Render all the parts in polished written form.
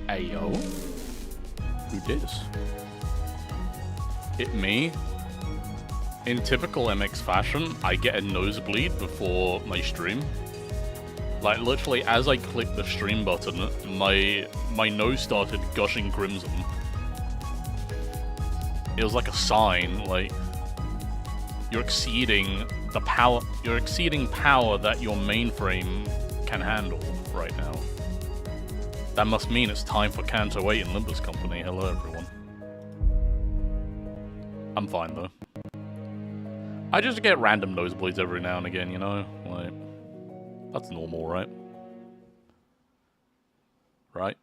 Ayo? Who dis? It me? In typical MX fashion, I get a nosebleed before my stream. Like, literally, as I clicked the stream button, my nose started gushing crimson. It was like a sign, like, you're exceeding power that your mainframe can handle right now. That must mean it's time for CANTO 8 and Limbus Company. Hello, everyone. I'm fine, though. I just get random nosebleeds every now and again, you know? Like, that's normal, right? Right?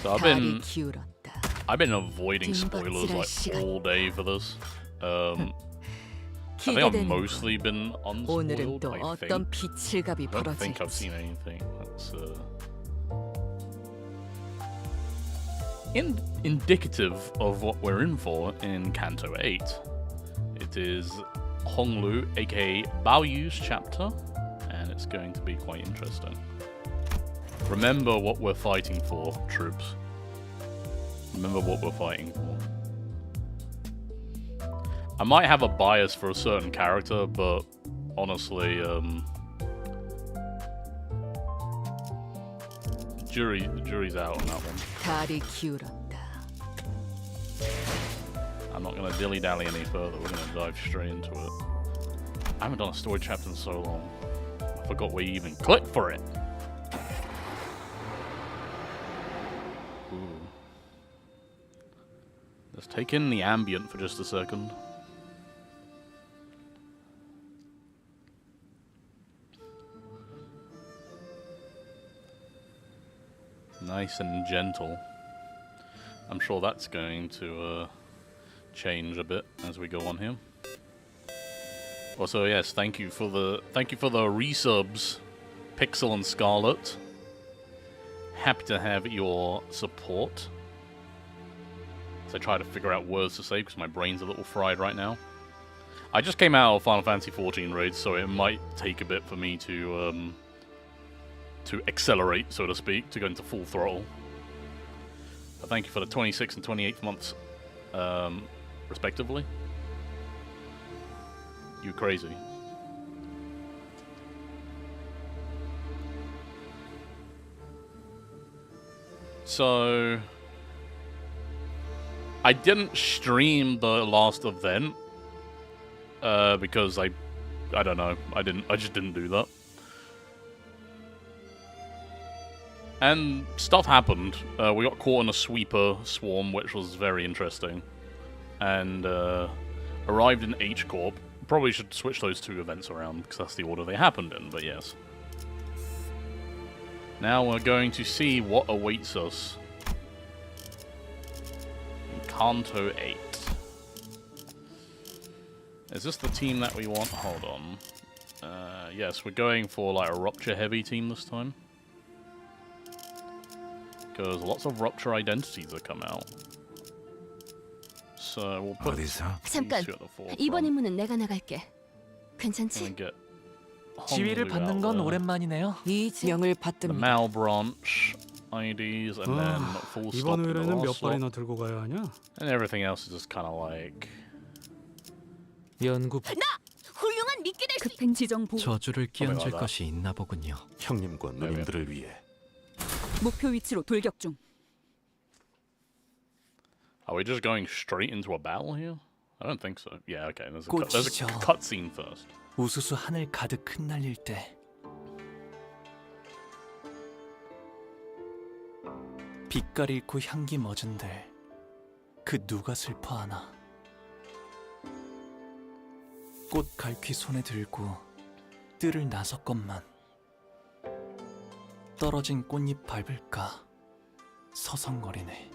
So I've been avoiding spoilers like all day for this. I think I've mostly been unspoiled, I don't think I've seen anything that's indicative of what we're in for in CANTO 8. It is Honglu, aka Baoyu's chapter, and it's going to be quite interesting. Remember what we're fighting for, troops. Remember what we're fighting for. I might have a bias for a certain character, but honestly, the jury's out on that one. I'm not gonna dilly-dally any further, we're gonna dive straight into it. I haven't done a story chapter in so long. I forgot where you even clicked for it. Ooh. Let's take in the ambient for just a second. Nice and gentle. I'm sure that's going to change a bit as we go on here. Also, yes, thank you for the resubs, Pixel and Scarlet. Happy to have your support. So I try to figure out words to say because my brain's a little fried right now. I just came out of Final Fantasy XIV raids, so it might take a bit for me to accelerate, so to speak, to go into full throttle. But thank you for the 26th and 28th months, respectively. You crazy. So I didn't stream the last event because I don't know, I just didn't do that. And stuff happened. We got caught in a sweeper swarm, which was very interesting. And arrived in H Corp. Probably should switch those two events around, because that's the order they happened in, but yes. Now we're going to see what awaits us in CANTO 8. Is this the team that we want? Hold on. Yes, we're going for like a Rupture heavy team this time. Because lots of Rupture identities that come out. So we'll put these two at the forefront. 이번 임무는 내가 나갈게. 괜찮지? 지휘를 받는 건 오랜만이네요. 이 명을 The 받듭니다. Mal branch IDs and then full stop 이번 in the 의뢰는 몇 last slot. 발이나 들고 가야 하냐? And everything else is just kind of like 연구 나 훌륭한 미끼 될 수. 급행 지정 보. 저주를 끼얹을 것이 있나 보군요. 형님과 누님들을 위해. 목표 위치로 돌격 중. Are we just going straight into a battle here? I don't think so. Yeah, okay. There's a 꽃이죠. cutscene first. 우수수 하늘 가득 흩날릴 때 빛깔 잃고 향기 멎은들 그 누가 슬퍼하나. 꽃 갈퀴 손에 들고 뜰을 나섰건만 떨어진 꽃잎 밟을까 서성거리네.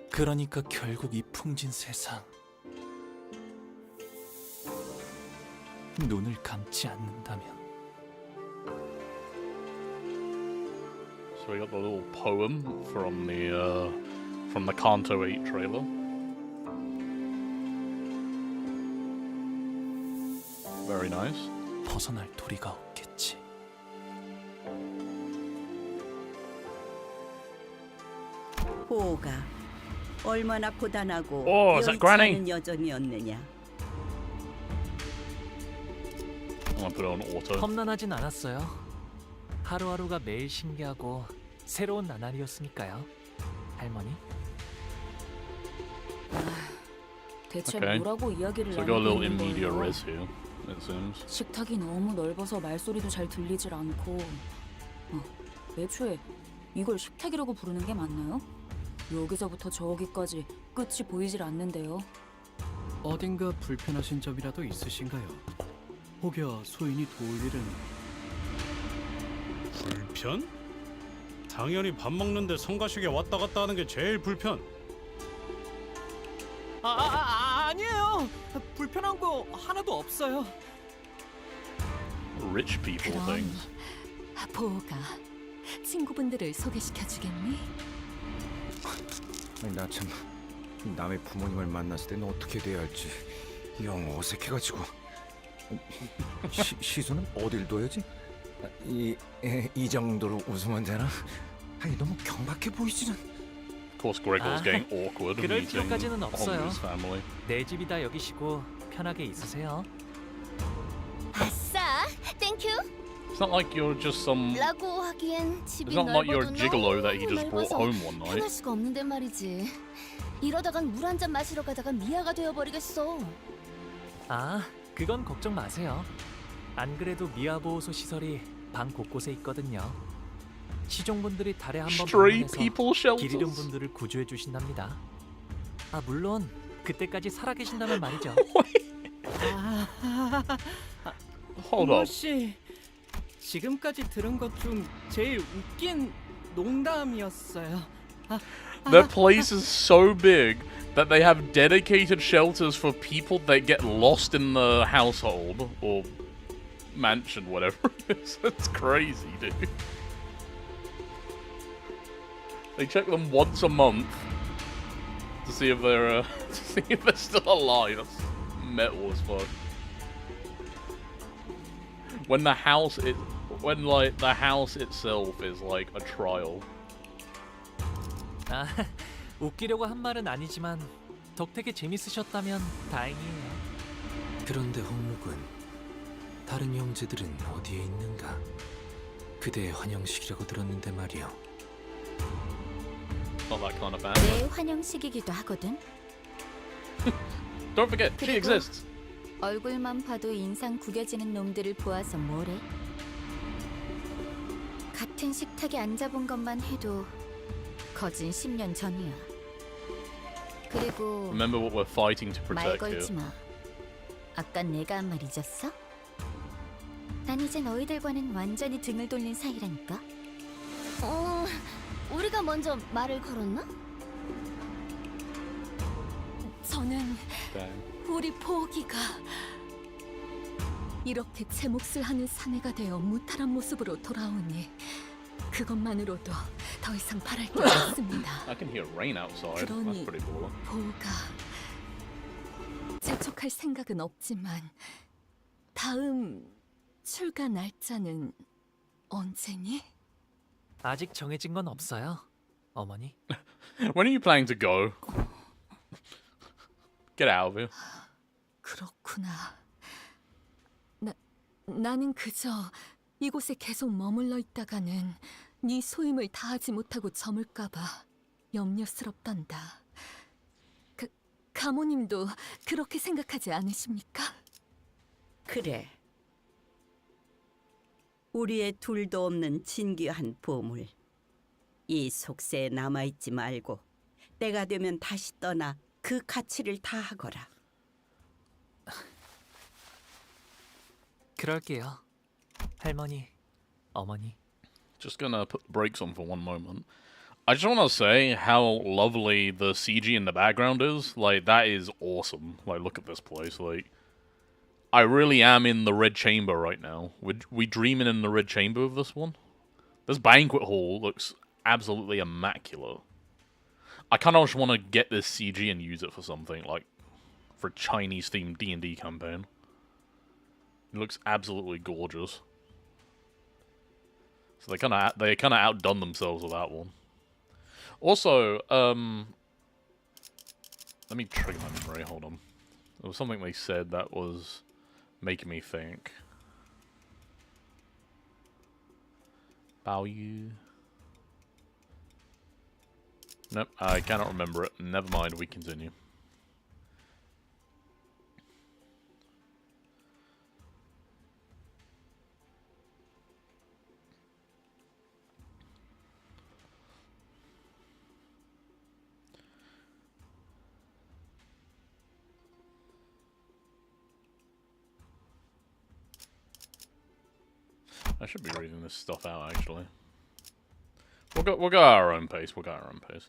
그러니까 결국 이 풍진 세상 눈을 감지 않는다면. So we got the little poem from the CANTO 8 trailer. nice. 벗어날 도리가 없겠지. 보호가 얼마나 고단하고 Oh, is that Granny? 여의치 않은 여정이었느냐. I'm gonna put it on auto. 험난하진 않았어요. 하루하루가 매일 신기하고 새로운 나날이었으니까요. 할머니. 대체 Okay. 뭐라고 이야기를 So I got a little 나누고 있는 immediate 거예요? res here, it seems. 식탁이 너무 넓어서 말소리도 잘 들리질 않고 애초에 이걸 식탁이라고 부르는 게 맞나요? 여기서부터 저기까지 끝이 보이질 않는데요. 어딘가 불편하신 점이라도 있으신가요? 혹여 소인이 도울 일은 불편? 당연히 밥 먹는데 성가시게 왔다 갔다 하는 게 제일 불편. 아니에요. 불편한 거 하나도 없어요. Rich people 그럼 things. 보호가 친구분들을 소개시켜주겠니? 나 참 남의 부모님을 만났을 때는 어떻게 돼야 할지 영 어색해가지고. 시선은 어딜 둬야지? 이 정도로 웃으면 되나? 아니 너무 경박해 보이지는. Of course, Gregor's getting awkward 그럴 meeting 필요까지는 없어요. Holly's family. 내 집이다 여기시고 편하게 있으세요. 아싸, 땡큐. It's not like you're just some. 라고 하기엔 집이 It's not like you're a 넓어도 gigolo that he 너무 just brought 넓어서 home one 편할 night. 수가 없는데 말이지. 이러다간 물 한 잔 마시러 가다가 미아가 되어버리겠어. 아, 그건 걱정 마세요. 안 그래도 미아보호소 시설이 방 곳곳에 있거든요. 시종분들이 달에 한 번 Stray 방문해서 people 길 잃은 shelters. 분들을 구조해 주신답니다. 아, 물론 그때까지 살아 계신다면 말이죠. Hold up. 혹시 지금까지 들은 것 중 제일 웃긴 농담이었어요. Their place is so big that they have dedicated shelters for people that get lost in the household or mansion, whatever it is. That's crazy, dude. They check them once a month to see if they're to see if they're still alive. That's metal as fuck. When the house is when like the house itself is like a trial. 아, 웃기려고 한 말은 아니지만 덕택에 재밌으셨다면 다행이에요. 그런데 홍묵은 다른 형제들은 어디에 있는가? 그대의 환영식이라고 들었는데 말이오. Not that kind of band. 내 환영식이기도 하거든. Don't forget, she 그리고 exists. 얼굴만 봐도 인상 구겨지는 놈들을 보아서 뭐래? 같은 식탁에 앉아본 것만 해도 거진 10년 전이야. 그리고 Remember what we're fighting to 말 protect 걸지 here. 마. 아까 내가 한 말 잊었어? 난 이제 너희들과는 완전히 등을 돌린 사이라니까. 우리가 먼저 말을 걸었나? 저는 Damn. 우리 보기가 이렇게 제 몫을 하는 사내가 되어 무탈한 모습으로 돌아오니 그것만으로도 더 이상 바랄 게 없습니다. I can hear rain outside. That's 그러니 pretty cool. 보호가 재촉할 생각은 없지만 다음 출가 날짜는 언제니? 아직 정해진 건 없어요, 어머니. When are you planning to go? Get out of here. 그렇구나. 나는 그저 이곳에 계속 머물러 있다가는 네 소임을 다하지 못하고 저물까봐 염려스럽단다. 가모님도 그렇게 생각하지 않으십니까? 그래. 우리의 둘도 없는 진귀한 보물. 이 속세에 남아있지 말고 때가 되면 다시 떠나 그 가치를 다하거라. 그럴게요, 할머니, 어머니. Just gonna put the brakes on for one moment. I just want to say how lovely the CG in the background is. Like, that is awesome. Like, look at this place. Like, I really am in the Red Chamber right now. We dreaming in the Red Chamber of this one? This banquet hall looks absolutely immaculate. I kind of just want to get this CG and use it for something, like, for a Chinese-themed D&D campaign. It looks absolutely gorgeous. So they kind of outdone themselves with that one. Also, let me trigger my memory. Hold on. There was something they said that was making me think. Value. Nope, I cannot remember it. Never mind, we continue. I should be reading this stuff out, actually. We'll go at our own pace. We'll go at our own pace.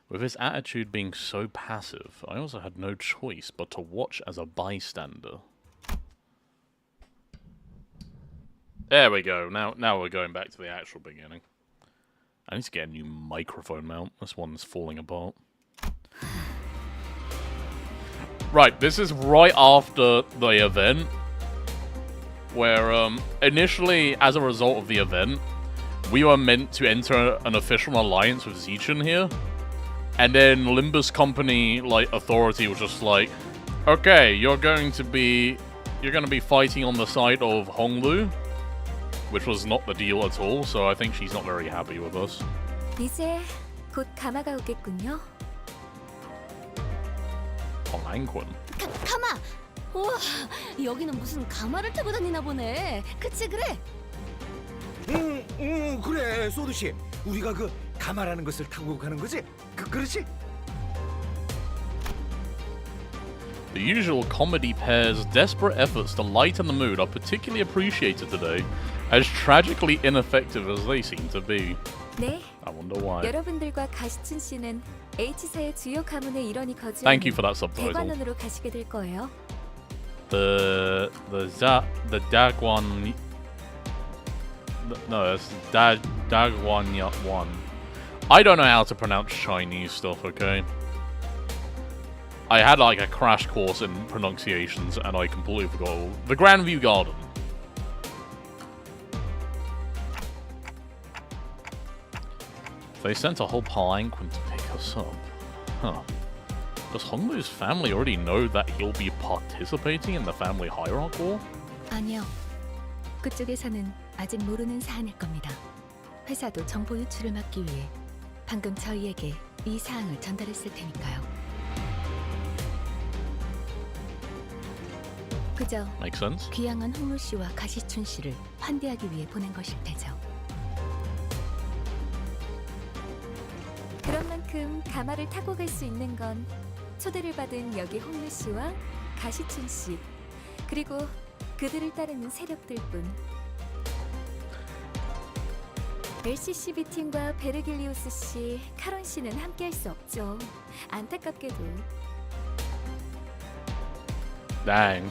With his attitude being so passive, I also had no choice but to watch as a bystander. There we go. Now we're going back to the actual beginning. I need to get a new microphone mount. This one's falling apart. Right, this is right after the event. Where, initially, as a result of the event, we were meant to enter an official alliance with Zichen here. And then Limbus company, like, authority was just like, okay, you're going to be fighting on the side of Honglu, which was not the deal at all, so I think she's not very happy with us. 이제 곧 가마가 오겠군요. Hongangquan. 가마! 우와, 여기는 무슨 가마를 타고 다니나 보네. 그치 그래? 그래, 소두 씨. 우리가 그 가마라는 것을 타고 가는 거지? 그렇지? The usual comedy pair's desperate efforts to lighten the mood are particularly appreciated today, as tragically ineffective as they seem to be. 네. I wonder why. 여러분들과 가시춘 씨는 H사의 주요 가문의 일원이 거주하는 Thank you for that subtitle. 대관원으로 가시게 될 거예요. The Dagwan. No, it's Dagwan one. I don't know how to pronounce Chinese stuff, okay? I had like a crash course in pronunciations and I completely forgot all. The Grandview Garden. They sent a whole palanquin to pick us up. Huh. Does Honglu's family already know that he'll be participating in the family hierarch war? 아니요. 그쪽에서는 아직 모르는 사안일 겁니다. 회사도 정보 유출을 막기 위해 방금 저희에게 이 사항을 전달했을 테니까요. 그저 Makes sense. 귀향한 홍루 씨와 가시춘 씨를 환대하기 위해 보낸 것일 테죠. 그런 만큼 가마를 타고 갈 수 있는 건 초대를 받은 여기 홍루 씨와 가시춘 씨 그리고 그들을 따르는 세력들뿐. LCCB 팀과 베르길리우스 씨, 카론 씨는 함께할 수 없죠. 안타깝게도. Dang.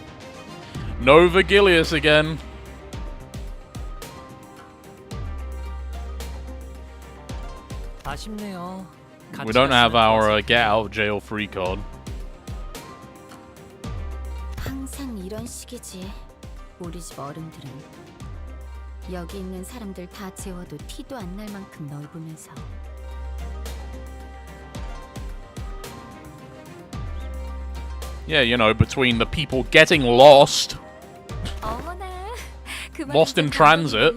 No Vigilius again. 아쉽네요. We don't have our get out of jail free card. 항상 이런 식이지. 우리 집 어른들은 여기 있는 사람들 다 재워도 티도 안 날 만큼 넓으면서. Yeah, you know, between the people getting lost, 어머나. Lost in transit.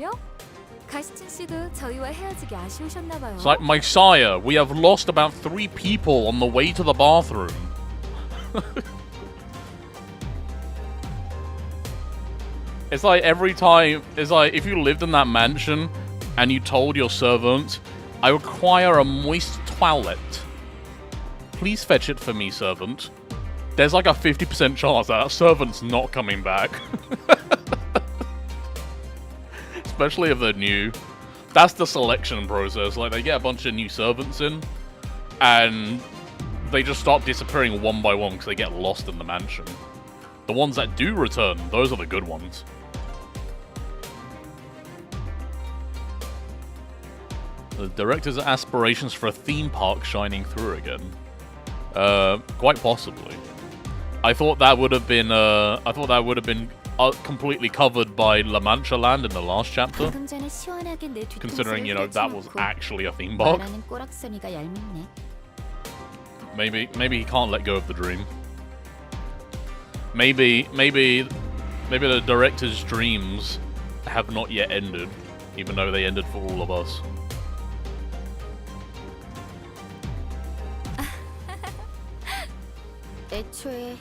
가시춘 씨도 저희와 헤어지기 아쉬우셨나 봐요. it's like, my sire, we have lost about 3 people on the way to the bathroom. It's like every time, it's like if you lived in that mansion and you told your servant, I require a moist toilet. Please fetch it for me, servant. There's like a 50% chance that servant's not coming back. Especially if they're new. That's the selection process. Like, they get a bunch of new servants in, and they just start disappearing one by one because they get lost in the mansion. The ones that do return, those are the good ones. The director's aspirations for a theme park shining through again. Quite possibly. I thought that would have been completely covered by La Mancha land in the last chapter. 방금 전에 시원하게 내 Considering, you know, 뒤통수를 that was 휘저어놓고 actually a theme bug. 말하는 꼬락서니가 얄밉네. Maybe he can't let go of the dream. Maybe the director's dreams have not yet ended, even though they ended for all of us. 애초에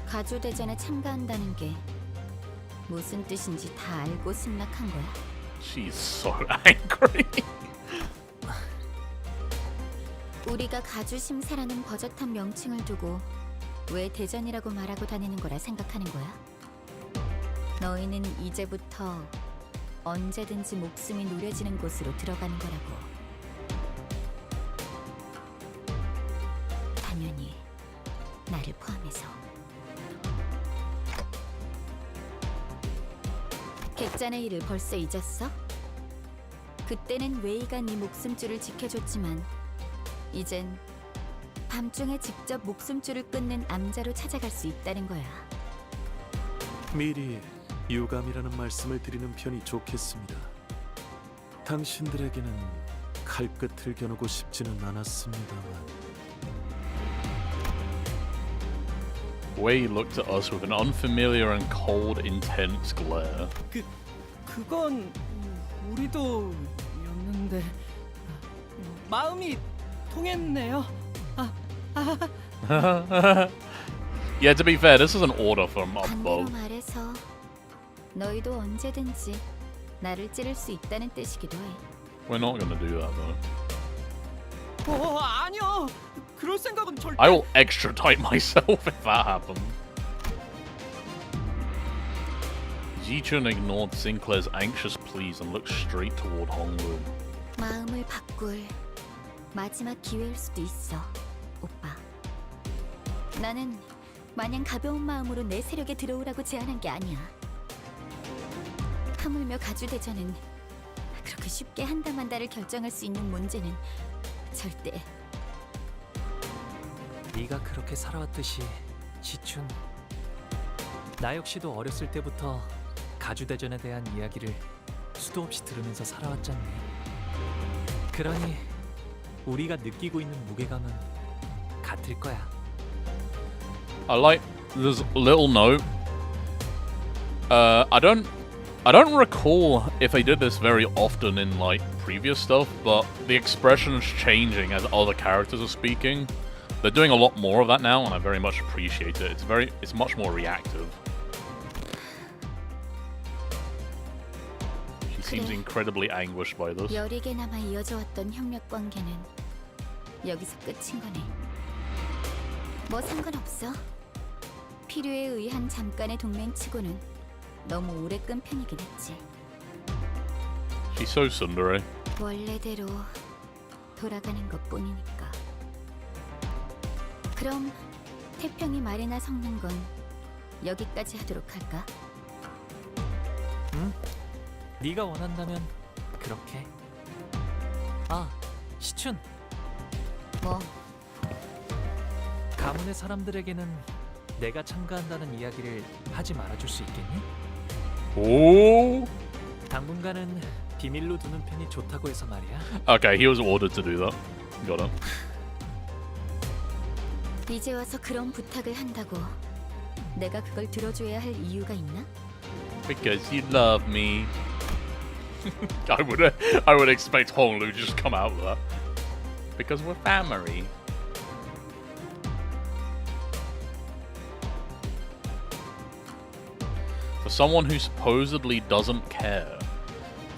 가주대전에 참가한다는 게 무슨 뜻인지 다 알고 승낙한 거야. She's so angry. 우리가 가주심사라는 버젓한 명칭을 두고 왜 대전이라고 말하고 다니는 거라 생각하는 거야? 너희는 이제부터 언제든지 목숨이 노려지는 곳으로 들어가는 거라고. 당연히 나를 포함해서. 객잔의 일을 벌써 잊었어? 그때는 웨이가 네 목숨줄을 지켜줬지만 이젠 밤중에 직접 목숨줄을 끊는 암자로 찾아갈 수 있다는 거야. 미리 유감이라는 말씀을 드리는 편이 좋겠습니다. 당신들에게는 칼끝을 겨누고 싶지는 않았습니다만. Wei looked at us with an unfamiliar and cold, intense glare. 그건 우리도 였는데 마음이 통했네요. Yeah, to be fair, this is an order from 반대로 above. 말해서 너희도 언제든지 나를 찌를 수 있다는 뜻이기도 해. We're not gonna do that though. 아니요. 그럴 생각은 절대. I will extradite myself if that happened. Ji-chun ignored Sinclair's anxious pleas and looked straight toward Honglu. 마음을 바꿀 마지막 기회일 수도 있어, 오빠. 나는 마냥 가벼운 마음으로 내 세력에 들어오라고 제안한 게 아니야. 하물며 가주대전은 그렇게 쉽게 한다만다를 결정할 수 있는 문제는 절대. 네가 그렇게 살아왔듯이 지춘. 나 역시도 어렸을 때부터 가주대전에 대한 이야기를 수도 없이 들으면서 살아왔잖니. 그러니 우리가 느끼고 있는 무게감은 같을 거야. I like this little note. I don't recall if they did this very often in like previous stuff, but the expressions changing as other characters are speaking. They're doing a lot more of that now, and I very much appreciate it. It's much more reactive. She seems incredibly anguished by this. 여리게나마 이어져왔던 협력 관계는 여기서 끝인 거네. 뭐 상관없어. 필요에 의한 잠깐의 동맹치고는 너무 오래 끈 편이긴 했지. She's so tsundere. 원래대로 돌아가는 것뿐이니까. 그럼 태평이 말이나 섞는 건 여기까지 하도록 할까? 응? 네가 원한다면 그렇게. 아, 시춘. 뭐? 가문의 사람들에게는 내가 참가한다는 이야기를 하지 말아줄 수 있겠니? Oh. 당분간은 비밀로 두는 편이 좋다고 해서 말이야. Okay, he was ordered to do that. Got him. 이제 와서 그런 부탁을 한다고 내가 그걸 들어줘야 할 이유가 있나? Because you love me. I would expect Honglu to just come out with that. Because we're family. For someone who supposedly doesn't care,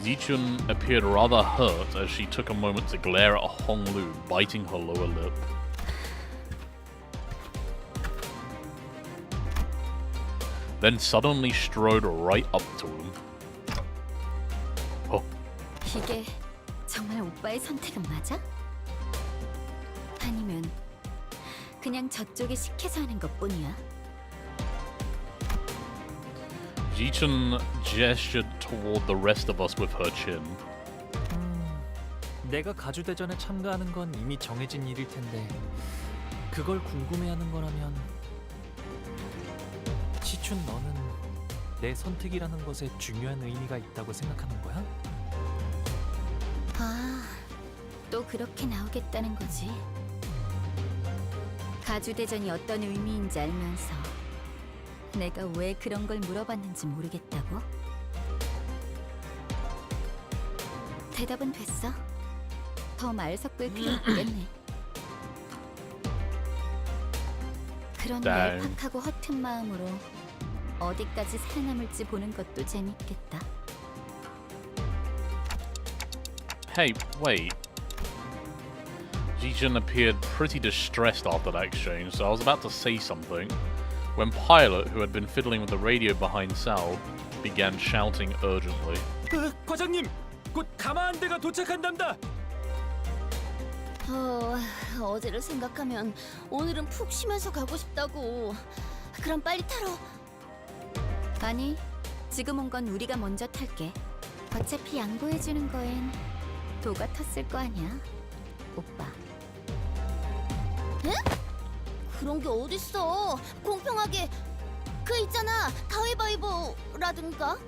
Zichun appeared rather hurt as she took a moment to glare at Honglu, biting her lower lip. Then suddenly strode right up to him. Oh. 이게 정말 오빠의 선택은 맞아? 아니면 그냥 저쪽에 시켜서 하는 것뿐이야? Ji-chun gestured toward the rest of us with her chin. 내가 가주대전에 참가하는 건 이미 정해진 일일 텐데 그걸 궁금해하는 거라면 시춘 너는 내 선택이라는 것에 중요한 의미가 있다고 생각하는 거야? 아, 또 그렇게 나오겠다는 거지. 가주대전이 어떤 의미인지 알면서 내가 왜 그런 걸 물어봤는지 모르겠다고? 대답은 됐어. 더 말 섞을 필요 없겠네. 그런 얄팍하고 허튼 마음으로 어디까지 살아남을지 보는 것도 재밌겠다. Hey, wait. Jijun appeared pretty distressed after that exchange, so I was about to say something when Pilot, who had been fiddling with the radio behind Sal, began shouting urgently. 과장님, 곧 가마한 대가 도착한답니다. 어제를 생각하면 오늘은 푹 쉬면서 가고 싶다고. 그럼 빨리 타러. 아니, 지금 온 건 우리가 먼저 탈게. 어차피 양보해주는 거엔 도가 텄을 거 아니야, 오빠. 에? 그런 게 어딨어. 공평하게. 그 있잖아, 가위바위보라든가.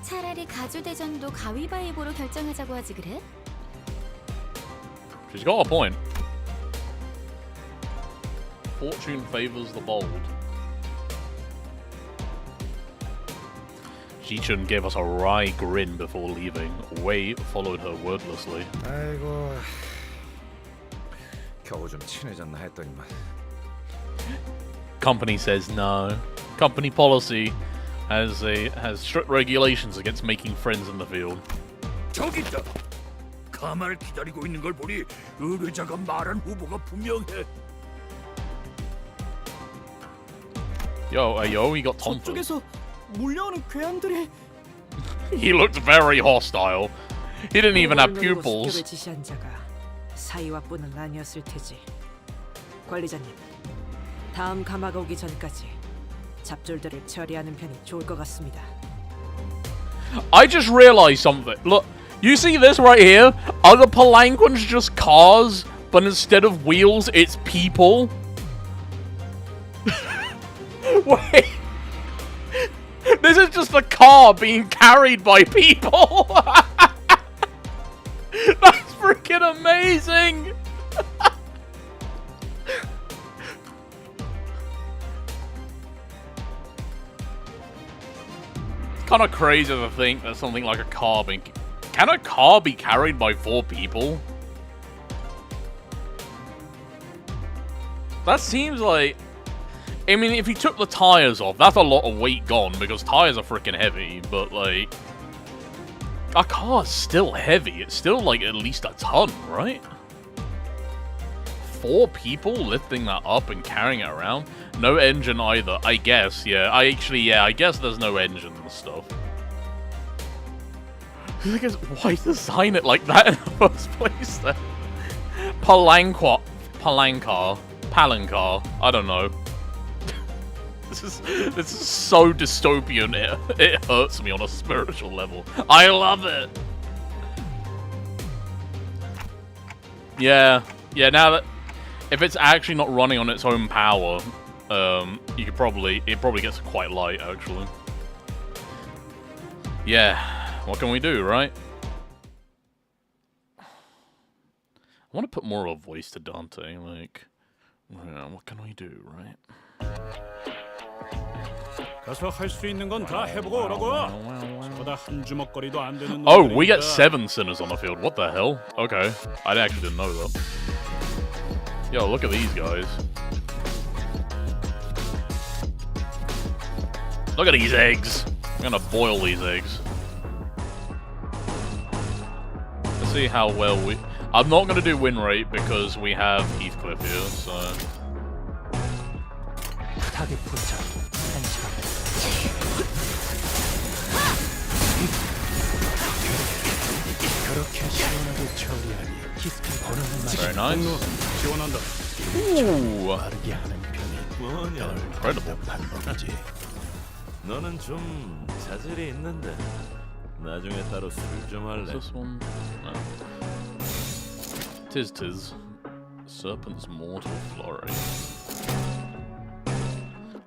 차라리 가주대전도 가위바위보로 결정하자고 하지 그래? She's got a point. Fortune favors the bold. Jijun gave us a wry grin before leaving. Wei followed her wordlessly. 아이고, 겨우 좀 친해졌나 했더니만. Company says no. Company policy has strict regulations against making friends in the field. 저기 있다. 가마를 기다리고 있는 걸 보니 의뢰자가 말한 후보가 분명해. Yo, he got Tom. 저쪽에서 몰려오는 괴한들이. He looked very hostile. He didn't even have pupils. 습격을 지시한 자가 사이와뿐은 아니었을 테지. 관리자님, 다음 가마가 오기 전까지 잡졸들을 처리하는 편이 좋을 것 같습니다. I just realized something. Look, you see this right here? Are the palanquins just cars, but instead of wheels, it's people? Wait. This is just a car being carried by people. That's freaking amazing. Kind of crazy to think that something like a car being... Can a car be carried by 4 people? That seems like... I mean, if you took the tires off, that's a lot of weight gone, because tires are freaking heavy, but, like... A car's still heavy. It's still, like, at least a ton, right? 4 people lifting that up and carrying it around? No engine either, I guess, yeah. I guess there's no engine and stuff. Why design it like that in the first place, then? Palancar. I don't know. This is so dystopian, it hurts me on a spiritual level. I love it! Yeah, now that... If it's actually not running on its own power, you could it probably gets quite light, actually. Yeah, what can we do, right? I want to put more of a voice to Dante, like... Yeah, what can we do, right? 가서 할 수 있는 건 다 해보고 오라고. 저보다 한 주먹거리도 안 되는. Oh, we get 7 sinners on the field. What the hell? Okay, I actually didn't know that. Yo, look at these guys. Look at these eggs. I'm gonna boil these eggs. Let's see how well we... I'm not gonna do win rate because we have Heathcliff here, so... 타겟 포착 1시간. 그렇게 시원하게 처리하니 키스킨 보는 맛이 Very nice. 지원한다. Ooh. 빠르게 하는 편이 Incredible. 방법이지. 너는 좀 자질이 있는데 나중에 따로 술 좀 할래. This one? No. Tis. Serpent's Mortal Flurry.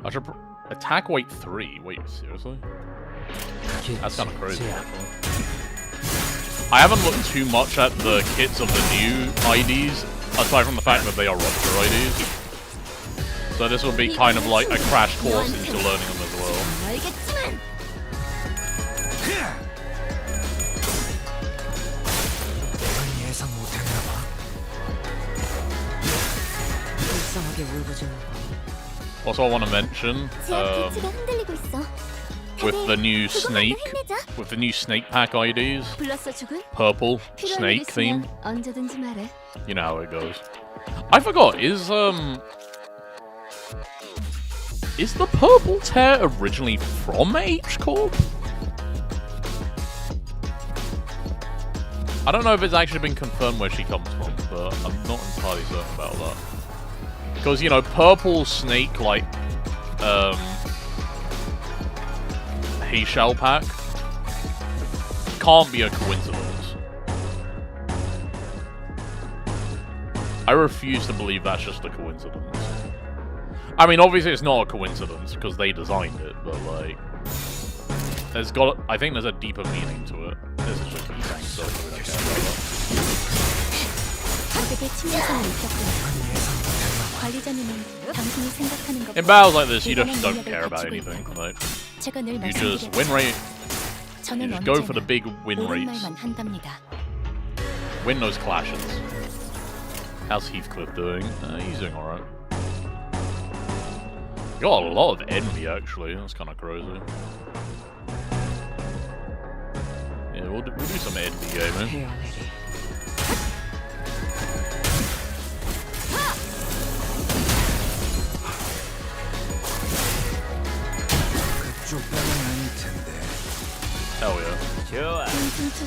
I should attack weight 3. Wait, seriously? That's kind of crazy. I haven't looked too much at the kits of the new IDs, aside from the fact that they are Rupture IDs. So this will be kind of like a crash course into learning them as well. 예상 못했나 봐. 불쌍하게 울부짖는 거. Also, I want to mention, with the new snake pack IDs, purple snake theme. You know how it goes. I forgot. Is the purple tear originally from H Corp? I don't know if it's actually been confirmed where she comes from, but I'm not entirely certain about that. Because, you know, purple snake, like, hay shell pack can't be a coincidence. I refuse to believe that's just a coincidence. I mean, obviously it's not a coincidence because they designed it, but, like, I think there's a deeper meaning to it. This is just me saying so we don't care about that. In battles like this, you just don't care about anything. Like, you just win rate. You just go for the big win rates. Win those clashes. How's Heathcliff doing? He's doing alright. Got a lot of envy actually. That's kind of crazy. Yeah, we'll do some envy gaming. Hell yeah. 좋아.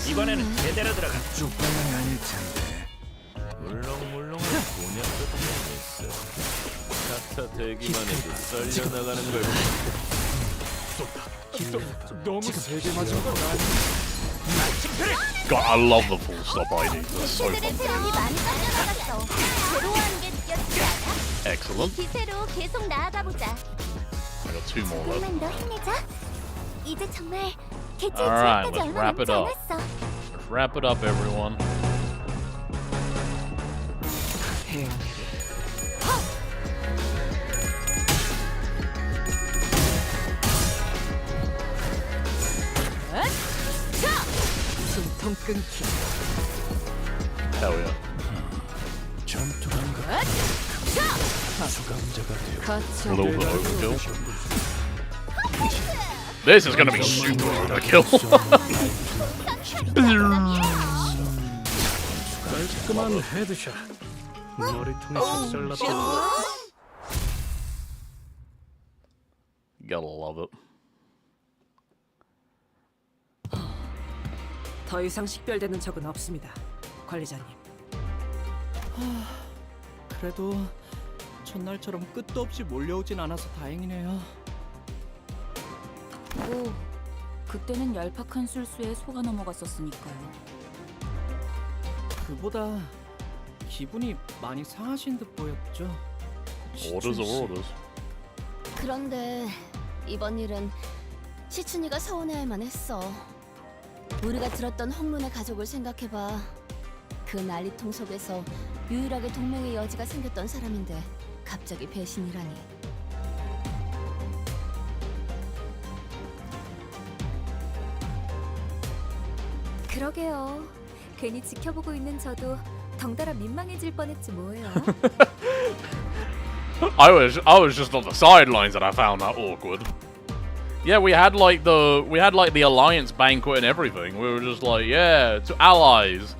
이번에는 제대로 들어가. 쪽방향이 아닐 텐데. 물렁물렁한 곤약도 있어. 차차 대기만 해도 썰려 나가는 걸. 너무 세게 맞은 거 아니야? God, I love the full stop ID. That's so fun. Excellent. I got 2 more left. Alright, let's wrap it up. Let's wrap it up, everyone. Hell yeah. A little bit overkill. This is gonna be super overkill. 깔끔한 헤드샷. 머리통에 쌀났다. Gotta love it. 더 이상 식별되는 적은 없습니다, 관리자님. 그래도 첫날처럼 끝도 없이 몰려오진 않아서 다행이네요. 뭐 그때는 얄팍한 술수에 속아 넘어갔었으니까요. 그보다 기분이 많이 상하신 듯 보였죠. Orders are orders. 그런데 이번 일은 시춘이가 서운해할 만했어. 우리가 들었던 홍룬의 가족을 생각해봐. 그 난리통 속에서 유일하게 동맹의 여지가 생겼던 사람인데 갑자기 배신이라니. 그러게요. 괜히 지켜보고 있는 저도 덩달아 민망해질 뻔했지 뭐예요. I was just on the sidelines and I found that awkward. Yeah, we had like the alliance banquet and everything. We were just like, yeah, to allies.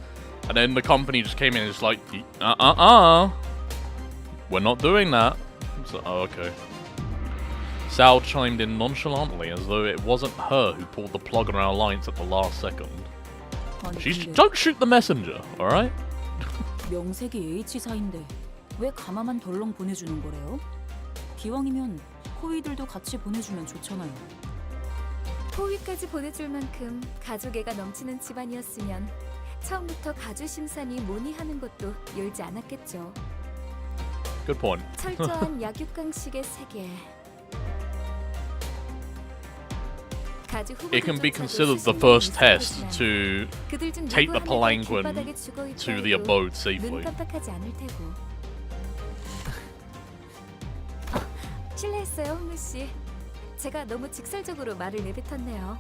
And then the company just came in and just like, we're not doing that. So, oh, okay. Sal chimed in nonchalantly as though it wasn't her who pulled the plug on our alliance at the last second. Don't shoot the messenger, alright? 명색이 H사인데 왜 가마만 덜렁 보내주는 거래요? 기왕이면 호위들도 같이 보내주면 좋잖아요. 호위까지 보내줄 만큼 가족애가 넘치는 집안이었으면 처음부터 가주 심산이 뭐니 하는 것도 열지 않았겠죠. Good point. 철저한 약육강식의 세계. 가주 it can be 후보들조차도 considered the 수십 first 명이 test 있을 to 것이면 그들 중 take 누구 the 하나가 palanquin 길바닥에 죽어 있다 to the 해도 abode 눈 safely. 깜빡하지 않을 테고. 실례했어요, 홍루 씨. 제가 너무 직설적으로 말을 내뱉었네요.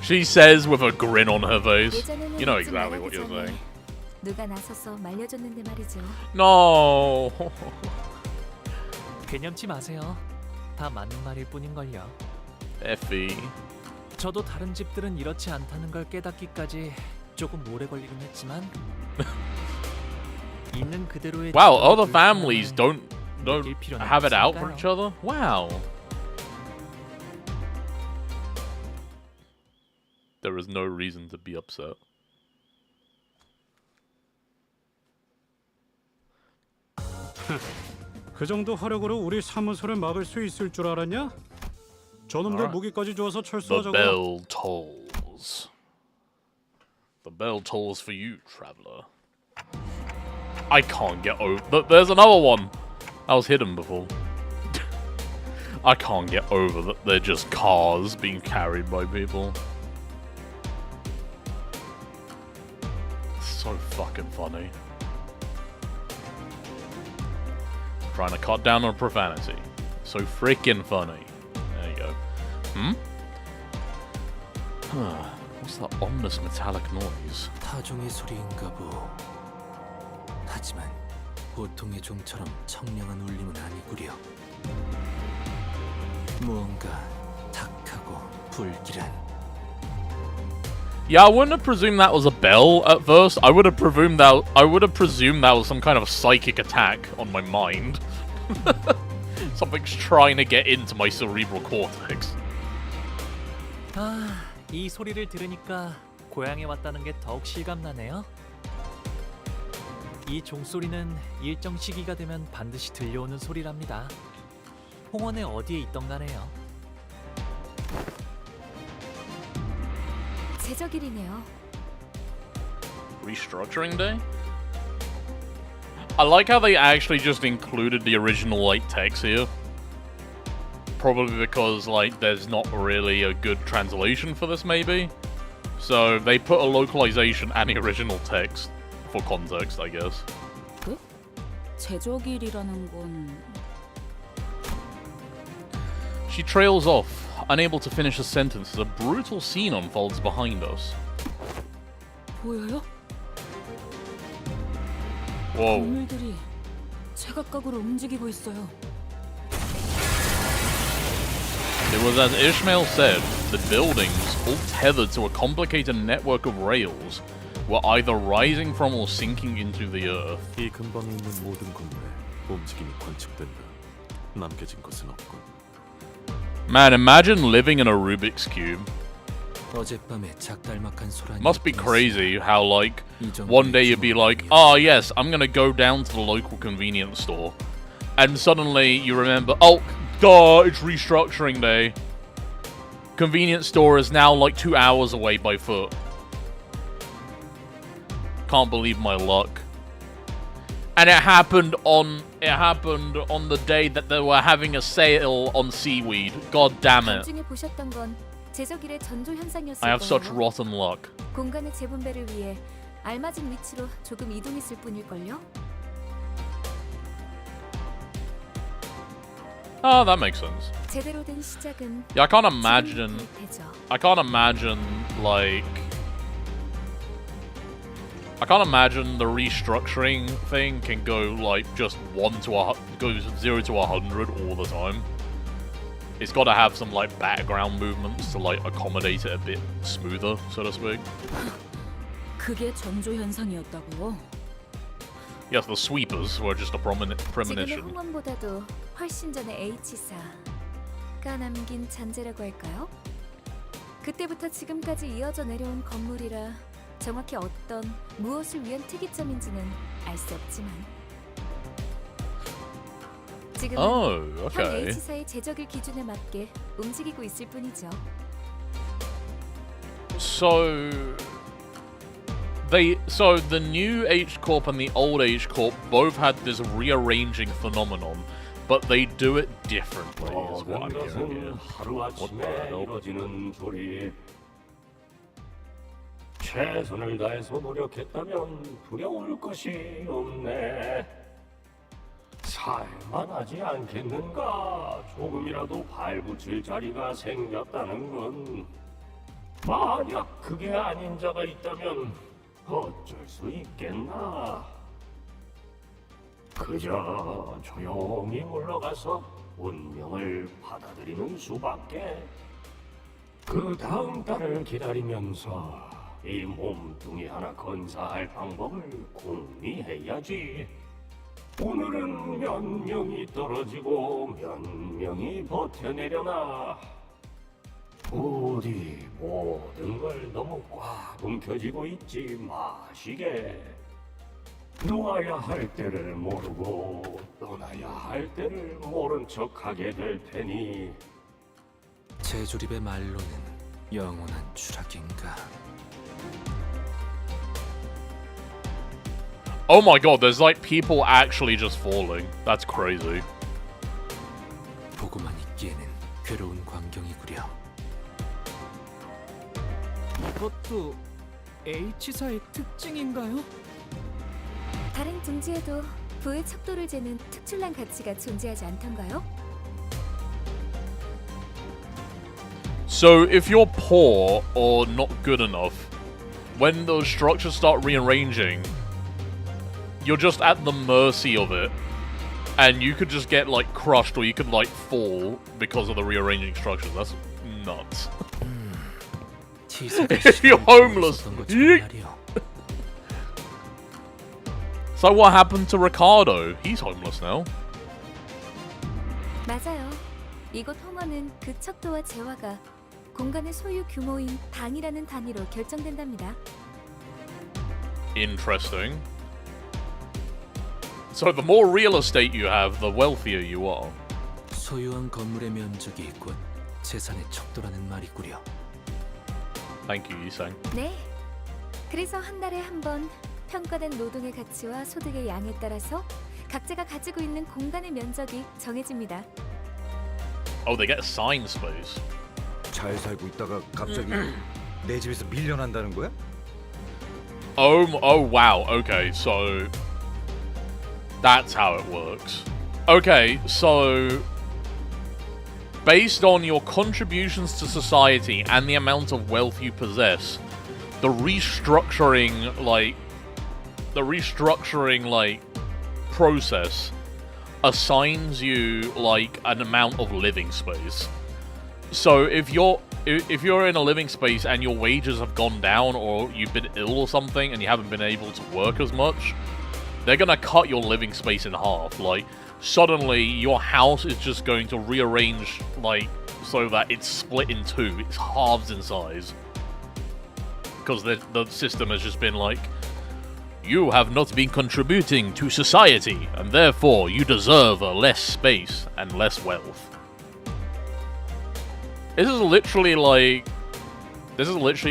She says with a grin on her face. 예전에는 You know 이쯤 exactly 말하기 what you're 전에 saying. 누가 나서서 말려줬는데 말이죠. No. 개념치 마세요. 다 맞는 말일 뿐인걸요. Effie. 저도 다른 집들은 이렇지 않다는 걸 깨닫기까지 조금 오래 걸리긴 했지만 있는 그대로의 Wow, 직업의 other families 불편함을 don't 느낄 필요는 have it out for 없으니까요. each other. Wow. There is no reason to be upset. 그 정도 화력으로 우리 사무소를 막을 수 있을 줄 알았냐? 저놈들 Alright. 무기까지 주어서 The 철수하자고. bell tolls. The bell tolls for you, traveler. I can't get over. There's another one. That was hidden before. I can't get over that they're just cars being carried by people. So fucking funny. Trying to cut down on profanity. So freaking funny. There you go. What's that ominous metallic noise? 타종의 소리인가 보. 하지만 보통의 종처럼 청량한 울림은 아니구려. 무언가 탁하고 불길한. Yeah, I wouldn't have presumed that was a bell at first. I would have presumed that was some kind of psychic attack on my mind. Something's trying to get into my cerebral cortex. 아, 이 소리를 들으니까 고향에 왔다는 게 더욱 실감나네요. 이 종소리는 일정 시기가 되면 반드시 들려오는 소리랍니다. 홍원의 어디에 있던 가네요. 제적일이네요. Restructuring day? I like how they actually just included the original like text here. Probably because like there's not really a good translation for this maybe. So they put a localization and the original text for context, I guess. 네? 제적일이라는 건 She trails off, unable to finish a sentence as a brutal scene unfolds behind us. 보여요? Whoa. 건물들이 제각각으로 움직이고 있어요. It was as Ishmael said, the buildings, all tethered to a complicated network of rails, were either rising from or sinking into the earth. 이 근방에 있는 모든 건물에 움직임이 관측된다. 남겨진 것은 없군. Man, imagine living in a Rubik's Cube. 어젯밤에 작달막한 소란이 Must be crazy how, like, one day you'd be like, oh yes, I'm gonna go down to the local convenience store. And suddenly you remember, oh, duh, it's restructuring day. Convenience store is now like 2 hours away by foot. Can't believe my luck. And it happened on the day that they were having a sale on seaweed. God damn it. 나중에 보셨던 건 제적일의 전조 현상이었을 I have such 거예요. rotten luck. 공간의 재분배를 위해 알맞은 위치로 조금 이동했을 뿐일걸요. Oh, that makes sense. 제대로 된 시작은 Yeah, I can't imagine the restructuring thing can go like just goes 0 to 100 all the time. It's got to have some like background movements to like accommodate it a bit smoother, so to speak. 그게 전조 현상이었다고요? Yes, the sweepers were just a 지금의 premonition. 홍원보다도 훨씬 전에 H사가 남긴 잔재라고 할까요? 그때부터 지금까지 이어져 내려온 건물이라 정확히 무엇을 위한 특이점인지는 알 수 없지만 지금은 Oh, 현 okay. H사의 제적일 기준에 맞게 움직이고 있을 뿐이죠. So the new H Corp and the old H Corp both had this rearranging phenomenon but they do it differently, is what I'm 모든 hearing 것은 here. 하루아침에 이루어지는 소리. 최선을 다해서 노력했다면 두려울 것이 없네. 살만하지 않겠는가? 조금이라도 발붙일 자리가 생겼다는 건. 만약 그게 아닌 자가 있다면 어쩔 수 있겠나? 그저 조용히 물러가서 운명을 받아들이는 수밖에. 그 다음 달을 기다리면서 이 몸뚱이 하나 건사할 방법을 궁리해야지. 오늘은 몇 명이 떨어지고 몇 명이 버텨내려나. 부디 모든 걸 너무 꽉 움켜쥐고 있지 마시게. 놓아야 할 때를 모르고 떠나야 할 때를 모른 척하게 될 테니. 재조립의 말로는 영원한 추락인가. Oh my god, there's like people actually just falling. That's crazy. 보고만 있기에는 괴로운 광경이구려. 이것도 H사의 특징인가요? 다른 둥지에도 부의 척도를 재는 특출난 가치가 존재하지 않던가요? So if you're poor or not good enough, when those structures start rearranging, you're just at the mercy of it, and you could just get like crushed or you could like fall because of the rearranging structures. That's nuts. You're homeless. So what happened to Ricardo? He's homeless now. 맞아요. 이곳 홍어는 그 척도와 재화가 공간의 소유 규모인 방이라는 단위로 결정된답니다. Interesting. So the more real estate you have, the wealthier you are. 소유한 건물의 면적이 곧 재산의 척도라는 말이구려. Thank you, Yisang. 네. 그래서 한 달에 한 번 평가된 노동의 가치와 소득의 양에 따라서 각자가 가지고 있는 공간의 면적이 정해집니다. Oh, they get assigned space. 잘 살고 있다가 갑자기 내 집에서 밀려난다는 거야? Oh wow. Okay, so that's how it works. Okay, so based on your contributions to society and the amount of wealth you possess, the restructuring process assigns you like an amount of living space. So if you're in a living space and your wages have gone down or you've been ill or something and you haven't been able to work as much, they're gonna cut your living space in half. Like suddenly your house is just going to rearrange like so that it's split in two. It's halves in size. Because the system has just been like, you have not been contributing to society, and therefore you deserve a less space and less wealth. This is literally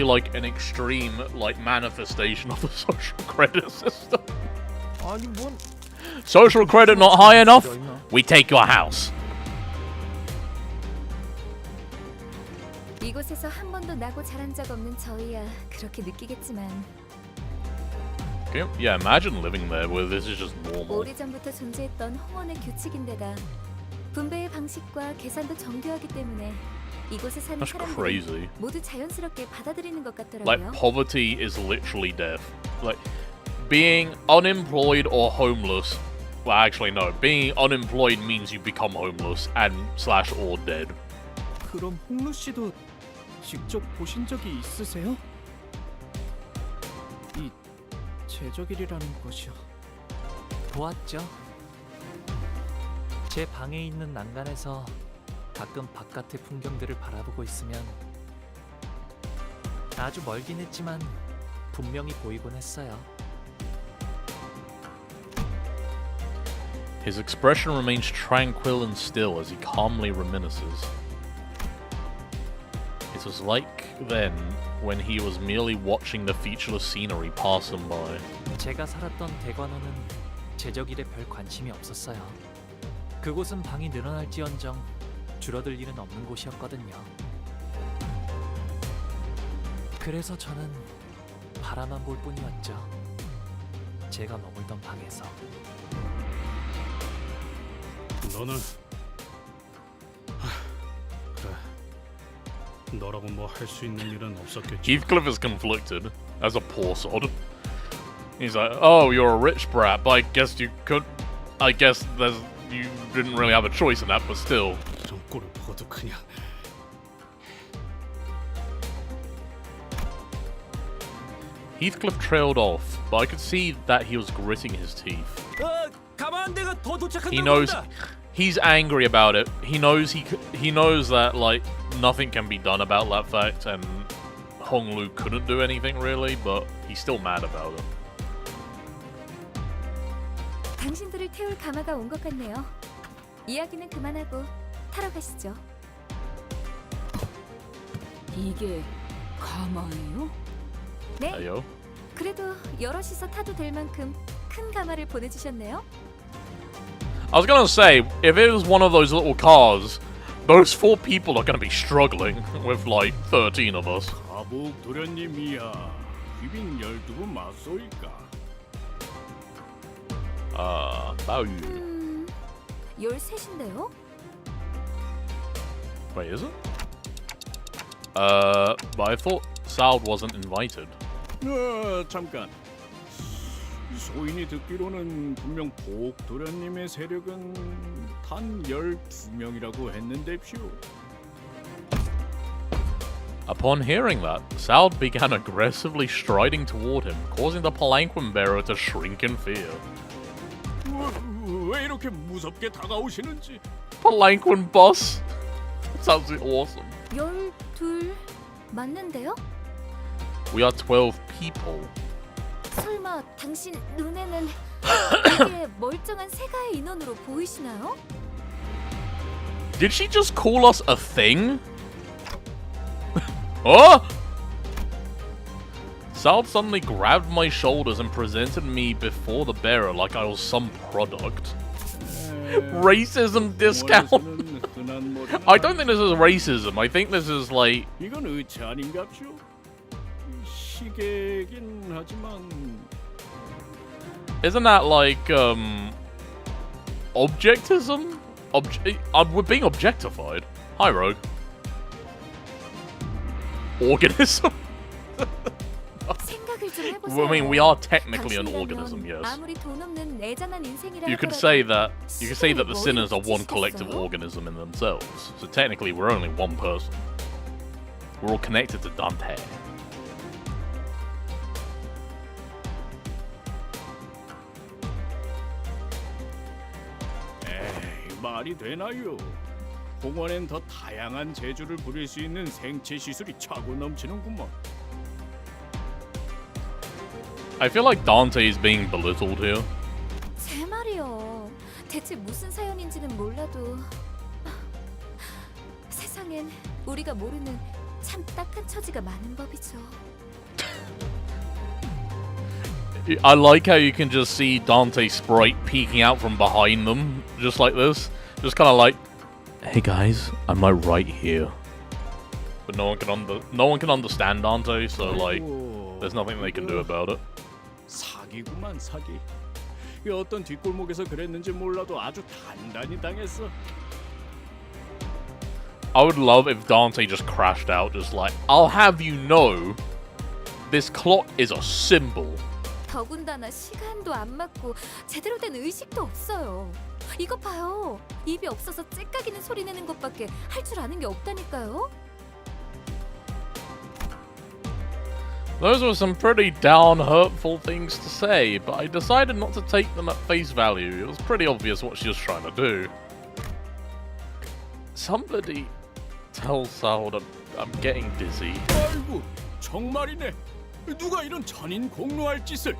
like an extreme like manifestation of the social credit system. Social credit not high enough? We take your house. 이곳에서 한 번도 나고 자란 적 없는 저희야 그렇게 느끼겠지만 Yeah, imagine living there where this is just normal. 오래전부터 존재했던 홍원의 규칙인데다 분배의 방식과 계산도 정교하기 때문에 이곳에 사는 That's 사람들은 crazy. 모두 자연스럽게 받아들이는 것 같더라고요. Like poverty is literally death. Like being unemployed or homeless. Well, actually no. Being unemployed means you become homeless and slash or dead. 그럼 홍루 씨도 직접 보신 적이 있으세요? 이 제적일이라는 것이요. 보았죠. 제 방에 있는 난간에서 가끔 바깥의 풍경들을 바라보고 있으면 아주 멀긴 했지만 분명히 보이곤 했어요. His expression remains tranquil and still as he calmly reminisces. It was like then when he was merely watching the featureless scenery pass him by. 제가 살았던 대관원은 제적일에 별 관심이 없었어요. 그곳은 방이 늘어날지언정 줄어들 일은 없는 곳이었거든요. 그래서 저는 바라만 볼 뿐이었죠. 제가 머물던 방에서. 너는 그래. 너라고 뭐 할 수 있는 일은 없었겠지. Heathcliff is conflicted as a poor sod. He's like, oh, you're a rich brat, but I guess you didn't really have a choice in that, but still. 이런 꼴을 보고도 그냥. Heathcliff trailed off, but I could see that he was gritting his teeth. 가만대가 더 도착한다고 He knows 한다. he's angry about it. He knows that like nothing can be done about that fact, and Honglu couldn't do anything really, but he's still mad about it. 당신들을 태울 가마가 온 것 같네요. 이야기는 그만하고 타러 가시죠. 이게 가마예요? 네. Ayo. 그래도 여럿이서 타도 될 만큼 큰 가마를 보내주셨네요. I was gonna say, if it was one of those little cars, those 4 people are gonna be struggling with like 13 of us. 가복 도련님이야. 귀빈 12분 맞소일까? Bao Yu. 13인데요? Wait, is it? But I thought Saud wasn't invited. 잠깐. 소인이 듣기로는 분명 복 도련님의 세력은 단 12명이라고 했는데쇼. Upon hearing that, Saud began aggressively striding toward him, causing the palanquin bearer to shrink in fear. 왜 이렇게 무섭게 다가오시는지. Palanquin boss? Sounds awesome. 12 맞는데요? We are 12 people. 설마 당신 눈에는 이게 멀쩡한 세가의 인원으로 보이시나요? Did she just call us a thing? Oh! Saud suddenly grabbed my shoulders and presented me before the bearer like I was some product. Racism discount? I don't think this is racism. I think this is like... 이건 의체 아닌갑쇼? 시계긴 하지만 Isn't that like, objectism? We're being objectified. Hi, Rogue. Organism? 생각을 좀 해보세요. Well, I mean, we are technically an organism, yes. 아무리 돈 없는 애잔한 인생이라 You could say that the sinners are one collective organism in themselves. So technically, we're only one person. We're all connected to Dante. 에이, 말이 되나요? 공원엔 더 다양한 재주를 부릴 수 있는 생체 시술이 차고 넘치는구먼. I feel like Dante is being belittled here. 제 말이요. 대체 무슨 사연인지는 몰라도 세상엔 우리가 모르는 참 딱한 처지가 많은 법이죠. I like how you can just see Dante's sprite peeking out from behind them, just like this. Just kind of like, hey guys, I'm like right here. But no one can understand Dante, so like, there's nothing they can do about it. 사기구만 사기. 이 어떤 뒷골목에서 그랬는지 몰라도 아주 단단히 당했어. I would love if Dante just crashed out, just like, I'll have you know, this clock is a symbol. 더군다나 시간도 안 맞고 제대로 된 의식도 없어요. 이거 봐요. 입이 없어서 째까기는 소리 내는 것밖에 할 줄 아는 게 없다니까요. Those were some pretty down hurtful things to say, but I decided not to take them at face value. It was pretty obvious what she was trying to do. Somebody tell Saud I'm getting dizzy. 아이고, 정말이네. 누가 이런 천인 공로할 짓을.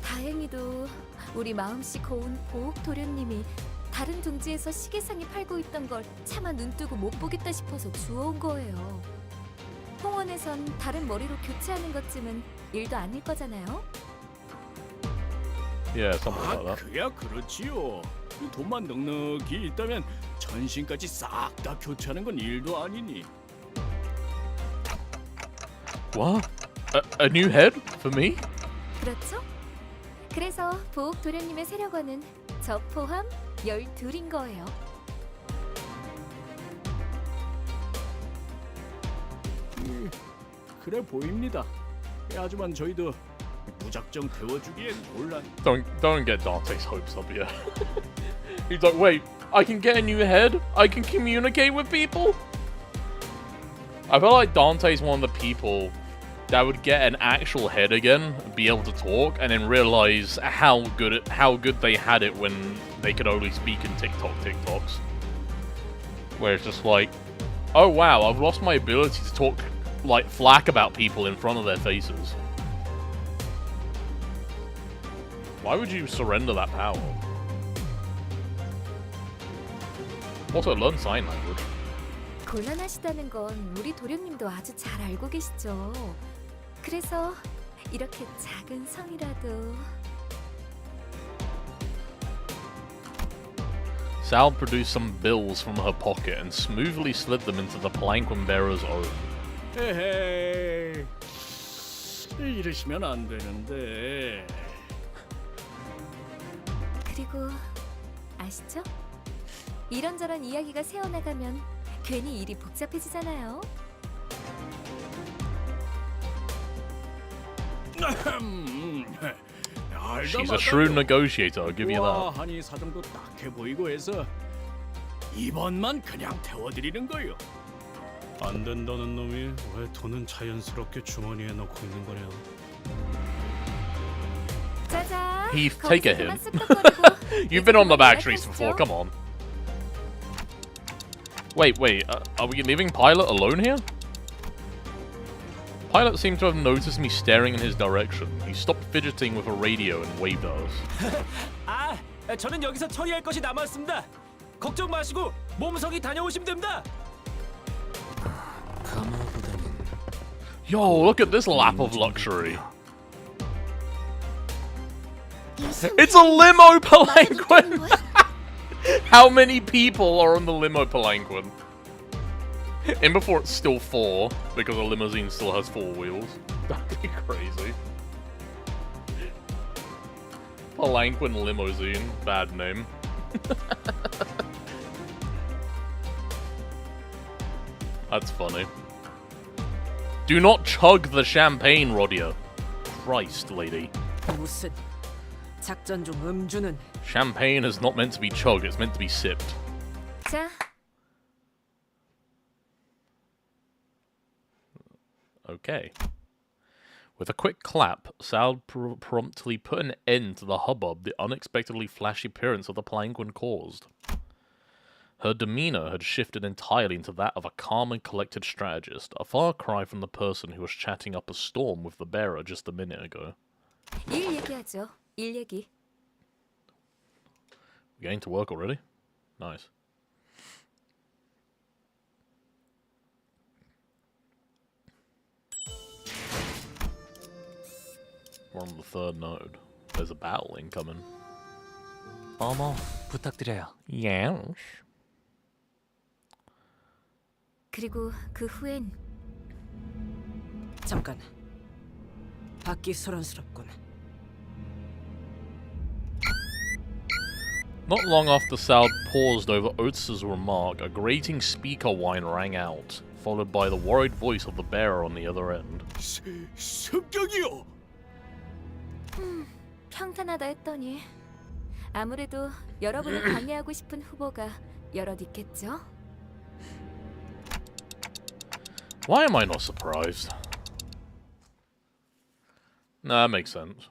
다행히도 우리 마음씨 고운 보옥 도련님이 다른 둥지에서 시계상이 팔고 있던 걸 차마 눈뜨고 못 보겠다 싶어서 주워온 거예요. 홍원에선 다른 머리로 교체하는 것쯤은 일도 아닐 거잖아요. Yeah, something like that. 그야 그렇지요. 돈만 넉넉히 있다면 전신까지 싹 다 교체하는 건 일도 아니니. What? A new head for me? 그렇죠? 그래서 보옥 도련님의 세력원은 저 포함 12인 거예요. 그래 보입니다. 하지만 저희도 무작정 태워주기엔 곤란. Don't get Dante's hopes up yet. He's like, wait, I can get a new head? I can communicate with people? I feel like Dante's one of the people that would get an actual head again, be able to talk, and then realize how good they had it when they could only speak in TikToks. Where it's just like, oh wow, I've lost my ability to talk like flack about people in front of their faces. Why would you surrender that power? Also, learn sign language. 곤란하시다는 건 우리 도련님도 아주 잘 알고 계시죠. 그래서 이렇게 작은 성이라도 Sal produced some bills from her pocket and smoothly slid them into the palanquin bearer's own. 에헤이, 이러시면 안 되는데. 그리고 아시죠? 이런저런 이야기가 새어나가면 괜히 일이 복잡해지잖아요. She's a shrewd negotiator, I'll give you that. 하니 사정도 딱해 보이고 해서 이번만 그냥 태워드리는 거요. 안 된다는 놈이 왜 돈은 자연스럽게 주머니에 넣고 있는 거냐? 짜잔. Heath, take a hint. You've been on the back streets before, come on. Wait, are we leaving Pilot alone here? Pilot seemed to have noticed me staring in his direction. He stopped fidgeting with a radio and waved at us. 아, 저는 여기서 처리할 것이 남았습니다. 걱정 마시고 몸성이 다녀오시면 됩니다. Yo, look at this lap of luxury. It's a limo palanquin! How many people are on the limo palanquin? In before it's still 4, because a limousine still has 4 wheels. That'd be crazy. Palanquin limousine, bad name. That's funny. Do not chug the champagne, Rodia. Christ, lady. 무슨 작전 중 음주는 Champagne is not meant to be chugged, it's meant to be sipped. 자, Okay. With a quick clap, Sal promptly put an end to the hubbub the unexpectedly flashy appearance of the palanquin caused. Her demeanor had shifted entirely into that of a calm and collected strategist, a far cry from the person who was chatting up a storm with the bearer just a minute ago. 일 얘기하죠. 일 얘기. We're getting to work already? Nice. We're on the 3rd node. There's a battle incoming. 어머, 부탁드려요. Yes. 그리고 그 후엔 잠깐. 받기 소란스럽군. Not long after Sal paused over Oates' remark, a grating speaker whine rang out, followed by the worried voice of the bearer on the other end. 습격이요. 평탄하다 했더니 아무래도 여러분을 방해하고 싶은 후보가 여럿 있겠죠? Why am I not surprised? Nah, that makes sense.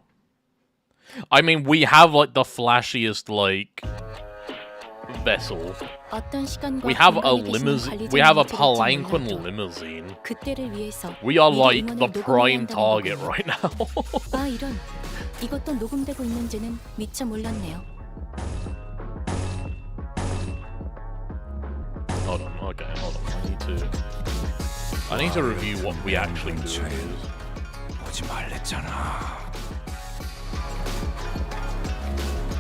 I mean, we have, like, the flashiest, like, vessel. We have a limousine. We have a palanquin limousine. We are, like, the prime target right now. 아, 이런. 이것도 녹음되고 있는지는 미처 몰랐네요. Hold on, okay, hold on. I need to review what we actually do. 오지 말랬잖아.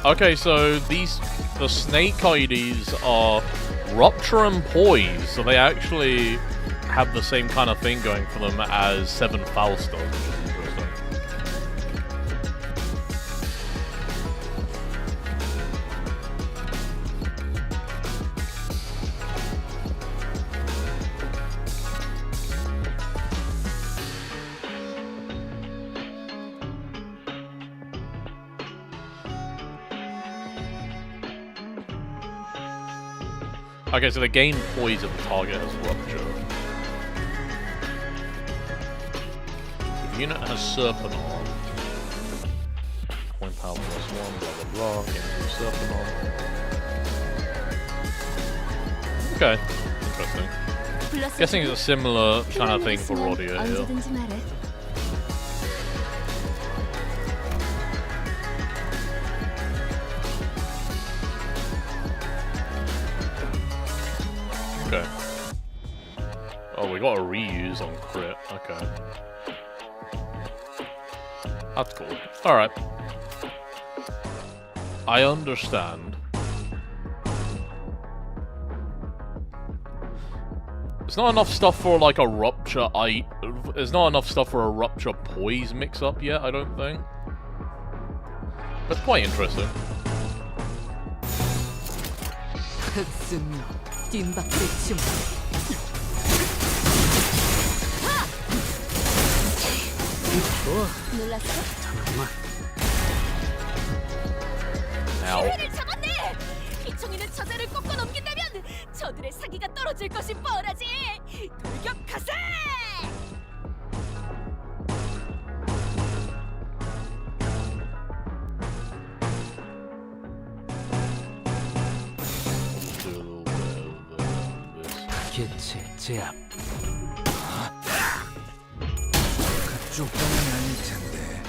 Okay, so these the snake IDs are rupture and poise, so they actually have the same kind of thing going for them as 7 Faust does, which is interesting. Okay, so they gain poise if the target has rupture. If the unit has serpent arm, point power +1, blah blah blah, gain 2 serpent arm. Okay, interesting. Guessing it's a similar kind of thing for Rodia here. Okay. Oh, we got a reuse on crit. Okay. That's cool. Alright. I understand. There's not enough stuff for like a rupture there's not enough stuff for a rupture poise mix up yet, I don't think. But it's quite interesting. 기회를 잡았네! 피청이는 저자를 꺾어 넘긴다면 저들의 사기가 떨어질 것이 뻔하지! 돌격하세! 개체 제압. 그쪽 방향이 아닐 텐데.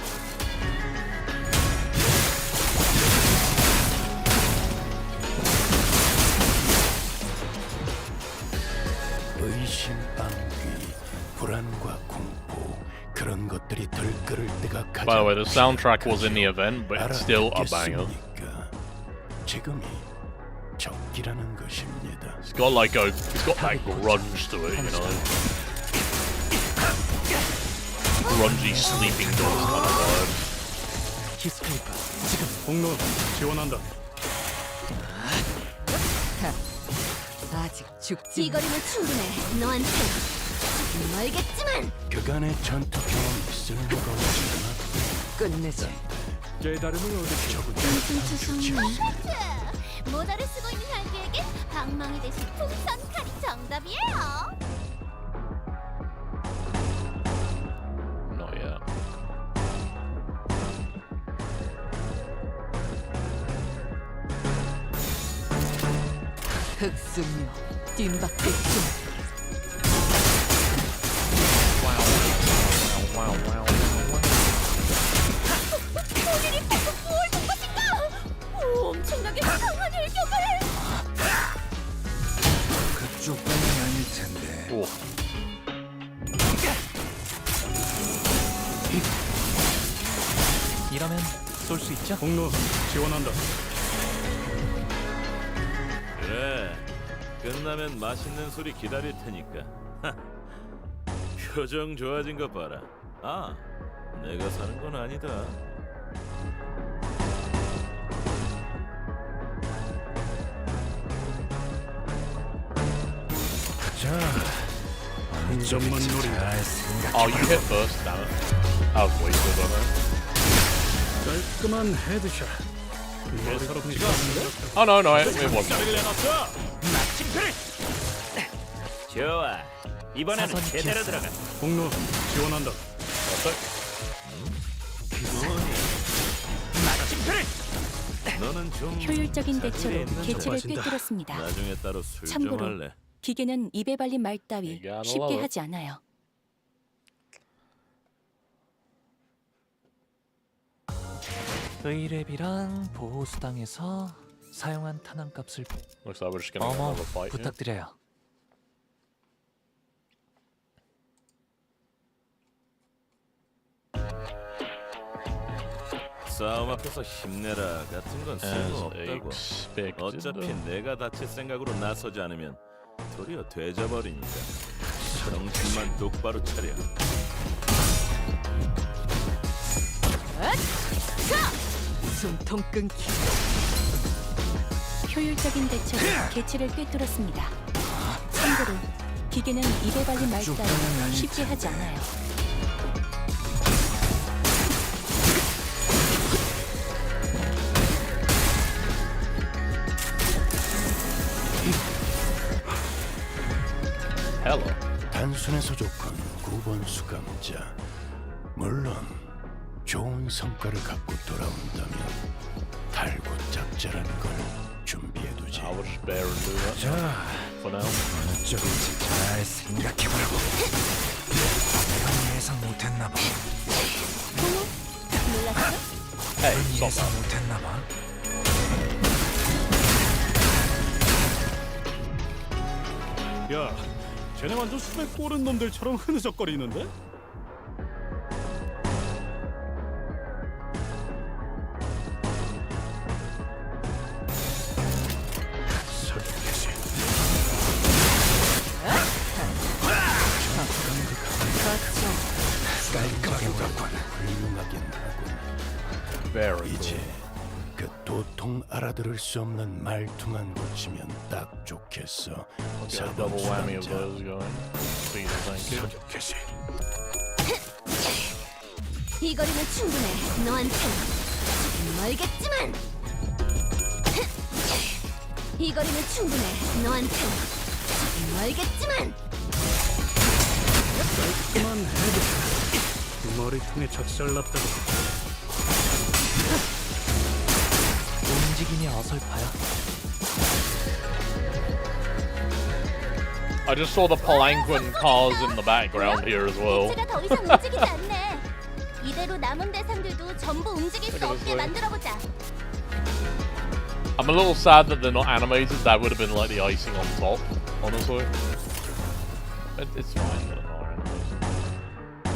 의심, 암귀, 불안과 공포 그런 것들이 들끓을 때가 가장. By the way, the soundtrack was in the event, but it's still a banger. 지금이 적기라는 것입니다. It's got like it's got that grunge to it, you know. Grungy sleeping dogs kind of vibe. 키스케이퍼 지금 공로 지원한다. 아직 죽지. 이 거리면 충분해. 너한테 조금 멀겠지만. 그간의 전투 경험이 쓸모가 없지 않아. 끝내지. 깨달음을 얻으시. 모자를 쓰고 있는 현주에겐 방망이 대신 풍선 칼이 정답이에요. Not yet. 흑승류 뒷박대충. 본인이 방금 뭘 본 것인가? 엄청나게 강한 일격을. 그쪽 방향이 아닐 텐데. 오. 이러면 쏠 수 있죠? 공로 지원한다. 그래. 끝나면 맛있는 소리 기다릴 테니까. 표정 좋아진 거 봐라. 아, 내가 사는 건 아니다. 자, 점만 노린다. Oh, you hit first, damn it. That was wasted on it. 깔끔한 헤드샷. 예사롭지가 않은데? Oh no, it wasn't. 좋아. 이번에는 제대로 들어가. 공로 지원한다. 너는 좀 효율적인 대처로 자질이 있는 개체를 좀 꿰뚫었습니다. 나중에 따로 술 좀 참고로 할래. 기계는 입에 발린 말 따위 gotta 쉽게 love it. 하지 않아요. 의뢰비랑 보호수당에서 사용한 탄환값을 Looks like we're just gonna get 어머 another fight here. 부탁드려요. 싸움 앞에서 힘내라 같은 건 쓸모없다고. expected. 어차피 내가 다칠 생각으로 나서지 않으면 도리어 되져버리니까 정신만 똑바로 차려. 숨통 끊기. 효율적인 대처로 개체를 꿰뚫었습니다. 참고로 기계는 입에 발린 말 따위 쉽게 하지 않아요. Hello. 단순해서 좋군 9번 수감자. 물론 좋은 성과를 갖고 돌아온다면 달고짭자라는 걸 준비해두지. I will spare and do that. 자, For now. 어느 쪽인지 잘 생각해보라고. 이건 예상 못했나봐. 놀랐어? Hey, 이건 stop 예상 못했나봐. 야, 쟤네 완전 수백 꼬른 놈들처럼 흐느적거리는데? 서둘러지. 깔끔하게 보라고. 훌륭하긴 하군. Very 이제 cool. 그 도통 알아들을 수 없는 말투만 고치면 딱 좋겠어. Get a double whammy of those going. Please, thank you. 서둘러지. 이 거리는 충분해. 너한텐 멀겠지만. 이 거리는 충분해. 너한텐 멀겠지만. 그만 해도 머리통에 작살났다고. 움직임이 어설퍼요. I just saw the palanquin cars in the background here as well. 제가 더 이상 움직이지 않네. 이대로 남은 대상들도 전부 움직일 수 없게 만들어보자. I'm a little sad that they're not animated. That would have been like the icing on top, honestly. It's fine that they're not animated.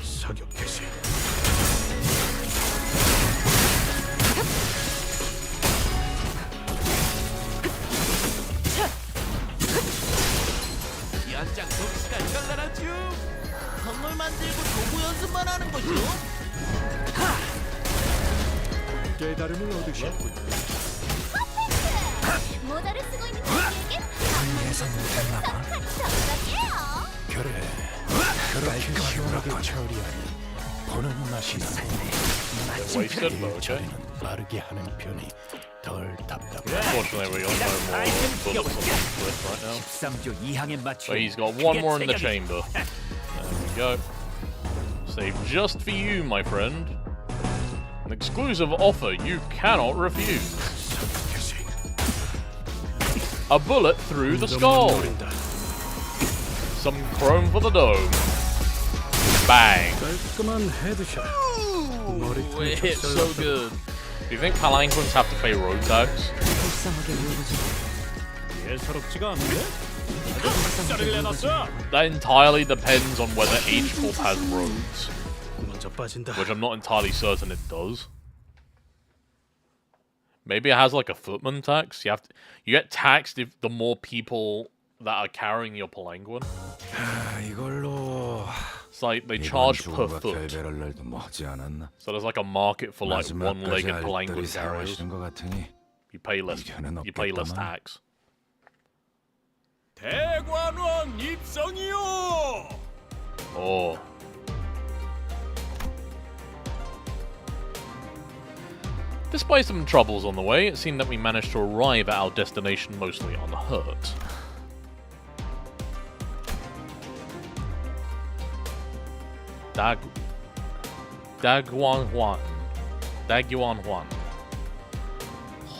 사격 개시. 연장 독시가 열나라죠. 건물 만들고 도구 연습만 하는 거죠. 깨달음을 얻으셨군. 모자를 쓰고 있는 자기에겐 예상 못했나봐. 정답이에요. 그래. 그렇게 시원하게 처리하니 보는 맛이 They're wasted, but okay. 처리는 빠르게 하는 편이 덜 답답해. Unfortunately, we got no more bullets on the clip right now. 13조 2항에 맞춰. But he's got one more in the chamber. There we go. Saved just for you, my friend. An exclusive offer you cannot refuse. A bullet through the skull. Some chrome for the dome. Bang. 깔끔한 헤드샷. 머리통에 It hit so 작살났다고. good. Do you think palanquins have to pay road tax? 불쌍하게 울고줘. 예사롭지가 않은데? 짝을 내놨어. That entirely depends on whether each corp has roads, 먼저 빠진다. which I'm not entirely certain it does. Maybe it has like a footman tax. You get taxed if the more people that are carrying your palanquin. 이걸로 It's like they charge per foot. 결별할 날도 머지 않았나? So there's like a market for like one-legged 마지막까지 palanquin 알뜰히 carriers. 사용하시는 것 같으니 You pay less. 이견은 You pay less 없겠다만. tax. 대관왕 입성이요. Oh. Despite some troubles on the way, it seemed that we managed to arrive at our destination mostly unhurt. Daguan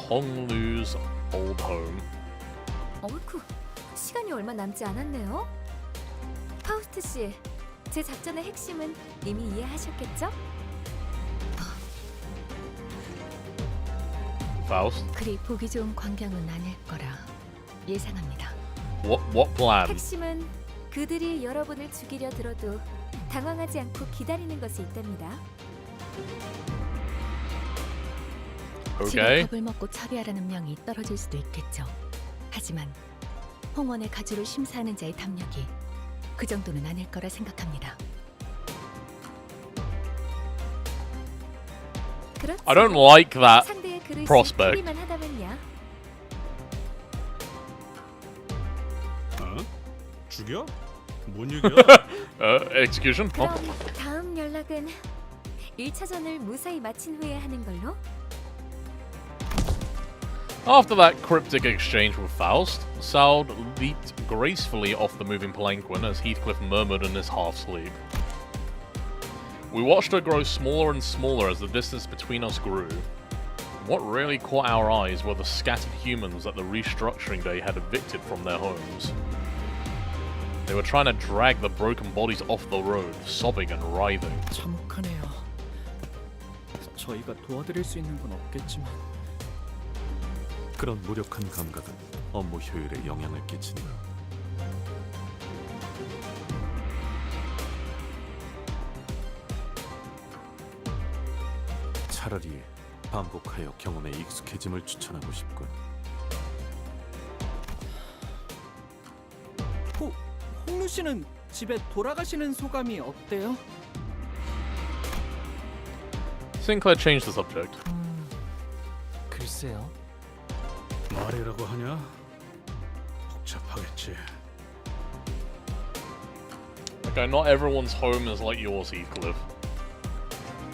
Honglu's old home. 어이쿠, 시간이 얼마 남지 않았네요. 파우스트 씨, 제 작전의 핵심은 이미 이해하셨겠죠? Faust. 그리 보기 좋은 광경은 아닐 거라 예상합니다. What plan? 핵심은 그들이 여러분을 죽이려 들어도 당황하지 않고 기다리는 것이 있답니다. Okay. 겁을 먹고 처리하라는 명이 떨어질 수도 있겠죠. 하지만 홍원의 가주를 심사하는 자의 담력이 그 정도는 아닐 거라 생각합니다. 그렇지. I don't like that 상대의 그릇이 prospect. 크기만 하다면야. 어? 죽여? 뭔 얘기야? Execution? 그럼 다음 연락은 1차전을 무사히 마친 후에 하는 걸로? After that cryptic exchange with Faust, Saud leaped gracefully off the moving palanquin as Heathcliff murmured in his half-sleep. We watched her grow smaller and smaller as the distance between us grew. What really caught our eyes were the scattered humans that the restructuring day had evicted from their homes. They were trying to drag the broken bodies off the road, sobbing and writhing. 참혹하네요. 저희가 도와드릴 수 있는 건 없겠지만 그런 무력한 감각은 업무 효율에 영향을 끼친다. 차라리 반복하여 경험에 익숙해짐을 추천하고 싶군. 홍루 씨는 집에 돌아가시는 소감이 어때요? Sinclair changed the subject. 글쎄요. 말이라고 하냐? 복잡하겠지. Okay, not everyone's home is like yours, Heathcliff.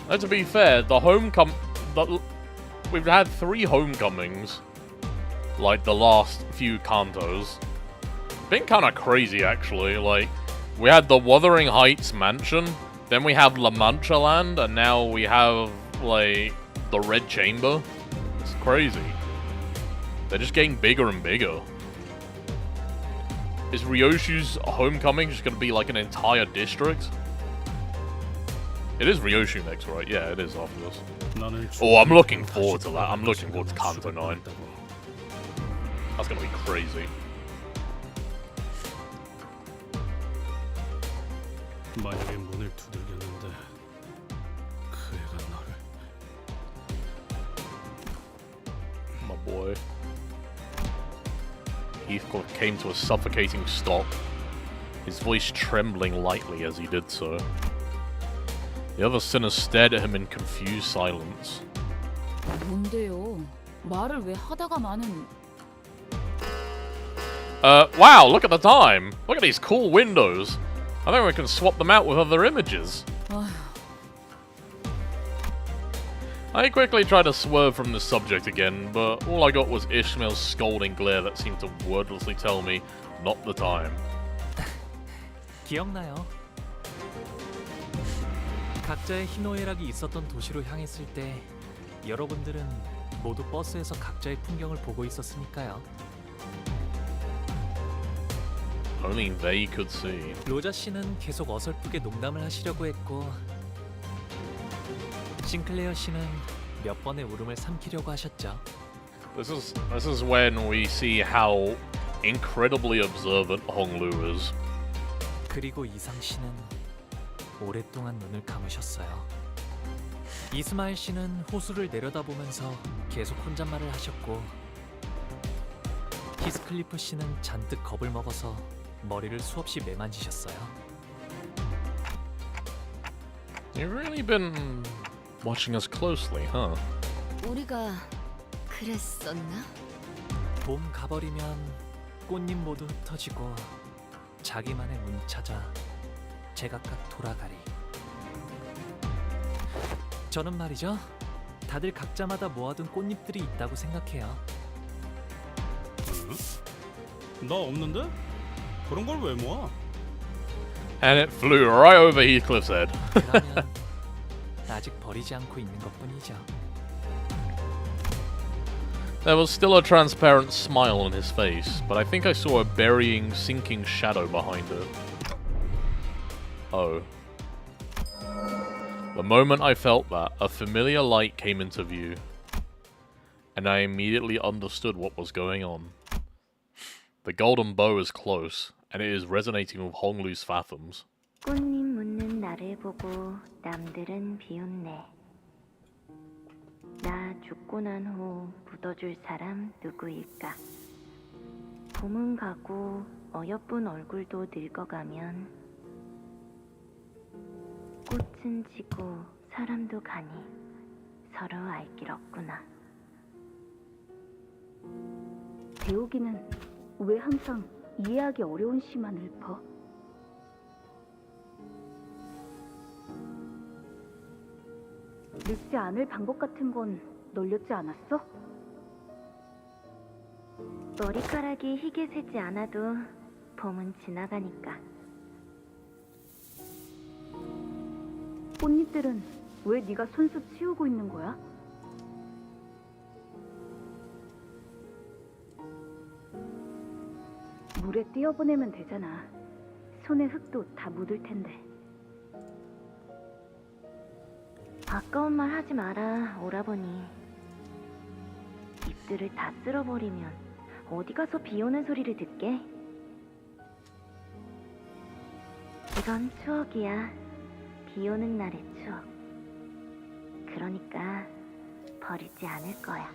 And to be fair, we've had 3 homecomings, like the last few cantos. Been kind of crazy, actually. Like, we had the Wuthering Heights mansion, then we have La Mancha Land, and now we have, like, the Red Chamber. It's crazy. They're just getting bigger and bigger. Is Ryoshu's homecoming just gonna be like an entire district? It is Ryoshu next, right? Yeah, it is after this. Oh, I'm looking forward to that. I'm looking forward to Kanto 9. That's gonna be crazy. 만약에 문을 두들겼는데 그 애가 나를 My boy. Heathcliff came to a suffocating stop, his voice trembling lightly as he did so. The other sinners stared at him in confused silence. 뭔데요? 말을 왜 하다가 마는... Wow, look at the time! Look at these cool windows! I think we can swap them out with other images. I quickly tried to swerve from the subject again, but all I got was Ishmael's scolding glare that seemed to wordlessly tell me, not the time. 기억나요? 각자의 희노애락이 있었던 도시로 향했을 때 여러분들은 모두 버스에서 각자의 풍경을 보고 있었으니까요. Only they could see. 로자 씨는 계속 어설프게 농담을 하시려고 했고 싱클레어 씨는 몇 번의 울음을 삼키려고 하셨죠. This is when we see how incredibly observant Honglu is. 그리고 이상 씨는 오랫동안 눈을 감으셨어요. 이스마일 씨는 호수를 내려다보면서 계속 혼잣말을 하셨고 히스클리프 씨는 잔뜩 겁을 먹어서 머리를 수없이 매만지셨어요. You've really been watching us closely, huh? 우리가 그랬었나? 봄 가버리면 꽃잎 모두 흩어지고 자기만의 문 찾아 제각각 돌아가리. 저는 말이죠. 다들 각자마다 모아둔 꽃잎들이 있다고 생각해요. 나 없는데? 그런 걸 왜 모아? And it flew right over Heathcliff's head. 그러면 아직 버리지 않고 있는 것뿐이죠. There was still a transparent smile on his face, but I think I saw a burying, sinking shadow behind it. Oh. The moment I felt that, a familiar light came into view, and I immediately understood what was going on. The golden bow is close, and it is resonating with Honglu's fathoms. 꽃잎 묻는 나를 보고 남들은 비웃네. 나 죽고 난 후 묻어줄 사람 누구일까? 봄은 가고 어여쁜 얼굴도 늙어가면 꽃은 지고 사람도 가니 서로 알 길 없구나. 배우기는 왜 항상 이해하기 어려운 시만 읊어? 늙지 않을 방법 같은 건 널렸지 않았어? 머리카락이 희게 새지 않아도 봄은 지나가니까. 꽃잎들은 왜 네가 손수 치우고 있는 거야? 물에 띄어보내면 되잖아. 손에 흙도 다 묻을 텐데. 아까운 말 하지 마라, 오라버니. 잎들을 다 쓸어버리면 어디 가서 비 오는 소리를 듣게? 이건 추억이야. 비 오는 날의 추억. 그러니까 버리지 않을 거야.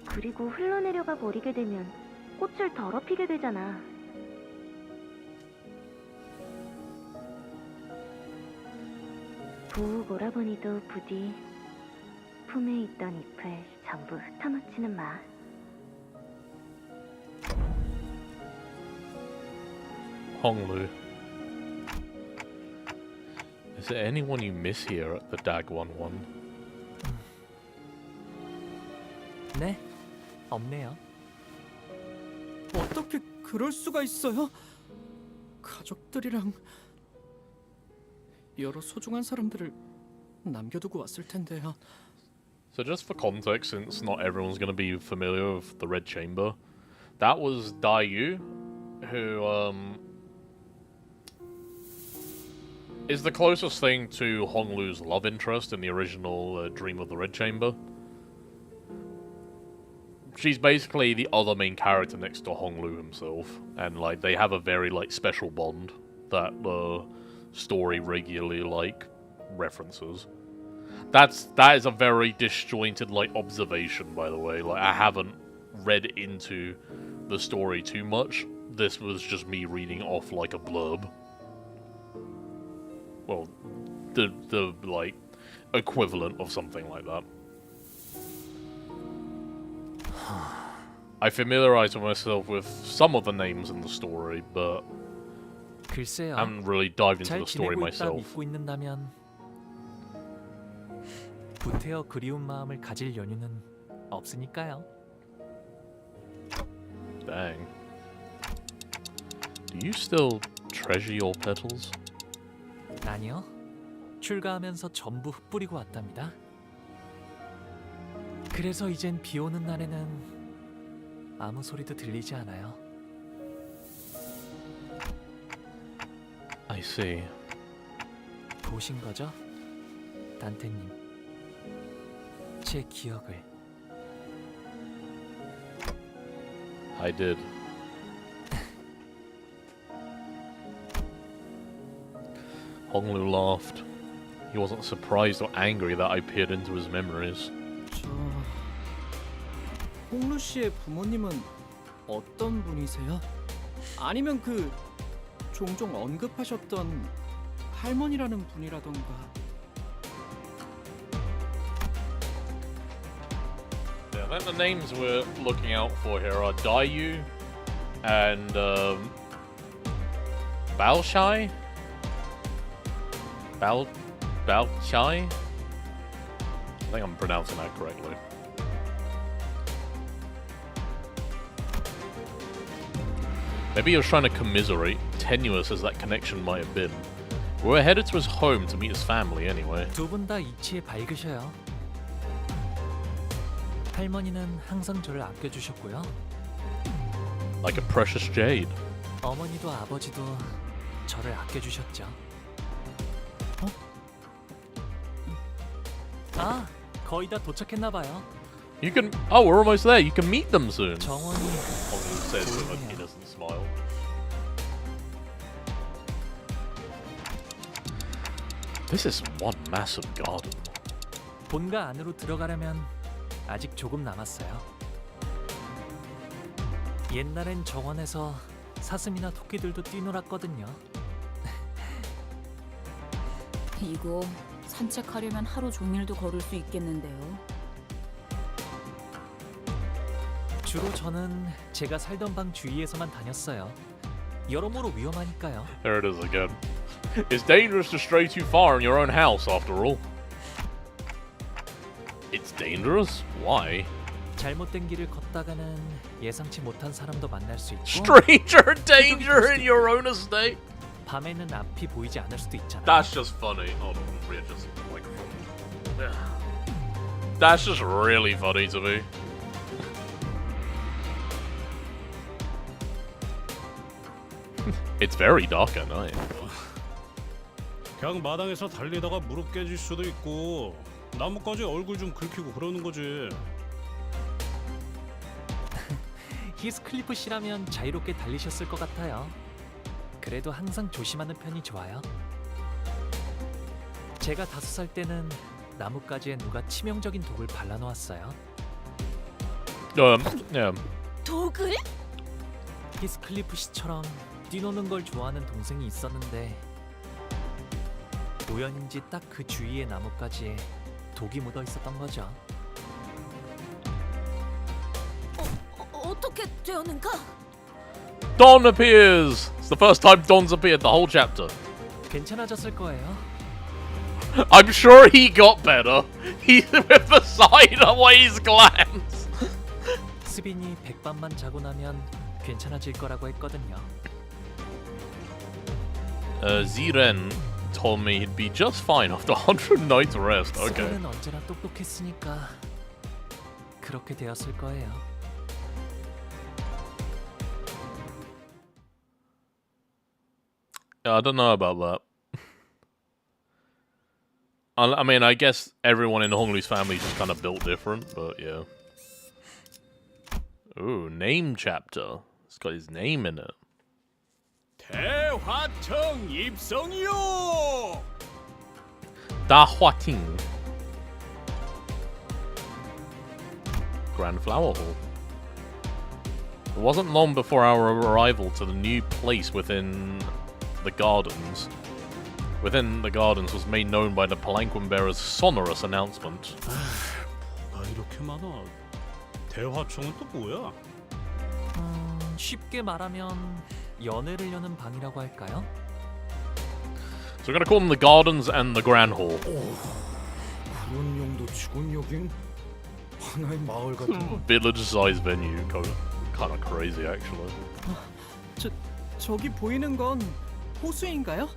그리고 흘러내려가 버리게 되면 꽃을 더럽히게 되잖아. 부욱 오라버니도 부디 품에 있던 잎을 전부 흩어놓지는 마. Honglu. Is there anyone you miss here at the Dag-11? 네, 없네요. 어떻게 그럴 수가 있어요? 가족들이랑 여러 소중한 사람들을 남겨두고 왔을 텐데요. So just for context, since not everyone's going to be familiar with the Red Chamber, that was Daiyu, who is the closest thing to Honglu's love interest in the original Dream of the Red Chamber. She's basically the other main character next to Honglu himself, and like they have a very like special bond that the story regularly like references. That is a very disjointed like observation, by the way. Like I haven't read into the story too much. This was just me reading off like a blurb. Well, the like equivalent of something like that. I familiarized myself with some of the names in the story, but 글쎄요. I haven't really dived into 잘 the story 지내고 있다 myself. 믿고 있는다면 부태어 그리운 마음을 가질 연유는 없으니까요. Dang. Do you still treasure your petals? 아니요. 출가하면서 전부 흩뿌리고 왔답니다. 그래서 이젠 비 오는 날에는 아무 소리도 들리지 않아요. I see. 보신 거죠? 단테님. 제 기억을. I did. Honglu laughed. He wasn't surprised or angry that I peered into his memories. 홍루 씨의 부모님은 어떤 분이세요? 아니면 그 종종 언급하셨던 할머니라는 분이라던가. Yeah, I think the names we're looking out for here are Daiyu and Baoshai? Baoshai? I think I'm pronouncing that correctly. Maybe he was trying to commiserate, tenuous as that connection might have been. We were headed to his home to meet his family anyway. 두 분 다 이치에 밝으셔요. 할머니는 항상 저를 아껴주셨고요. Like a precious jade. 어머니도 아버지도 저를 아껴주셨죠. 아, 거의 다 도착했나 봐요. You can. Oh, we're almost there. You can meet them soon. 정원이 says with an innocent smile. This is one massive garden. 본가 안으로 들어가려면 아직 조금 남았어요. 옛날엔 정원에서 사슴이나 토끼들도 뛰놀았거든요. 이거 산책하려면 하루 종일도 걸을 수 있겠는데요. 주로 저는 제가 살던 방 주위에서만 다녔어요. 여러모로 위험하니까요. There it is again. It's dangerous to stray too far in your own house, after all. It's dangerous? Why? 잘못된 길을 걷다가는 예상치 못한 사람도 만날 수 있고 Stranger danger in your own estate? 밤에는 앞이 보이지 않을 수도 있잖아요. That's just funny. Hold on, we're just like... That's just really funny to me. It's very dark at night. 그냥 마당에서 달리다가 무릎 깨질 수도 있고 나뭇가지 얼굴 좀 긁히고 그러는 거지. 히스클리프 씨라면 자유롭게 달리셨을 것 같아요. 그래도 항상 조심하는 편이 좋아요. 제가 5살 때는 나뭇가지에 누가 치명적인 독을 발라놓았어요. Yeah. 독을? 히스클리프 씨처럼 뛰노는 걸 좋아하는 동생이 있었는데 우연인지 딱 그 주위의 나뭇가지에 독이 묻어 있었던 거죠. 어떻게 되었는가? Don appears! It's the first time Don's appeared the whole chapter. 괜찮아졌을 거예요. I'm sure he got better. He's with the sideways glance. 스빈이 백밤만 자고 나면 괜찮아질 거라고 했거든요. Ziren told me he'd be just fine after 100 nights rest. Okay. 스빈은 언제나 똑똑했으니까 그렇게 되었을 거예요. I don't know about that. I mean, I guess everyone in Honglu's family is just kind of built different, but yeah. Ooh, name chapter. It's got his name in it. 대화청 입성이요. Da Huating. Grand Flower Hall. It wasn't long before our arrival to the new place within the gardens. Within the gardens was made known by the palanquin bearer's sonorous announcement. 뭐가 이렇게 많아? 대화청은 또 뭐야? 쉽게 말하면 연애를 여는 방이라고 할까요? So we're gonna call them the gardens and the grand hall. 그런 용도 치곤 여긴 하나의 마을 같은 거. Village-sized venue. Kind of crazy, actually. 저기 보이는 건 호수인가요?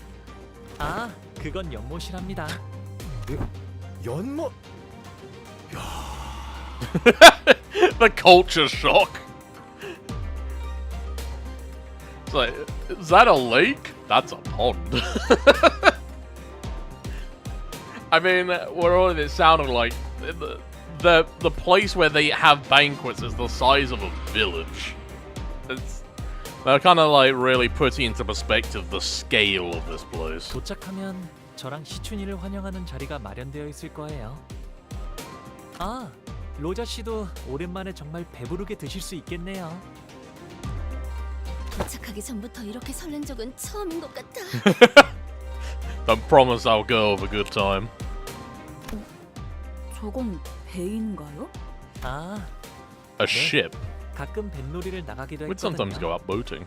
아, 그건 연못이랍니다. 연못? The culture shock. It's like, is that a lake? That's a pond. I mean, what all it sounded like, the place where they have banquets is the size of a village. They're kind of like really putting into perspective the scale of this place. 도착하면 저랑 시춘이를 환영하는 자리가 마련되어 있을 거예요. 아, 로자 씨도 오랜만에 정말 배부르게 드실 수 있겠네요. 도착하기 전부터 이렇게 설렌 적은 처음인 것 같아. Don't promise I'll go have a good time. 저건 배인가요? 아, A ship. 가끔 뱃놀이를 나가기도 We'd sometimes go 했거든요. out boating.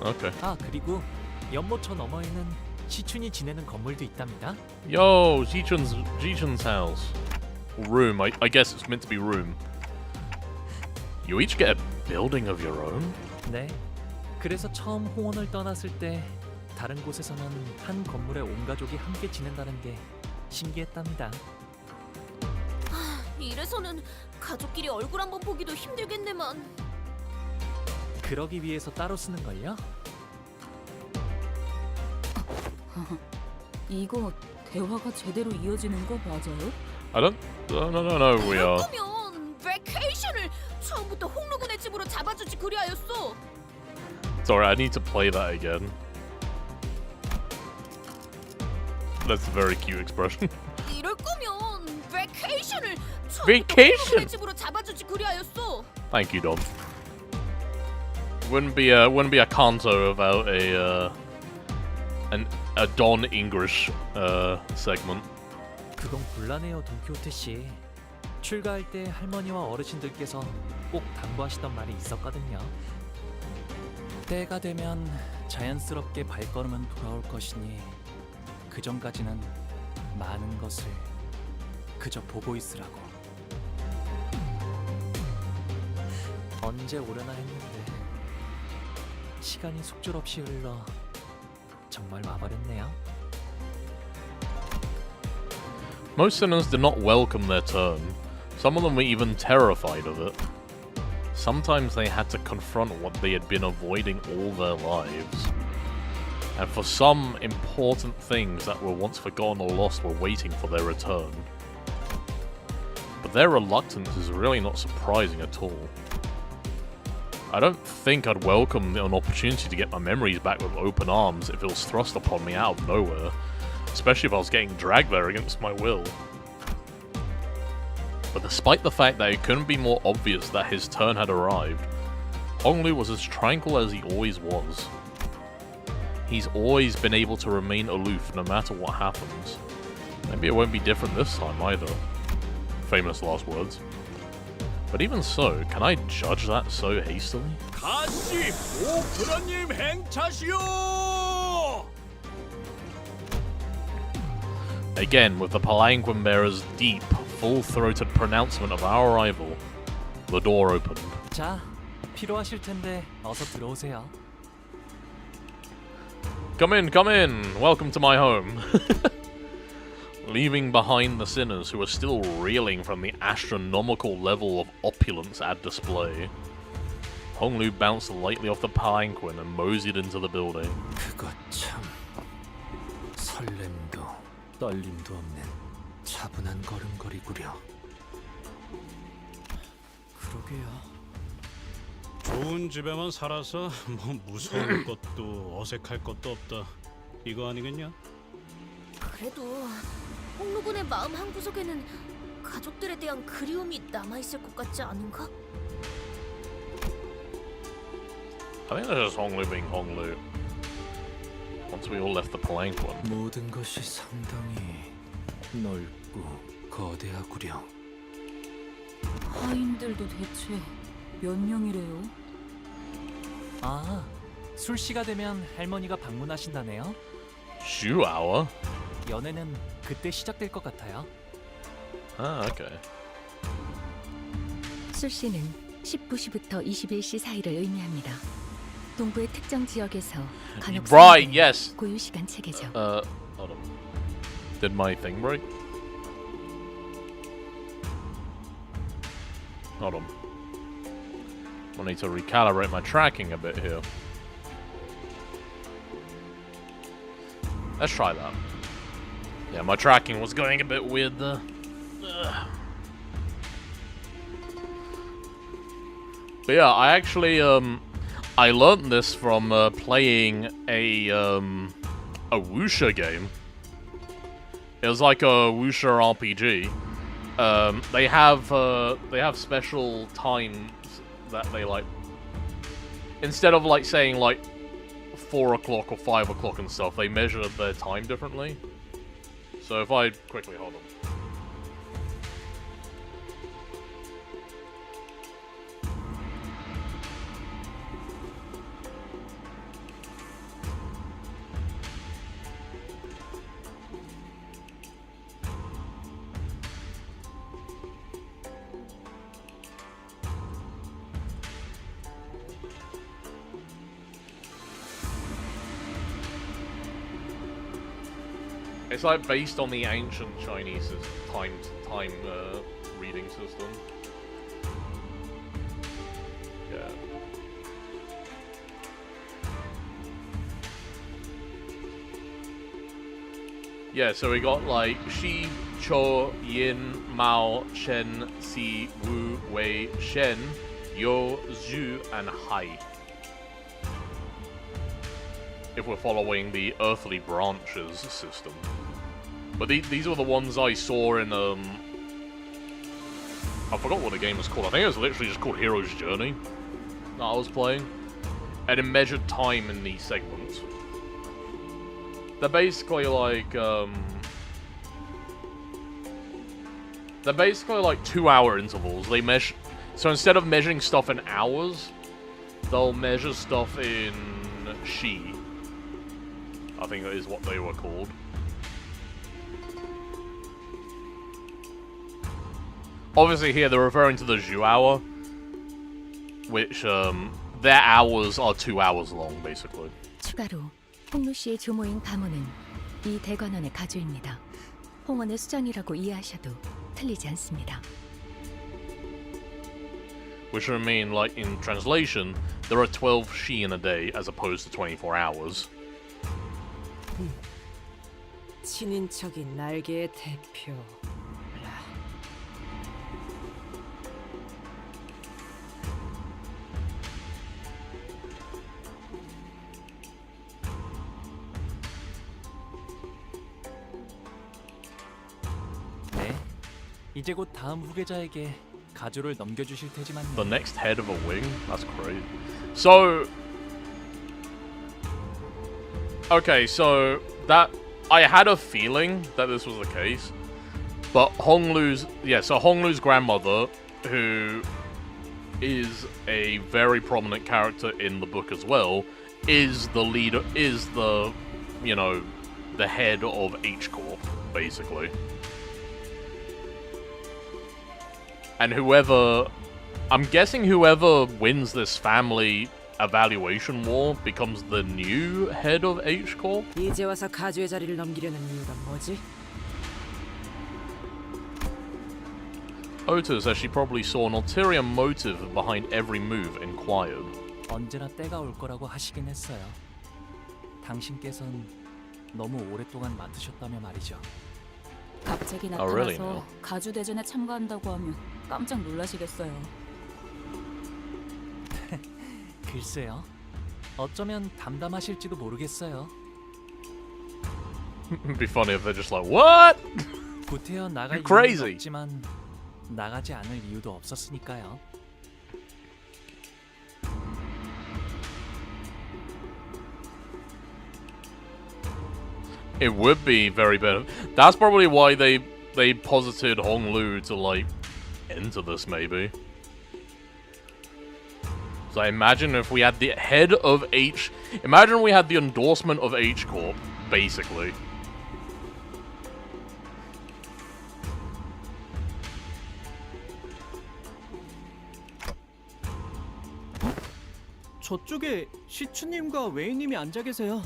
Okay. 아, 그리고 연못 저 너머에는 시춘이 지내는 건물도 있답니다. Yo, Jichun's house. Room. I guess it's meant to be room. You each get a building of your own? 네. 그래서 처음 홍원을 떠났을 때 다른 곳에서는 한 건물에 온 가족이 함께 지낸다는 게 신기했답니다. 이래서는 가족끼리 얼굴 한번 보기도 힘들겠네만. 그러기 위해서 따로 쓰는 걸요? 이거 대화가 제대로 이어지는 거 맞아요? I don't know. We are. 그러면 베케이션을 처음부터 홍루군의 집으로 잡아주지 그리하였소. Sorry, I need to play that again. That's a very cute expression. 이럴 거면 vacation을 처음부터 Vacation? 홍루군의 집으로 잡아주지 그리하였소. Thank you, Dom. Wouldn't be a CANTO without a Don English segment. 그건 곤란해요, 돈키호테 씨. 출가할 때 할머니와 어르신들께서 꼭 당부하시던 말이 있었거든요. 때가 되면 자연스럽게 발걸음은 돌아올 것이니 그 전까지는 많은 것을 그저 보고 있으라고. 언제 오려나 했는데 시간이 속절없이 흘러 정말 와버렸네요. Most sinners did not welcome their turn. Some of them were even terrified of it. Sometimes they had to confront what they had been avoiding all their lives. And for some, important things that were once forgotten or lost were waiting for their return. But their reluctance is really not surprising at all. I don't think I'd welcome an opportunity to get my memories back with open arms if it was thrust upon me out of nowhere, especially if I was getting dragged there against my will. But despite the fact that it couldn't be more obvious that his turn had arrived, Honglu was as tranquil as he always was. He's always been able to remain aloof no matter what happens. Maybe it won't be different this time either. Famous last words. But even so, can I judge that so hastily? 가시 오프라님 행차시오! Again, with the palanquin bearer's deep, full-throated pronouncement of our arrival, the door opened. 자, 필요하실 텐데 어서 들어오세요. Come in, come in! Welcome to my home. Leaving behind the sinners who are still reeling from the astronomical level of opulence at display, Honglu bounced lightly off the palanquin and moseyed into the building. 그거 참 설렘도 떨림도 없는 차분한 걸음걸이구려. 그러게요. 좋은 집에만 살아서 뭐 무서울 것도 어색할 것도 없다. 이거 아니겠냐? 그래도 홍루군의 마음 한구석에는 가족들에 대한 그리움이 남아있을 것 같지 않은가? I think that's just Honglu being Honglu. Once we all left the palanquin. 모든 것이 상당히 넓고 거대하구려. 하인들도 대체 몇 명이래요? 아, 술시가 되면 할머니가 방문하신다네요. Shoe hour? 연애는 그때 시작될 것 같아요. Ah, okay. 술시는 19시부터 21시 사이를 의미합니다. 동부의 특정 지역에서 간혹 Right, yes. 고유 시간 체계죠. Hold on. Did my thing break? Hold on. I need to recalibrate my tracking a bit here. Let's try that. Yeah, my tracking was going a bit weird there. But yeah, I actually I learned this from playing a wuxia game. It was like a wuxia RPG. They have special times that they like. Instead of like saying like 4 o'clock or 5 o'clock and stuff, they measure their time differently. So if I quickly hold on. It's like based on the ancient Chinese time reading system. Yeah. Yeah, so we got like Shi, Cho, Yin, Mao, Chen, Si, Wu, Wei, Shen, Yo, Zhu, and Hai. If we're following the earthly branches system. But these were the ones I saw in, I forgot what the game was called. I think it was literally just called Hero's Journey that I was playing. And it measured time in these segments. They're basically like, they're basically like 2-hour intervals. They measure, so instead of measuring stuff in hours, they'll measure stuff in Shi. I think that is what they were called. Obviously here they're referring to the Zhu hour, which, their hours are 2 hours long, basically. 추가로 홍루 씨의 조모인 가모는 이 대관원의 가주입니다. 홍원의 수장이라고 이해하셔도 틀리지 않습니다. Which would mean, like, in translation, there are 12 Shi in a day as opposed to 24 hours. 친인척인 날개의 대표. 네, 이제 곧 다음 후계자에게 가주를 넘겨주실 테지만요. The next head of a wing? That's crazy. So... Okay, so that... I had a feeling that this was the case. But Honglu's... Yeah, so Honglu's grandmother, who is a very prominent character in the book as well, is the leader... Is the... You know, the head of H Corp, basically. And whoever... I'm guessing whoever wins this family evaluation war becomes the new head of H Corp? 이제 와서 가주의 자리를 넘기려는 이유가 뭐지? Ota says she probably saw an ulterior motive behind every move inquired. 언제나 때가 올 거라고 하시긴 했어요. 당신께선 너무 오랫동안 맡으셨다며 말이죠. 갑자기 Oh, really? 나타나서 가주 대전에 참가한다고 하면 깜짝 놀라시겠어요. 글쎄요. 어쩌면 담담하실지도 모르겠어요. It'd be funny if they're just like, what? 구태여 나갈 You're crazy. 이유는 없지만 나가지 않을 이유도 없었으니까요. It would be very bad. That's probably why they posited Honglu to, like, enter this, maybe. So imagine if we had the head of H... Imagine we had the endorsement of H Corp, basically. 저쪽에 시추님과 웨이님이 앉아 계세요.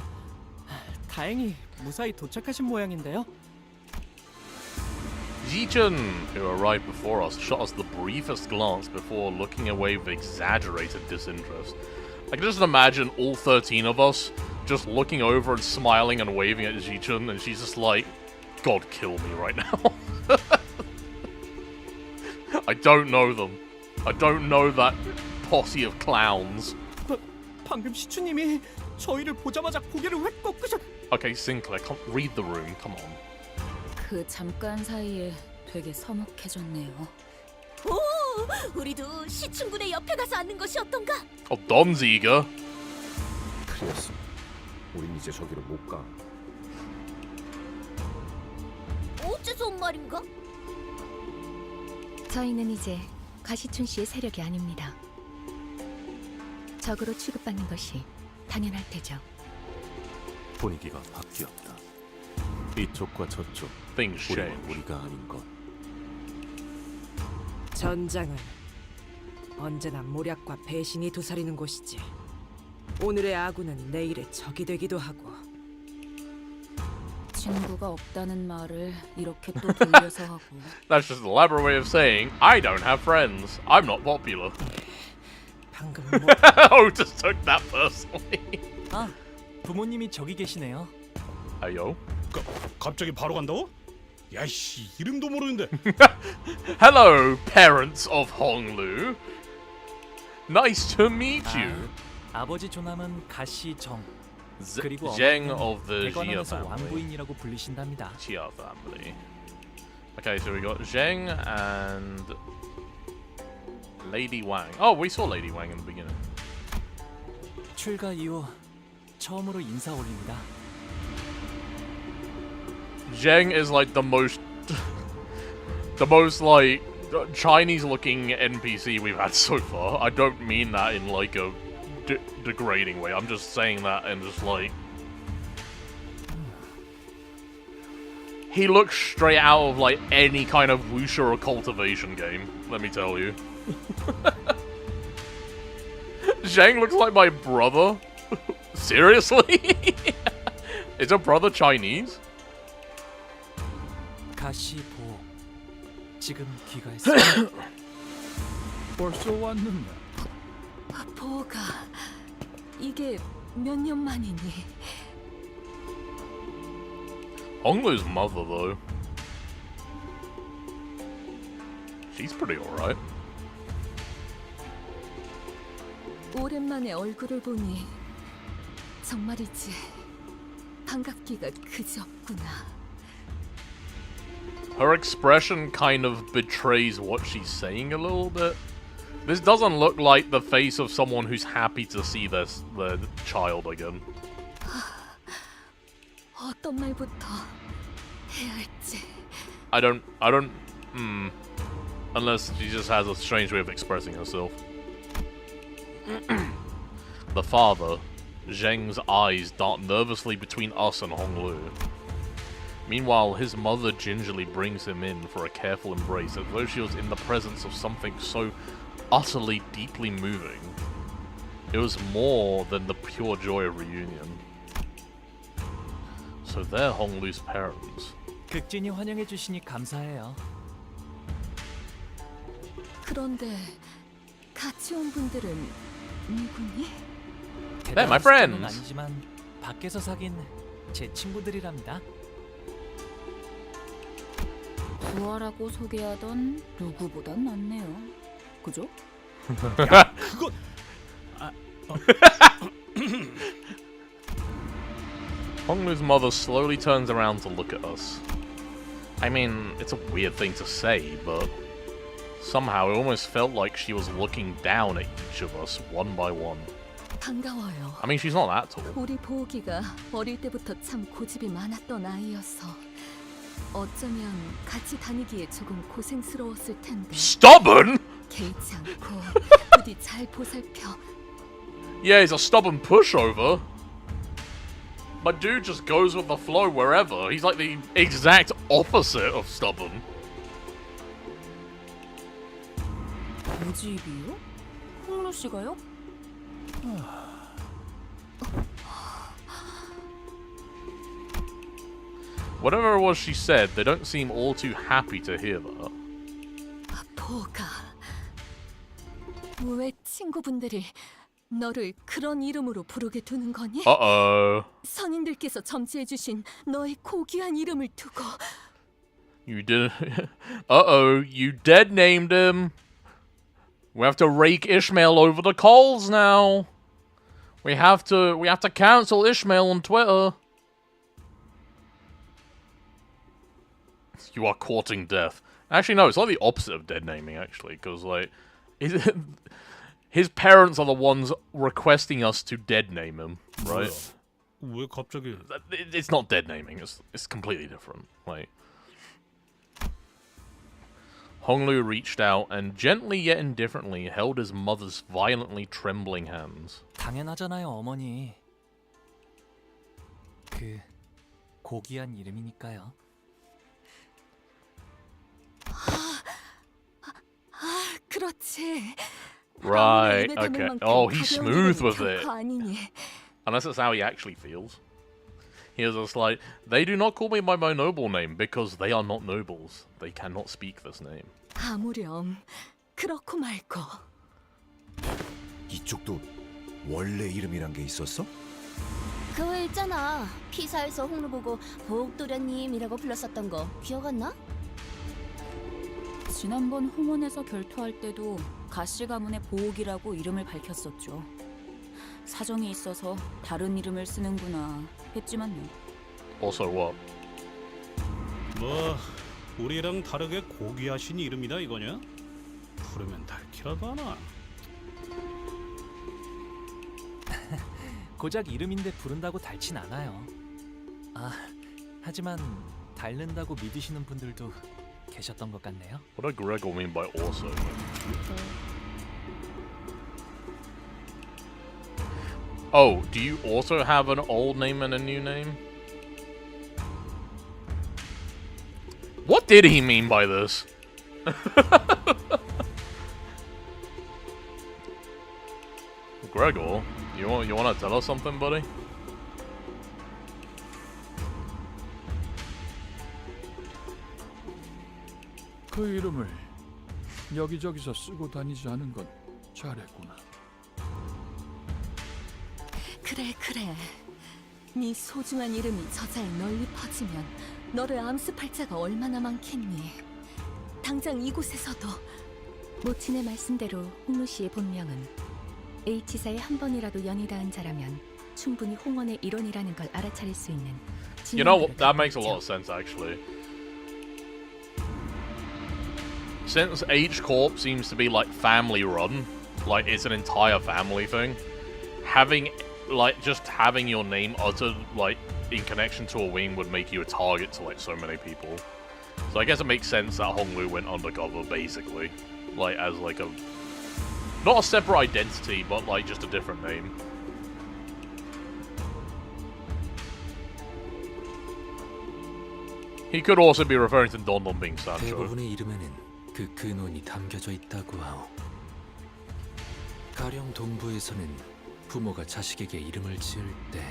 다행히 무사히 도착하신 모양인데요. Ji-chun, who arrived before us, shot us the briefest glance before looking away with exaggerated disinterest. I can just imagine all 13 of us just looking over and smiling and waving at Ji-chun, and she's just like, God kill me right now. I don't know them. I don't know that posse of clowns. 방금 시추님이 저희를 보자마자 고개를 획 꺾으셨... Okay, Sinclair, come read the room, come on. 그 잠깐 사이에 되게 서먹해졌네요. 오, 우리도 시춘군의 옆에 가서 앉는 것이 어떤가? Oh, Don's eager. 그랬어. 우린 이제 저기로 못 가. 어째서 온 말인가? 저희는 이제 가시춘 씨의 세력이 아닙니다. 적으로 취급받는 것이 당연할 테죠. 분위기가 바뀌었다. 이쪽과 저쪽, Things 우리와 change. 우리가 아닌 것. 전장은 언제나 모략과 배신이 도사리는 곳이지. 오늘의 아군은 내일의 적이 되기도 하고. 친구가 없다는 말을 이렇게 또 돌려서 하고. That's just an elaborate way of saying, I don't have friends. I'm not popular. 방금 Oh, just took that personally. 아, 부모님이 저기 계시네요. Ayo. 갑자기 바로 간다고? 야이씨, 이름도 모르는데. Hello, parents of Honglu. Nice to meet you. 아버지 조남은 가시 정. Z- 그리고 Zheng 어머니는 of the Jia 대관원에서 family. 왕부인이라고 불리신답니다. Jia family. Okay, so we got Zheng and Lady Wang. Oh, we saw Lady Wang in the beginning. 출가 이후 처음으로 인사 올립니다. Zheng is like the most like Chinese-looking NPC we've had so far. I don't mean that in like a degrading way. I'm just saying that and just like he looks straight out of like any kind of wuxia or cultivation game. Let me tell you. Zheng looks like my brother. Seriously? Is your brother Chinese? 가시 보. 지금 귀가했습니다. 벌써 왔는데. 보가 이게 몇 년 만이니? Honglu's mother, though. She's pretty alright. 오랜만에 얼굴을 보니 정말이지 반갑기가 그지없구나. Her expression kind of betrays what she's saying a little bit. This doesn't look like the face of someone who's happy to see their child again. 어떤 말부터 해야 할지. Unless she just has a strange way of expressing herself. The father, Zheng's eyes dart nervously between us and Honglu. Meanwhile, his mother gingerly brings him in for a careful embrace, as though she was in the presence of something so utterly deeply moving. It was more than the pure joy of reunion. So they're Honglu's parents. 극진히 환영해 주시니 감사해요. 그런데 같이 온 분들은 누구니? They're my friends. 아니지만 밖에서 사귄 제 친구들이랍니다. 부하라고 소개하던 누구보단 낫네요. 그죠? 야, 그건 Honglu's mother slowly turns around to look at us. I mean, it's a weird thing to say, but somehow it almost felt like she was looking down at each of us, one by one. 반가워요. I mean, she's not that tall. 우리 보기가 어릴 때부터 참 고집이 많았던 아이여서 어쩌면 같이 다니기에 조금 고생스러웠을 텐데. Stubborn? 개의치 않고 부디 잘 보살펴. Yeah, he's a stubborn pushover. But dude just goes with the flow wherever. He's like the exact opposite of stubborn. 고집이요? 홍루 씨가요? Whatever it was she said, they don't seem all too happy to hear that. 보가 왜 친구분들이 너를 그런 이름으로 부르게 두는 거니? Uh-oh. 선인들께서 점지해주신 너의 고귀한 이름을 두고 You did. Uh-oh, you dead named him. We have to rake Ishmael over the coals now. We have to cancel Ishmael on Twitter. You are courting death. Actually, no, it's like the opposite of dead naming, actually, because, like, his parents are the ones requesting us to dead name him, right? 왜 갑자기? It's not dead naming, it's completely different. Like, Honglu reached out and gently yet indifferently held his mother's violently trembling hands. 당연하잖아요, 어머니. 그 고귀한 이름이니까요. 그렇지. Right, okay. Oh, he's smooth with it. 아니니. Unless that's how he actually feels. He was just like, they do not call me by my noble name because they are not nobles. They cannot speak this name. 아무렴 그렇고 말고. 이쪽도 원래 이름이란 게 있었어? 그거 있잖아. 피사에서 홍루 보고 보옥도련님이라고 불렀었던 거 기억 안 나? 지난번 홍원에서 결투할 때도 가씨 가문의 보옥이라고 이름을 밝혔었죠. 사정이 있어서 다른 이름을 쓰는구나 했지만요. Also what? 뭐 우리랑 다르게 고귀하신 이름이다 이거냐? 부르면 달키라도 하나. 고작 이름인데 부른다고 닳진 않아요. 아, 하지만 닳는다고 믿으시는 분들도 계셨던 것 같네요. What does Gregor mean by also? Oh, do you also have an old name and a new name? What did he mean by this? Gregor, you want to tell us something, buddy? 그 이름을 여기저기서 쓰고 다니지 않은 건 잘했구나. 그래. 네 소중한 이름이 저자에 널리 퍼지면 너를 암습할 자가 얼마나 많겠니. 당장 이곳에서도. 모친의 말씀대로 홍루 씨의 본명은 H사에 한 번이라도 연이 닿은 자라면 충분히 홍원의 일원이라는 걸 알아차릴 수 있는 You know what? That makes a lot of sense, actually. Since H Corp seems to be like family run, like it's an entire family thing, just having your name uttered like in connection to a wing would make you a target to like so many people. So I guess it makes sense that Honglu went undercover basically, like as like a not a separate identity, but like just a different name. He could also be referring to Don Don being Sancho. 대부분의 이름에는 그 근원이 담겨져 있다고 하오. 가령 동부에서는 부모가 자식에게 이름을 지을 때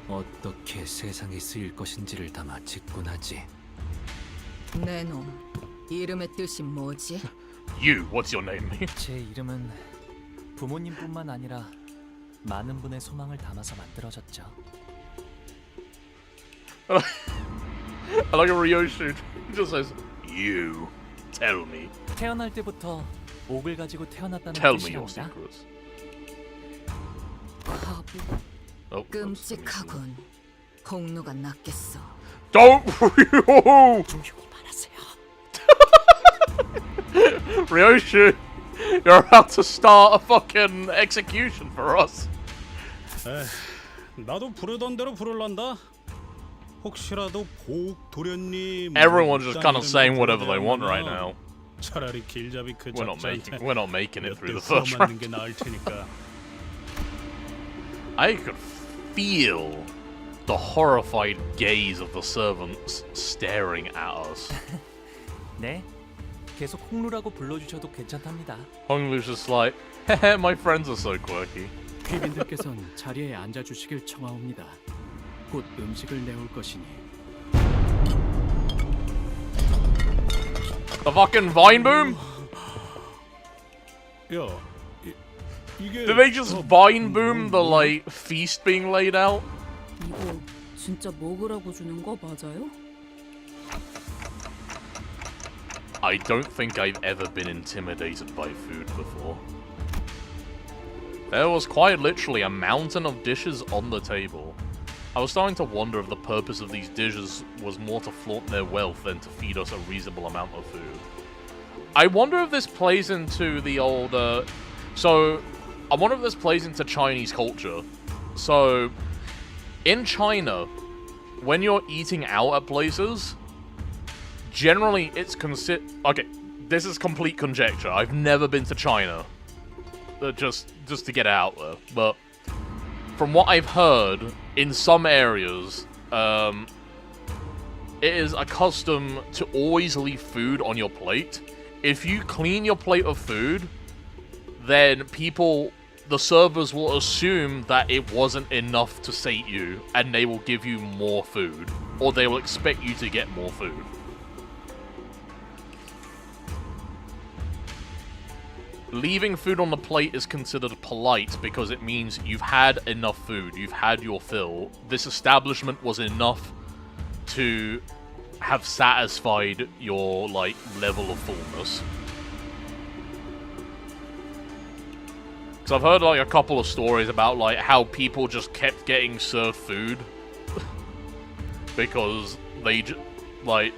어떻게 세상에 쓰일 것인지를 담아 짓곤 하지. 내 놈, 이름의 뜻이 뭐지? You, what's your name? 제 이름은 부모님뿐만 아니라 많은 분의 소망을 담아서 만들어졌죠. I like a Ryoshu. He just says, "You, tell me." 태어날 때부터 옥을 가지고 태어났다는 Tell me your 뜻이랍니다. secrets. 바보, Oh, 끔찍하군. 홍루가 낫겠어. don't Ryo! 조용히 말하세요. Ryoshu, you're about to start a fucking execution for us. 나도 부르던 대로 부를란다. 혹시라도 보옥 도련님. Everyone's just kind of saying whatever they want right now. 차라리 길잡이 그 We're not making it through the 몇 first 대 맞는 round. 게 나을 테니까. I could feel the horrified gaze of the servants staring at us. 네, 계속 홍루라고 불러주셔도 괜찮답니다. Honglu's just like, hehe, my friends are so quirky. 귀빈들께선 자리에 앉아주시길 청하옵니다. 곧 음식을 내올 것이니. The fucking vine boom? 야, 이게. Did they just vine boom the like feast being laid out? 이거 진짜 먹으라고 주는 거 맞아요? I don't think I've ever been intimidated by food before. There was quite literally a mountain of dishes on the table. I was starting to wonder if the purpose of these dishes was more to flaunt their wealth than to feed us a reasonable amount of food. I wonder if this plays into the old, I wonder if this plays into Chinese culture. So, in China, when you're eating out at places, generally it's okay, this is complete conjecture. I've never been to China. Just to get it out there. But from what I've heard, in some areas, it is a custom to always leave food on your plate. If you clean your plate of food, then the servers will assume that it wasn't enough to sate you, and they will give you more food. Or they will expect you to get more food. Leaving food on the plate is considered polite because it means you've had enough food, you've had your fill. This establishment was enough to have satisfied your like level of fullness. Because I've heard like a couple of stories about like how people just kept getting served food because they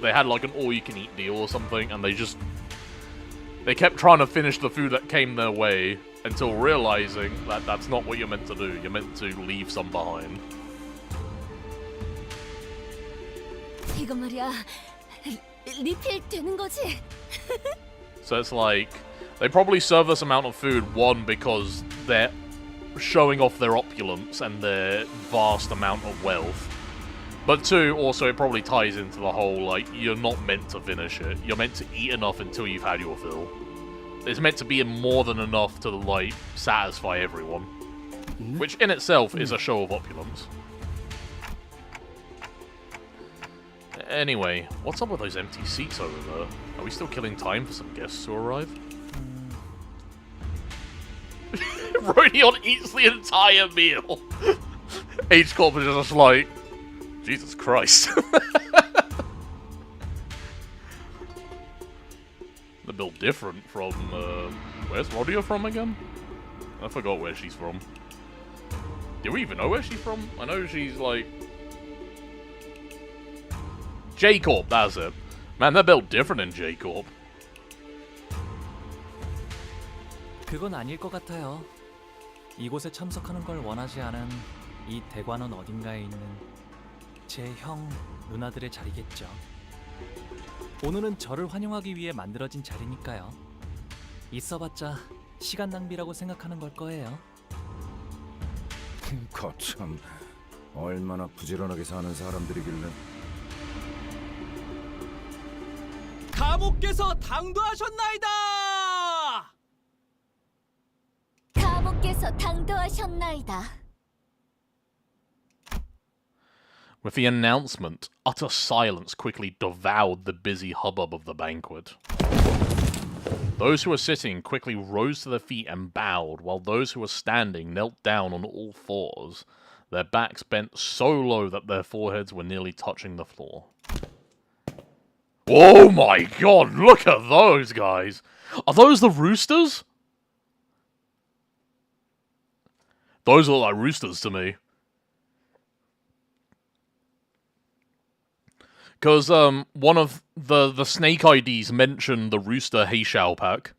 had like an all-you-can-eat deal or something, and they kept trying to finish the food that came their way until realizing that that's not what you're meant to do. You're meant to leave some behind. 이거 말이야. 리필 되는 거지? So it's like, they probably serve this amount of food, one, because they're showing off their opulence and their vast amount of wealth. But two, also it probably ties into the whole, like, you're not meant to finish it. You're meant to eat enough until you've had your fill. It's meant to be more than enough to, like, satisfy everyone. Which in itself is a show of opulence. Anyway, what's up with those empty seats over there? Are we still killing time for some guests to arrive? Rodion eats the entire meal! H-Corp is just like, Jesus Christ. They're built different from, where's Rodio from again? I forgot where she's from. Do we even know where she's from? I know she's like... J-Corp, that's it. Man, they're built different in J-Corp. 그건 아닐 것 같아요. 이곳에 참석하는 걸 원하지 않은 이 대관원 어딘가에 있는 제 형, 누나들의 자리겠죠. 오늘은 저를 환영하기 위해 만들어진 자리니까요. 있어봤자 시간 낭비라고 생각하는 걸 거예요. 거참 얼마나 부지런하게 사는 사람들이길래. 가목께서 당도하셨나이다! 가목께서 당도하셨나이다. With the announcement, utter silence quickly devoured the busy hubbub of the banquet. Those who were sitting quickly rose to their feet and bowed, while those who were standing knelt down on all fours, their backs bent so low that their foreheads were nearly touching the floor. Oh my god, look at those guys! Are those the roosters? Those look like roosters to me. Because one of the snake IDs mentioned the rooster Heishao pack.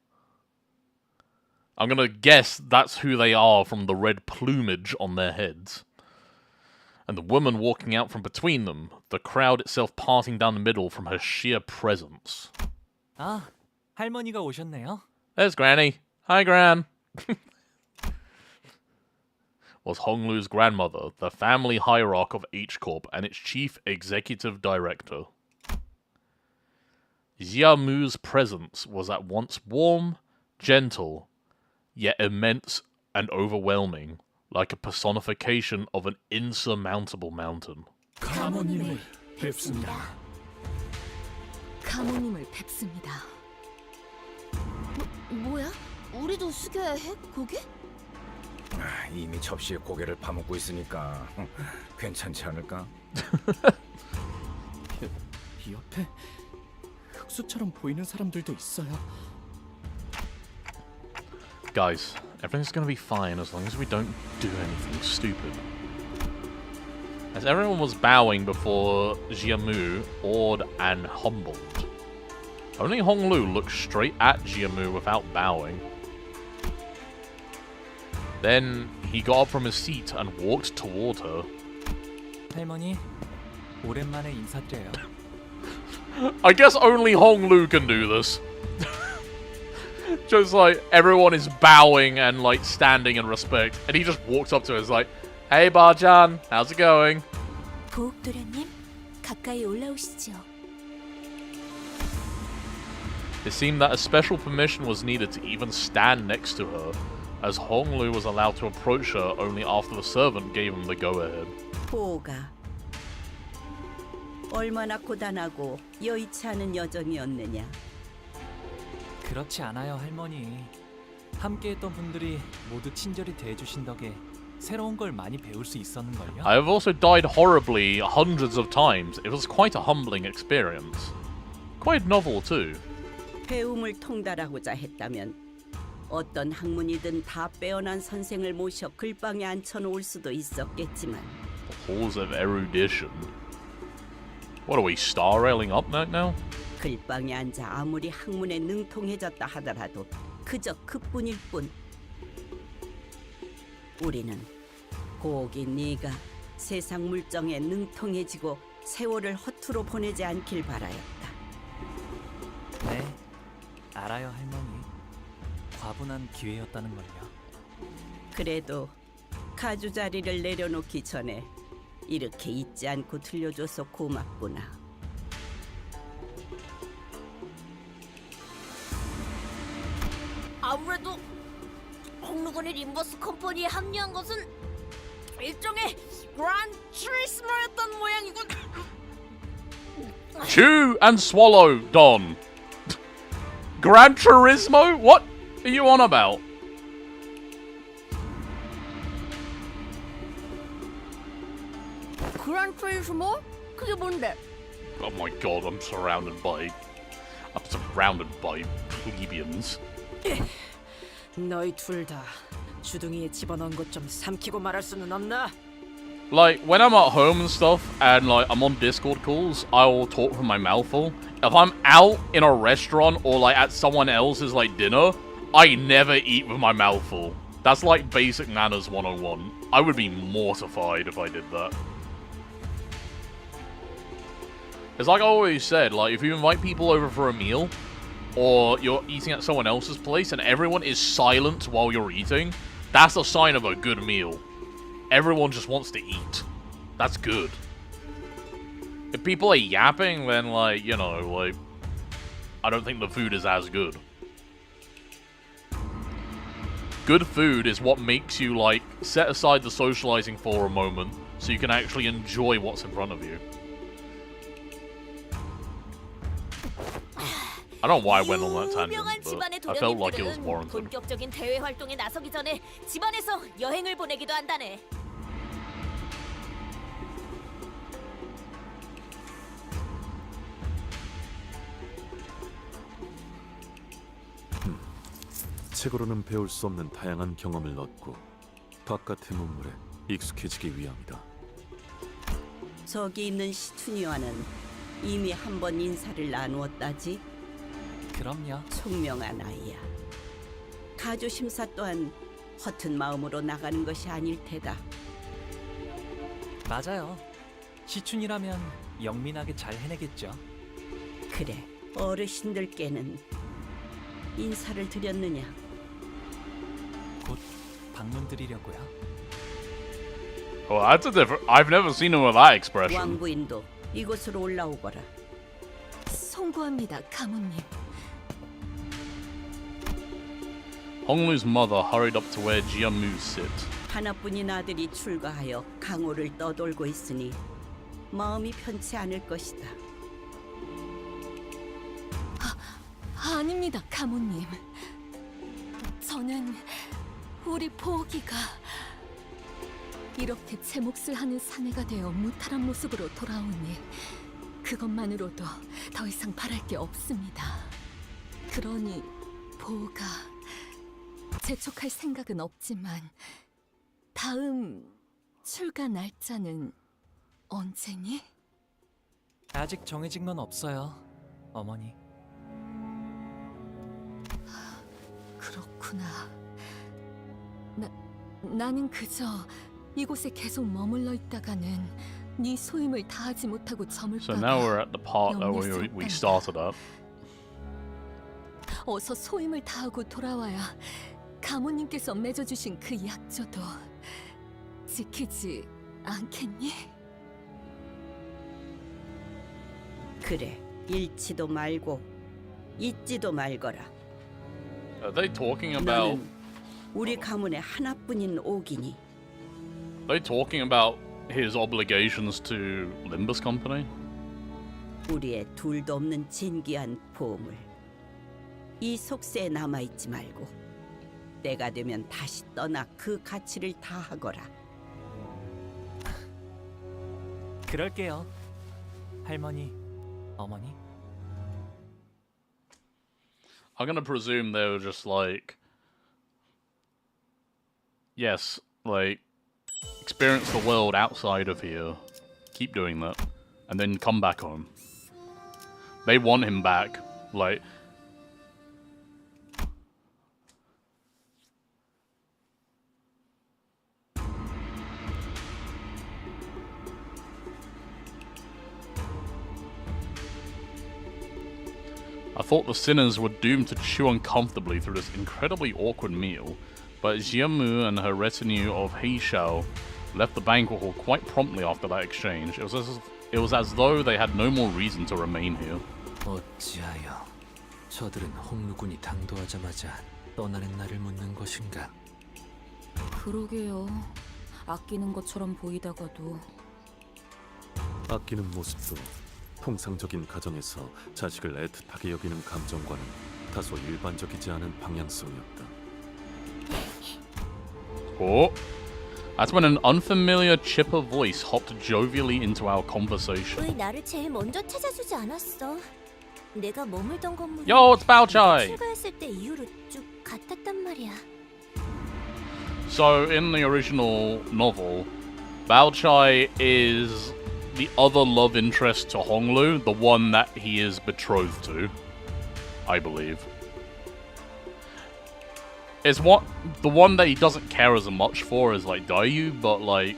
I'm gonna guess that's who they are from the red plumage on their heads. And the woman walking out from between them, the crowd itself parting down the middle from her sheer presence. 아, 할머니가 오셨네요. There's Granny. Hi, Gran. Was Honglu's grandmother, the family hierarch of H-Corp and its chief executive director. Xiamu's presence was at once warm, gentle, yet immense and overwhelming, like a personification of an insurmountable mountain. 가모님을 뵙습니다. 가모님을 뵙습니다. 뭐야? 우리도 숙여야 해? 고개? 이미 접시에 고개를 파묻고 있으니까 괜찮지 않을까? 이 옆에 흑수처럼 보이는 사람들도 있어요. Guys, everything's gonna be fine as long as we don't do anything stupid. As everyone was bowing before Xiamu, awed and humbled. Only Honglu looked straight at Xiamu without bowing. Then he got up from his seat and walked toward her. 할머니, 오랜만에 인사드려요. I guess only Honglu can do this. Just like everyone is bowing and like standing in respect, and he just walks up to her and is like, "Hey, Barjan, how's it going?" 보옥도련님, 가까이 올라오시죠. It seemed that a special permission was needed to even stand next to her, as Honglu was allowed to approach her only after the servant gave him the go-ahead. 보가 얼마나 고단하고 여의치 않은 여정이었느냐. 그렇지 않아요, 할머니. 함께했던 분들이 모두 친절히 대해주신 덕에 새로운 걸 많이 배울 수 있었는걸요? I have also died horribly hundreds of times. It was quite a humbling experience. Quite novel too. 배움을 통달하고자 했다면 어떤 학문이든 다 빼어난 선생을 모셔 글방에 앉혀놓을 수도 있었겠지만 Halls of erudition. What are we star railing up that now? 글방에 앉아 아무리 학문에 능통해졌다 하더라도 그저 그뿐일 뿐. 우리는 고기 네가 세상 물정에 능통해지고 세월을 허투루 보내지 않길 바라였다. 네, 알아요 할머니. 과분한 기회였다는걸요. 그래도 가주자리를 내려놓기 전에 이렇게 잊지 않고 들려줘서 고맙구나. 아무래도 홍루건이 림버스 컴퍼니에 합류한 것은 일종의 그란 트리스머였던 모양이군. Chew and swallow, Don. Gran Turismo? What are you on about? 그란 트리스머? 그게 뭔데? Oh my god, I'm surrounded by plebeians. 너희 둘 다 주둥이에 집어넣은 것 좀 삼키고 말할 수는 없나? Like, when I'm at home and stuff, and like I'm on Discord calls, I will talk with my mouth full. If I'm out in a restaurant or like at someone else's like dinner, I never eat with my mouth full. That's like basic manners 101. I would be mortified if I did that. It's like I always said, like if you invite people over for a meal, or you're eating at someone else's place and everyone is silent while you're eating, that's a sign of a good meal. Everyone just wants to eat. That's good. If people are yapping, then like, you know, like, I don't think the food is as good. Good food is what makes you, like, set aside the socializing for a moment so you can actually enjoy what's in front of you. I don't know why I went on that tangent, but I felt like it was warranted. 본격적인 대외 활동에 나서기 전에 집안에서 여행을 보내기도 한다네. 책으로는 배울 수 없는 다양한 경험을 얻고 바깥의 문물에 익숙해지기 위함이다. 저기 있는 시춘이와는 이미 한 번 인사를 나누었다지? 그럼요. 총명한 아이야. 가주 심사 또한 허튼 마음으로 나가는 것이 아닐 테다. 맞아요. 시춘이라면 영민하게 잘 해내겠죠. 그래, 어르신들께는 인사를 드렸느냐? 곧 방문 드리려고요. Well, that's a different. I've never seen him with that expression. 왕부인도 이곳으로 올라오거라. 송구합니다, 가문님. Honglu's mother hurried up to where Jianmu sit. 하나뿐인 아들이 출가하여 강호를 떠돌고 있으니 마음이 편치 않을 것이다. 아닙니다, 가문님. 저는 우리 보기가 이렇게 제 몫을 하는 사내가 되어 무탈한 모습으로 돌아오니 그것만으로도 더 이상 바랄 게 없습니다. 그러니 보가 재촉할 생각은 없지만 다음 출가 날짜는 언제니? 아직 정해진 건 없어요, 어머니. 그렇구나. 나는 그저 이곳에 계속 머물러 있다가는 네 소임을 다하지 못하고 저물까 So now we're at the part where we started up. 어서 소임을 다하고 돌아와야 가모님께서 맺어주신 그 약조도 지키지 않겠니? 그래, 잃지도 말고 잊지도 말거라. Are they talking about? 너는 우리 가문의 하나뿐인 옥이니. Are they talking about his obligations to Limbus Company? 우리의 둘도 없는 진귀한 보물. 이 속세에 남아있지 말고 때가 되면 다시 떠나 그 가치를 다하거라. 그럴게요. 할머니, 어머니. I'm gonna presume they were just like, yes, like, experience the world outside of here. Keep doing that. And then come back home. They want him back. Like, I thought the sinners were doomed to chew uncomfortably through this incredibly awkward meal, but Jiamu and her retinue of Heishao left the banquet hall quite promptly after that exchange. It was as though they had no more reason to remain here. 어찌하여 저들은 홍루군이 당도하자마자 떠나는 날을 묻는 것인가? 그러게요. 아끼는 것처럼 보이다가도. 아끼는 모습도 통상적인 가정에서 자식을 애틋하게 여기는 감정과는 다소 일반적이지 않은 방향성이었다. Oh. That's when an unfamiliar chipper voice hopped jovially into our conversation. 왜 나를 제일 먼저 찾아주지 않았어? 내가 머물던 건물이 Yo, it's Baochai! 출가했을 때 이후로 쭉 같았단 말이야. So, in the original novel, Baochai is the other love interest to Honglu, the one that he is betrothed to, I believe. It's the one that he doesn't care as much for is like Dayu, but like,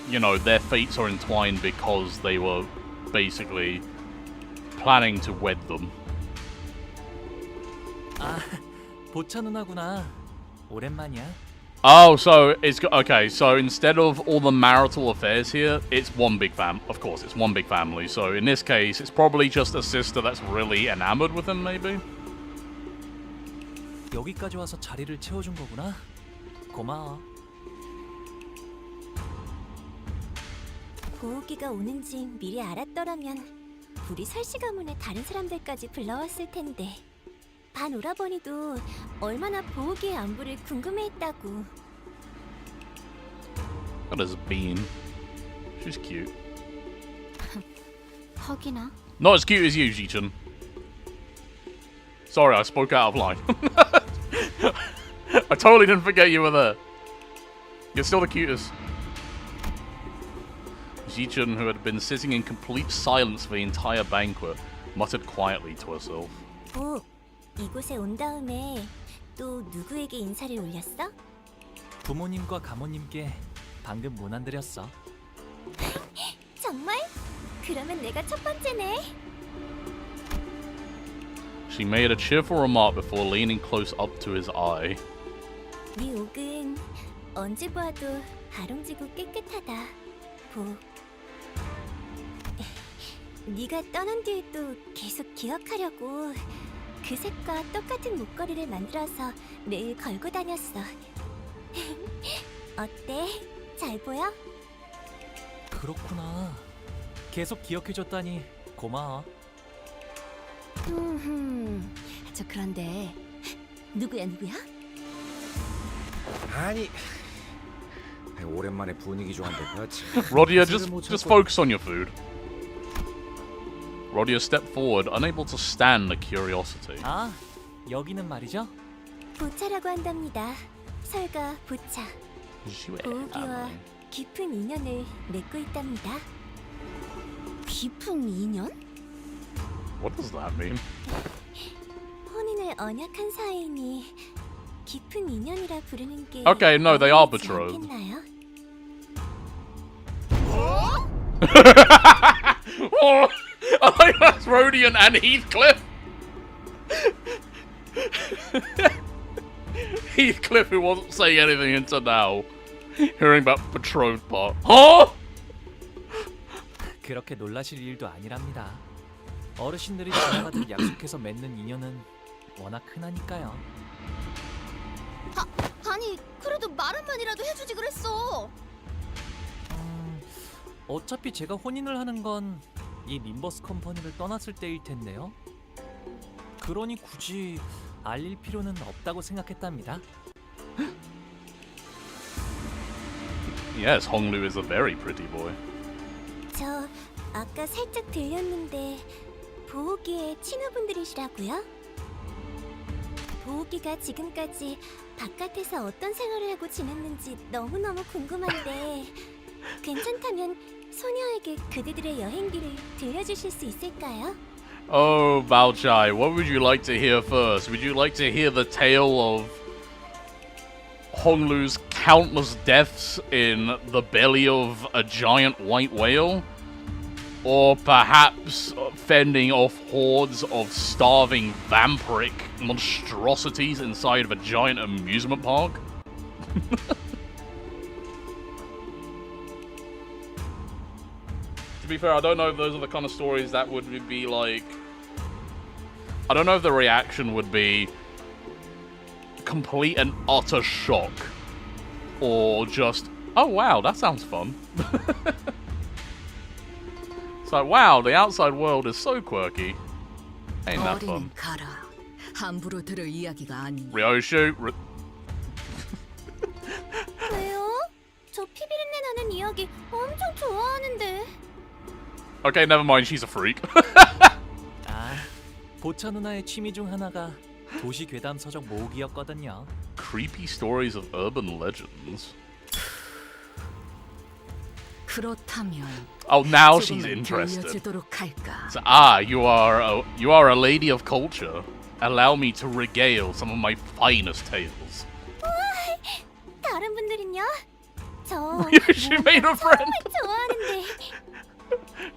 you know, their fates are entwined because they were basically planning to wed them. 아, 보차 누나구나. 오랜만이야. Oh, so it's okay. So instead of all the marital affairs here, it's one big Of course, it's one big family. So in this case, it's probably just a sister that's really enamored with him, maybe. 여기까지 와서 자리를 채워준 거구나. 고마워. 보호기가 오는지 미리 알았더라면 우리 설씨 가문의 다른 사람들까지 불러왔을 텐데. 반 오라버니도 얼마나 보호기의 안부를 궁금해했다고. That is Bean. She's cute. 허기나? Not as cute as you, Ji-chun. Sorry, I spoke out of line. I totally didn't forget you were there. You're still the cutest. Ji-chun, who had been sitting in complete silence for the entire banquet, muttered quietly to herself. 보, 이곳에 온 다음에 또 누구에게 인사를 올렸어? 부모님과 가모님께 방금 문안 드렸어. 정말? 그러면 내가 첫 번째네. She made a cheerful remark before leaning close up to his eye. 네 옥은 언제 보아도 아롱지고 깨끗하다. 보. 네가 떠난 뒤에도 계속 기억하려고 그 색과 똑같은 목걸이를 만들어서 매일 걸고 다녔어. 어때? 잘 보여? 그렇구나. 계속 기억해줬다니 고마워. 저 그런데 누구야? 아니, 오랜만에 분위기 좋은데 그렇지. Rodia, just focus on your food. Rodia stepped forward, unable to stand the curiosity. 아, 여기는 말이죠? 보차라고 한답니다. 설가 보차. 보호기와 깊은 인연을 맺고 있답니다. 깊은 인연? What does that mean? 혼인을 언약한 사이니 깊은 인연이라 부르는 게 Okay, no, they are 어울리지 betrothed. 않겠나요? Oh, I think that's Rodian and Heathcliff. Heathcliff, who wasn't saying anything until now, hearing about betrothed part. Huh? 그렇게 놀라실 일도 아니랍니다. 어르신들이 지나가듯 약속해서 맺는 인연은 워낙 흔하니까요. 아니, 그래도 말 한마디라도 해주지 그랬어. 어차피 제가 혼인을 하는 건 이 림버스 컴퍼니를 떠났을 때일 텐데요. 그러니 굳이 알릴 필요는 없다고 생각했답니다. Yes, Honglu is a very pretty boy. 저 아까 살짝 들렸는데 보호기의 친구분들이시라고요? 보호기가 지금까지 바깥에서 어떤 생활을 하고 지냈는지 너무너무 궁금한데 괜찮다면 소녀에게 그대들의 여행기를 들려주실 수 있을까요? Oh, Baochai, what would you like to hear first? Would you like to hear the tale of Honglu's countless deaths in the belly of a giant white whale? Or perhaps fending off hordes of starving vampiric monstrosities inside of a giant amusement park? To be fair, I don't know if those are the kind of stories that would be like... I don't know if the reaction would be complete and utter shock. Or just, oh wow, that sounds fun. It's like, wow, the outside world is so quirky. Ain't that fun? 가라. 함부로 들을 이야기가 아니니. Ryoshu, 왜요? 저 피비린내 나는 이야기 엄청 좋아하는데. Okay, never mind, she's a freak. 아, 보차 누나의 취미 중 하나가 도시 괴담 서적 모으기였거든요. Creepy stories of urban legends. 그렇다면 Oh, now she's 조금은 interested. 들려주도록 할까? So, you are a lady of culture. Allow me to regale some of my finest tales. 다른 분들은요? 저 She made a friend. 좋아하는데.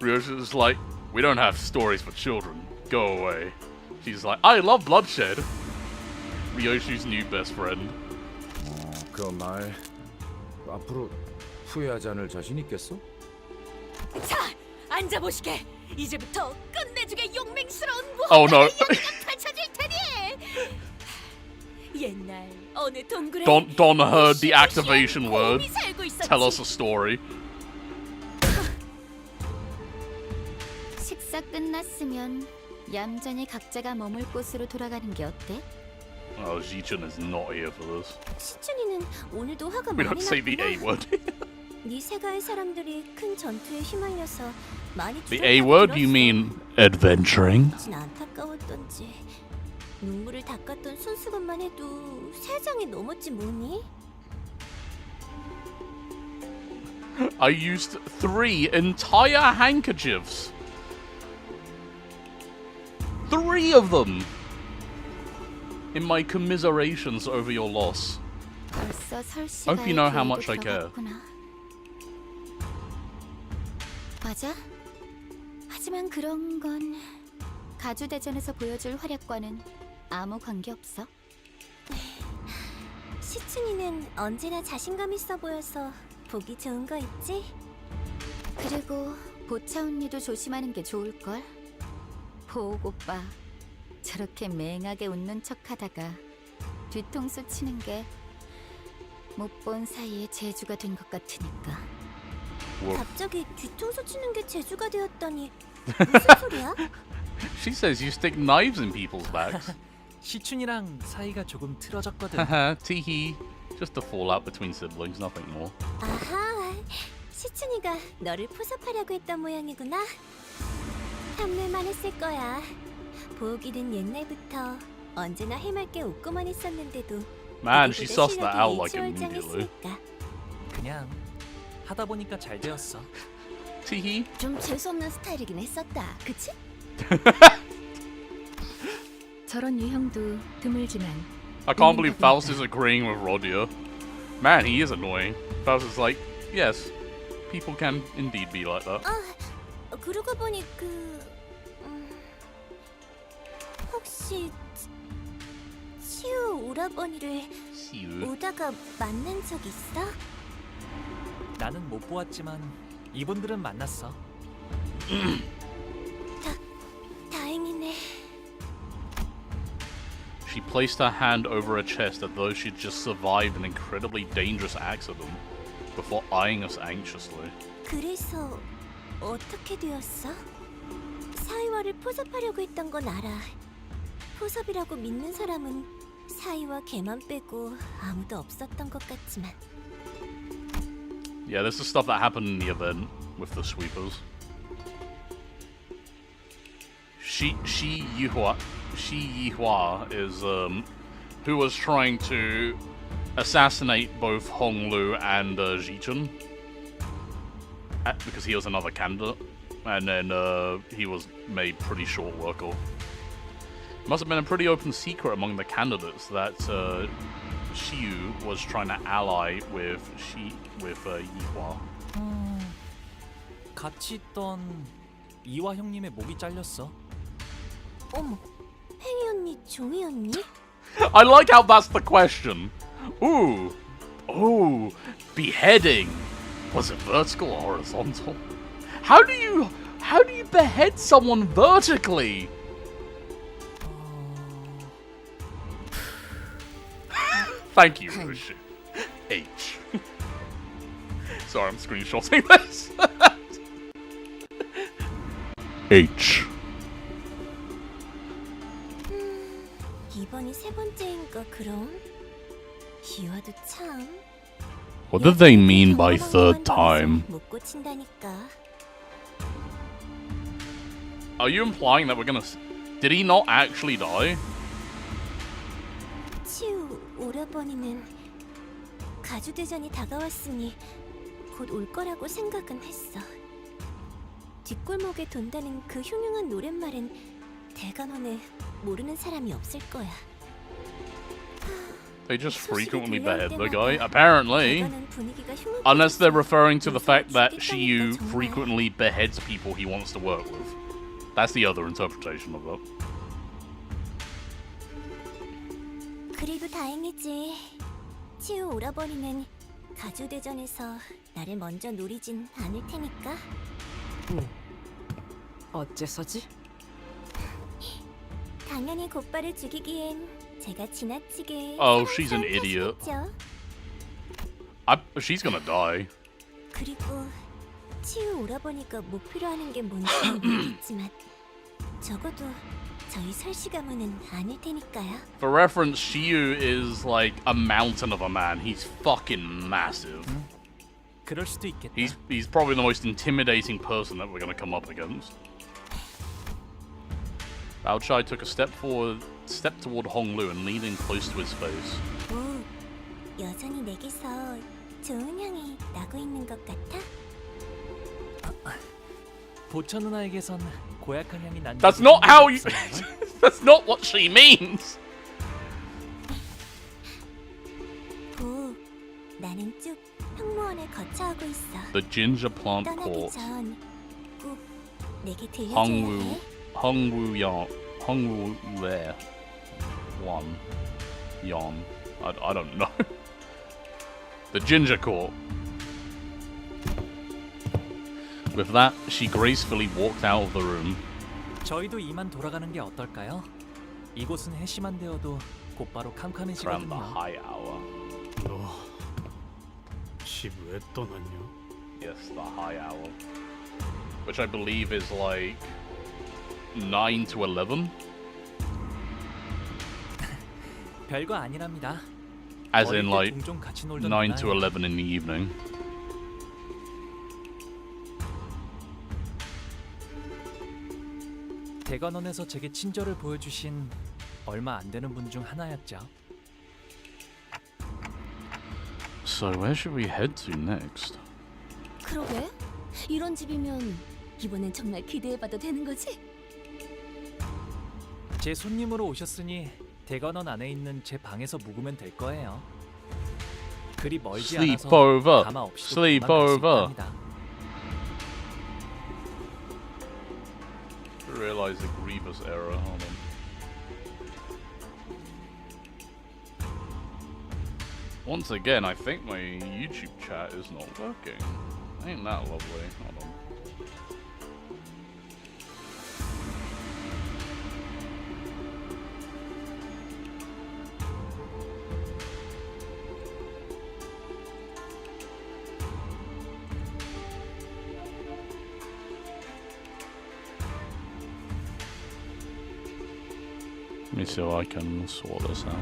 Ryoshu's like, we don't have stories for children. Go away. She's like, I love bloodshed. Ryoshu's new best friend. 그 말 앞으로 후회하지 않을 자신 있겠어? 자, 앉아보시게. 이제부터 끝내주게 용맹스러운 Oh no. 이야기가 펼쳐질 테니. 옛날 어느 동굴에 Don heard the activation word. 곰이 살고 있었지. Tell us a story. 식사 끝났으면 얌전히 각자가 머물 곳으로 돌아가는 게 어때? Oh, Ji-chun is not here for this. 시춘이는 오늘도 화가 We 많이 don't say the A 났구나. word. 네 세가의 사람들이 큰 전투에 휘말려서 많이 The A word? You mean adventuring? 진 안타까웠던지 눈물을 닦았던 손수건만 해도 3장이 넘었지 뭐니? I used 3 entire handkerchiefs. 3 of them! In my commiserations over your loss. 벌써 설씨가 Hope you know how much I care. 맞아. 하지만 그런 건 가주대전에서 보여줄 활약과는 아무 관계 없어. 시춘이는 언제나 자신감 있어 보여서 보기 좋은 거 있지? 그리고 보차 언니도 조심하는 게 좋을걸. 보옥 오빠 저렇게 맹하게 웃는 척하다가 뒤통수 치는 게 못 본 사이에 재주가 된 것 같으니까. 갑자기 뒤통수 치는 게 재주가 되었다니 무슨 소리야? She says you stick knives in people's backs. 시춘이랑 사이가 조금 틀어졌거든. Haha, teehee. Just a fallout between siblings, nothing more. 아하, 시춘이가 너를 포섭하려고 했던 모양이구나. 탐낼만 했을 거야. 보기는 옛날부터 언제나 해맑게 웃고만 있었는데도 Man, she 누구보다 sussed that out 실력이 like immediately. 일취월장했으니까. 그냥 하다 보니까 잘 되었어. Teehee. 좀 재수없는 스타일이긴 했었다, 그치? 저런 유형도 드물지만 I can't believe Faust is agreeing with Rodia. Man, he is annoying. Faust is like, yes, people can indeed be like that. 그러고 보니 혹시 치우 오라버니를 치우? 오다가 만난 적 있어? 나는 못 보았지만 이분들은 만났어. 다행이네. She placed her hand over her chest as though she'd just survived an incredibly dangerous accident before eyeing us anxiously. 그래서 어떻게 되었어? 사이와를 포섭하려고 했던 건 알아. 포섭이라고 믿는 사람은 사이와 걔만 빼고 아무도 없었던 것 같지만. Yeah, this is stuff that happened in the event with the sweepers. Shi Yihua is who was trying to assassinate both Honglu and Jichen because he was another candidate, and then he was made pretty short work of. Must have been a pretty open secret among the candidates that Shiyu was trying to ally with Yihua. 같이 있던 이화 형님의 목이 잘렸어. 어머, 팽이 언니, 종이 언니? I like how that's the question. Ooh, beheading. Was it vertical or horizontal? How do you behead someone vertically? Thank you, Roshi. H. Sorry, I'm screenshotting this. H. 이번이 세 번째인가 그럼? 이화도 참. What did they mean by third time? 못 고친다니까. Are you implying that we're gonna... Did he not actually die? 치우 오라버니는 가주대전이 다가왔으니 곧 올 거라고 생각은 했어. 뒷골목에 돈다는 그 흉흉한 노랫말은 대감원에 모르는 사람이 없을 거야. They just frequently behead the guy, apparently. Unless they're referring to the fact that Shiyu frequently beheads people he wants to work with. That's the other interpretation of that. 그리고 다행이지. 치우 오라버니는 가주대전에서 나를 먼저 노리진 않을 테니까. 어째서지? 당연히 곧바를 죽이기엔 제가 지나치게. Oh, she's an idiot. She's gonna die. 그리고 치우 오라버니가 목표로 하는 게 뭔지 모르겠지만 적어도 저희 설씨 가문은 아닐 테니까요. For reference, Shiyu is like a mountain of a man. He's fucking massive. 그럴 수도 있겠다. He's probably the most intimidating person that we're gonna come up against. Baochai took a step toward Honglu and leaned in close to his face. 오, 여전히 내게서 좋은 향이 나고 있는 것 같아? 보천 누나에게선 고약한 향이 난. That's not how you. That's not what she means. 보, 나는 쭉 형무원을 거쳐하고 있어. The ginger plant 떠나기 court. 전 꼭 내게 들려줘야 해. Hongwu there. One. Yon. I don't know. The ginger court. With that, she gracefully walked out of the room. 저희도 이만 돌아가는 게 어떨까요? 이곳은 해시만 되어도 곧바로 Around the 캄캄해지거든요. high hour. 너 집 왜 떠났냐? Yes, the high hour. Which I believe is like 9 to 11. 별거 아니랍니다. As 어릴 in 때 like 종종 같이 놀던 9 to 누나예요. 11 in the evening. 대관원에서 제게 친절을 보여주신 얼마 안 되는 분 중 하나였죠. So where should we head to next? 그러게? 이런 집이면 이번엔 정말 기대해봐도 되는 거지? 제 손님으로 오셨으니 대관원 안에 있는 제 방에서 묵으면 될 거예요. 그리 멀지 않아서 Sleepover. 가마 없이도 Sleepover. 금방 갈수 있답니다. Realize the grievous error. Hold on. Once again, I think my YouTube chat is not working. Ain't that lovely? Hold on. Let me see if I can sort this out.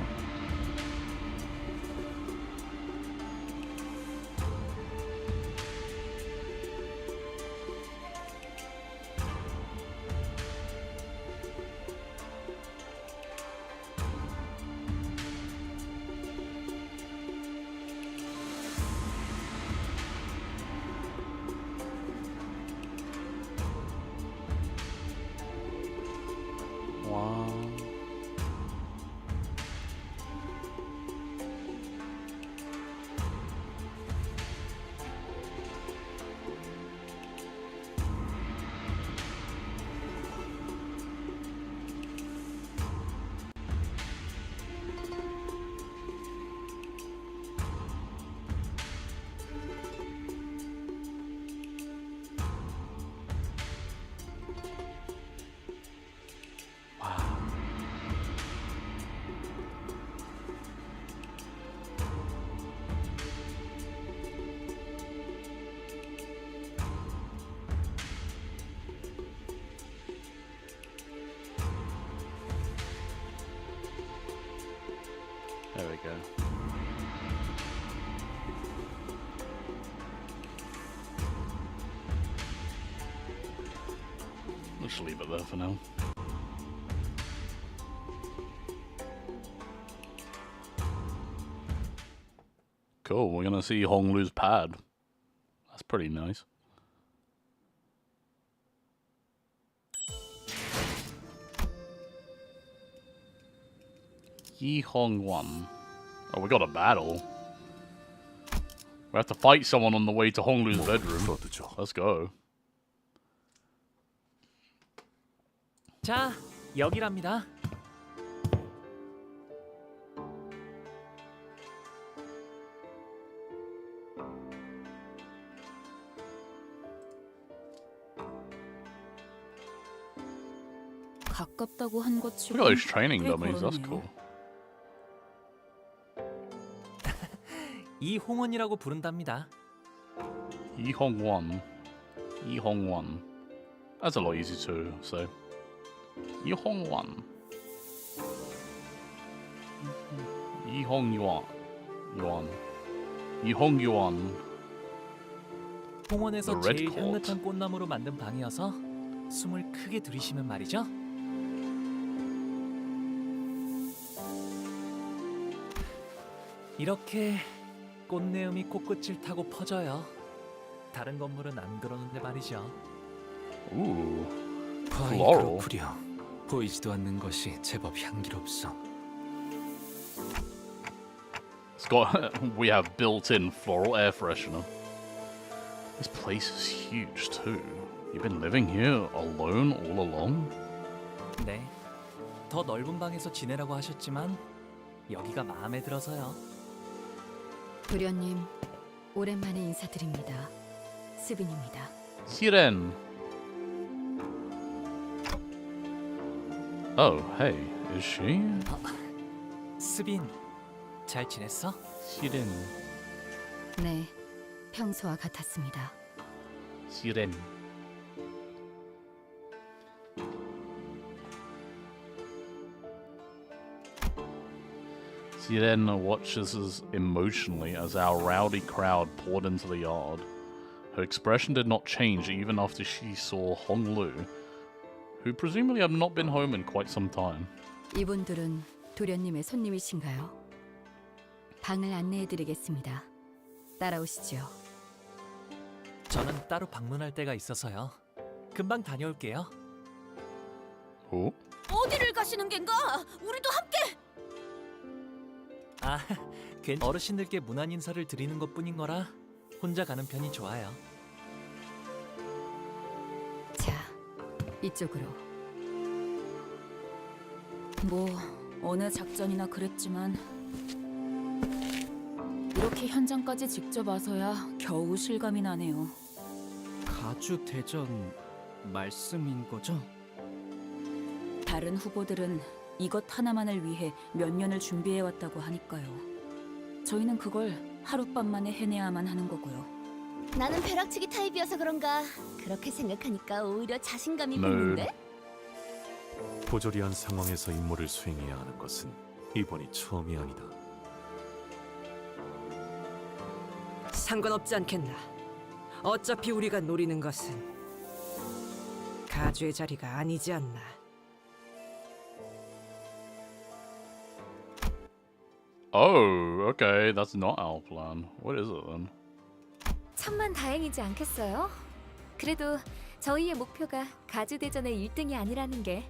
Let's leave it there for now. Cool, we're gonna see Honglu's pad. That's pretty nice. Yi Hong-wan. Oh, we got a battle. We have to fight someone on the way to Honglu's bedroom. Let's go. 자, 여기랍니다. 가깝다고 한 것 치고 Look at those training 꽤 dummies. That's 걸었네요. cool. 이홍원이라고 부른답니다. Yi Hong-wan. Yi Hong-wan. That's a lot easier to say. Yi Hong-wan. Yi Hong-yuan. Yi Hong-yuan. 홍원에서 The Red 제일 Court. 향긋한 꽃나무로 만든 방이어서 숨을 크게 들이쉬면 말이죠. 이렇게 꽃내음이 코끝을 타고 퍼져요. 다른 건물은 안 그러는데 말이죠. Ooh. 과히 Floral. 그렇구려. 보이지도 않는 것이 제법 향기롭소. It's got we have built-in floral air freshener. This place is huge too. You've been living here alone all along? 네, 더 넓은 방에서 지내라고 하셨지만 여기가 마음에 들어서요. 도련님, 오랜만에 인사드립니다. 스빈입니다. Siren. Oh, hey, is she? 스빈, 잘 지냈어? Siren. 네, 평소와 같았습니다. Siren. Siren watches us emotionally as our rowdy crowd poured into the yard. Her expression did not change even after she saw Honglu, who presumably had not been home in quite some time. 이분들은 도련님의 손님이신가요? 방을 안내해드리겠습니다. 따라오시죠. 저는 따로 방문할 때가 있어서요. 금방 다녀올게요. 어? 어디를 가시는 겐가? 우리도 함께. 아, 괜히 어르신들께 문안 인사를 드리는 것뿐인 거라 혼자 가는 편이 좋아요. 자, 이쪽으로. 뭐 어느 작전이나 그랬지만 이렇게 현장까지 직접 와서야 겨우 실감이 나네요. 가주 대전 말씀인 거죠? 다른 후보들은 이것 하나만을 위해 몇 년을 준비해 왔다고 하니까요. 저희는 그걸 하룻밤 만에 해내야만 하는 거고요. 나는 벼락치기 타입이어서 그런가 그렇게 생각하니까 오히려 자신감이 네. 붙는데? 부조리한 상황에서 임무를 수행해야 하는 것은 이번이 처음이 아니다. 상관없지 않겠나. 어차피 우리가 노리는 것은 가주의 자리가 아니지 않나. Oh, okay, that's not our plan. What is it then? 천만 다행이지 않겠어요? 그래도 저희의 목표가 가주 대전의 1등이 아니라는 게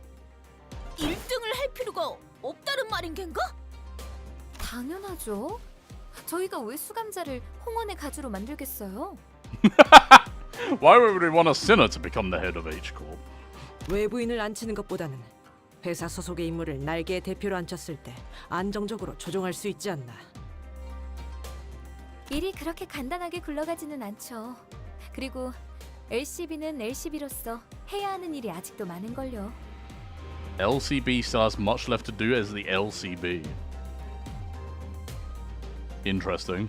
1등을 할 필요가 없다는 말인 겐가? 당연하죠. 저희가 왜 수감자를 홍원의 가주로 만들겠어요? Why would we want a sinner to become the head of H-Corp? 외부인을 앉히는 것보다는 회사 소속의 인물을 날개의 대표로 앉혔을 때 안정적으로 조종할 수 있지 않나. 일이 그렇게 간단하게 굴러가지는 않죠. 그리고 LCB는 LCB로서 해야 하는 일이 아직도 많은걸요. LCB still has much left to do as the LCB. Interesting.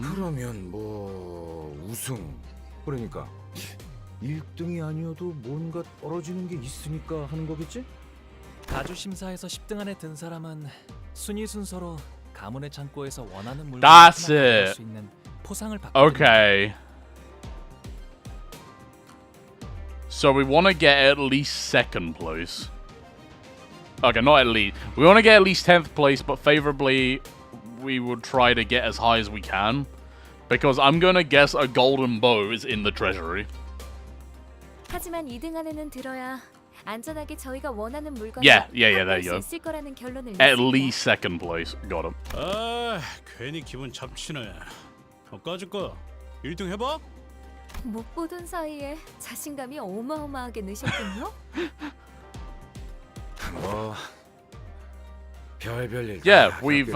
그러면 뭐 우승 그러니까 1등이 아니어도 뭔가 떨어지는 게 있으니까 하는 거겠지? 가주 심사에서 10등 안에 든 사람은 순위 순서로 가문의 창고에서 원하는 물건을 That's 하나 가져갈 it. 수 있는 포상을 받거든요. Okay. So we want to get at least 2nd place. Okay, not at least. We want to get at least 10th place, but favorably, we would try to get as high as we can. Because I'm gonna guess a golden bow is in the treasury. 하지만 2등 안에는 들어야 안전하게 저희가 원하는 물건을 Yeah, there 확보할 you 수 go. 있을 거라는 결론을 At 내습니다. least 2nd place. Got him. 아, 괜히 기분 잡치네. 까짓 거 1등 해봐? 못 보던 사이에 자신감이 어마어마하게 느셨군요. 뭐 별별 일. Yeah, we've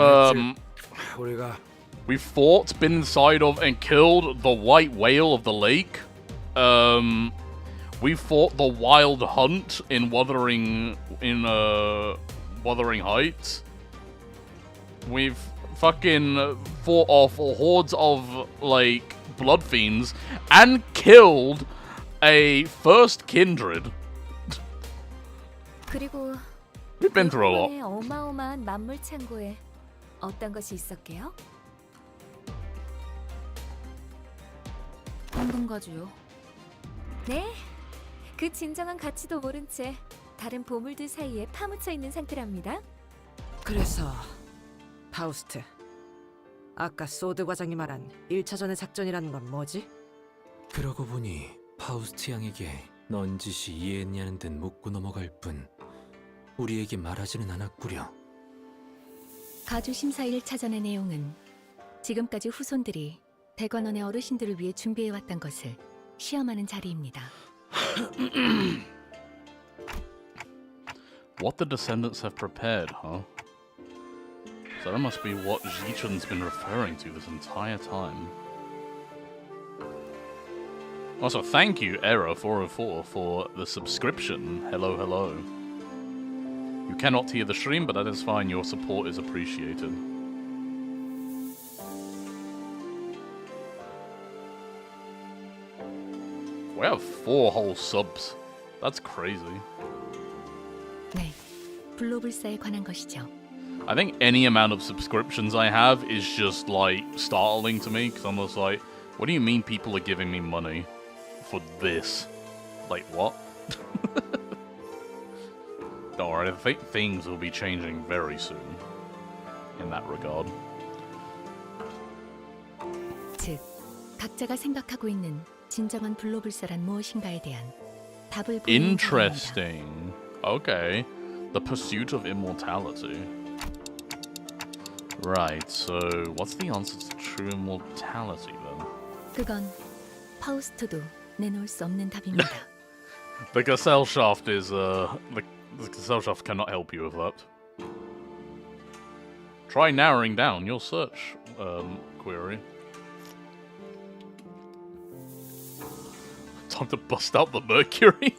우리가 we've fought, been inside of, and killed the white whale of the lake. We fought the wild hunt in Wuthering Heights. We've fucking fought off hordes of like blood fiends and killed a first kindred. 그리고 We've been through a lot. 의 어마어마한 만물 창고에 어떤 것이 있었게요? 황금가지요. 네, 그 진정한 가치도 모른 채 다른 보물들 사이에 파묻혀 있는 상태랍니다. 그래서 파우스트, 아까 소드 과장이 말한 1차전의 작전이라는 건 뭐지? 그러고 보니 파우스트 양에게 넌지시 이해했냐는 듯 묻고 넘어갈 뿐 우리에게 말하지는 않았구려. 가주 심사 1차전의 내용은 지금까지 후손들이 대관원의 어르신들을 위해 준비해왔던 것을 시험하는 자리입니다. What the descendants have prepared, huh? So that must be what Zichun's been referring to this entire time. Also, thank you, Era404, for the subscription. Hello, hello. You cannot hear the stream, but that is fine. Your support is appreciated. We have 4 whole subs. That's crazy. 네, 블로불사에 관한 것이죠. I think any amount of subscriptions I have is just like startling to me because I'm just like, what do you mean people are giving me money for this? Like what? Don't worry, I think things will be changing very soon in that regard. 즉, 각자가 생각하고 있는 진정한 블로불사란 무엇인가에 대한 답을 보는 자리입니다. Interesting. Okay. The pursuit of immortality. Right, so what's the answer to true immortality then? 그건 파우스트도 내놓을 수 없는 답입니다. The Gesellschaft is the Gesellschaft cannot help you with that. Try narrowing down your search query. Time to bust out the mercury.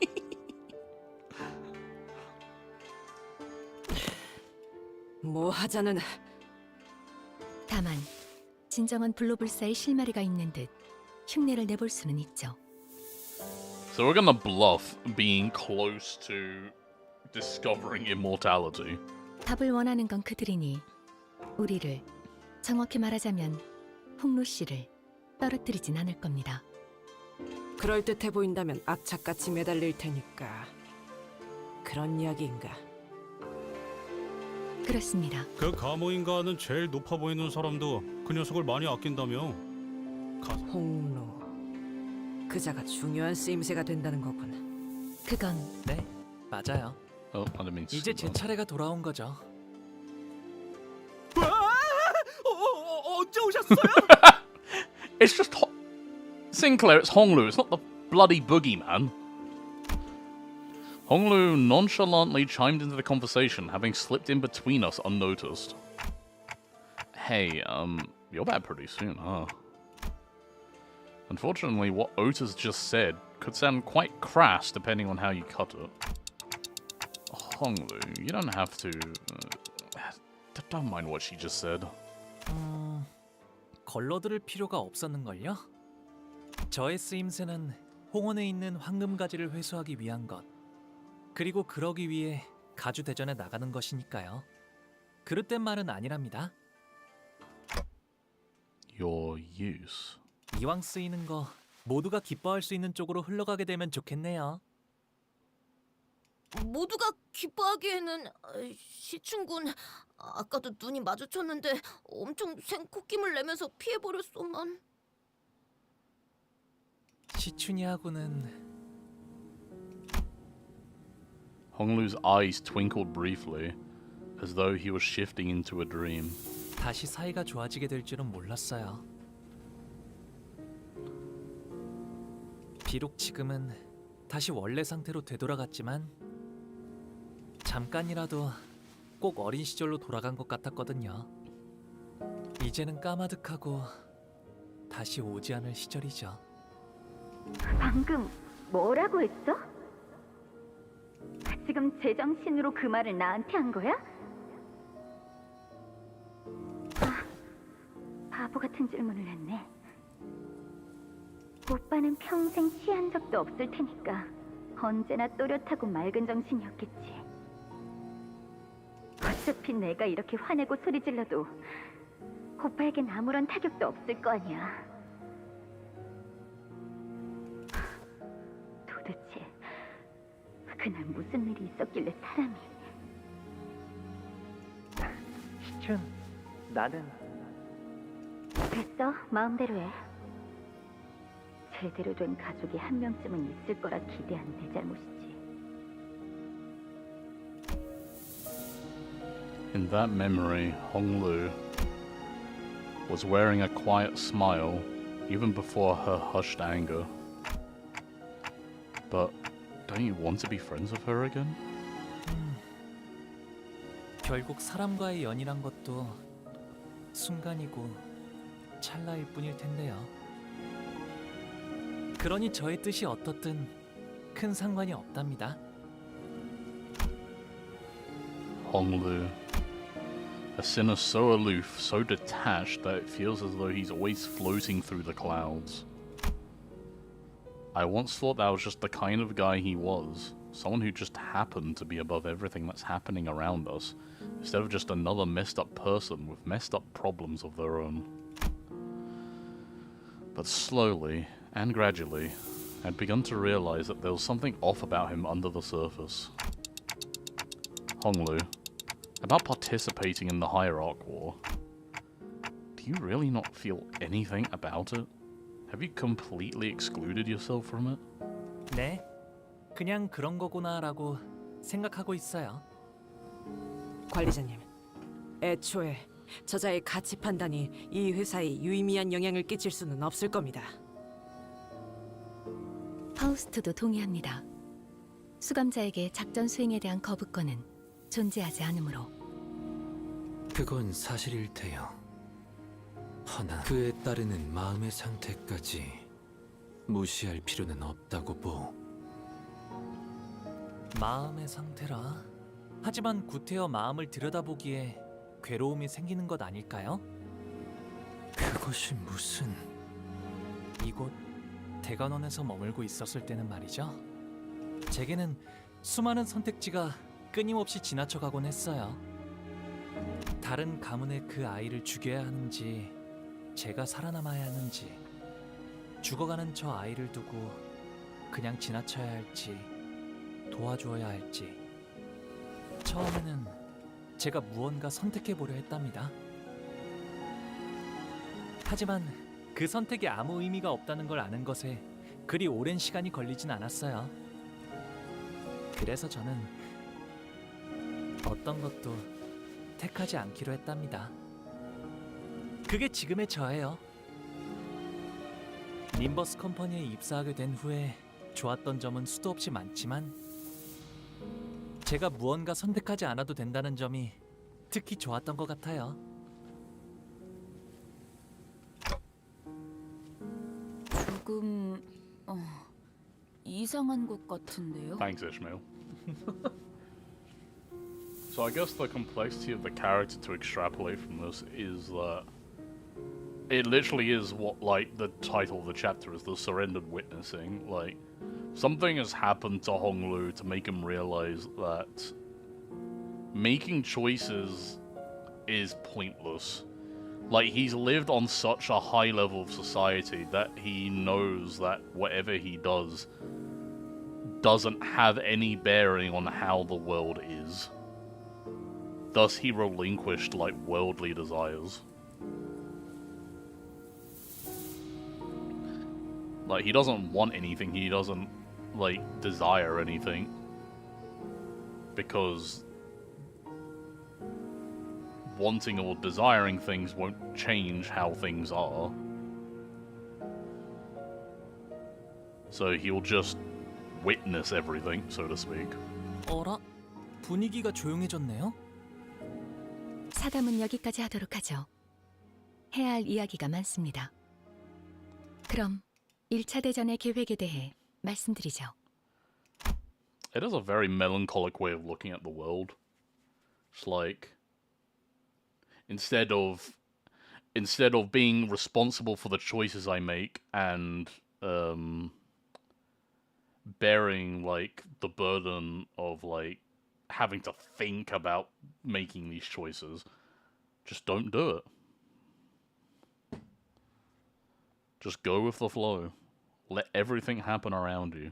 뭐 하자는. 다만 진정한 블로불사의 실마리가 있는 듯 흉내를 내볼 수는 있죠. So we're gonna bluff being close to discovering immortality. 답을 원하는 건 그들이니 우리를, 정확히 말하자면 홍루 씨를 떨어뜨리진 않을 겁니다. 그럴듯해 보인다면 악착같이 매달릴 테니까. 그런 이야기인가? 그렇습니다. 그 가모인가는 제일 높아 보이는 사람도 그 녀석을 많이 아낀다며. 홍로. 그자가 중요한 쓰임새가 된다는 거군. 그건 네, 맞아요. I didn't mean to 이제 say 제 that. 차례가 돌아온 거죠. 언제 오셨어요? It's just Sinclair, it's Honglu, it's not the bloody boogeyman. Honglu nonchalantly chimed into the conversation, having slipped in between us unnoticed. Hey, you're back pretty soon, huh? Unfortunately, what Ota's just said could sound quite crass depending on how you cut it. Honglu, you don't have to... don't mind what she just said. 걸러들을 필요가 없었는걸요? 저의 쓰임새는 홍원에 있는 황금가지를 회수하기 위한 것, 그리고 그러기 위해 가주 대전에 나가는 것이니까요. 그릇된 말은 아니랍니다. Your use. 이왕 쓰이는 거 모두가 기뻐할 수 있는 쪽으로 흘러가게 되면 좋겠네요. 모두가 기뻐하기에는 시춘군 아까도 눈이 마주쳤는데 엄청 센 콧김을 내면서 피해버렸소만. 시춘이하고는 Honglu's eyes twinkled briefly, as though he was shifting into a dream. 다시 사이가 좋아지게 될 줄은 몰랐어요. 비록 지금은 다시 원래 상태로 되돌아갔지만 잠깐이라도 꼭 어린 시절로 돌아간 것 같았거든요. 이제는 까마득하고 다시 오지 않을 시절이죠. 방금 뭐라고 했어? 지금 제정신으로 그 말을 나한테 한 거야? 바보 같은 질문을 했네. 오빠는 평생 취한 적도 없을 테니까 언제나 또렷하고 맑은 정신이었겠지. 어차피 내가 이렇게 화내고 소리 질러도 오빠에겐 아무런 타격도 없을 거 아니야. 도대체 그날 무슨 일이 있었길래 사람이... 시춘, 나는... 됐어, 마음대로 해. 제대로 된 가족이 한 명쯤은 있을 거라 기대한 내 잘못이지. In that memory, Honglu was wearing a quiet smile even before her hushed anger. But don't you want to be friends with her again? 결국 사람과의 연이란 것도 순간이고 찰나일 뿐일 텐데요. 그러니 저의 뜻이 어떻든 큰 상관이 없답니다. Honglu, a sinner so aloof, so detached that it feels as though he's always floating through the clouds. I once thought that was just the kind of guy he was, someone who just happened to be above everything that's happening around us, instead of just another messed up person with messed up problems of their own. But slowly and gradually, I'd begun to realize that there was something off about him under the surface. Honglu, about participating in the Hierarch War, do you really not feel anything about it? Have you completely excluded yourself from it? 네, 그냥 그런 거구나라고 생각하고 있어요. 관리자님, 애초에 저자의 가치 판단이 이 회사에 유의미한 영향을 끼칠 수는 없을 겁니다. 파우스트도 동의합니다. 수감자에게 작전 수행에 대한 거부권은 존재하지 않으므로. 그건 사실일 테요. 허나 그에 따르는 마음의 상태까지 무시할 필요는 없다고 보. 마음의 상태라. 하지만 구태여 마음을 들여다보기에 괴로움이 생기는 것 아닐까요? 그것이 무슨... 이곳 대관원에서 머물고 있었을 때는 말이죠. 제게는 수많은 선택지가 끊임없이 지나쳐가곤 했어요. 다른 가문의 그 아이를 죽여야 하는지, 제가 살아남아야 하는지, 죽어가는 저 아이를 두고 그냥 지나쳐야 할지, 도와주어야 할지. 처음에는 제가 무언가 선택해보려 했답니다. 하지만 그 선택이 아무 의미가 없다는 걸 아는 것에 그리 오랜 시간이 걸리진 않았어요. 그래서 저는 어떤 것도 택하지 않기로 했답니다. 그게 지금의 저예요. 림버스 컴퍼니에 입사하게 된 후에 좋았던 점은 수도 없이 많지만 제가 무언가 선택하지 않아도 된다는 점이 특히 좋았던 것 같아요. 조금 이상한 것 같은데요. Thanks, Ishmael. So I guess the complexity of the character to extrapolate from this is that it literally is what, like, the title of the chapter is, the surrendered witnessing. Like, something has happened to Honglu to make him realize that making choices is pointless. Like, he's lived on such a high level of society that he knows that whatever he does doesn't have any bearing on how the world is. Thus, he relinquished, like, worldly desires. Like, he doesn't want anything, he doesn't, like, desire anything. Because wanting or desiring things won't change how things are. So he'll just witness everything, so to speak. 어라? 분위기가 조용해졌네요. 사담은 여기까지 하도록 하죠. 해야 할 이야기가 많습니다. 그럼 1차 대전의 계획에 대해 말씀드리죠. It is a very melancholic way of looking at the world. It's like instead of being responsible for the choices I make and bearing like the burden of like having to think about making these choices, just don't do it. Just go with the flow. Let everything happen around you.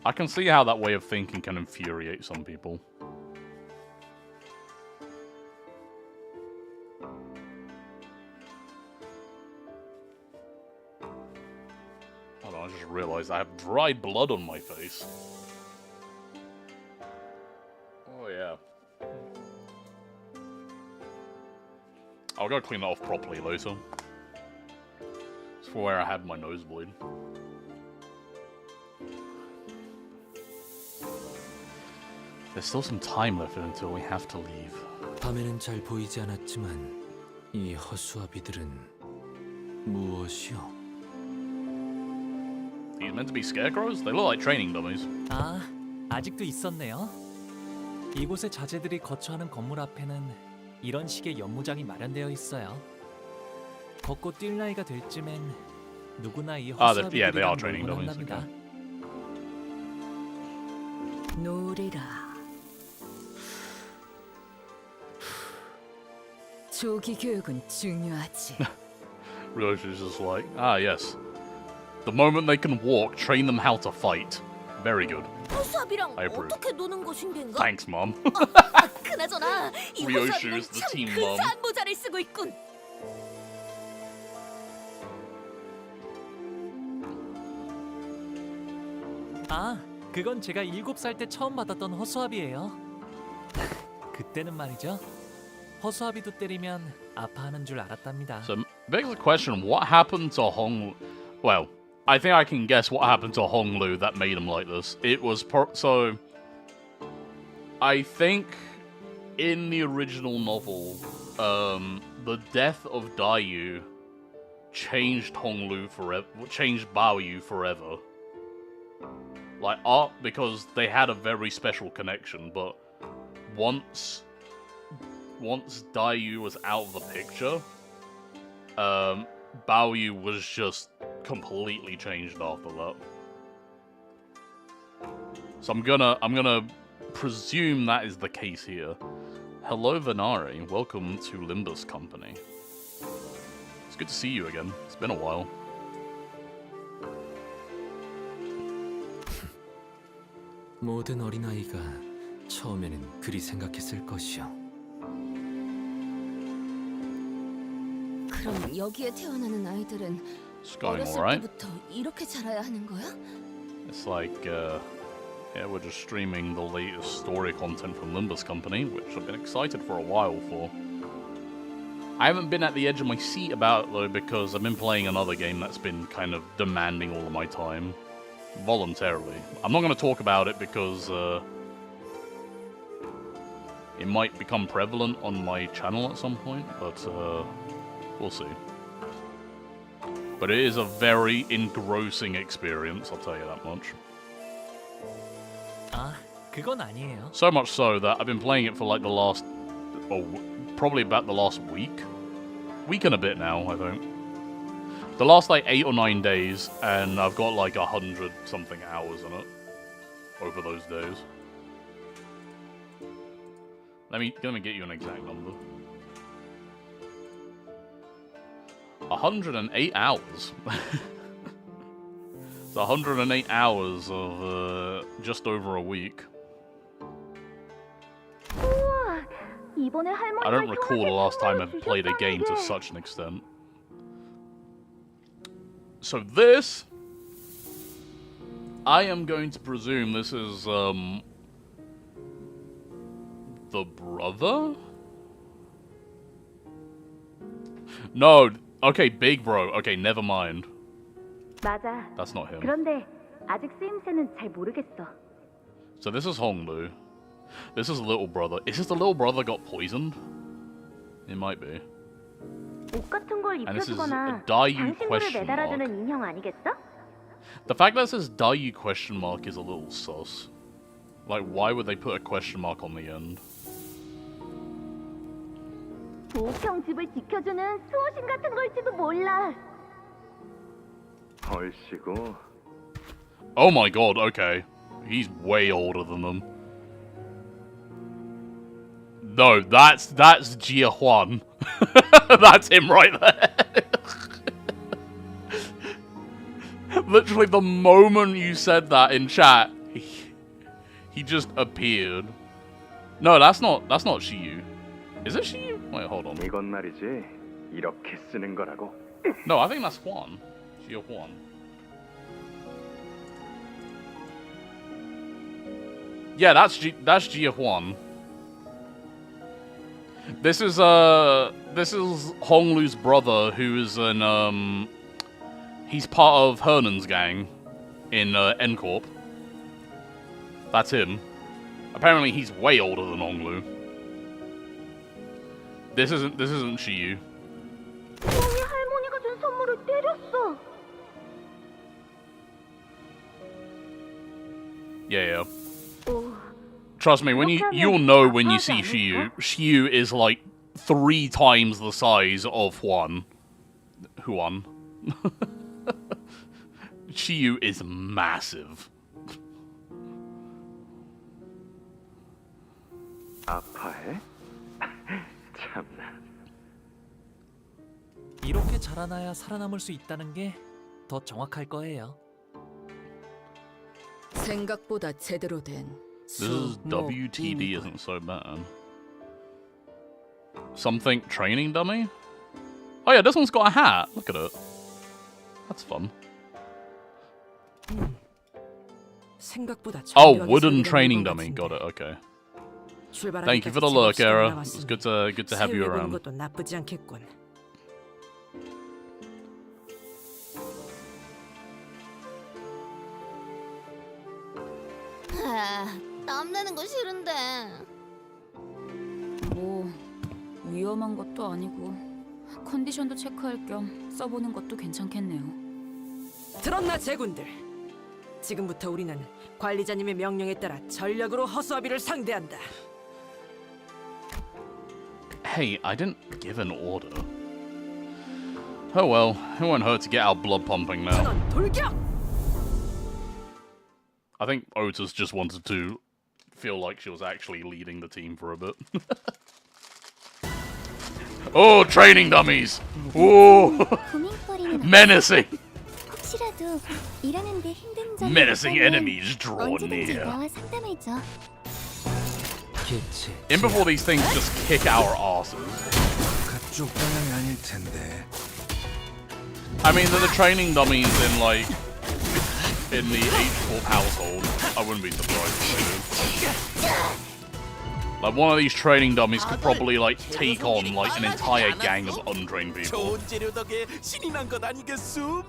I can see how that way of thinking can infuriate some people. Hold on, I just realized I have dried blood on my face. Oh yeah. I'll go clean that off properly later. It's for where I had my nosebleed. There's still some time left until we have to leave. 밤에는 잘 보이지 않았지만 이 허수아비들은 무엇이요? These meant to be scarecrows? They look like training dummies. 아, 아직도 있었네요. 이곳의 자재들이 거처하는 건물 앞에는 이런 식의 연무장이 마련되어 있어요. 걷고 뛸 나이가 될 쯤엔 누구나 이 yeah, they are 허수아비들이랑 training 놀곤 dummies. 한답니다. 노래라. 조기 교육은 중요하지. Really, she's just like, ah, yes. The moment they can walk, train them how to fight. Very good. 허수아비랑 I approve. 어떻게 노는 것인가? Thanks, Mom. 그나저나 이 Ryoshu 허수아비는 is the 참 team mom. 근사한 모자를 쓰고 있군. 아, 그건 제가 7살 때 처음 받았던 허수아비예요. 그때는 말이죠. 허수아비도 때리면 아파하는 줄 알았답니다. So, begs the question, what happened to Hong... Well, I think I can guess what happened to Hong Lu that made him like this. It was... So, I think in the original novel, the death of Daiyu changed Hong Lu forever... Changed Bao Yu forever. Like, because they had a very special connection, but once Daiyu was out of the picture, Bao Yu was just completely changed after that. So I'm gonna presume that is the case here. Hello, Venari. Welcome to Limbus Company. It's good to see you again. It's been a while. 모든 어린아이가 처음에는 그리 생각했을 것이요. 그럼 여기에 태어나는 아이들은 It's going 어렸을 alright. 때부터 이렇게 자라야 하는 거야? It's like, yeah, we're just streaming the latest story content from Limbus Company, which I've been excited for a while for. I haven't been at the edge of my seat about it, though, because I've been playing another game that's been kind of demanding all of my time. Voluntarily. I'm not going to talk about it because it might become prevalent on my channel at some point, but we'll see. But it is a very engrossing experience, I'll tell you that much. 아, 그건 아니에요. So much so that I've been playing it for like the last, probably about the last week and a bit now, I think. The last like 8 or 9 days, and I've got like 100 something hours in it over those days. Let me get you an exact number. 108 hours. It's 108 hours of just over a week. 우와, 이번에 할머니가 I don't recall the last time I 선물을 played a game to 주셨다는 게. such an extent. So this, I am going to presume this is the brother? No, okay, big bro. Okay, never mind. 맞아. That's not him. 그런데 아직 쓰임새는 잘 모르겠어. So this is Honglu. This is little brother. Is this the little brother got poisoned? It might be. 옷 같은 걸 And this is 입혀주거나 a Dayu 장신구를 question 매달아주는 mark. 인형 아니겠어? The fact that it says Dayu question mark is a little sus. Like, why would they put a question mark on the end? 보호형 집을 지켜주는 수호신 같은 걸지도 몰라. 얼씨구. Oh my god, okay. He's way older than them. No, that's Jia Huan. That's him right there. Literally the moment you said that in chat, he just appeared. No, that's not Shiyu. Is it Shiyu? Wait, hold on. 이건 말이지. 이렇게 쓰는 거라고. No, I think that's Huan. Jia Huan. Yeah, that's Jia Huan. This is Honglu's brother, who is an he's part of Hernan's gang in N-Corp. That's him. Apparently he's way older than Honglu. This isn't Shiyu. 형이 할머니가 준 선물을 때렸어. Yeah. Trust me, when you'll know when you see Shiyu. Shiyu is like 3 times the size of Huan. Shiyu is massive. 아파해? 참나. 이렇게 자라나야 살아남을 수 있다는 게 더 정확할 거예요. 생각보다 제대로 된 This is WTD isn't so bad. Something training dummy? Oh yeah, this one's got a hat. Look at it. That's fun. 생각보다 Oh, wooden training dummy. Got it. Okay. 출발하기까지 Thank you for the look, 제법 Era. 시간이 It's 남았으니 good to have you 사용해보는 around. 것도 나쁘지 않겠군. 땀내는 거 싫은데. 뭐 위험한 것도 아니고 컨디션도 체크할 겸 써보는 것도 괜찮겠네요. 들었나 제군들? 지금부터 우리는 관리자님의 명령에 따라 전력으로 허수아비를 상대한다. Hey, I didn't give an order. Oh well, it won't hurt to get our blood pumping now. 전원 돌격! I think Otis just wanted to feel like she was actually leading the team for a bit. Oh, training dummies! Ooh! Menacing! 혹시라도 일하는데 힘든 점이 Menacing 있다면 enemies draw 언제든지 near. 나와 상담하죠. In before these things just kick our asses. 그쪽 방향이 아닐 텐데. I mean, the training dummies in like in the H-Corp household, I wouldn't be surprised if they did. Like one of these training dummies could probably like take on like an entire gang of untrained people. 좋은 재료 덕에 신이 난 것 아니겠음?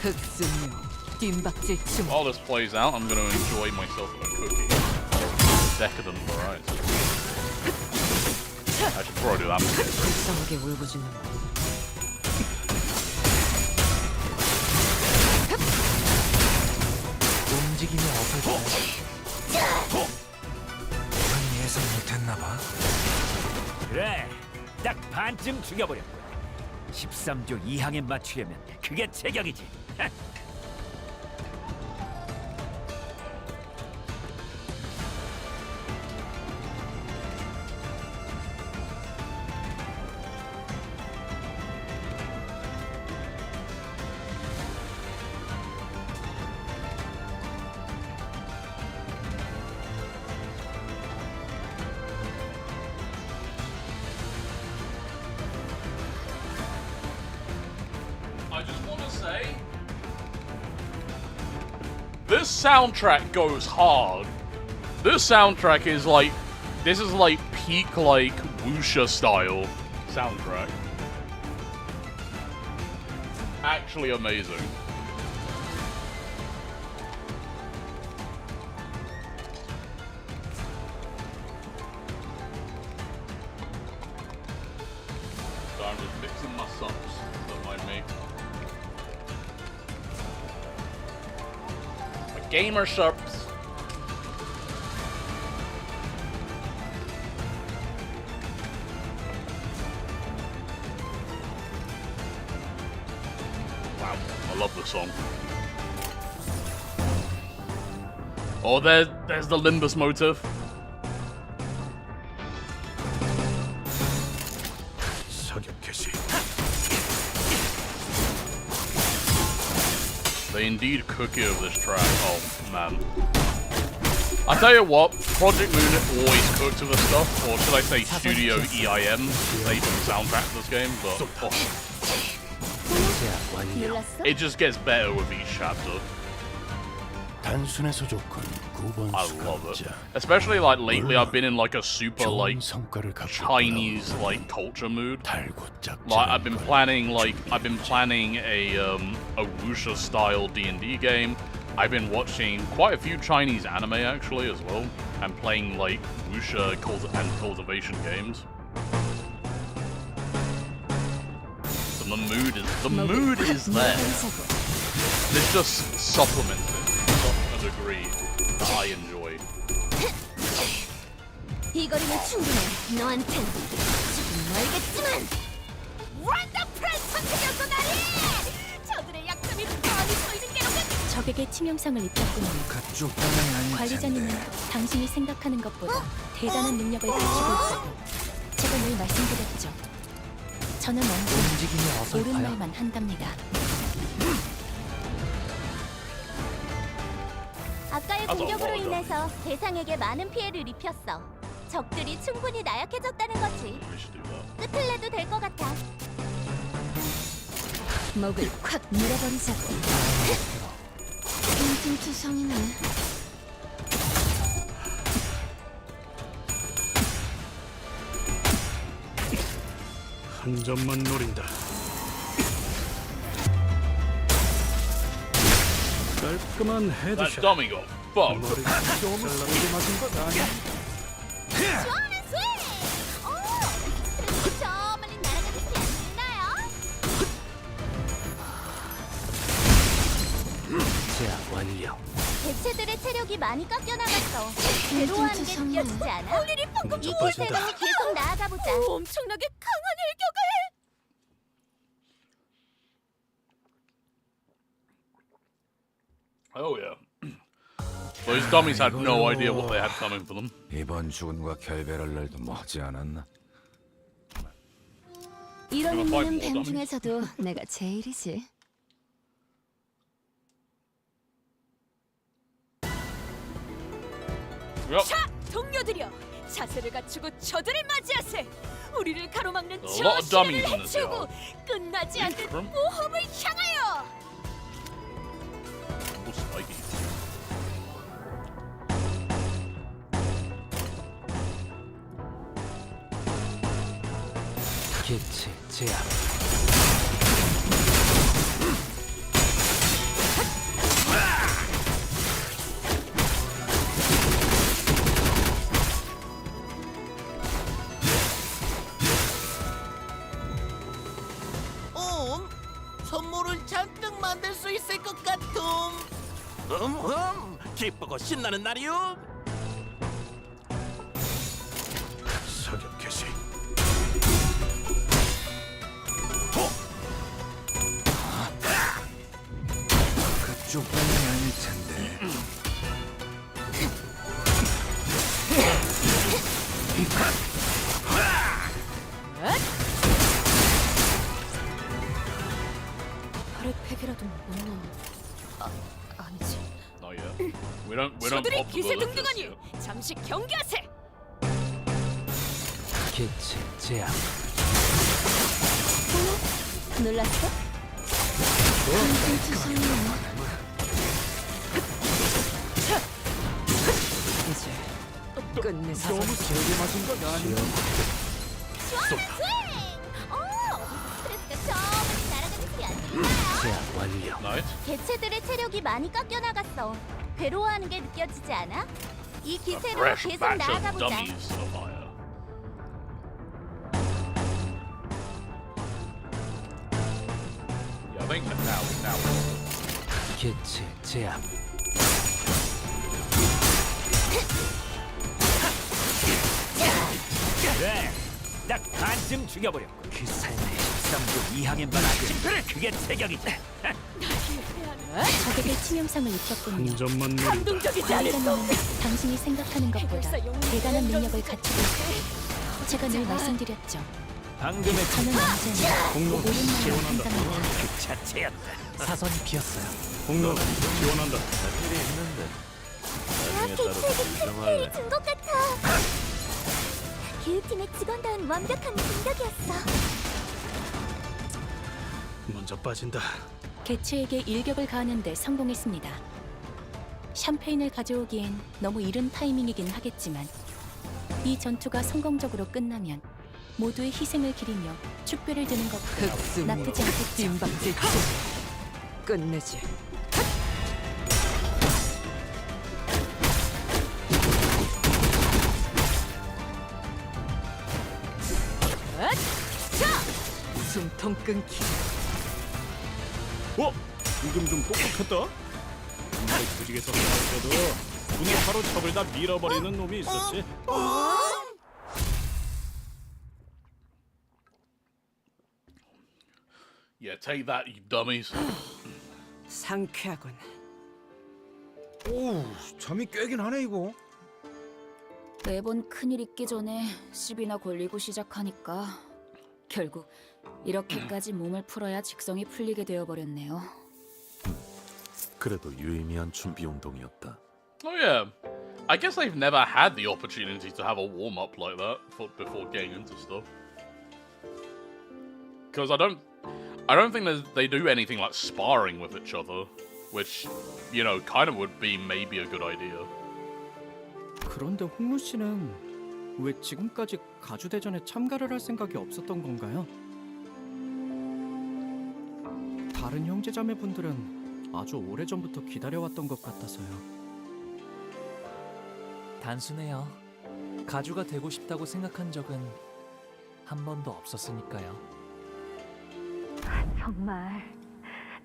흑승류, 뜀박질 춤. While this plays out, I'm gonna enjoy myself a cookie. Decadent variety. I should probably do that. 불쌍하게 울부짖는 움직임이 없을 때 이건 예상 못했나 봐. 그래, 딱 반쯤 죽여버렸고 13조 2항에 맞추려면 그게 제격이지. soundtrack goes hard. This soundtrack is like, this is like peak like wuxia style soundtrack. Actually amazing. So I'm just mixing my subs, don't mind me. My gamer subs. Wow, I love this song. Oh, there's the Limbus motive. They indeed cook you with this track. Oh man. I tell you what, Project Moon always cooks with this stuff, or should I say Studio EIM, they do the soundtrack to this game, but oh. It just gets better with each chapter. I love it. Especially like lately I've been in like a super like Chinese like culture mood. Like I've been planning a wuxia style D&D game. I've been watching quite a few Chinese anime actually as well, and playing like wuxia and cultivation games. So the mood is there. It's just supplemented to a degree that I enjoy. 이 거리는 충분해. 너한텐 지금 알겠지만 원더풀한 선택이었어 나리! 저들의 약점이 뻔히 보이는 게로군! 적에게 치명상을 입혔군요. 관리자님은 당신이 생각하는 것보다 대단한 능력을 가지고 있다고 제가 늘 말씀드렸죠. 저는 언제나 옳은 말만 한답니다. 아까의 공격으로 인해서 대상에게 많은 피해를 입혔어. 적들이 충분히 나약해졌다는 거지. 끝을 내도 될 것 같아. 목을 콱 물어버리자고. 인증투성이네. 한 점만 노린다. 깔끔한 헤드샷. That dummy got fucked. 너무 세게 맞은 것 아니야? 좋아하는 스윙! 오! 저 멀리 날아가지 않나요? 제압 완료. 개체들의 체력이 많이 깎여 나갔어. 괴로워하는 게 느껴지지 않아? 오늘이 방금 이 대상이 계속 나아가 보자. 엄청나게 강한 일격을! Oh yeah. Those dummies had no idea what they had coming for them. 이번 죽음과 결별할 날도 머지 않았나? 이런 있는 뱀 중에서도 내가 제일이지. 자, 동료들이여! 자세를 갖추고 저들을 맞이하세! 우리를 가로막는 A lot of 저 dummies 시련을 in this 해치우고 yard. 끝나지 않는 모험을 향하여! Oh, spiky. 개체 제압. 선물을 잔뜩 만들 수 있을 것 같음. 기쁘고 신나는 날이요. 사격 개시. 그쪽 방향이 아닐 텐데. 혈액팩이라도 먹나? 아니지. Not yet. We don't 저들이 pop the 기세 bullet just 등등하니 yet. 잠시 경계하세. 개체 제압. 놀랐어? 인증투성이네. 끝내서 너무 세게 맞은 건 아니야. 스트레스가 저만이 날아가는 소리 안 들리나요? 제압 완료. Nice. 개체들의 체력이 많이 깎여 나갔어. 괴로워하는 게 느껴지지 않아? 이 A 기세로 fresh 계속 batch 나아가 of 보자. dummies of fire. Yeah, I think now. 개체 제압. 그래, 딱 반쯤 죽여버렸고 그 삶의 13조 이항에만 아직 그래 그게 체격이지. 적에게 치명상을 입혔군요. 한 점만 노린다. 감동적이지 않았어? 관리자님은 당신이 생각하는 것보다 대단한 능력을 갖추고 있고 제가 늘 말씀드렸죠. 방금의 저는 언제나 공로 옳은 말을 지원한다. 한답니다. 그 자체였다. 사선이 비었어요. 공로 지원한다. 일이 있는데 나중에 따로 개체에게 결정할래. 큰 준것 같아. 기후팀의 직원다운 완벽한 공격이었어. 먼저 빠진다. 개체에게 일격을 가하는데 성공했습니다. 샴페인을 가져오기엔 너무 이른 타이밍이긴 하겠지만 이 전투가 성공적으로 끝나면 모두의 희생을 기리며 축배를 드는 것도 흑승으로 나쁘지 않겠죠. 찐박질 끝내지. 숨통 끊기. 지금 좀 똑똑했다. 근데 조직에서 싸울 때도 눈에 바로 척을 다 밀어버리는 놈이 있었지. Yeah, take that, you dummies. 상쾌하군. 오, 잠이 깨긴 하네 이거. 매번 큰일 있기 전에 시비나 걸리고 시작하니까 결국 이렇게까지 몸을 풀어야 직성이 풀리게 되어버렸네요. 그래도 유의미한 준비 운동이었다. Oh yeah. I guess they've never had the opportunity to have a warm-up like that before getting into stuff. Because I don't think they do anything like sparring with each other, which, you know, kind of would be maybe a good idea. 그런데 홍루 씨는 왜 지금까지 가주대전에 참가를 할 생각이 없었던 건가요? 다른 형제자매분들은 아주 오래전부터 기다려왔던 것 같아서요. 단순해요. 가주가 되고 싶다고 생각한 적은 한 번도 없었으니까요.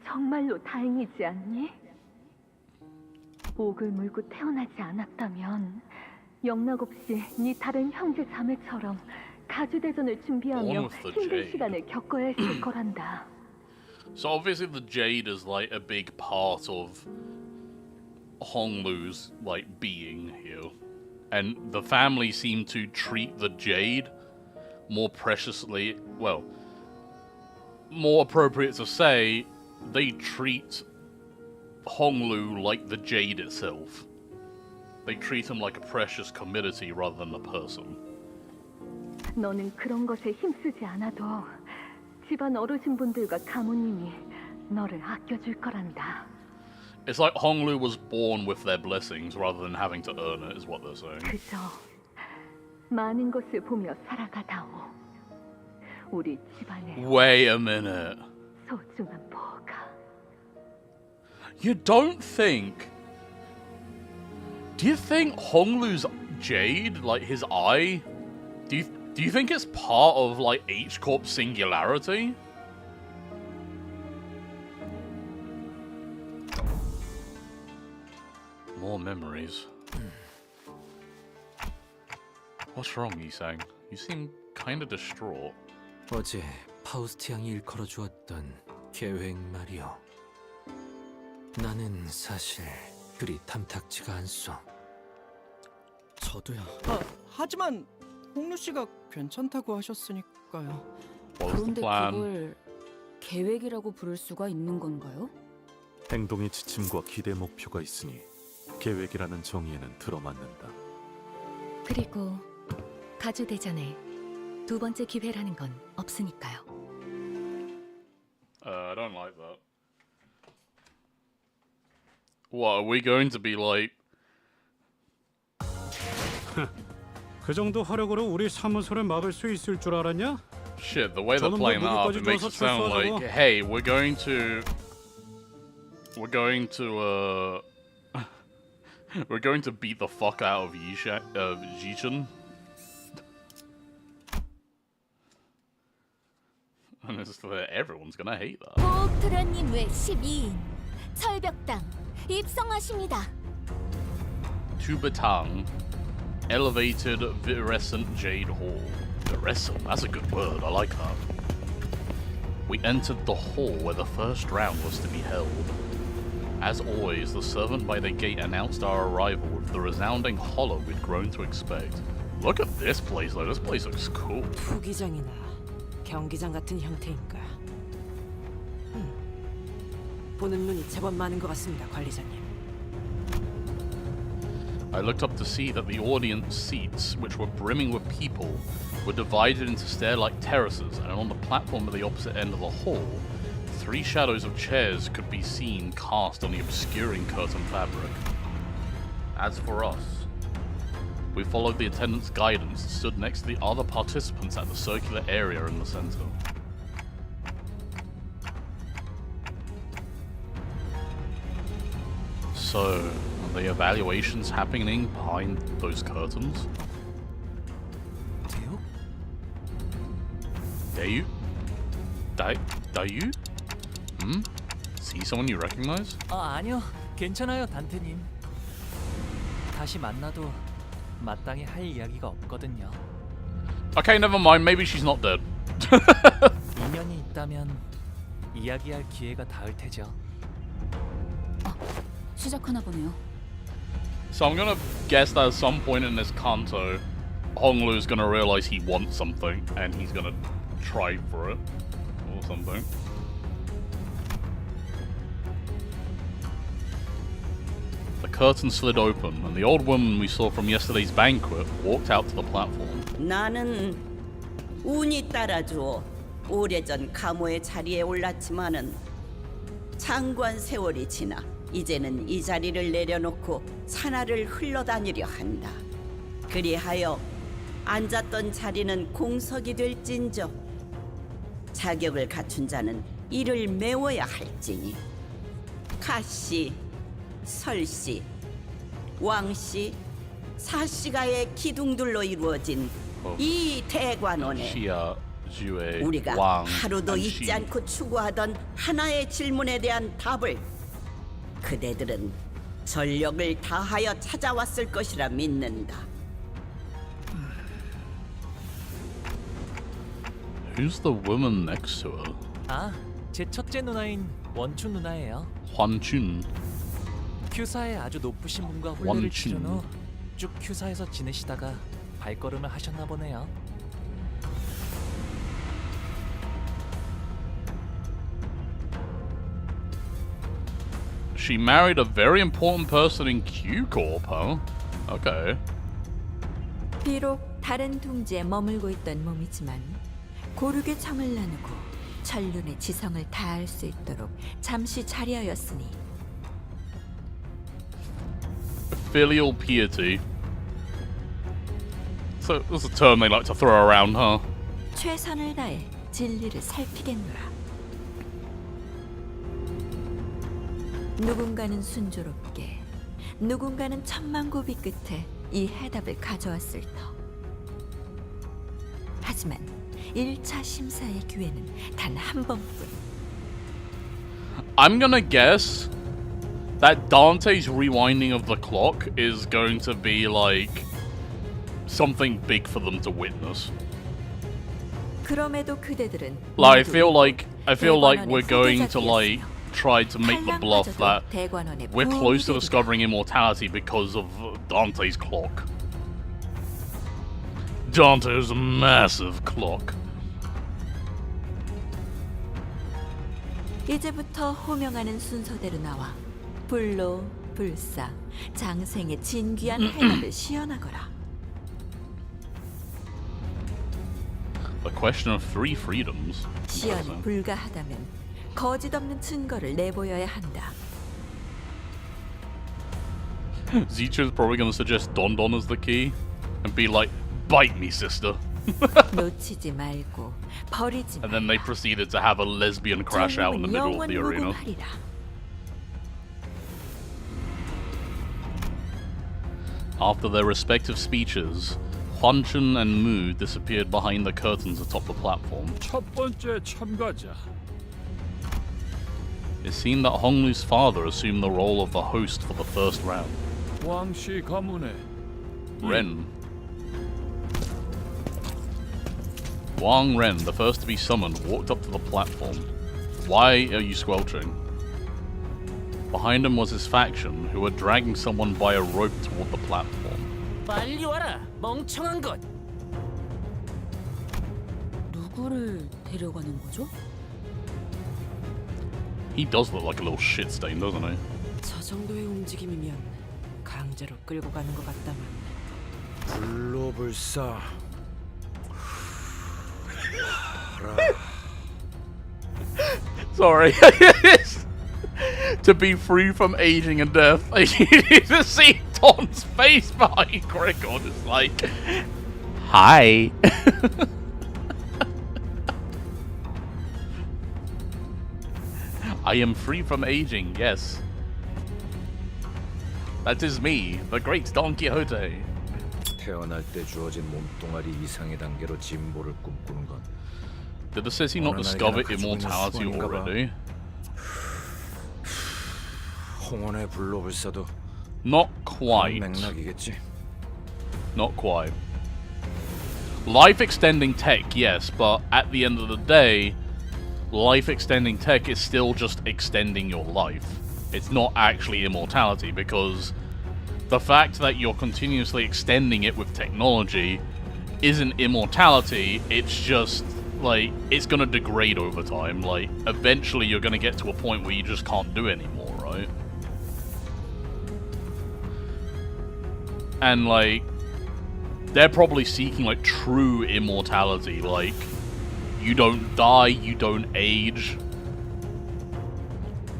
정말로 다행이지 않니? 목을 물고 태어나지 않았다면 영락 없이 네 다른 형제 자매처럼 가주대전을 준비하며 Born with the 힘든 jade. 시간을 겪어야 했을 거란다. So obviously the jade is like a big part of Honglu's like being here, and the family seem to treat the jade more preciously. Well, more appropriate to say, they treat Honglu like the jade itself. They treat him like a precious commodity rather than a person. 너는 그런 것에 힘쓰지 않아도 집안 어르신분들과 가모님이 너를 아껴줄 거란다. It's like Honglu was born with their blessings rather than having to earn it, is what they're saying. 그저 많은 것을 보며 살아가다오. 우리 집안에 Wait a minute. 소중한 보가. You don't think... Do you think Honglu's jade, like his eye, do you think it's part of like H-Corp's singularity? More memories. What's wrong, Yisang? You seem kind of distraught. 어제 파우스트 양이 일컬어 주었던 계획 말이오. 나는 사실 그리 탐탁지가 않소. 저도요. 하지만 홍루 씨가 괜찮다고 하셨으니까요. 그런데 그걸 계획이라고 부를 수가 있는 건가요? 행동의 지침과 기대 목표가 있으니 계획이라는 정의에는 들어맞는다. 그리고 가주대전에 두 번째 기회라는 건 없으니까요. I don't like that. What, are we going to be like... 그 정도 화력으로 우리 사무소를 막을 수 있을 줄 알았냐? Shit, the way they're 저는 playing that up, 무기까지 it makes 줘서 it sound like, 출소하자고. hey, we're going to we're going to beat the fuck out of Jishin. And it's everyone's gonna hate that. 보호토련님 외 12인 철벽당 입성하십니다. Tubatang, elevated virescent jade hall. Virescent, that's a good word, I like that. We entered the hall where the first round was to be held. As always, the servant by the gate announced our arrival with the resounding holler we'd grown to expect. Look at this place though, this place looks cool. 투기장이나 경기장 같은 형태인가? 보는 눈이 제법 많은 것 같습니다, 관리자님. I looked up to see that the audience seats, which were brimming with people, were divided into stair-like terraces, and on the platform at the opposite end of the hall, 3 shadows of chairs could be seen cast on the obscuring curtain fabric. As for us, we followed the attendant's guidance and stood next to the other participants at the circular area in the center. So, are the evaluations happening behind those curtains? Dayu? Dayu? Hmm? See someone you recognize? 아니요, 괜찮아요, 단테님. 다시 만나도 마땅히 할 이야기가 없거든요. Okay, never mind. Maybe she's not dead. 인연이 있다면 이야기할 기회가 닿을 테죠. 시작하나 보네요. So I'm gonna guess that at some point in this canto, Honglu's gonna realize he wants something, and he's gonna try for it, or something. The curtain slid open, and the old woman we saw from yesterday's banquet walked out to the platform. 나는 운이 따라주어 오래전 감호의 자리에 올랐지만은 장관 세월이 지나 이제는 이 자리를 내려놓고 산하를 흘러다니려 한다. 그리하여 앉았던 자리는 공석이 될진저 자격을 갖춘 자는 이를 메워야 할지니 가씨, 설씨, 왕씨, 사씨가의 기둥들로 이루어진 이 대관원에 우리가 하루도 잊지 않고 추구하던 하나의 질문에 대한 답을 그대들은 전력을 다하여 찾아왔을 것이라 믿는다. Who's the woman next to her? 아, 제 첫째 누나인 원춘 누나예요. Hwan-chun. 큐사의 아주 높으신 분과 혼례를 치른 후 쭉 큐사에서 지내시다가 발걸음을 하셨나 보네요. She married a very important person in Q Corp, huh? Okay. 비록 다른 둥지에 머물고 있던 몸이지만 고르게 정을 나누고 천륜의 지성을 다할 수 있도록 잠시 자리하였으니 Filial piety. So that's a term they like to throw around, huh? 최선을 다해 진리를 살피겠노라. 누군가는 순조롭게, 누군가는 천만고비 끝에 이 해답을 가져왔을 터. 하지만 1차 심사의 기회는 단 한 번뿐. I'm gonna guess that Dante's rewinding of the clock is going to be like something big for them to witness. 그럼에도 그대들은 Like I feel like we're going to like try to make the bluff that we're close to discovering immortality because of Dante's clock. Dante's massive clock. 이제부터 호명하는 순서대로 나와 불로 불사 장생의 진귀한 해답을 시연하거라. A question of 3 freedoms. 시연이 불가하다면 거짓 없는 증거를 내보여야 한다. Zichu's probably gonna suggest Don Don as the key and be like, Bite me, sister. 놓치지 말고 버리지 And then they proceeded to have a lesbian crash out in the middle of the arena. 무궁하리라. After their respective speeches, Hwanchun and Mu disappeared behind the curtains atop the platform. 첫 번째 참가자. It seemed that Honglu's father assumed the role of the host for the first round. 왕씨 가문의 Ren. Wang Ren, the first to be summoned, walked up to the platform. Why are you squelching? Behind him was his faction, who were dragging someone by a rope toward the platform. 빨리 와라, 멍청한 것. 누구를 데려가는 거죠? He does look like a little shit stain, doesn't he? 저 정도의 움직임이면 강제로 끌고 가는 것 같다만. 불로불사. Sorry. To be free from aging and death, I need to see Don's face behind Gregor, just like, hi. I am free from aging, yes. That is me, the great Don Quixote. 태어날 때 주어진 몸뚱아리 이상의 단계로 진보를 꿈꾸는 건 Did the city not discover immortality already? 홍원의 불로불사도 Not quite. 맥락이겠지. Not quite. Life extending tech, yes, but at the end of the day, life extending tech is still just extending your life. It's not actually immortality, because the fact that you're continuously extending it with technology isn't immortality, it's just, like, it's gonna degrade over time. Like, eventually you're gonna get to a point where you just can't do it anymore, right? And, like, they're probably seeking, like, true immortality, like, you don't die, you don't age,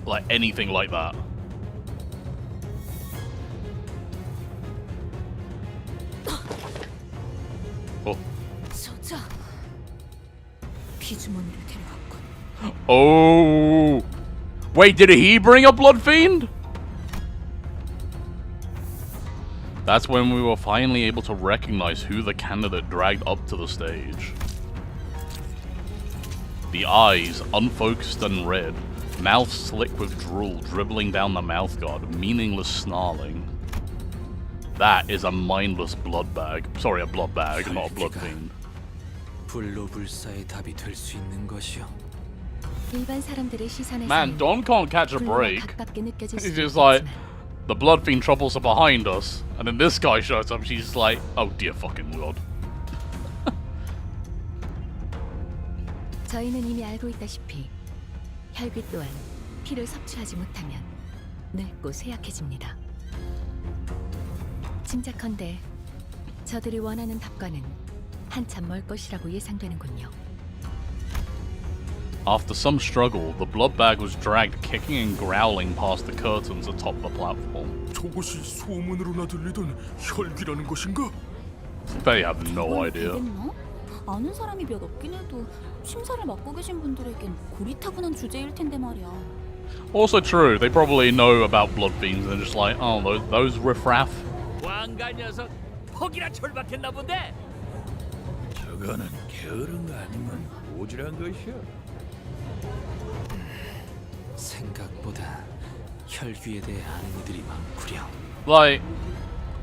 like, anything like that. Oh. 저자 비주머니를 데려갔군. Oh! Wait, did he bring a blood fiend? That's when we were finally able to recognize who the candidate dragged up to the stage. The eyes, unfocused and red, mouth slick with drool dribbling down the mouthguard, meaningless snarling. That is a mindless blood bag. Sorry, a blood bag, not a blood fiend. 불로불사의 답이 될 수 있는 것이요. 일반 사람들의 시선에서 Man, Don can't catch a break. 가깝게 느껴질 He's 수도 just like, 있겠지만 the blood fiend troubles are behind us, and then this guy shows up. She's like, oh dear fucking lord. 저희는 이미 알고 있다시피 혈귀 또한 피를 섭취하지 못하면 늙고 쇠약해집니다. 짐작컨대 저들이 원하는 답과는 한참 멀 것이라고 예상되는군요. After some struggle, the blood bag was dragged kicking and growling past the curtains atop the platform. 저것이 소문으로나 들리던 혈귀라는 것인가? They have no idea. 되겠나? 아는 사람이 몇 없긴 해도 심사를 맡고 계신 분들에겐 고리타분한 주제일 텐데 말이야. Also true, they probably know about blood fiends and they're just like, oh, those riffraff. 왕가 녀석 폭이나 철박했나 본데. 저거는 게으른 거 아니면 오지랖 것이야. 생각보다 혈귀에 대해 아는 이들이 많구려. Like,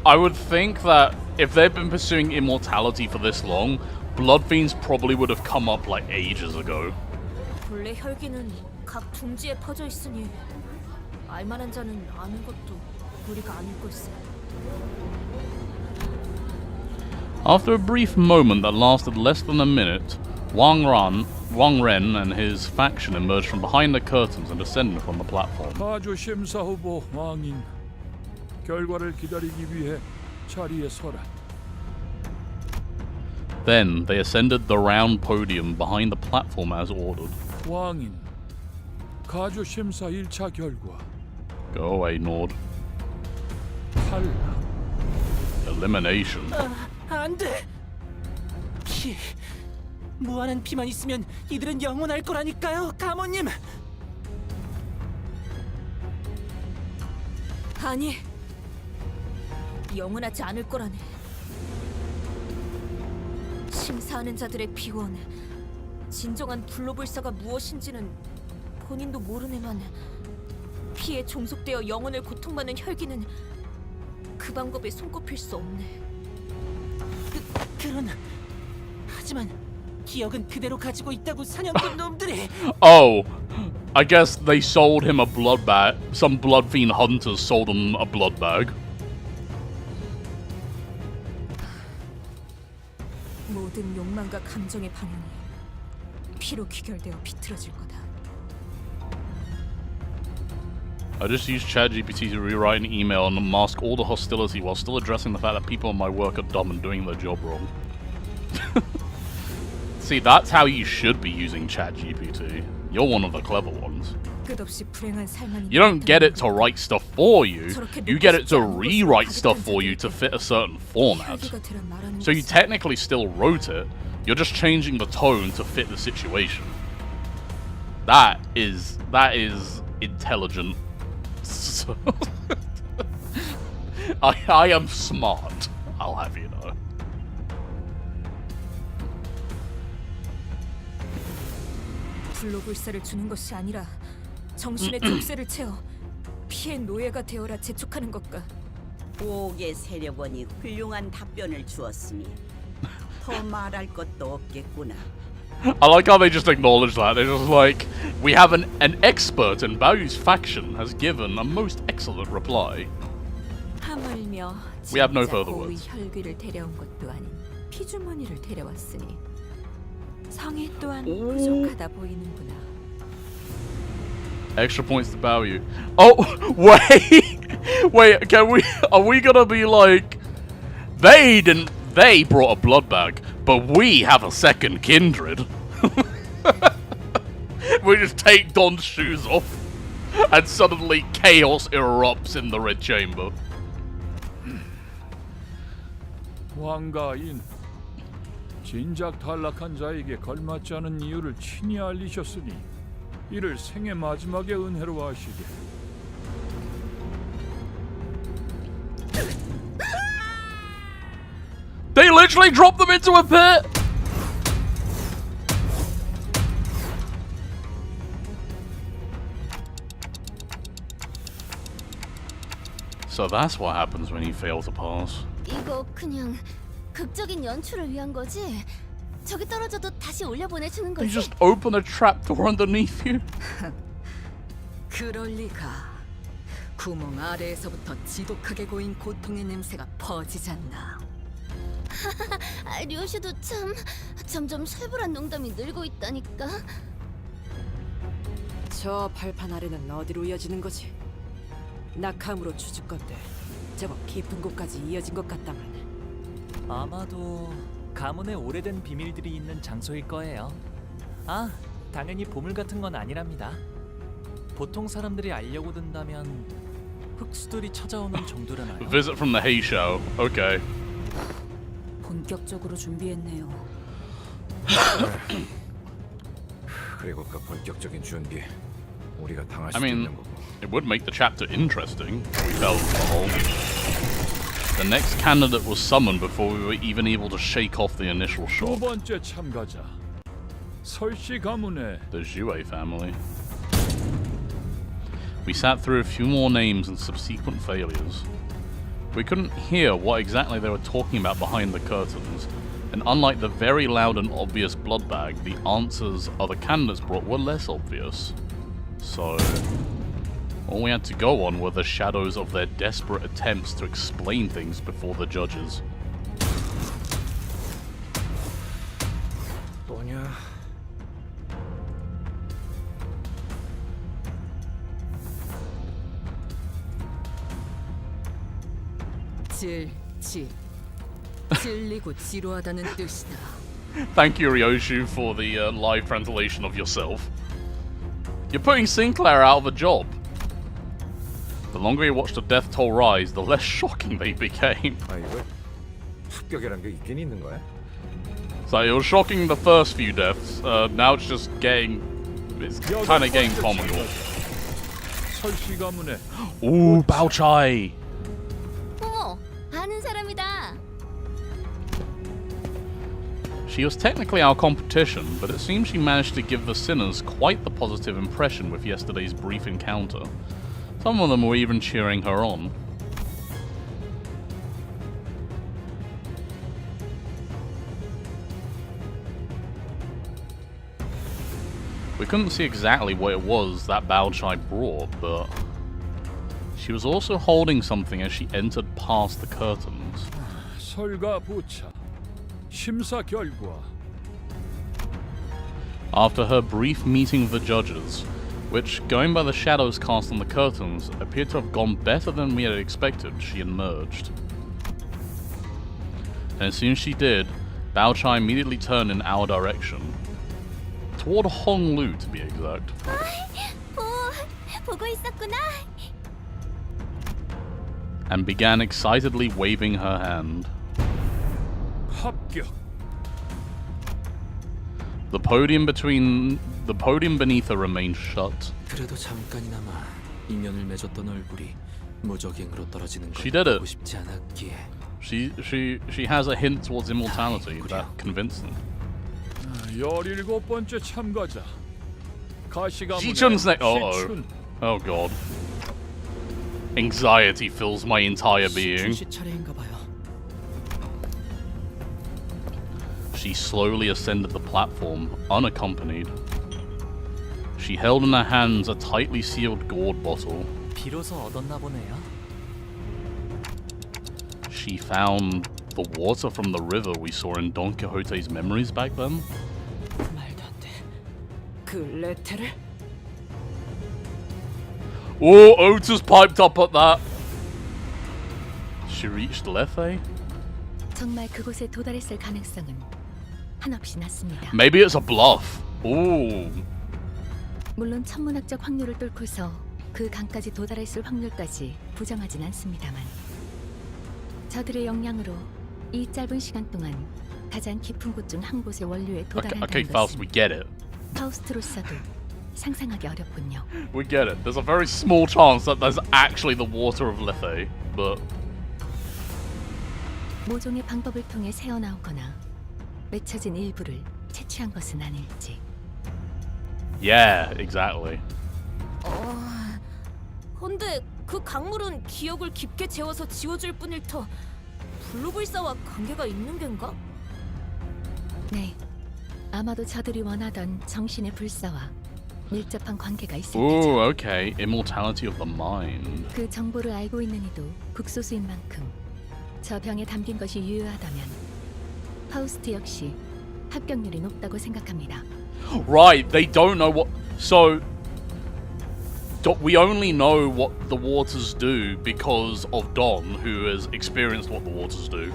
I would think that if they've been pursuing immortality for this long, blood fiends probably would have come up like ages ago. 본래 혈기는 각 둥지에 퍼져 있으니 알만한 자는 아는 것도 우리가 아닐 걸세. After a brief moment that lasted less than a minute, Wang Ren and his faction emerged from behind the curtains and descended from the platform. 가주 심사 후보 왕인 결과를 기다리기 위해 자리에 서라. Then they ascended the round podium behind the platform as ordered. 왕인 가주 심사 1차 결과 Go away, Nord. 탈락. Elimination. 안 돼. 피, 무한한 피만 있으면 이들은 영원할 거라니까요, 가모님. 아니, 영원하지 않을 거라네. 심사하는 자들의 비원, 진정한 불로불사가 무엇인지는 본인도 모르네만 피에 종속되어 영혼을 고통받는 혈기는 그 방법에 손꼽힐 수 없네. 그런 하지만 기억은 그대로 가지고 있다고 사냥꾼 놈들이. Oh, I guess they sold him a blood bag. Some blood fiend hunters sold him a blood bag. 모든 욕망과 감정의 방향이 피로 귀결되어 비틀어질 거다. I just used ChatGPT to rewrite an email and mask all the hostility while still addressing the fact that people in my work are dumb and doing their job wrong. See, that's how you should be using ChatGPT. You're one of the clever ones. 끝없이 불행한 삶만 You don't get it to write stuff for you, you get it to rewrite stuff for you to fit a certain format. So you technically still wrote it, you're just changing the tone to fit the situation. That is intelligent. I am smart, I'll have you know. 불로불사를 주는 것이 아니라 정신의 족쇄를 채워 피의 노예가 되어라 재촉하는 것과 부엌의 세력원이 훌륭한 답변을 주었으니 더 말할 것도 없겠구나. I like how they just acknowledge that. They're just like, we have an expert in Bao's faction has given a most excellent reply. 하물며 We have no 진짜 further 고위 words. 혈귀를 데려온 것도 아닌 피주머니를 데려왔으니 성의 또한 부족하다 보이는구나. Extra points to Bao. Oh, wait, are we gonna be like, they brought a blood bag, but we have a second kindred. We just take Don's shoes off, and suddenly chaos erupts in the Red Chamber. 왕가인, 진작 탈락한 자에게 걸맞지 않은 이유를 친히 알리셨으니 이를 생의 마지막의 은혜로 하시게. They literally dropped them into a pit! So that's what happens when you fail to pass. 이거 그냥 극적인 연출을 위한 거지? 저기 떨어져도 다시 올려보내주는 You 거지? just open a trapdoor underneath you? 그럴 리가. 구멍 아래에서부터 지독하게 고인 고통의 냄새가 퍼지잖나. 류슈도 참 점점 살벌한 농담이 늘고 있다니까. 저 발판 아래는 어디로 이어지는 거지? 낙함으로 추측 건데 제법 깊은 곳까지 이어진 것 같다만. 아마도 가문의 오래된 비밀들이 있는 장소일 거예요. 아, 당연히 보물 같은 건 아니랍니다. 보통 사람들이 알려고 든다면 흑수들이 찾아오는 정도라나요? Visit from the Hay Show. Okay. 본격적으로 준비했네요. 그리고 그 본격적인 준비 우리가 당할 I 수도 mean, 있는 거고. it would make the chapter interesting if we fell into the hole. The next candidate was summoned before we were even able to shake off the initial 두 shock. 번째 참가자 설씨 가문의 The Jue family. We sat through a few more names and subsequent failures. We couldn't hear what exactly they were talking about behind the curtains, and unlike the very loud and obvious blood bag, the answers other candidates brought were less obvious. So, all we had to go on were the shadows of their desperate attempts to explain things before the judges. 뭐냐? 찔리고 지루하다는 뜻이다. Thank you, Ryoshu, for the live translation of yourself. You're putting Sinclair out of a job. The longer you watch the death toll rise, the less shocking they became. 아 이거 합격이란 게 있긴 있는 거야? So it was shocking the first few deaths. Now it's just getting... It's kind of getting comical. 설씨 가문의 Ooh, Bao Chai! 어머, 아는 사람이다. She was technically our competition, but it seems she managed to give the sinners quite the positive impression with yesterday's brief encounter. Some of them were even cheering her on. We couldn't see exactly what it was that Bao Chai brought, but she was also holding something as she entered past the curtains. 설과 보차 심사 결과 After her brief meeting with the judges, which, going by the shadows cast on the curtains, appeared to have gone better than we had expected, she emerged. And as soon as she did, Bao Chai immediately turned in our direction. Toward Honglu, to be exact. 보고 있었구나. And began excitedly waving her hand. 합격. The podium beneath her remained shut. 그래도 잠깐이나마 인연을 맺었던 얼굴이 무적행으로 떨어지는 걸 She did it. 보고 싶지 않았기에. She has a hint towards immortality that convinced them. 17번째 참가자 가시 가문의 Jichun's next. 지춘. Oh god. Anxiety fills my entire being. 씨 차례인가 봐요. She slowly ascended the platform, unaccompanied. She held in her hands a tightly sealed gourd bottle. 비로소 얻었나 보네요. She found the water from the river we saw in Don Quixote's memories back then. 말도 안 돼. 그 레테를? Oh, Otis piped up at that. She reached Lethe? 정말 그곳에 도달했을 가능성은 한없이 낮습니다. Maybe it's a bluff. Ooh. 물론 천문학적 확률을 뚫고서 그 강까지 도달했을 확률까지 부정하진 않습니다만 저들의 역량으로 이 짧은 시간 동안 가장 깊은 곳 중 한 곳의 원료에 도달한다는 Okay, Faust, 것은 we get it. 파우스트로서도 상상하기 어렵군요. We get it. There's a very small chance that there's actually the water of Lethe, but... 모종의 방법을 통해 새어나오거나 맺혀진 일부를 채취한 것은 아닐지. Yeah, exactly. 근데 그 강물은 기억을 깊게 재워서 지워줄 뿐일 터 블루불사와 관계가 있는 겐가? 네, 아마도 저들이 원하던 정신의 불사와 밀접한 관계가 있을 Ooh, 테죠. okay. Immortality of the mind. 그 정보를 알고 있는 이도 극소수인 만큼 저 병에 담긴 것이 유효하다면 파우스트 역시 합격률이 높다고 생각합니다. Right, they don't know what... So... We only know what the waters do because of Don, who has experienced what the waters do.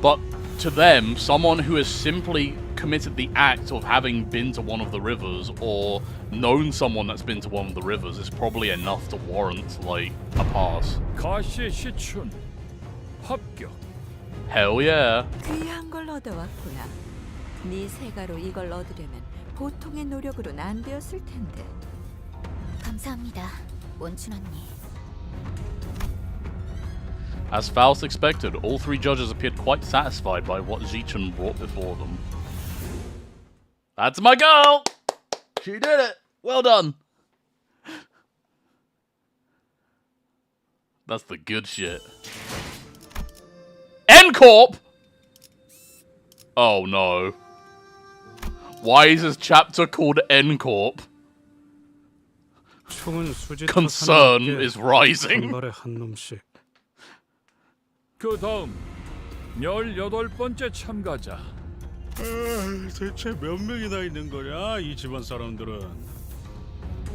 But to them, someone who has simply committed the act of having been to one of the rivers or known someone that's been to one of the rivers is probably enough to warrant, like, a pass. 가시 시춘 합격. Hell yeah. 귀한 걸 얻어왔구나. 네 세가로 이걸 얻으려면 보통의 노력으로는 안 되었을 텐데. 감사합니다, 원춘 언니. As Faust expected, all three judges appeared quite satisfied by what Zichun brought before them. That's my girl! She did it! Well done! That's the good shit. N-Corp! Oh no. Why is this chapter called N-Corp? Concern is rising. 그 다음 18번째 참가자. 대체 몇 명이나 있는 거냐 이 집안 사람들은?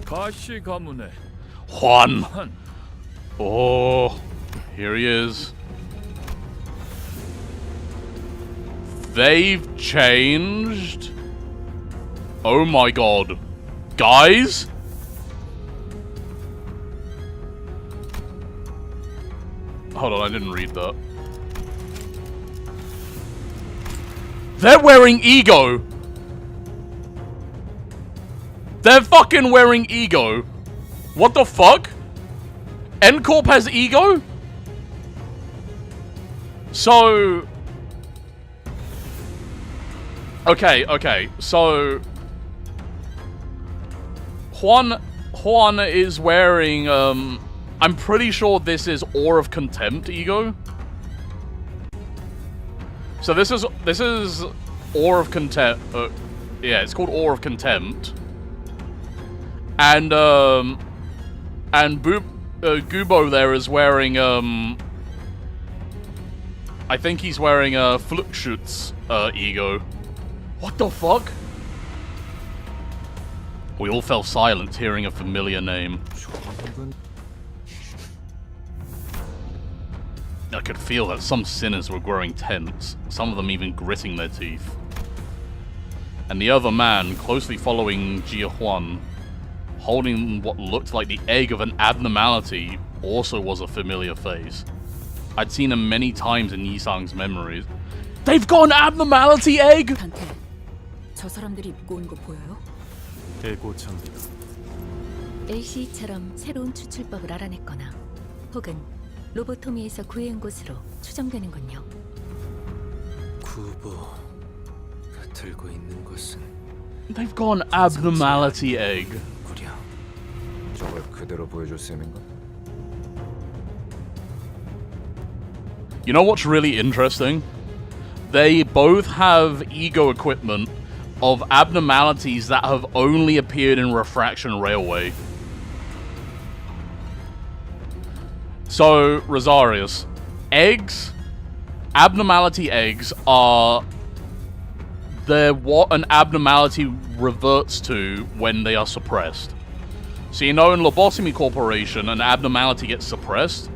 가시 가문의 Juan. Oh, here he is. They've changed. Oh my god. Guys? Hold on, I didn't read that. They're wearing ego. They're fucking wearing ego. What the fuck? N-Corp has ego? So... Okay, so... Juan is wearing, I'm pretty sure this is Awe of Contempt ego. So this is Awe of Contempt, yeah, it's called Awe of Contempt. And Gubo there is wearing, I think he's wearing Flukschutz ego. What the fuck? We all fell silent hearing a familiar name. I could feel that some sinners were growing tense, some of them even gritting their teeth. And the other man, closely following Jia Huan, holding what looked like the egg of an abnormality, also was a familiar face. I'd seen him many times in Yisang's memories. They've got an abnormality egg! 저 사람들이 입고 온 거 보여요? 대고창기다. LCE처럼 새로운 추출법을 알아냈거나 혹은 로보토미에서 구해온 곳으로 추정되는군요. 구보가 들고 있는 것은 They've got an abnormality egg. 저걸 그대로 보여줄 셈인가? You know what's really interesting? They both have ego equipment of abnormalities that have only appeared in Refraction Railway. So, Rosarius, eggs, abnormality eggs are what an abnormality reverts to when they are suppressed. So you know in Lobotomy Corporation, an abnormality gets suppressed.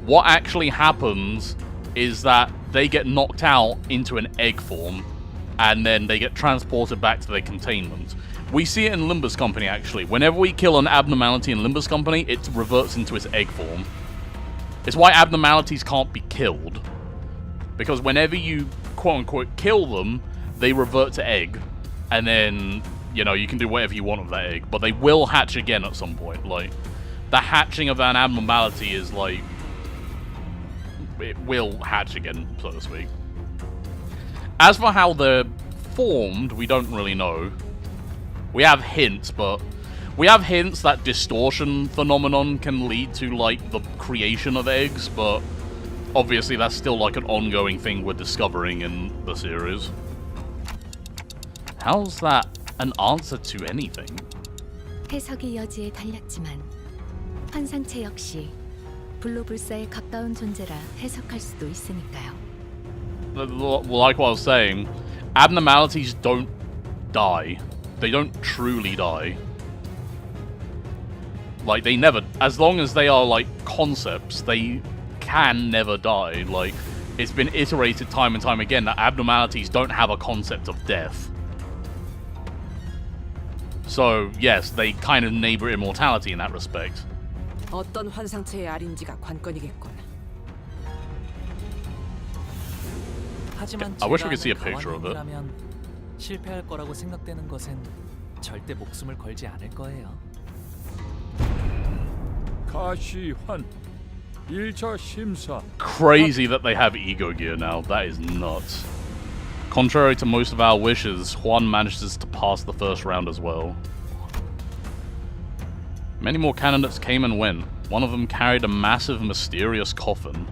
What actually happens is that they get knocked out into an egg form, and then they get transported back to their containment. We see it in Limbus Company, actually. Whenever we kill an abnormality in Limbus Company, it reverts into its egg form. It's why abnormalities can't be killed. Because whenever you, quote-unquote, kill them, they revert to egg. And then, you know, you can do whatever you want with that egg. But they will hatch again at some point. Like, the hatching of an abnormality is like... it will hatch again, so to speak. As for how they're formed, we don't really know. We have hints, but... we have hints that distortion phenomenon can lead to, like, the creation of eggs, but... obviously that's still, like, an ongoing thing we're discovering in the series. How's that an answer to anything? 해석의 여지에 달렸지만 환상체 역시 불로불사에 가까운 존재라 해석할 수도 있으니까요. Like what I was saying, abnormalities don't die. They don't truly die. Like, they never... as long as they are, like, concepts, they can never die. Like, it's been iterated time and time again that abnormalities don't have a concept of death. So, yes, they kind of neighbor immortality in that respect. 어떤 환상체의 알인지가 관건이겠군. 하지만 I wish we could see a picture of it. 가왕이라면 실패할 거라고 생각되는 것엔 절대 목숨을 걸지 않을 거예요. 가시환 1차 심사. Crazy that they have ego gear now. That is nuts. Contrary to most of our wishes, Juan manages to pass the first round as well. Many more candidates came and went. One of them carried a massive, mysterious coffin.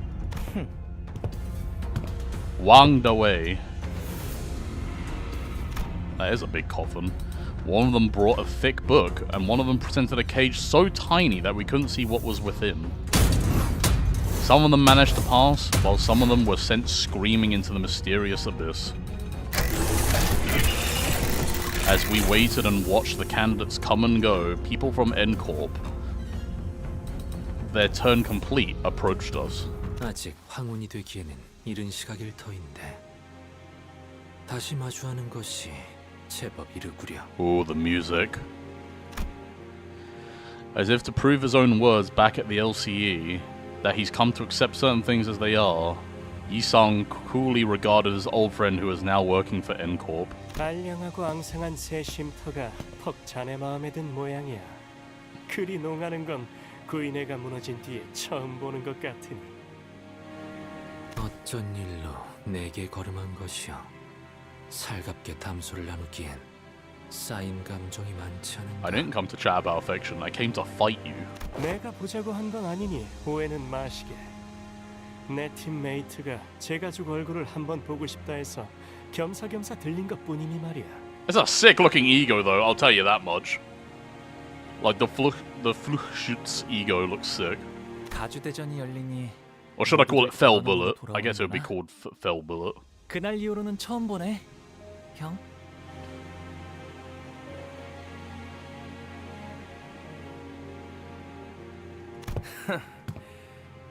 Wang Dawei. That is a big coffin. One of them brought a thick book, and one of them presented a cage so tiny that we couldn't see what was within. Some of them managed to pass, while some of them were sent screaming into the mysterious abyss. As we waited and watched the candidates come and go, people from N-Corp, their turn complete, approached us. 아직 황혼이 되기에는 이른 시각일 터인데 다시 마주하는 것이 제법 이르구려. Ooh, the music. As if to prove his own words back at the LCE, that he's come to accept certain things as they are, Yisung coolly regarded his old friend who is now working for N-Corp. 알량하고 앙상한 새 쉼터가 퍽 자네 마음에 든 모양이야. 그리 농하는 건 구인회가 무너진 뒤에 처음 보는 것 같으니. 어쩐 일로 내게 걸음한 것이여. 살갑게 담소를 나누기엔 쌓인 감정이 많지 않은가. I didn't come to chat about affection. I came to fight you. 내가 보자고 한 건 아니니 오해는 마시게. 내 팀메이트가 제 가족 얼굴을 한번 보고 싶다 해서 겸사겸사 들린 것뿐이니 말이야. It's a sick-looking ego, though. I'll tell you that much. Like the Fluchschutz ego looks sick. 가주 대전이 열리니. Or should I call it Fell Bullet? I guess it would be called Fell Bullet. 그날 이후로는 처음 보네, 형.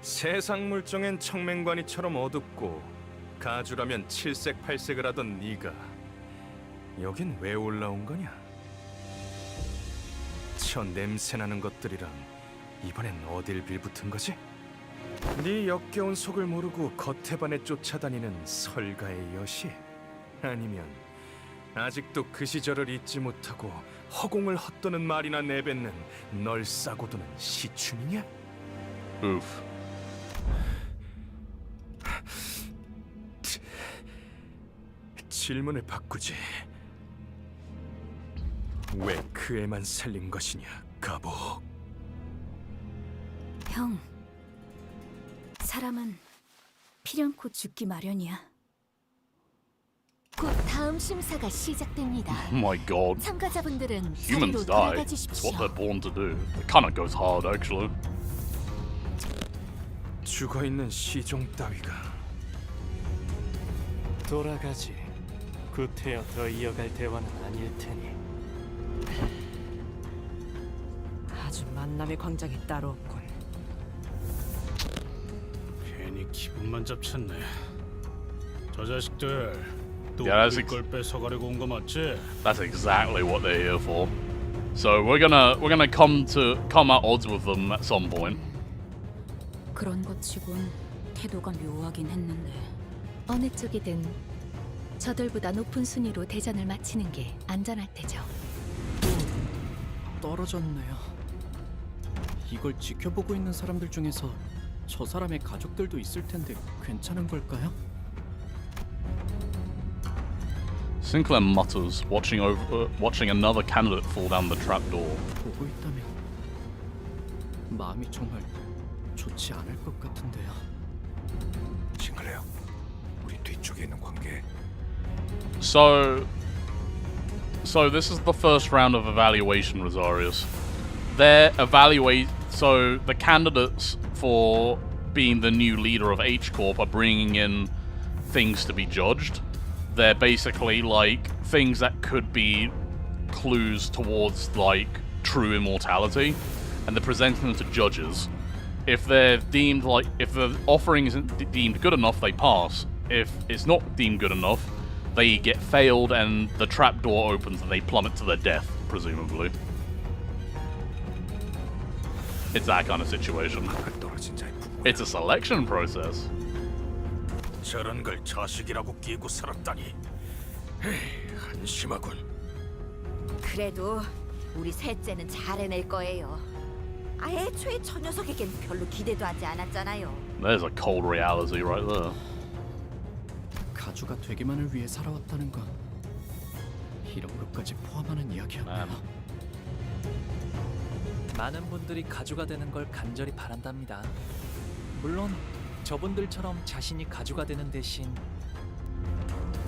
세상 물정엔 청맹관이처럼 어둡고 가주라면 칠색팔색을 하던 네가 여긴 왜 올라온 거냐? 저 냄새나는 것들이랑 이번엔 어딜 빌붙은 거지? 네 역겨운 속을 모르고 겉에반에 쫓아다니는 설가의 여시? 아니면 아직도 그 시절을 잊지 못하고 허공을 헛도는 말이나 내뱉는 널 싸고 도는 시춘이냐? Oof. 질문을 바꾸지. 왜 그 애만 살린 것이냐, 가보. 형, 사람은 필연코 죽기 마련이야. 곧 다음 심사가 시작됩니다. Oh my god. 참가자분들은 Humans 자리로 die. 돌아가 It's 주십시오. what they're born to do. It kind of goes hard, actually. 죽어있는 시종 따위가 돌아가지. 구태여 더 이어갈 대화는 아닐 테니. 아주 만남의 광장이 따로 없군. 괜히 기분만 잡쳤네. 저 자식들 또 Yeah, that's 우리 걸 뺏어가려고 온 거 맞지? That's exactly what they're here for. So we're gonna come at odds with them at some point. 그런 것 치곤 태도가 묘하긴 했는데. 어느 쪽이든 저들보다 높은 순위로 대전을 마치는 게 안전할 테죠. 떨어졌네요. 이걸 지켜보고 있는 사람들 중에서 저 사람의 가족들도 있을 텐데 괜찮은 걸까요? Sinclair mutters, watching another candidate fall down the trapdoor. 보고 있다면 마음이 정말 좋지 않을 것 같은데요. 싱클레어, 우리 뒤쪽에 있는 관계. So this is the first round of evaluation, Rosarius. So the candidates for being the new leader of H Corp are bringing in things to be judged. They're basically like things that could be clues towards like true immortality, and they're presenting them to judges. If they're deemed if the offering isn't deemed good enough, they pass. If it's not deemed good enough, they get failed and the trapdoor opens and they plummet to their death, presumably. It's that kind of situation. It's a selection process. 저런 걸 자식이라고 끼고 살았다니. 에이, 한심하군. 그래도 우리 셋째는 잘 해낼 거예요. 애초에 저 녀석에겐 별로 기대도 하지 않았잖아요. There's a cold reality right there. 가주가 되기만을 위해 살아왔다는 건 이런 것까지 포함하는 이야기였나요? 많은 분들이 가주가 되는 걸 간절히 바란답니다. 물론 저분들처럼 자신이 가주가 되는 대신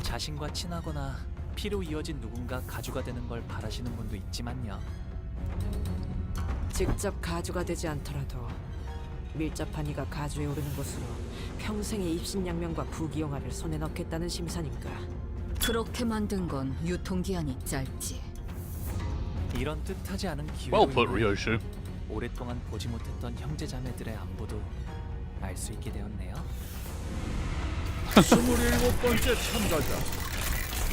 자신과 친하거나 피로 이어진 누군가 가주가 되는 걸 바라시는 분도 있지만요. 직접 가주가 되지 않더라도 밀접한 이가 가주에 오르는 것으로 평생의 입신양명과 부귀영화를 손에 넣겠다는 심산인가. 그렇게 만든 건 유통기한이 짧지. 이런 뜻하지 않은 Well 기회로 put, 인해 Ryoshu. 오랫동안 보지 못했던 형제자매들의 안부도 알 수 있게 되었네요. 27번째 참가자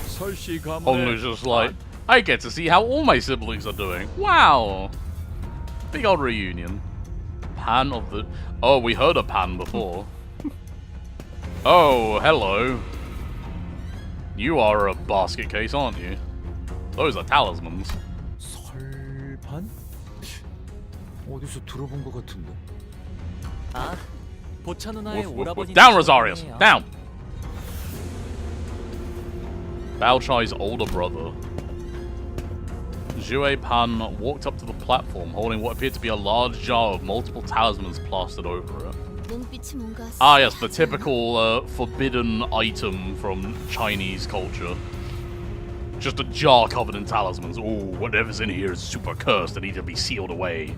설씨 가문의 Onglu's just like, I get to see how all my siblings are doing. Wow! Big old reunion. Pan of the... Oh, we heard of Pan before. Oh, hello. You are a basket case, aren't you? Those are talismans. 설반? 어디서 들어본 것 같은데. 아, 보차 누나의 오라버니. Down, Rosarius! Down! Bao Chai's older brother. Zhue Pan walked up to the platform holding what appeared to be a large jar of multiple talismans plastered over it. 눈빛이 뭔가 Ah yes, the typical forbidden item from Chinese culture. Just a jar covered in talismans. Ooh, whatever's in here is super cursed and needs to be sealed away.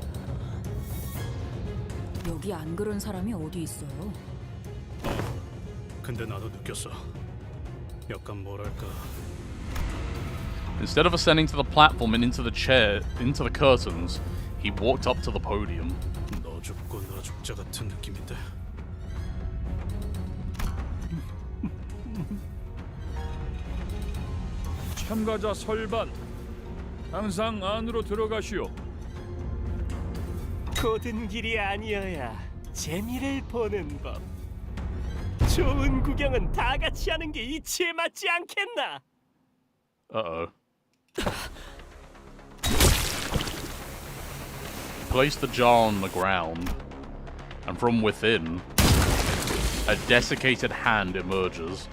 여기 안 그런 사람이 어디 있어요? 근데 나도 느꼈어. 약간 뭐랄까. Instead of ascending to the platform and into the curtains, he walked up to the podium. 너 죽고 나 죽자 같은 느낌인데. 참가자 설반, 항상 안으로 들어가시오. 고든 길이 아니어야 재미를 보는 법. 좋은 구경은 다 같이 하는 게 이치에 맞지 않겠나? Uh-oh. Place the jar on the ground, and from within, a desiccated hand emerges.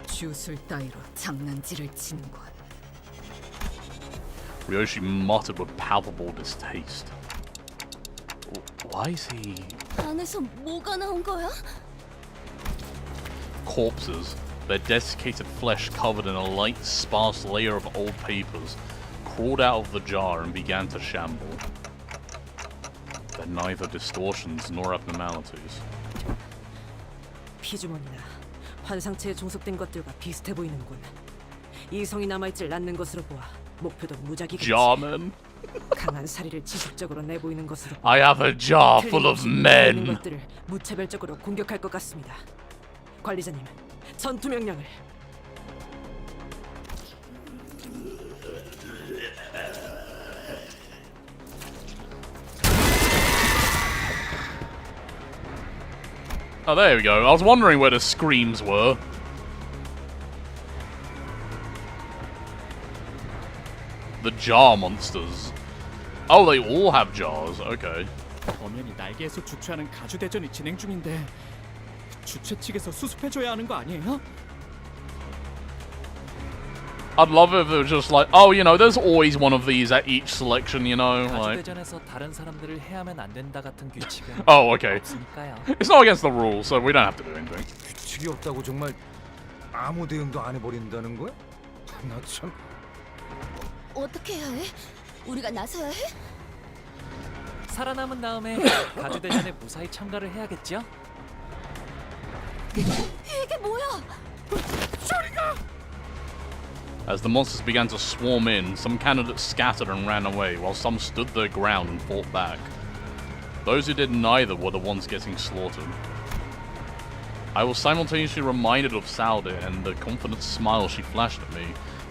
주술 따위로 장난질을 치는군. Ryoshi muttered with palpable distaste. Why is he... 안에서 뭐가 나온 거야? Corpses, their desiccated flesh covered in a light, sparse layer of old papers, crawled out of the jar and began to shamble. They're neither distortions nor abnormalities. 피주머니나 환상체에 종속된 것들과 비슷해 보이는군. 이성이 남아있질 않는 것으로 보아 목표도 무작위겠지. Jarmen. 강한 사리를 지속적으로 내보이는 것으로 I have a jar full of men. 것들을 무차별적으로 공격할 것 같습니다. 관리자님, 전투 명령을. Oh, there we go. I was wondering where the screams were. The jar monsters. Oh, they all have jars. Okay. 엄연히 날개에서 주최하는 가주 대전이 진행 중인데 주최 측에서 수습해줘야 하는 거 아니에요? I'd love it if it was just like, oh, you know, there's always one of these at each selection, you know, 가주 like. 대전에서 다른 사람들을 해하면 안 된다 같은 규칙은 Oh, okay. 없으니까요. It's not against the rules, so we don't have to do anything. 규칙이 없다고 정말 아무 대응도 안 해버린다는 거야? 나 참. 어떻게 해야 해? 우리가 나서야 해? 살아남은 다음에 가주 대전에 무사히 참가를 해야겠죠? 이게 뭐야? 저리가! As the monsters began to swarm in, some candidates scattered and ran away, while some stood their ground and fought back. Those who did neither were the ones getting slaughtered. I was simultaneously reminded of Salde and the confident smile she flashed at me,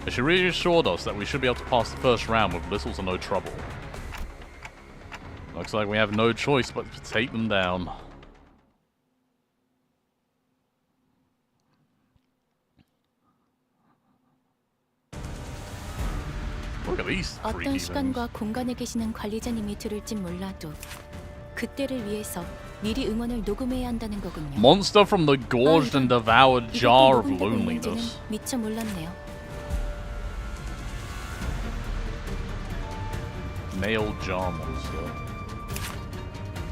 as she reassured us that we should be able to pass the first round with little to no trouble. Looks like we have no choice but to take them down. Look at these 어떤 freaky 시간과 things. 공간에 계시는 관리자님이 들을진 몰라도 그때를 위해서 미리 응원을 녹음해야 한다는 거군요. Monster from the gorged and devoured jar of 녹음되고 있는지는 loneliness. 미처 몰랐네요. Nail jar monster.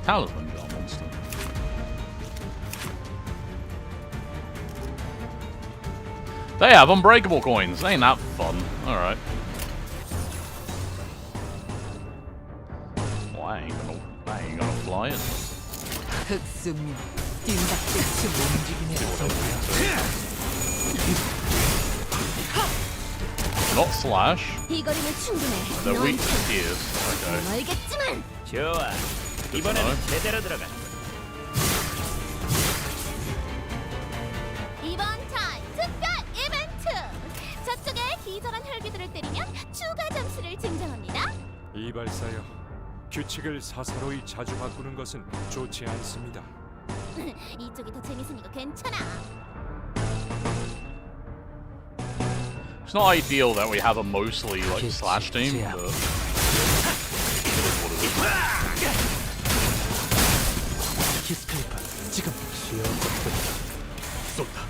Talisman jar monster. They have unbreakable coins. Ain't that fun? Alright. Well, I ain't gonna fly it. 흑수미 띵박대치 움직이네. Not slash. 이 거리는 충분해. They're weak to pierce. Okay. 알겠지만 좋아. 이번에는 제대로 들어가. 이번 타임 특별 이벤트! 저쪽에 기절한 혈기들을 때리면 추가 점수를 증정합니다. 이발사여, 규칙을 사사로이 자주 바꾸는 것은 좋지 않습니다. 이쪽이 더 재밌으니까 괜찮아. It's not ideal that we have a mostly like slash team, but it is what it is.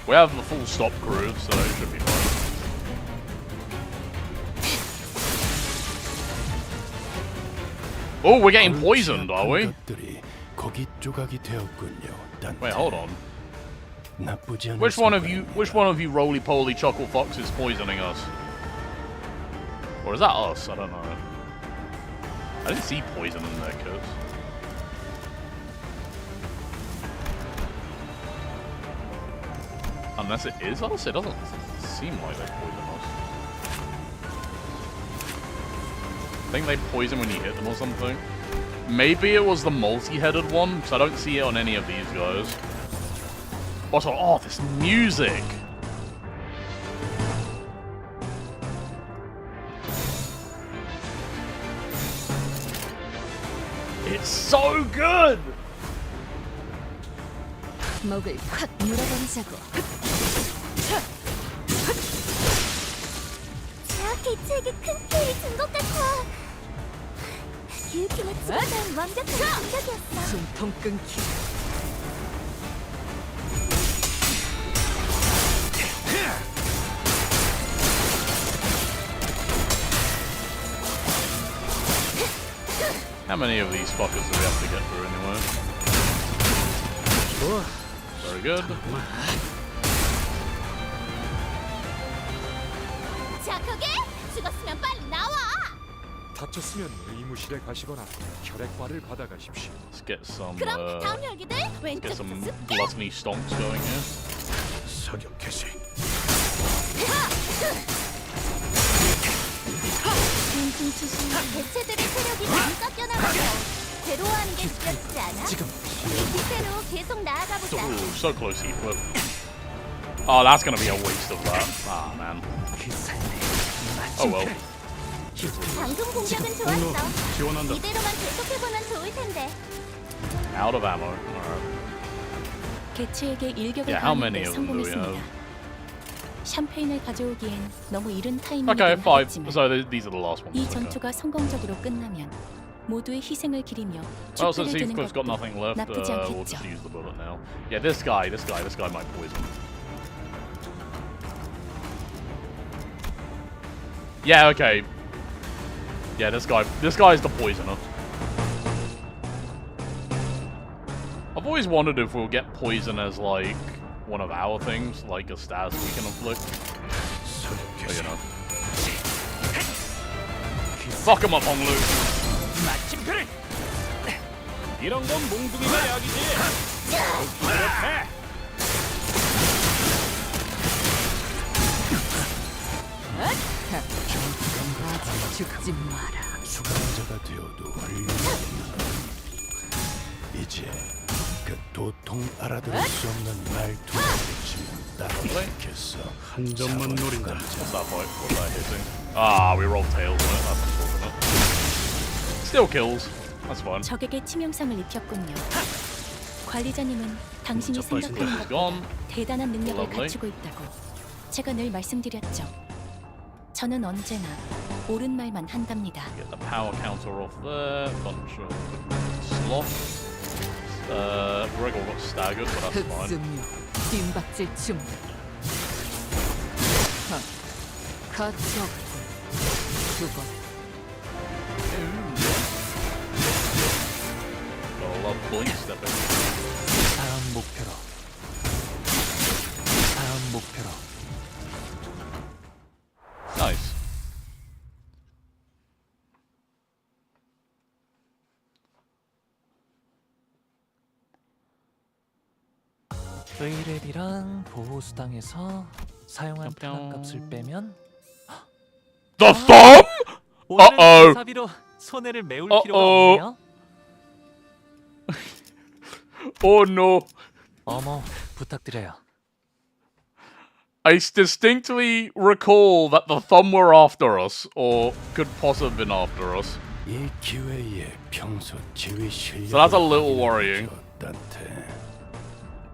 We have the full stop crew, so it should be fine. Oh, we're getting poisoned, are we? Wait, hold on. Which one of you roly-poly chocolate fox is poisoning us? Or is that us? I don't know. I didn't see poison in their kits. Unless it is us? It doesn't seem like they poison us. I think they poison when you hit them or something. Maybe it was the multi-headed one, because I don't see it on any of these guys. Also, oh, this music! It's so good! 목을 확 물어버리자고. 저 개체에게 큰 피해를 준 것 같아. 기우키의 치료는 완벽한 공격이었어. 숨통 끊기. How many of these fuckers do we have to get through anyway? Very good. 자, 거기 죽었으면 빨리 나와. 다쳤으면 의무실에 가시거나 혈액과를 받아가십시오. Let's get some, 그럼 다음 열기들 let's get 왼쪽 some 습격. gluttony stomps going here. 사격 개시. 개체들의 체력이 많이 깎여나가서 괴로워하는 게 느껴지지 않아? 이 기세로 계속 나아가보자. Ooh, so close, Heathcliff. Oh, that's gonna be a waste of that. Ah, man. Oh well. 방금 공격은 좋았어. 이대로만 계속해보면 좋을 텐데. Out of ammo. Alright. 개체에게 일격을 Yeah, how 가하는 many 데 of them do we 성공했습니다. have? 샴페인을 가져오기엔 너무 이른 Okay, 타이밍이긴 5. 하겠지만 So these are the last ones. 이 Okay. 전투가 성공적으로 끝나면 모두의 희생을 기리며 Well, since 축배를 드는 Heathcliff's got 것도 nothing left, 나쁘지 we'll 않겠죠. just use the bullet now. Yeah, this guy might poison. Yeah, okay. Yeah, this guy's the poisoner. I've always wondered if we'll get poison as like one of our things, like a status we can inflict. But, you know. Fuck him up, Honglu. 마침표를. 이런 건 몽둥이가 약이지. 그렇대. 아직 죽지 마라. 수감자가 되어도 훌륭하구나. 이제 그 도통 알아들을 수 없는 말투를 붙이면 따라오겠어. 한 점만 노린다. What's that fight? What's that hitting? Ah, we rolled tails on it. That's unfortunate. Still kills. That's fine. 적에게 치명상을 입혔군요. 관리자님은 당신이 생각하는 것보다 대단한 능력을 Lovely. 갖추고 있다고 제가 늘 말씀드렸죠. 저는 언제나 옳은 말만 한답니다. Get the power counter off there. Bunch of sloth. Gregor got staggered, but that's fine. 흑승류, 뒷박질 춤. 가족, 죽어. Got a lot of blink stepping. 다음 목표로. 다음 목표로. Nice. 의랩이랑 보호수당에서 사용한 탄압값을 빼면 The thumb? 오늘은 사비로 손해를 메울 필요가 없네요. Oh no. 어머, 부탁드려요. I distinctly recall that the thumb were after us, or could possibly have been after us. 이 기회에 평소 지휘 실력. So that's a little worrying.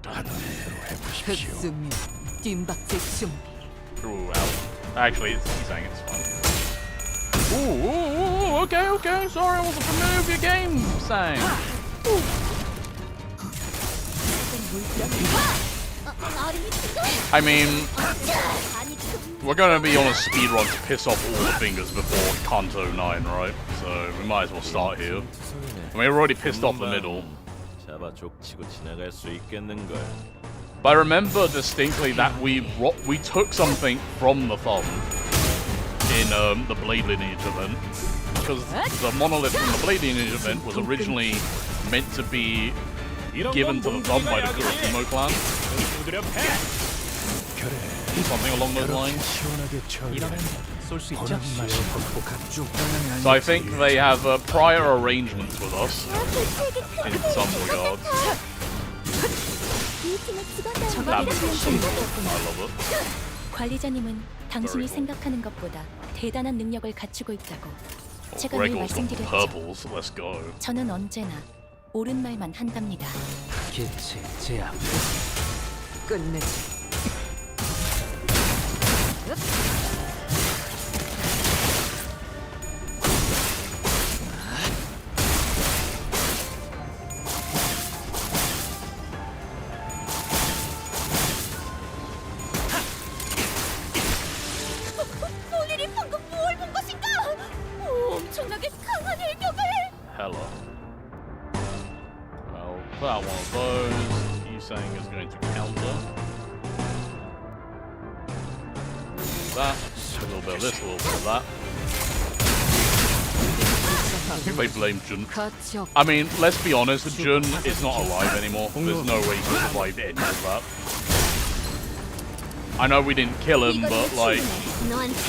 하던 대로 해보십시오. 흑승류, 뜀박질 준비. Ooh, actually, he's saying it's fine. Ooh, okay. Sorry, I wasn't familiar with your game, Sang. I mean, we're gonna be on a speedrun to piss off all the fingers before CANTO 9, right? So we might as well start here. I mean, we're already pissed off the middle. But I remember distinctly that we took something from the thumb in the Blade Lineage event, because the monolith from the Blade Lineage event was originally meant to be given to the thumb by the Kurikumo clan. Something along those lines. So I think they have prior arrangements with us in some regards. I love it. 관리자님은 당신이 생각하는 것보다 대단한 능력을 갖추고 있다고 제가 늘 Gregor's got 말씀드렸죠. purples. Let's go. 저는 언제나 옳은 말만 한답니다. 개체 제압. 끝내지. 본인이 방금 뭘 본 것인가? 엄청나게 강한 일격을. Hella. Well, put out one of those. He's saying is going to counter. That. A little bit of this, a little bit of that. I think they blame Jun. I mean, let's be honest, Jun is not alive anymore. There's no way he survived any of that. I know we didn't kill him, but like,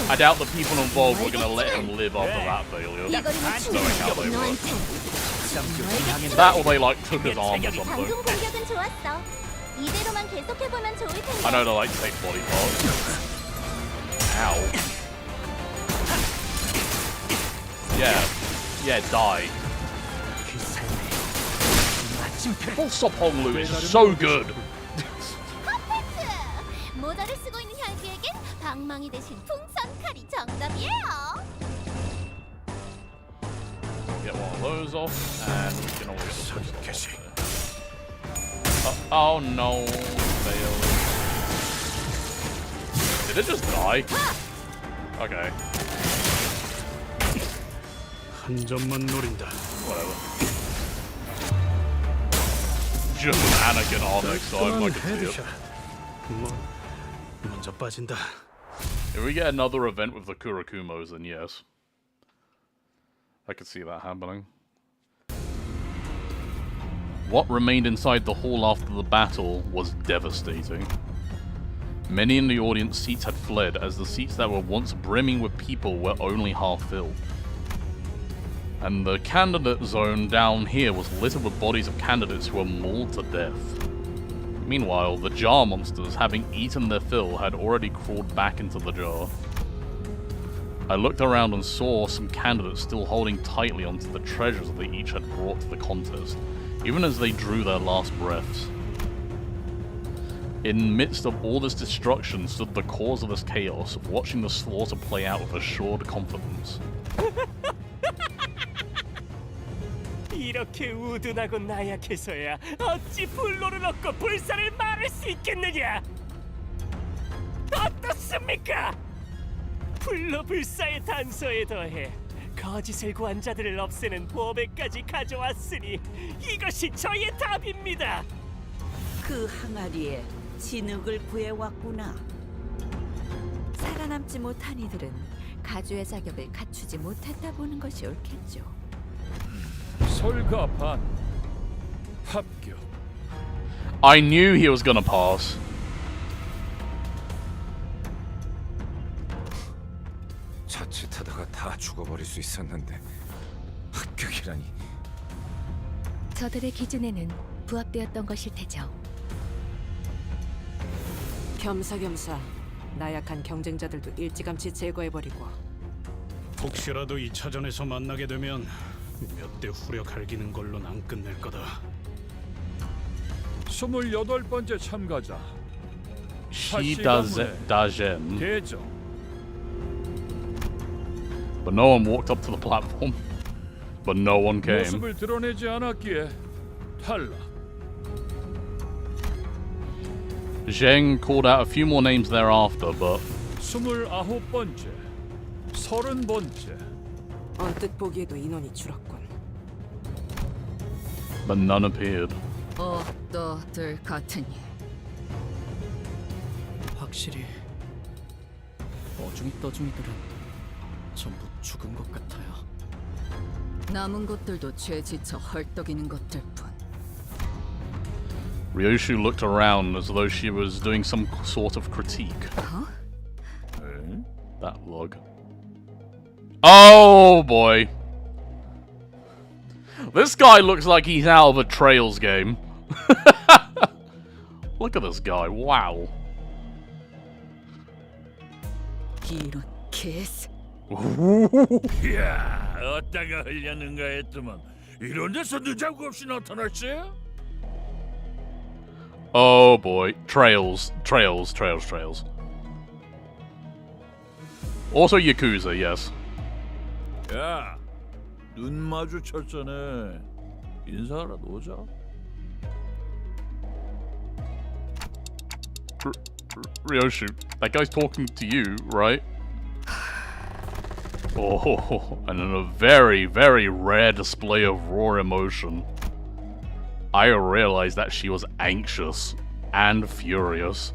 I doubt the people involved were gonna let him live after that failure. Knowing how they were. That or they like took his arm or something. 방금 공격은 좋았어. 이대로만 계속해보면 좋을 텐데. I know they like take body parts. Ow. Yeah, die. Full stop Hong Lu is so good. 모자를 쓰고 있는 혈기에겐 방망이 대신 풍선 칼이 정답이에요. Get one of those off, and we can always get the oh no, fail. Did it just die? Okay. 한 점만 노린다. Whatever. Just Anakin on next time, I can see it. 먼저 빠진다. If we get another event with the Kurikumas, then yes. I could see that happening. What remained inside the hall after the battle was devastating. Many in the audience seats had fled, as the seats that were once brimming with people were only half filled. And the candidate zone down here was littered with bodies of candidates who were mauled to death. Meanwhile, the jar monsters, having eaten their fill, had already crawled back into the jar. I looked around and saw some candidates still holding tightly onto the treasures they each had brought to the contest, even as they drew their last breaths. In the midst of all this destruction stood the cause of this chaos, watching the slaughter play out with assured confidence. 이렇게 우둔하고 나약해서야 어찌 불로를 얻고 불사를 말할 수 있겠느냐? 어떻습니까? 불로 불사의 단서에 더해 거짓을 구한 자들을 없애는 보배까지 가져왔으니 이것이 저의 답입니다. 그 항아리에 진흙을 구해왔구나. 살아남지 못한 이들은 가주의 자격을 갖추지 못했다 보는 것이 옳겠죠. 설가반 합격. I knew he was gonna pass. 자칫하다가 다 죽어버릴 수 있었는데 합격이라니. 저들의 기준에는 부합되었던 것일 테죠. 겸사겸사 나약한 경쟁자들도 일찌감치 제거해버리고 혹시라도 2차전에서 만나게 되면 몇 대 후려 갈기는 걸로는 안 끝낼 거다. 28번째 참가자 Dajen. 대저. But no one walked up to the platform. But no one came. 모습을 드러내지 않았기에 탈락. Zheng called out a few more names thereafter, but 29번째, 30번째. 언뜻 보기에도 인원이 줄었군. but none appeared. 너들 같으니 확실히 어중이 떠중이들은 전부 죽은 것 같아요. 남은 것들도 죄 지쳐 헐떡이는 것들 뿐. Ryoshu looked around as though she was doing some sort of critique. That log. Oh boy. This guy looks like he's out of a Trails game. Look at this guy, wow. 이런 개스. 이야, 어디다가 흘렸는가 했더만 이런 데서 늦자고 없이 나타났지? Oh boy, Trails. Also Yakuza, yes. 야, 눈 마주쳤잖아. 인사하라도 오자. Ryoshu, that guy's talking to you, right? Oh, and in a very, very rare display of raw emotion, I realized that she was anxious and furious.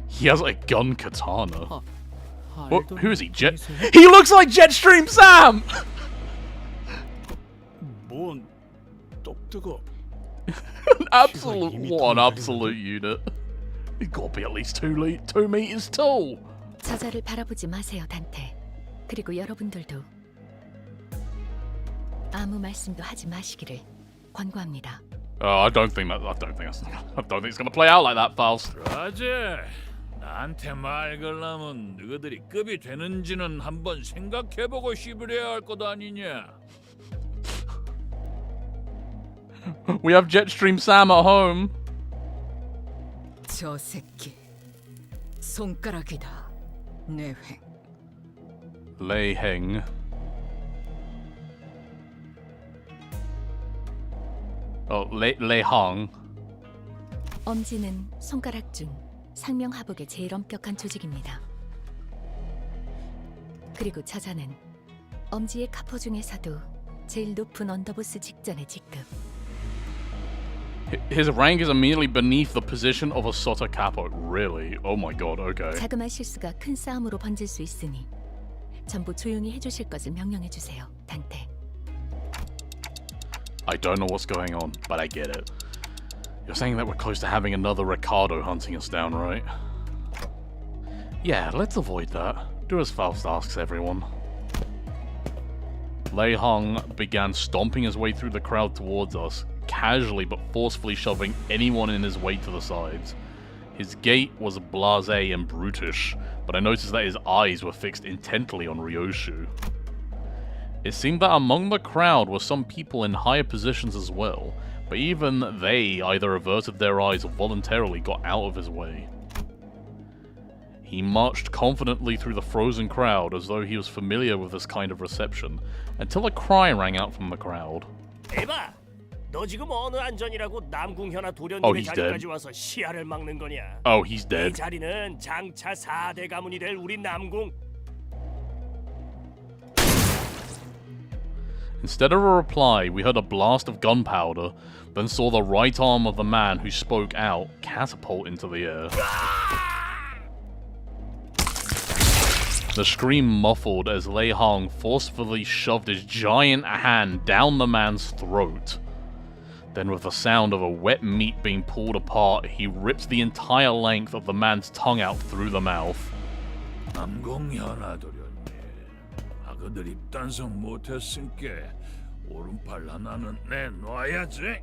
He has a gun katana. What, who is he? Jet? He looks like Jetstream Sam! 뭔 똑뜨거. One absolute unit. He's got to be at least 2 meters tall. 저자를 바라보지 마세요, 단테. 그리고 여러분들도 아무 말씀도 하지 마시기를 권고합니다. I don't think it's gonna play out like that, Faust. 라제, 나한테 말 걸라면 너희들이 급이 되는지는 한번 생각해보고 씹으려야 할 것 아니냐? We have Jetstream Sam at home. 저 새끼 손가락이다. 내횡. Lei Heng. Lei Hong. 엄지는 손가락 중 상명하복의 제일 엄격한 조직입니다. 그리고 저자는 엄지의 카포 중에서도 제일 높은 언더보스 직전의 직급. His rank is immediately beneath the position of a Sota Capo. Really? Oh my god, okay. 자그마한 실수가 큰 싸움으로 번질 수 있으니 전부 조용히 해주실 것을 명령해 주세요, 단테. I don't know what's going on, but I get it. You're saying that we're close to having another Ricardo hunting us down, right? Yeah, let's avoid that. Do as Faust asks everyone. Lei Hong began stomping his way through the crowd towards us, casually but forcefully shoving anyone in his way to the sides. His gait was blasé and brutish, but I noticed that his eyes were fixed intently on Ryoshu. It seemed that among the crowd were some people in higher positions as well, but even they either averted their eyes or voluntarily got out of his way. He marched confidently through the frozen crowd as though he was familiar with this kind of reception, until a cry rang out from the crowd. 에바, 너 지금 어느 안전이라고 남궁 현아 Oh, 도련님의 he's 자리까지 dead. 와서 시야를 막는 거냐? Oh, he's 이 dead. 자리는 장차 4대 가문이 될 우리 남궁. Instead of a reply, we heard a blast of gunpowder, then saw the right arm of the man who spoke out catapult into the air. The scream muffled as Lei Hong forcefully shoved his giant hand down the man's throat. Then with the sound of a wet meat being pulled apart, he ripped the entire length of the man's tongue out through the mouth. 남궁 현아 도련님, 아그들 입단속 못했으니까 오른팔 하나는 내놔야지.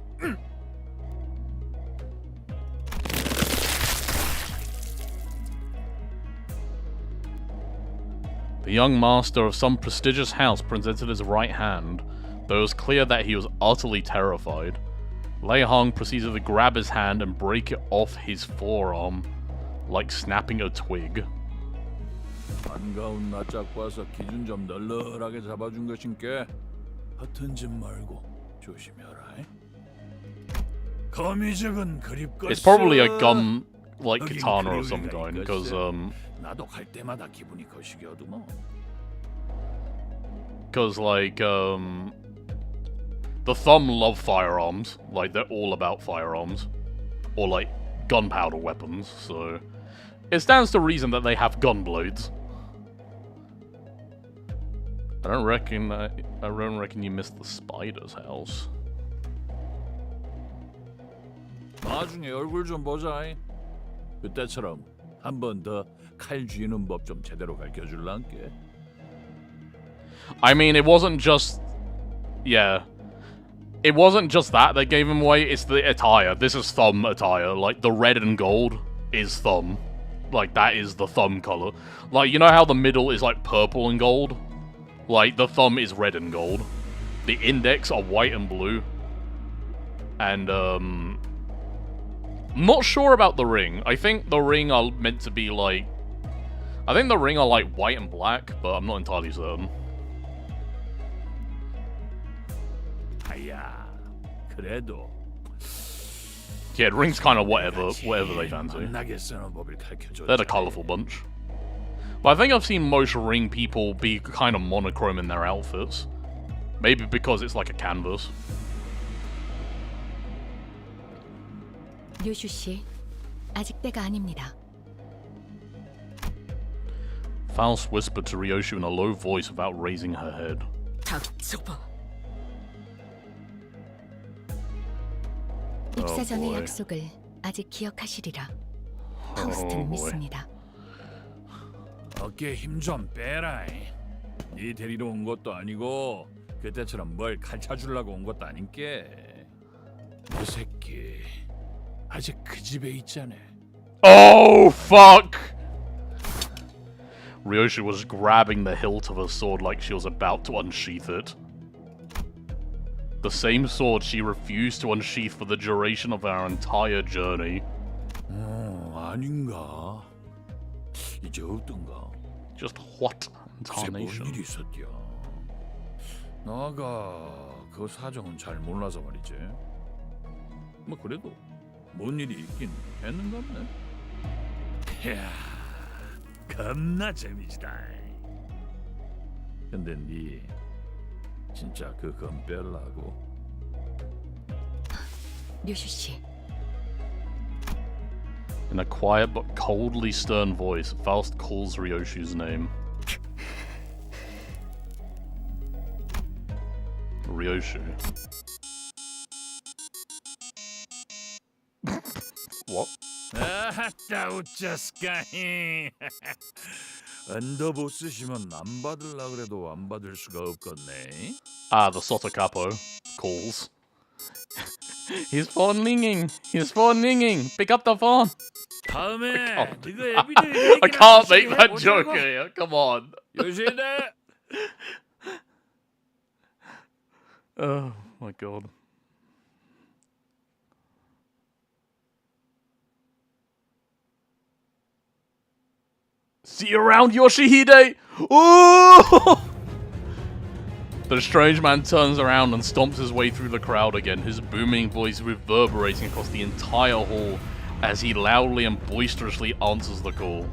The young master of some prestigious house presented his right hand, though it was clear that he was utterly terrified. Lei Hong proceeded to grab his hand and break it off his forearm. Like snapping a twig. 반가운 낯짝 봐서 기준 좀 널널하게 잡아준 것인께 허튼 짓 말고 조심해라. 거미적은 그립겠어. It's probably a gun, like katana of some kind, because 나도 갈 때마다 기분이 거시기하더만. Because like the Thumb love firearms, like they're all about firearms, or like gunpowder weapons. So it stands to reason that they have gun blades. I don't reckon you missed the spider's house. 나중에 얼굴 좀 보자. 그때처럼 한 번 더 칼 쥐는 법 좀 제대로 가르쳐 줄란께. I mean, it wasn't just... Yeah. It wasn't just that that gave him away, it's the attire. This is Thumb attire. Like, the red and gold is Thumb. Like, that is the Thumb color. Like, you know how the middle is, like, purple and gold? Like, the Thumb is red and gold. The index are white and blue. And, I'm not sure about the ring. I think the ring are meant to be, like... I think the ring are, like, white and black, but I'm not entirely certain. 아야, 그래도. Yeah, the ring's kind of whatever they fancy. 만나게 쓰는 법을 가르쳐줘. They're a colourful bunch. But I think I've seen most ring people be kind of monochrome in their outfits. Maybe because it's like a canvas. 류슈 씨, 아직 때가 아닙니다. Faust whispered to Ryoshu in a low voice without raising her head. 닥쳐봐. 입사 전의 약속을 아직 기억하시리라. 파우스트는 믿습니다. 어깨에 힘 좀 빼라. 네 데리러 온 것도 아니고 그때처럼 뭘 가르쳐주려고 온 것도 아닌게. 이 새끼 아직 그 집에 있잖아. Oh, fuck! Ryoshu was grabbing the hilt of her sword like she was about to unsheath it. The same sword she refused to unsheath for the duration of our entire journey. 아닌가? 이제 어떤가? Just what incarnation? 무슨 일이 있었냐? 나가 그 사정은 잘 몰라서 말이지. 뭐 그래도 뭔 일이 있긴 했는갑네. 이야, 겁나 재미지다. 근데 니 진짜 그 건 뺄라고? 류슈 씨. In a quiet but coldly stern voice, Faust calls Ryoshu's name. Ryoshu. What? 아따 웃자스까. 언더보 쓰시면 안 받을라 그래도 안 받을 수가 없겠네. Ah, the Sotocapo calls. His phone ringing. His phone ringing. Pick up the phone. 다음에 I can't make that joke here. Come on. 요시네. Oh my god. See you around, Yoshihide! Ooh! The strange man turns around and stomps his way through the crowd again, his booming voice reverberating across the entire hall as he loudly and boisterously answers the call.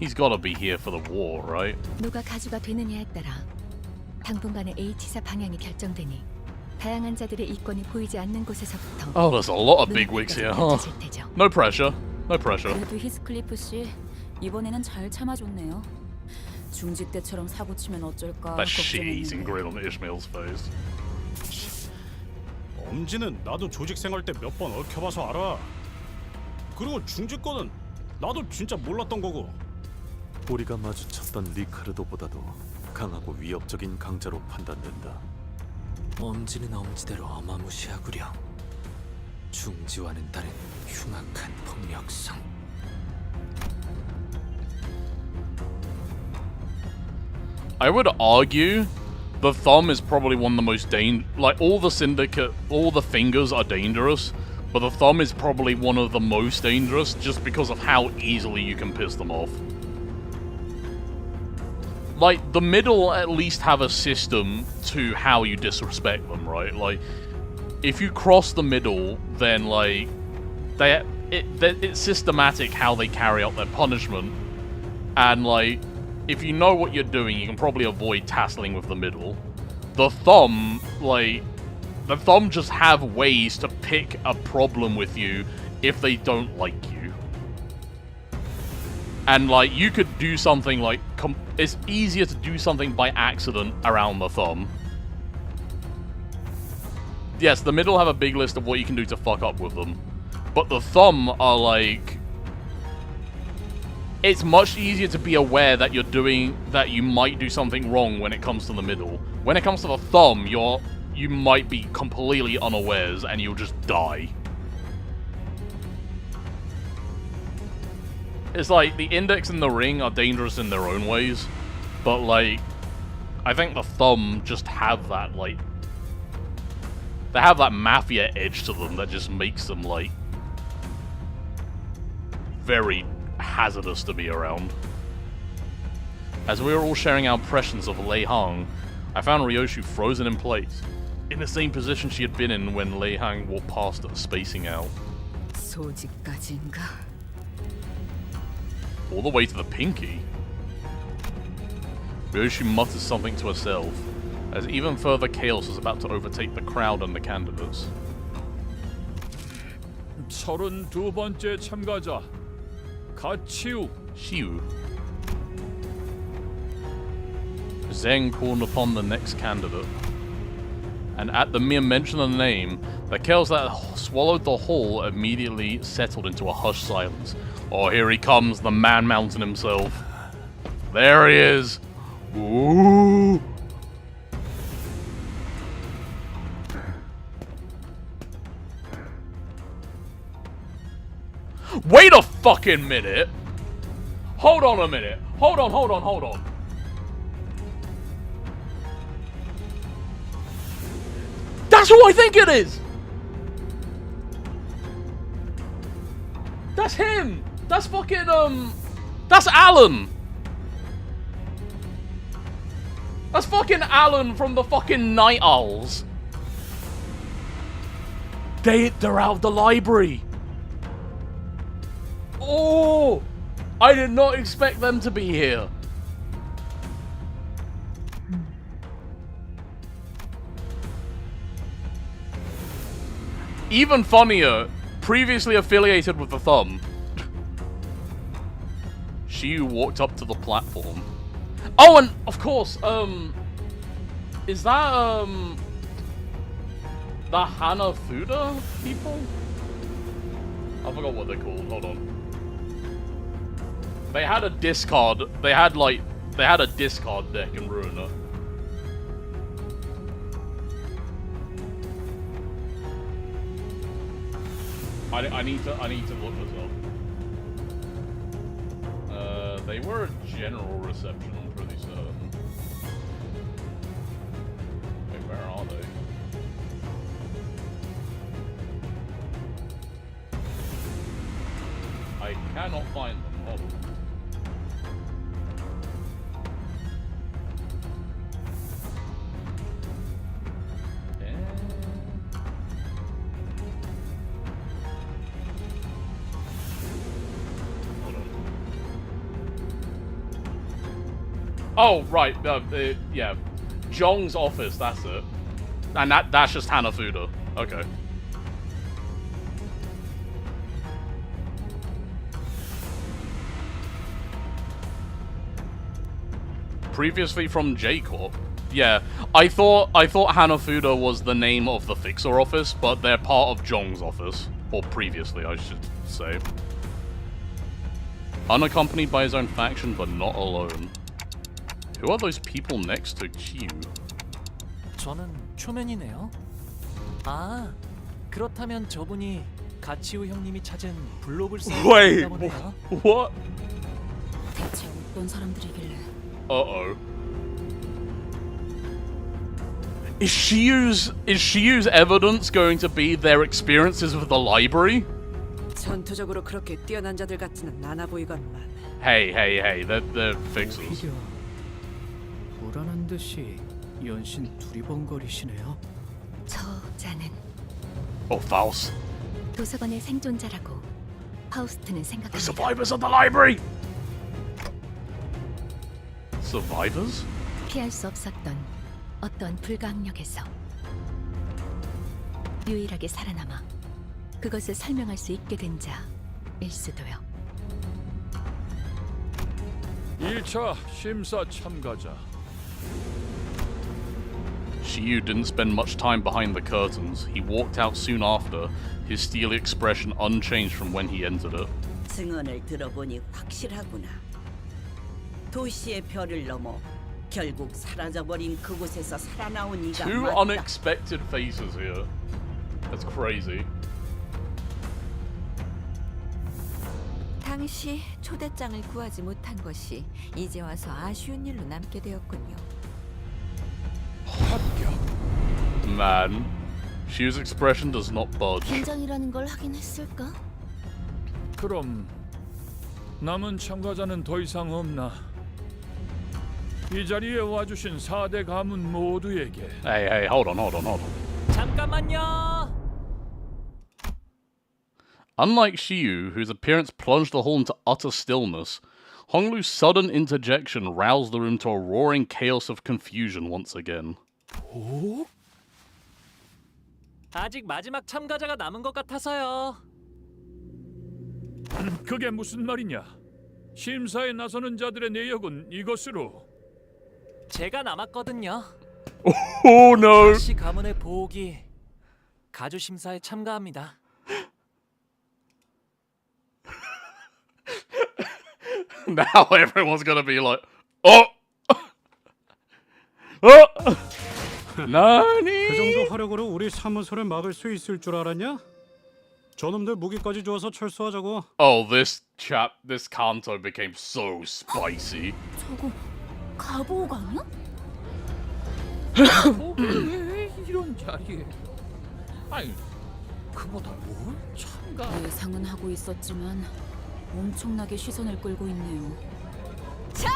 He's gotta be here for the war, right? 누가 가주가 되느냐에 따라 당분간의 H사 방향이 결정되니 다양한 자들의 이권이 보이지 않는 곳에서부터 Oh, there's a lot of bigwigs here, huh? No pressure. No pressure. 그래도 히스클리프 씨 이번에는 잘 참아줬네요. 중직 때처럼 사고 치면 어쩔까 That shit-eating 걱정했는데. grin on Ishmael's face. 엄지는 나도 조직 생활 때 몇 번 얽혀봐서 알아. 그리고 중직 거는 나도 진짜 몰랐던 거고. 우리가 마주쳤던 리카르도보다도 강하고 위협적인 강자로 판단된다. 엄지는 엄지대로 어마무시하구려. 중지와는 다른 흉악한 폭력성. I would argue the thumb is probably one of the most like all the syndicate, all the fingers are dangerous, But the thumb is probably one of the most dangerous just because of how easily you can piss them off. Like, the middle at least have a system to how you disrespect them, right? Like, if you cross the middle, then, like, it's systematic how they carry out their punishment. And, like, if you know what you're doing, you can probably avoid tasseling with the middle. The thumb, like, the thumb just have ways to pick a problem with you if they don't like you. And, like, you could do something like... it's easier to do something by accident around the thumb. Yes, the middle have a big list of what you can do to fuck up with them. But the thumb are, like... it's much easier to be aware that you're doing... that you might do something wrong when it comes to the middle. When it comes to the thumb, you might be completely unawares and you'll just die. It's like, the index and the ring are dangerous in their own ways, but, like, I think the thumb just have that, like... they have that mafia edge to them that just makes them, like... very hazardous to be around. As we were all sharing our impressions of Lei Hang, I found Ryoshu frozen in place, in the same position she had been in when Lei Hang walked past her, spacing out. 소지까지인가? All the way to the pinky. Ryoshu mutters something to herself, as even further chaos is about to overtake the crowd and the candidates. 32번째 참가자 가치우. Shiu. Zheng called upon the next candidate, and at the mere mention of the name, the chaos that swallowed the hall immediately settled into a hushed silence. Oh, here he comes, the man mountain himself. There he is. Ooh. Wait a fucking minute. Hold on a minute. Hold on. That's who I think it is. That's him. That's fucking, that's Alan. That's fucking Alan from the fucking Night Owls. They're out of the library. Oh, I did not expect them to be here. Even funnier, previously affiliated with the Thumb, she walked up to the platform. Oh, and of course, is that, the Hanafuda people? I forgot what they're called, hold on. They had a discard, they had a discard deck in Ruiner. I need to look this up. They were a general reception, I'm pretty certain. Wait, where are they? I cannot find them. Hold on. Oh, right, yeah. Jong's office, that's it. And that's just Hanafuda. Okay. Previously from J-Corp. Yeah, I thought Hanafuda was the name of the Fixer office, but they're part of Jong's office. Or previously, I should say. Unaccompanied by his own faction, but not alone. Who are those people next to Chiu? 저는 초면이네요. 아, 그렇다면 저분이 가치우 형님이 찾은 블로블사의 보네요. What? 대체 어떤 사람들이길래? Uh-oh. Is Shiyu's evidence going to be their experiences with the library? 전투적으로 그렇게 뛰어난 자들 같지는 않아 보이건만. Hey, they're fixers. 오히려 불안한 듯이 연신 두리번거리시네요. 저자는 Oh, Faust. 도서관의 생존자라고 파우스트는 The 생각합니다. survivors of the library. Survivors? 피할 수 없었던 어떤 불가항력에서 유일하게 살아남아 그것을 설명할 수 있게 된 자일 수도요. 1차 심사 참가자. Shiyu didn't spend much time behind the curtains. He walked out soon after, his steely expression unchanged from when he entered it. 증언을 들어보니 확실하구나. 도시의 별을 넘어 결국 사라져버린 그곳에서 살아나온 이가 Two 맞다. unexpected faces here. That's crazy. 당시 초대장을 구하지 못한 것이 이제 와서 아쉬운 일로 남게 되었군요. Man, Shiyu's expression does not budge. 긴장이라는 걸 하긴 했을까? 그럼 남은 참가자는 더 이상 없나? 이 자리에 와주신 4대 가문 모두에게 Hey, hold on. 잠깐만요. Unlike Shiyu, whose appearance plunged the hall into utter stillness, Honglu's sudden interjection roused the room to a roaring chaos of confusion once again. 오? 아직 마지막 참가자가 남은 것 같아서요. 그게 무슨 말이냐? 심사에 나서는 자들의 내역은 이것으로. 제가 남았거든요. Oh no! 다시 가문의 보호기 가주 심사에 참가합니다. Now everyone's gonna be like, oh! Oh! 나니? 그 정도 화력으로 우리 사무소를 막을 수 있을 줄 알았냐? 저놈들 무기까지 주어서 철수하자고. Oh, this CANTO became so spicy. 저거 가보호가 아니야? 왜 이런 자리에? 아니, 그보다 뭘 참가? 예상은 하고 있었지만 엄청나게 시선을 끌고 있네요. 자,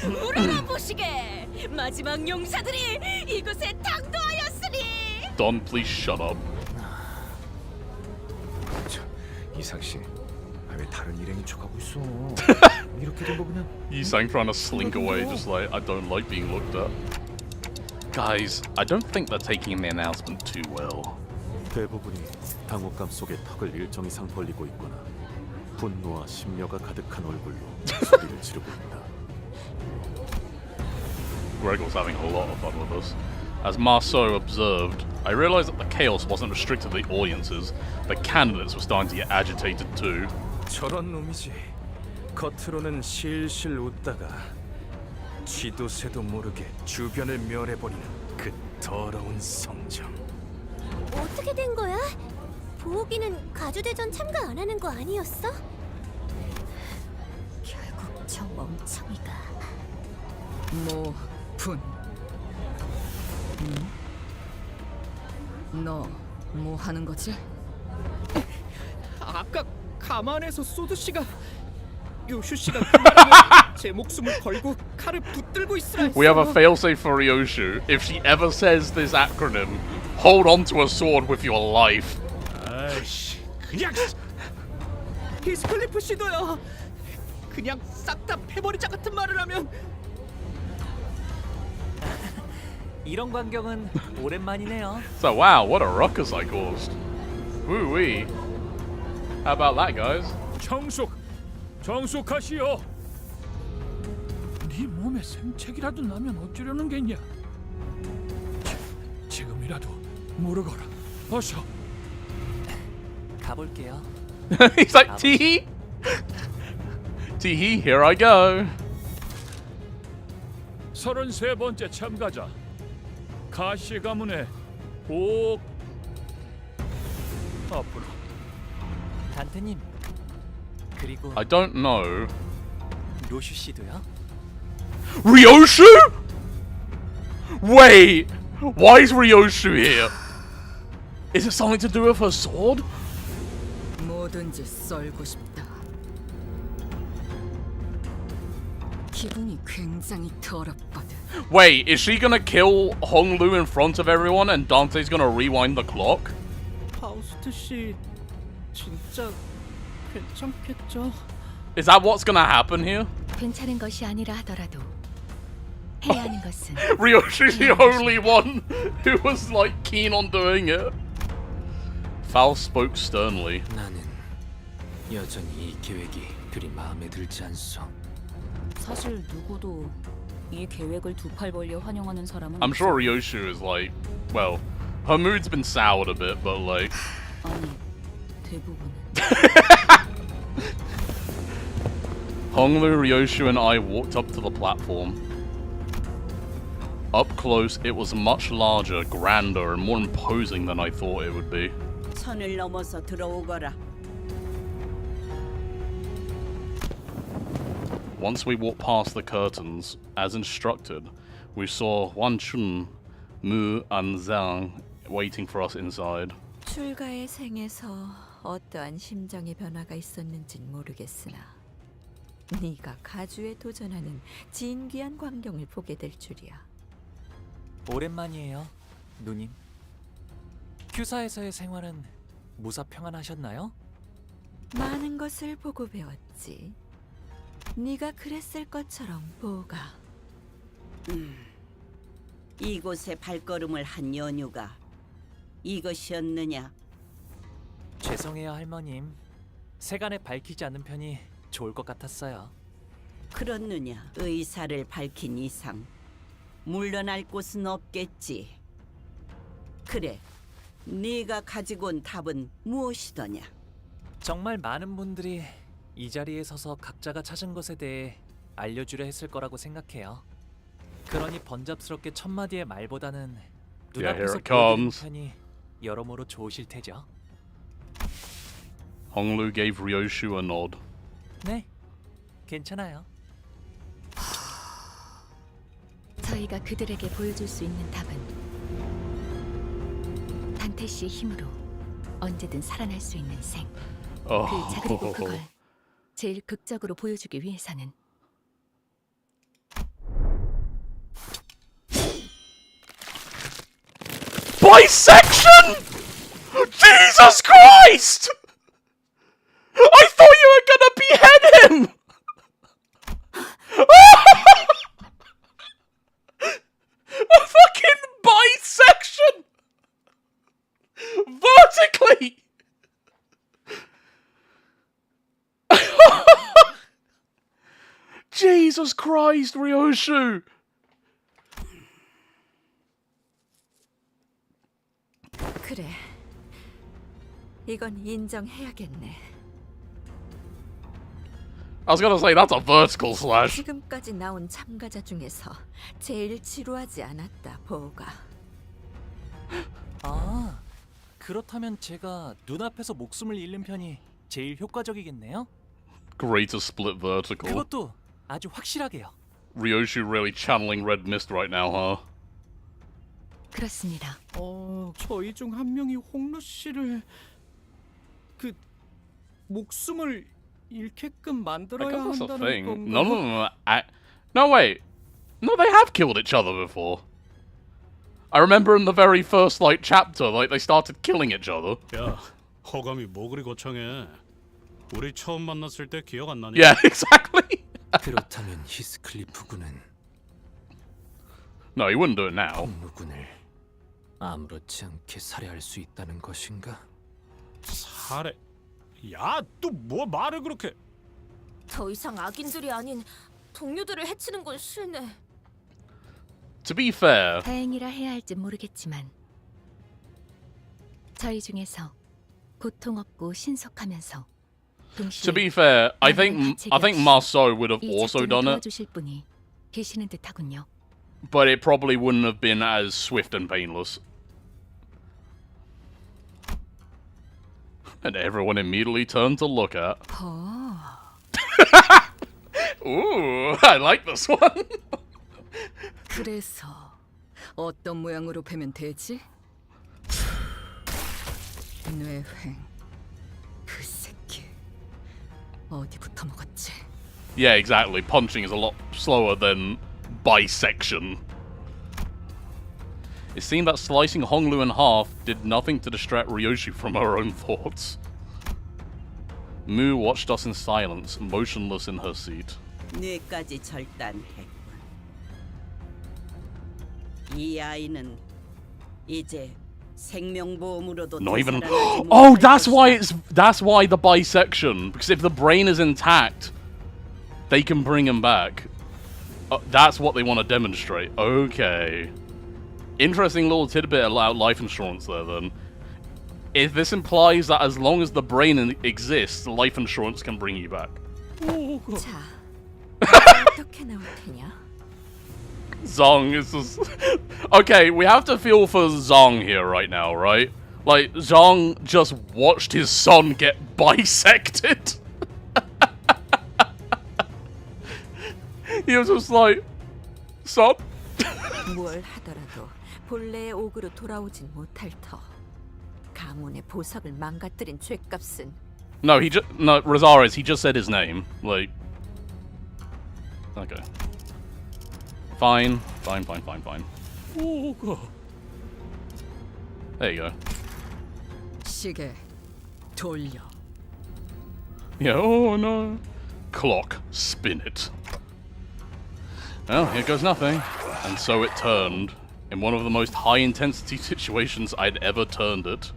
우러나 보시게. 마지막 용사들이 이곳에 당도하였으니. Don, please shut up. 이상 씨, 왜 다른 일행이 척하고 있어? 이렇게 된 거 그냥. Yisang trying to slink away, just like, I don't like being looked at. Guys, I don't think they're taking the announcement too well. 대부분이 당혹감 속에 턱을 일정 이상 벌리고 있거나 분노와 심려가 가득한 얼굴로 소리를 지르고 있다. Gregor's having a lot of fun with us. As Marceau observed, I realized that the chaos wasn't restricted to the audiences. The candidates were starting to get agitated too. 저런 놈이지. 겉으로는 실실 웃다가 쥐도 새도 모르게 주변을 멸해버리는 그 더러운 성정. 어떻게 된 거야? 보호기는 가주대전 참가 안 하는 거 아니었어? 결국 저 멍청이가 분. 너 뭐 하는 거지? 아까 가만에서 소드 씨가 요슈 씨가 그 말하면 제 목숨을 걸고 칼을 붙들고 있으라 했어. We have a failsafe for Ryoshu. If she ever says this acronym, hold on to a sword with your life. 아이씨, 그냥 히스클리프 씨도요. 그냥 싹 다 패버리자 같은 말을 하면. 이런 광경은 오랜만이네요. So wow, what a ruckus I caused. Woo-wee. How about that, guys? 정숙하시오. 네 몸에 생책이라도 나면 어쩌려는 겠냐? 지금이라도 모르거라. 어서. 가볼게요. He's like, Teehee? Teehee, here I go. 33번째 참가자 가시 가문의 복 앞으로. 단테님 그리고 I don't know. 로슈 씨도요? Ryoshu? Wait, Why is Ryoshu here? Is it something to do with her sword? 뭐든지 썰고 싶다. 기분이 굉장히 더럽거든. Wait, is she gonna kill Honglu in front of everyone and Dante's gonna rewind the clock? 파우스트 씨 진짜 괜찮겠죠? Is that what's gonna happen here? 괜찮은 것이 아니라 하더라도 해야 하는 것은 Ryoshu's the only one who was like keen on doing it. Faust spoke sternly. 나는 여전히 이 계획이 그리 마음에 들지 않소. 사실 누구도 이 계획을 두 팔 벌려 환영하는 사람은 I'm sure Ryoshu is like, well, her mood's been soured a bit, but like. 아니, 대부분은. Honglu, Ryoshu, and I walked up to the platform. Up close, it was much larger, grander, and more imposing than I thought it would be. 선을 넘어서 들어오거라. Once we walked past the curtains, as instructed, we saw Wan Chun, Mu, and Zhang waiting for us inside. 출가의 생에서 어떠한 심정의 변화가 있었는진 모르겠으나 네가 가주에 도전하는 진귀한 광경을 보게 될 줄이야. 오랜만이에요, 누님. 큐사에서의 생활은 무사 평안하셨나요? 많은 것을 보고 배웠지. 네가 그랬을 것처럼 보가. 이곳에 발걸음을 한 연유가 이것이었느냐? 죄송해요, 할머님. 세간에 밝히지 않는 편이 좋을 것 같았어요. 그렇느냐? 의사를 밝힌 이상 물러날 곳은 없겠지. 그래, 네가 가지고 온 답은 무엇이더냐? 정말 많은 분들이 이 자리에 서서 각자가 찾은 것에 대해 알려주려 했을 거라고 생각해요. 그러니 번잡스럽게 첫 마디의 말보다는 눈앞에서 보여드리는 편이 여러모로 좋으실 테죠. Honglu gave Ryoshu a nod. 네, 괜찮아요. 저희가 그들에게 보여줄 수 있는 답은 단테 씨의 힘으로 언제든 살아날 수 있는 생. 그리고 그걸 제일 극적으로 보여주기 위해서는 Bisection! Jesus Christ! I thought you were gonna behead him! A fucking bisection! Vertically! Jesus Christ, Ryoshu! 그래, 이건 인정해야겠네. I was gonna say, that's a vertical slash. 지금까지 나온 참가자 중에서 제일 지루하지 않았다, 보가. 아, 그렇다면 제가 눈앞에서 목숨을 잃는 편이 제일 효과적이겠네요? Greater split vertical. 그것도 아주 확실하게요. Ryoshu really channeling Red Mist right now, huh? 그렇습니다. 저희 중 한 명이 홍루 씨를 그 목숨을 잃게끔 I 만들어야 guess that's a 한다는 thing. 건가? None of them are no, wait. No, they have killed each other before. I remember in the very first, like, chapter, like, they started killing each other. 야, 허감이 뭐 그리 거창해. 우리 처음 만났을 때 기억 안 나니? Yeah, exactly. 그렇다면 히스클리프 군은 No, he wouldn't do it now. 홍루 군을 아무렇지 않게 살해할 수 있다는 것인가? 살해? 야, 또 뭐 말을 그렇게? 더 이상 악인들이 아닌 동료들을 해치는 건 싫네. To be fair, 다행이라 해야 할지 모르겠지만 저희 중에서 고통 없고 신속하면서 동시에 to be fair, I think Marceau would have 이 also 작전을 done it, 도와주실 분이 계시는 듯하군요. but it probably wouldn't have been as swift and painless. And everyone immediately turned to look at. 어, Ooh, I like this one. 그래서 어떤 모양으로 베면 되지? 뇌횡. 그 새끼. 어디부터 먹었지? Yeah, exactly. Punching is a lot slower than bisection. It seemed that slicing Honglu in half did nothing to distract Ryoshi from her own thoughts. Mu watched us in silence, motionless in her seat. 뇌까지 절단했군. 이 아이는 이제 생명보험으로도 Not even. 되살아나지 Oh, 못할 that's why the bisection. Because if the brain is intact, they can bring him back. That's what they want to demonstrate. Okay. Interesting little tidbit about life insurance there, then. If this implies that as long as the brain exists, life insurance can bring you back. 자, 어떻게 나올 테냐? Zong is just... Okay, we have to feel for Zong here right now, right? Like, Zong just watched his son get bisected. He was just like, son? 뭘 하더라도 본래의 옥으로 돌아오진 못할 터. 가문의 보석을 망가뜨린 죄값은 No, no, Rosales, he just said his name. Like... Okay. Fine. There you go. 시계 돌려. Yeah, oh no. Clock, spin it. Well, here goes nothing. And so it turned. In one of the most high-intensity situations I'd ever turned it.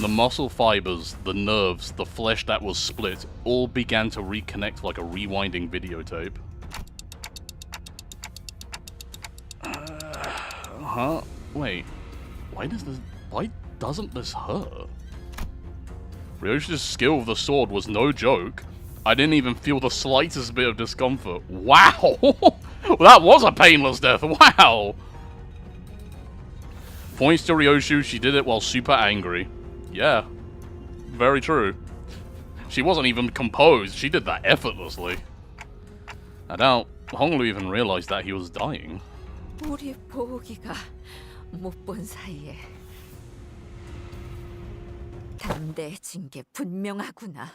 The muscle fibers, the nerves, the flesh that was split, all began to reconnect like a rewinding videotape. Huh? Wait. Why doesn't this hurt? Ryoshi's skill with the sword was no joke. I didn't even feel the slightest bit of discomfort. Wow! That was a painless death, wow! Points to Ryoshi, she did it while super angry. Yeah, very true. She wasn't even composed, she did that effortlessly. I doubt Honglu even realized that he was dying. 우리 보기가 못 본 사이에 담대해진 게 분명하구나.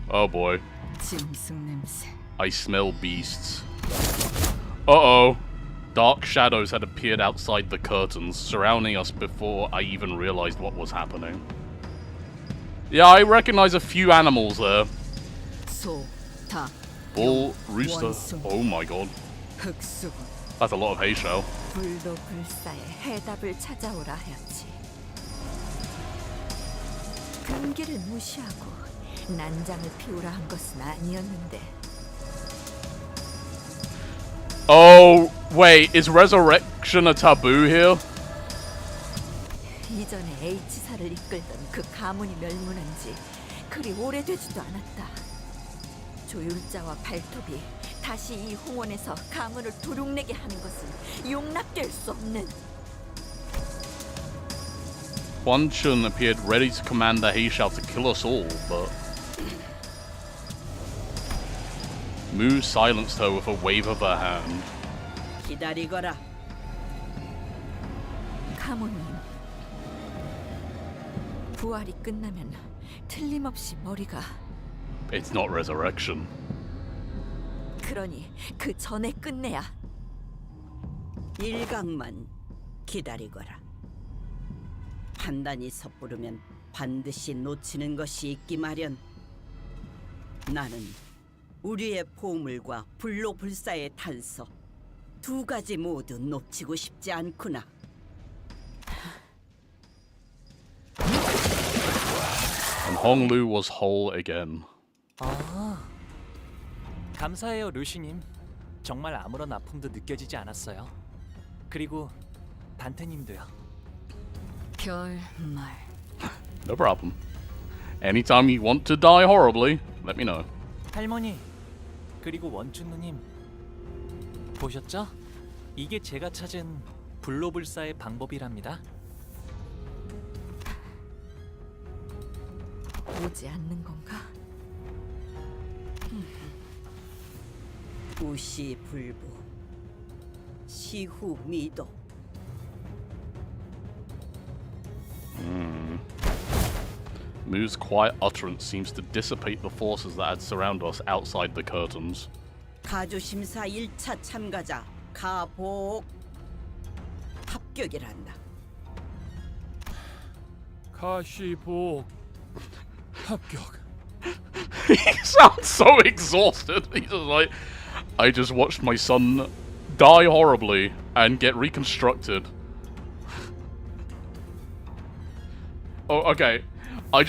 Oh boy. 짐승 냄새. I smell beasts. Uh-oh. Dark shadows had appeared outside the curtains, surrounding us before I even realized what was happening. Yeah, I recognize a few animals there. 소, 닭, Bull, rooster. 원숭이, Oh my god. 흑수군. That's a lot of hay shell. 불도 불사에 해답을 찾아오라 하였지. 금기를 무시하고 난장을 피우라 한 것은 아니었는데. Oh, wait, is resurrection a taboo here? 이전에 H사를 이끌던 그 가문이 멸문한 지 그리 오래되지도 않았다. 조율자와 발톱이 다시 이 홍원에서 가문을 도륙내게 하는 것은 용납될 수 없는. Quan Chun appeared ready to command the He Shall to kill us all, but... Mu silenced her with a wave of her hand. 기다리거라. 가문님, 부활이 끝나면 틀림없이 머리가... It's not resurrection. 그러니 그 전에 끝내야. 일각만 기다리거라. 판단이 섣부르면 반드시 놓치는 것이 있기 마련. 나는 우리의 보물과 불로불사의 탄서 두 가지 모두 놓치고 싶지 않구나. And Honglu was whole again. 아, 감사해요, 루시님. 정말 아무런 아픔도 느껴지지 않았어요. 그리고 단테님도요. 별말. No problem. Anytime you want to die horribly, let me know. 할머니, 그리고 원춘 누님 보셨죠? 이게 제가 찾은 불로불사의 방법이랍니다. 오지 않는 건가? 우시불부 시후미도. Mu's quiet utterance seems to dissipate the forces that had surrounded us outside the curtains. 가주심사 1차 참가자 가복 합격이란다. 가시복 합격. He sounds so exhausted. He's just like, I just watched my son die horribly and get reconstructed. Oh, okay. I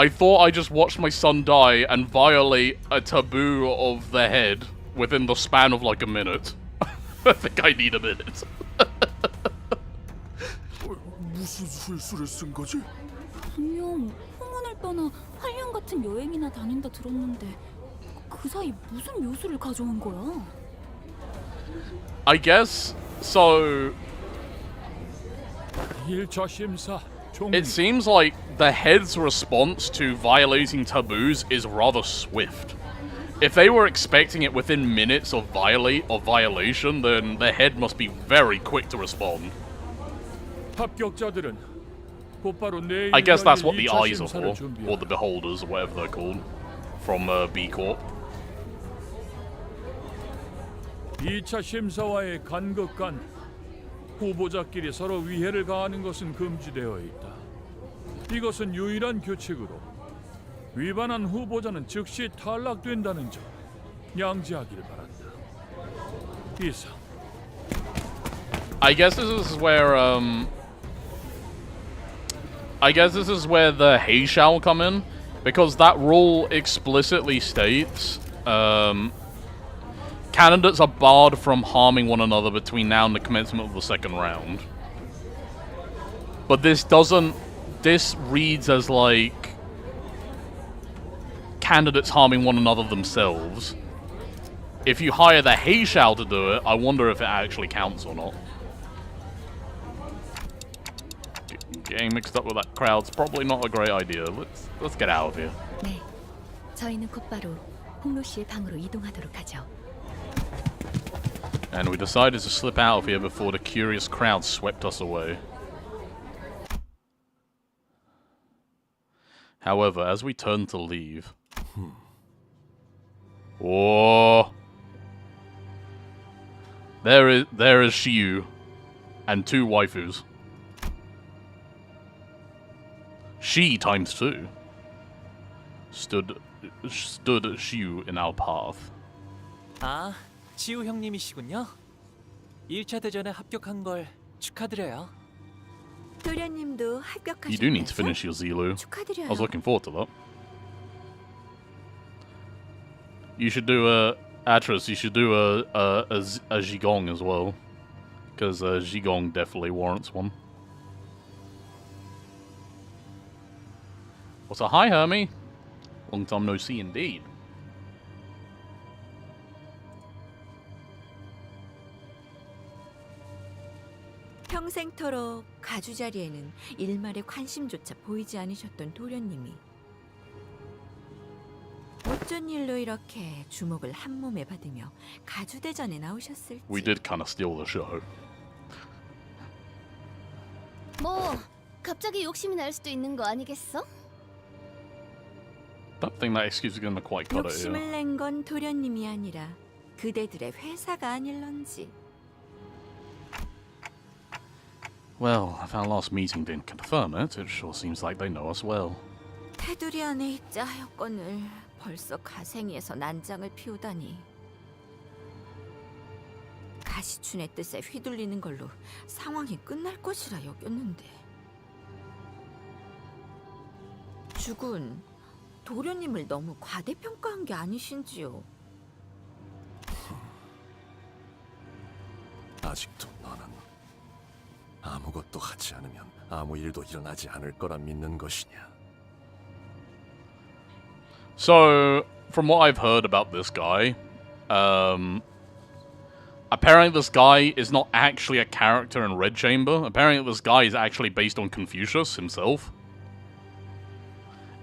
thought I just watched my son die and violate a taboo of the head within the span of like a minute. I think I need a minute. 무슨 술수를 쓴 거지? 분명 홍원을 떠나 한량 같은 여행이나 다닌다 들었는데 그 사이 무슨 묘수를 가져온 거야? I guess so. 1차 심사. It seems like the head's response to violating taboos is rather swift. If they were expecting it within minutes of violation, then the head must be very quick to respond. 합격자들은 곧바로 내일 I guess that's what the 2차 eyes are 심사를 for, 준비하라. or the beholders, or whatever they're called, from B Corp. 2차 심사와의 간극 간 후보자끼리 서로 위해를 가하는 것은 금지되어 있다. 이것은 유일한 규칙으로 위반한 후보자는 즉시 탈락된다는 점 양지하길 바란다. 이상. I guess this is where the Hay shall come in, because that rule explicitly states candidates are barred from harming one another between now and the commencement of the second round. But this reads as like candidates harming one another themselves. If you hire the Hay shall to do it, I wonder if it actually counts or not. Getting mixed up with that crowd's probably not a great idea. Let's get out of here. 네, 저희는 곧바로 홍로 씨의 방으로 이동하도록 하죠. And we decided to slip out of here before the curious crowd swept us away. However, as we turned to leave... Whoa! There is Shiyu and 2 waifus. She times 2 stood Shiyu in our path. 아, 지우 형님이시군요. 1차 대전에 합격한 걸 축하드려요. 도련님도 You do need to finish your Zilu. I was looking forward to that. You should do Atris, you should do a Zhigong as well. Because Zhigong definitely warrants one. What's a hi, Hermie? Long time no see indeed. 평생토록 가주 자리에는 일말의 관심조차 보이지 않으셨던 도련님이 어쩐 일로 이렇게 주목을 한 몸에 받으며 가주 대전에 나오셨을지. We did kind of steal the show. 뭐 갑자기 욕심이 날 수도 있는 거 아니겠어? Don't think that excuse is gonna quite cut it here. 욕심을 낸 건 도련님이 아니라 그대들의 회사가 아닐런지. Well, if our last meeting didn't confirm it, it sure seems like they know us well. 테두리 안에 있자 하였건을 벌써 가생이에서 난장을 피우다니. 가시춘의 뜻에 휘둘리는 걸로 상황이 끝날 것이라 여겼는데. 주군, 도련님을 너무 과대평가한 게 아니신지요? 아직도 너는 아무것도 하지 않으면 아무 일도 일어나지 않을 거라 믿는 것이냐? So, from what I've heard about this guy, apparently this guy is not actually a character in Red Chamber. Apparently this guy is actually based on Confucius himself.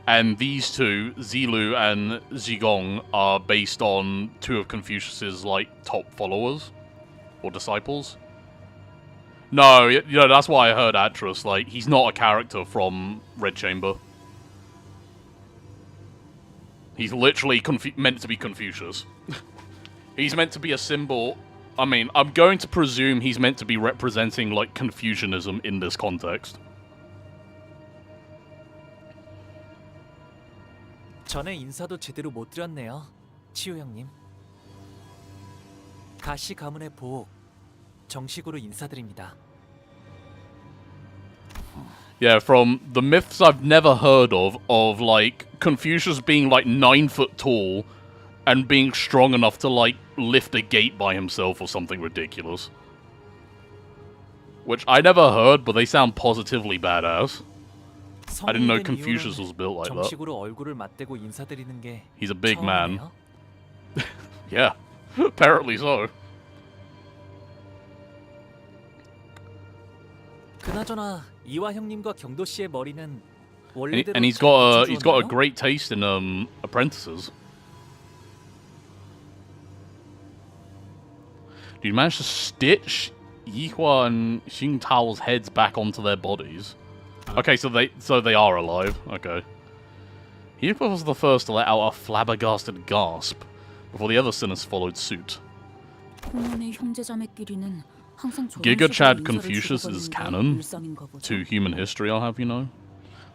And these two, Zilu and Zigong, are based on two of Confucius's, like, top followers. Or disciples. No, you know, that's why I heard Atris. Like, he's not a character from Red Chamber. He's literally meant to be Confucius. He's meant to be a symbol. I mean, I'm going to presume he's meant to be representing, like, Confucianism in this context. 전에 인사도 제대로 못 드렸네요, 치유 형님. 가시 가문의 보옥, 정식으로 인사드립니다. Yeah, from the myths I've never heard of like Confucius being like 9 foot tall and being strong enough to like lift a gate by himself or something ridiculous. Which I never heard, but they sound positively badass. I didn't know Confucius was built like that. 정식으로 얼굴을 맞대고 인사드리는 게 He's a big man. 처음이네요. Yeah, apparently so. 그나저나 이화 형님과 경도 씨의 머리는 And, 원래대로 and he's 잘 got a 구조주었나요? great taste in apprentices. Dude, you managed to stitch Yihua and Xing Tao's heads back onto their bodies. Okay, so they are alive. Okay. He was the first to let out a flabbergasted gasp before the other sinners followed suit. 홍원의 형제자매끼리는 항상 Giga Chad Confucius is canon to human history, I'll have you know.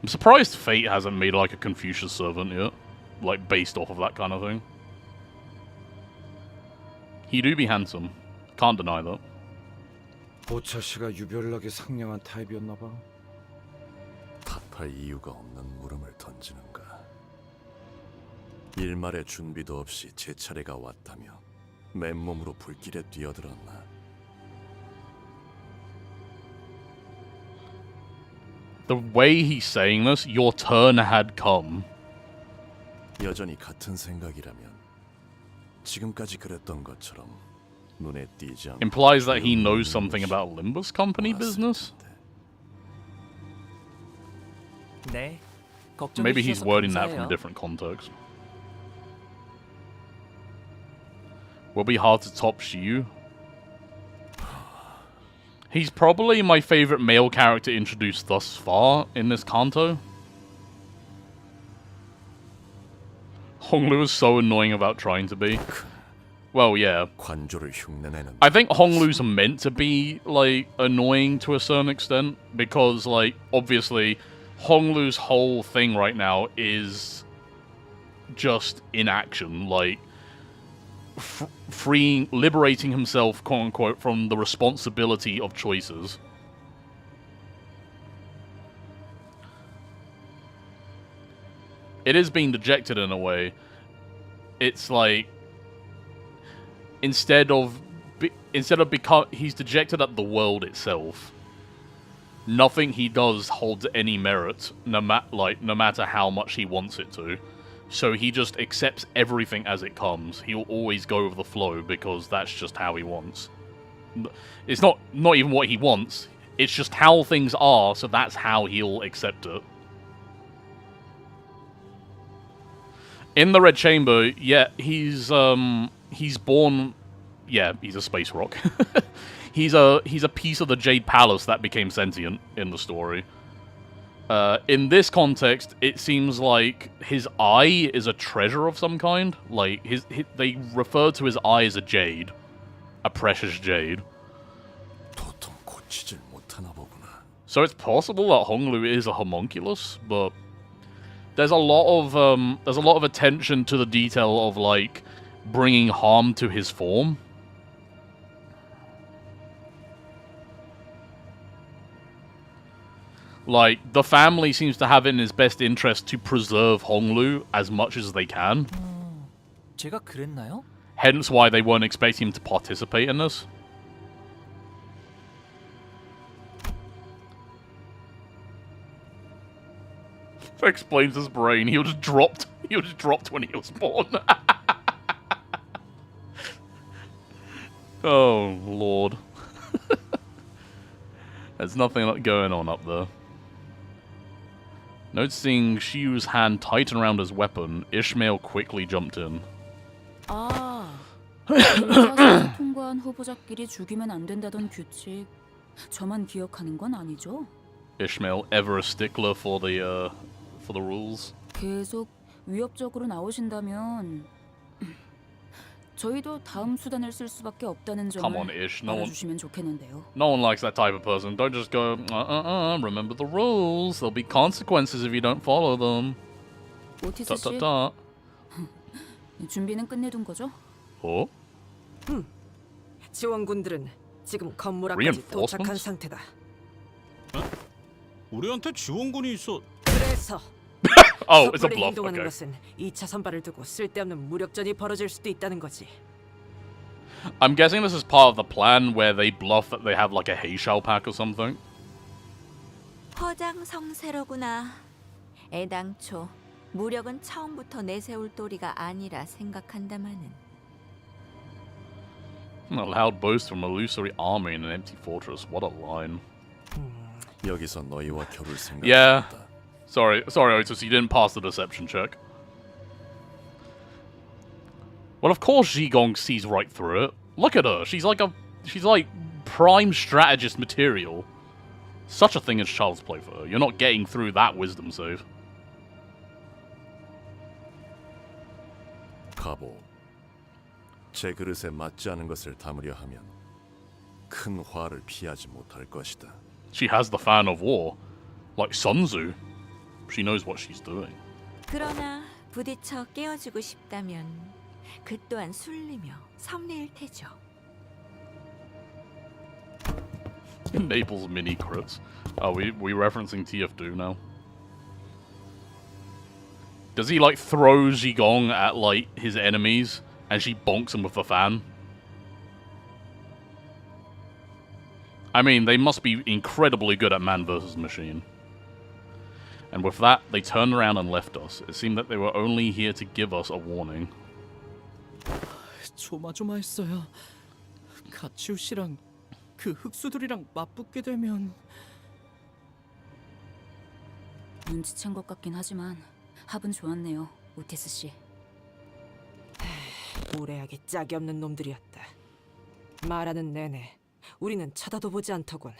I'm surprised Fate hasn't made like a Confucius servant yet, like based off of that kind of thing. He do be handsome, can't deny that. 보차 씨가 유별나게 상냥한 타입이었나 봐. 탓할 이유가 없는 물음을 던지는가. 일말의 준비도 없이 제 차례가 왔다며 맨몸으로 불길에 뛰어들었나. The way he's saying this, your turn had come. 여전히 같은 생각이라면 지금까지 그랬던 것처럼 눈에 띄지 않고 Implies that he knows something about Limbus company business? 네. Maybe he's 걱정해주셔서 wording that from a 감사해요. different context. Will be hard to top Shiyu. He's probably my favorite male character introduced thus far in this Kanto. Honglu is so annoying about trying to be. Well, yeah. 관조를 흉내내는 I think Honglu's meant to be, like, annoying to a certain extent, because, like, obviously, Honglu's whole thing right now is just inaction, like, liberating himself, quote-unquote, from the responsibility of choices. It is being dejected in a way. It's like, instead of he's dejected at the world itself. Nothing he does holds any merit, no matter how much he wants it to. So he just accepts everything as it comes. He'll always go with the flow because that's just how he wants. It's not even what he wants. It's just how things are, so that's how he'll accept it. In the Red Chamber, yeah, he's born. Yeah, he's a space rock. he's a piece of the Jade Palace that became sentient in the story. In this context, it seems like his eye is a treasure of some kind. Like they refer to his eye as a jade, a precious jade. So it's possible that Honglu is a homunculus, but there's a lot of attention to the detail of like bringing harm to his form. Like, the family seems to have it in his best interest to preserve Honglu as much as they can. 제가 그랬나요? Hence why they weren't expecting him to participate in this. That explains his brain. He was dropped when he was born. Oh, Lord. There's nothing going on up there. Noticing Shiu's hand tighten around his weapon, Ishmael quickly jumped in. 아, 1차 통과한 후보자끼리 죽이면 안 된다던 규칙. 저만 기억하는 건 아니죠? Ishmael, ever a stickler for the rules. 계속 위협적으로 나오신다면 저희도 다음 수단을 쓸 수밖에 없다는 점을 Come on, Ish. 알아주시면 좋겠는데요. No one likes that type of person. Don't just go, remember the rules. There'll be consequences if you don't follow them. 오티스 씨, 준비는 끝내둔 거죠? 어? 지원군들은 지금 건물 앞까지 도착한 Reinforcements? 상태다. 우리한테 지원군이 있어. 그래서 Oh, it's a 섣불리 bluff. 행동하는 Okay. 것은 2차 선발을 두고 쓸데없는 무력전이 벌어질 수도 있다는 거지. I'm guessing this is part of the plan where they bluff that they have like a Heishao pack or something. 허장성세로구나. 애당초 무력은 처음부터 내세울 도리가 아니라 생각한다마는. A loud boast from a illusory army in an empty fortress. What a line. 여기서 너희와 겨룰 생각. Yeah. Sorry, Otis, you didn't pass the deception check. Well, of course Zhigong sees right through it. Look at her. She's like prime strategist material. Such a thing as child's play for her. You're not getting through that wisdom save. 가보. 제 그릇에 맞지 않은 것을 담으려 하면 큰 화를 피하지 못할 것이다. She has the fan of war. Like Sun Tzu. She knows what she's doing. 그러나 부딪혀 깨워주고 싶다면 그 또한 술리며 섭리일 테죠. Naples mini crits. Are we referencing TF2 now? Does he like throw Zhigong at like his enemies and she bonks him with the fan? I mean, they must be incredibly good at man versus machine. And with that, they turned around and left us. It seemed that they were only here to give us a warning. 조마조마했어요. 가치우 씨랑 그 흑수들이랑 맞붙게 되면 눈치챈 것 같긴 하지만 합은 좋았네요, 오티스 씨. 무례하게 짝이 없는 놈들이었다. 말하는 내내 우리는 쳐다도 보지 않더군.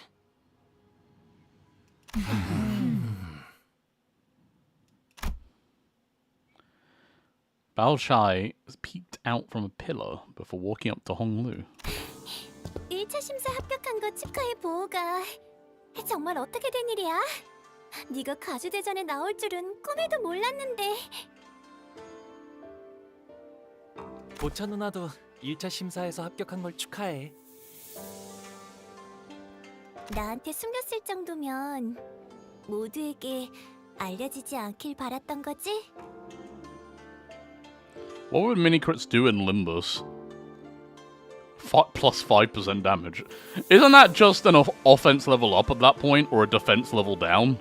Bao Chai peeked out from a pillar before walking up to Hong Lu. 1차 심사 합격한 거 축하해, 보호가. 정말 어떻게 된 일이야? 네가 가주대전에 나올 줄은 꿈에도 몰랐는데. 보차 누나도 1차 심사에서 합격한 걸 축하해. 나한테 숨겼을 정도면 모두에게 알려지지 않길 바랐던 거지? What would mini crits do in Limbus? Plus 5% damage. Isn't that just an offense level up at that point, or a defense level down?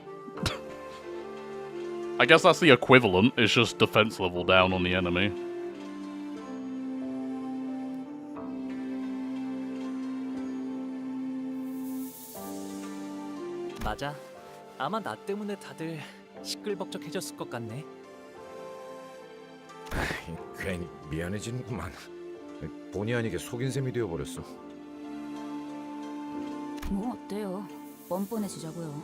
I guess that's the equivalent. It's just defense level down on the enemy. 맞아. 아마 나 때문에 다들 시끌벅적해졌을 것 같네. 괜히 미안해지는구만. 본의 아니게 속인 셈이 되어버렸어. 뭐 어때요? 뻔뻔해지자고요.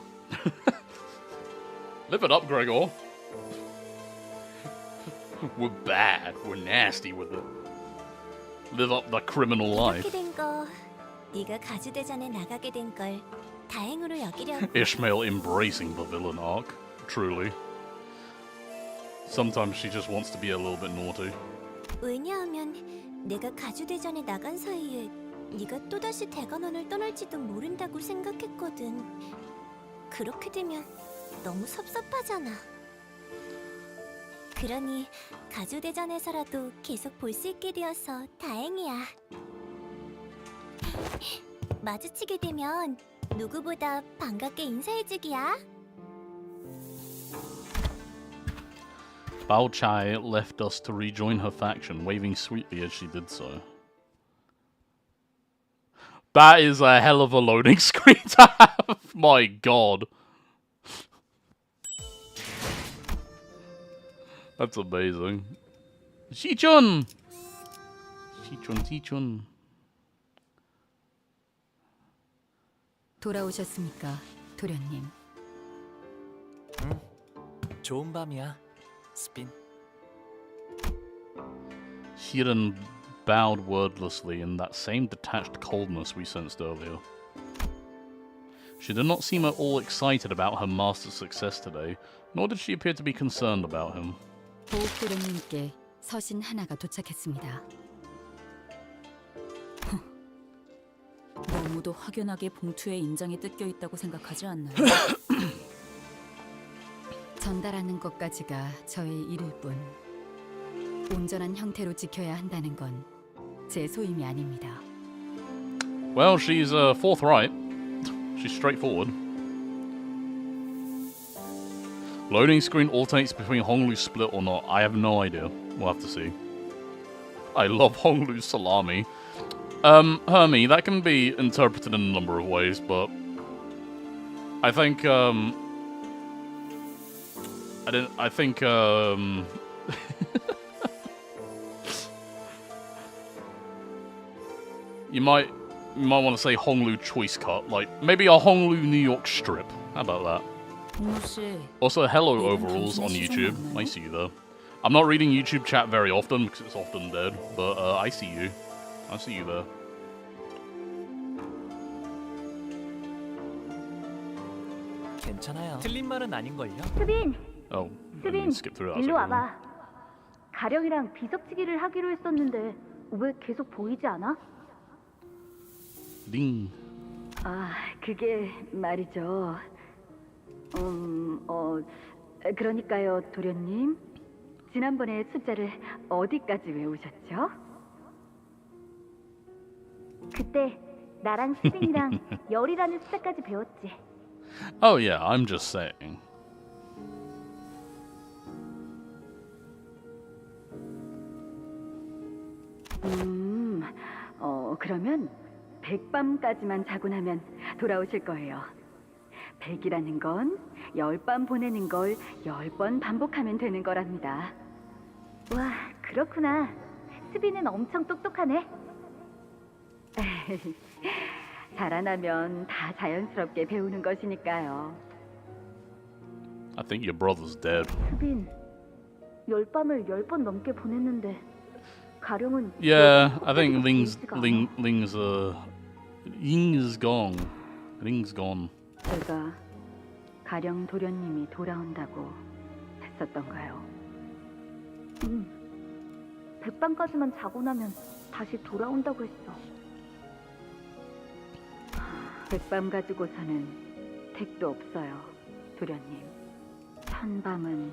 Live it up, Gregor. We're bad. We're nasty with it. Live up the criminal life. 이렇게 된 거, 네가 가주대전에 나가게 된 걸 다행으로 여기려고. Ishmael embracing the villain arc. Truly. Sometimes she just wants to be a little bit naughty. 왜냐하면 내가 가주대전에 나간 사이에 네가 또다시 대관원을 떠날지도 모른다고 생각했거든. 그렇게 되면 너무 섭섭하잖아. 그러니 가주대전에서라도 계속 볼 수 있게 되어서 다행이야. 마주치게 되면 누구보다 반갑게 인사해주기야. Bao Chai left us to rejoin her faction, waving sweetly as she did so. That is a hell of a loading screen to have. My god. That's amazing. 시춘! 시춘. 돌아오셨습니까, 도련님? 응. 좋은 밤이야, 스핀. Hiren bowed wordlessly in that same detached coldness we sensed earlier. She did not seem at all excited about her master's success today, nor did she appear to be concerned about him. 보옥 도련님께 서신 하나가 도착했습니다. 너무도 확연하게 봉투에 인장이 뜯겨 있다고 생각하지 않나요? 전달하는 것까지가 저의 일일 뿐 온전한 형태로 지켜야 한다는 건 제 소임이 아닙니다. Well, she's forthright. She's straightforward. Loading screen alternates between Honglu split or not. I have no idea. We'll have to see. I love Honglu's salami. Hermie, that can be interpreted in a number of ways, but I think you might want to say Honglu choice cut, like maybe a Honglu New York strip. How about that? Also, hello overalls on YouTube. I see you there. I'm not reading YouTube chat very often because it's often dead, but I see you. I see you there. 괜찮아요. 틀린 말은 아닌걸요? 수빈! Oh, let me 수빈! skip through that. 일로 와봐. 가령이랑 비석치기를 하기로 했었는데 왜 계속 보이지 않아? 링. 아, 그게 말이죠. 그러니까요, 도련님. 지난번에 숫자를 어디까지 외우셨죠? 그때 나랑 수빈이랑 열이라는 숫자까지 배웠지. Oh yeah, I'm just saying. 그러면 100밤까지만 자고 나면 돌아오실 거예요. 100이라는 건 10밤 보내는 걸 10번 반복하면 되는 거랍니다. 와, 그렇구나. 수빈은 엄청 똑똑하네. 자라나면 다 자연스럽게 배우는 것이니까요. I think your brother's dead. 수빈, 10밤을 10번 넘게 보냈는데 가령은 Yeah, I think Ling's gone. Ling's gone. 제가 가령 도련님이 돌아온다고 했었던가요? 100밤까지만 자고 나면 다시 돌아온다고 했어. 100밤 가지고서는 택도 없어요, 도련님. 1000밤은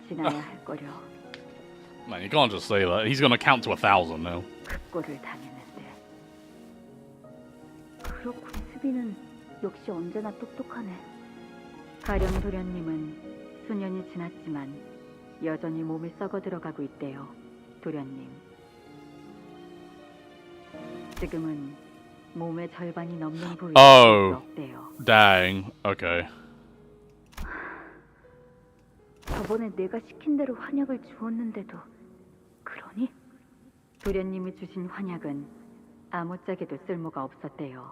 지나야 할 거려. Man, you can't just say that. He's gonna count to 1,000 now. 급고를 당했는데. 그렇군, 수빈은 역시 언제나 똑똑하네. 가령 도련님은 수년이 지났지만 여전히 몸이 썩어 들어가고 있대요, 도련님. 지금은 몸의 절반이 넘는 부위가 없대요. Dang. Okay. 저번에 내가 시킨 대로 환약을 주었는데도 그러니? 도련님이 주신 환약은 아무짝에도 쓸모가 없었대요.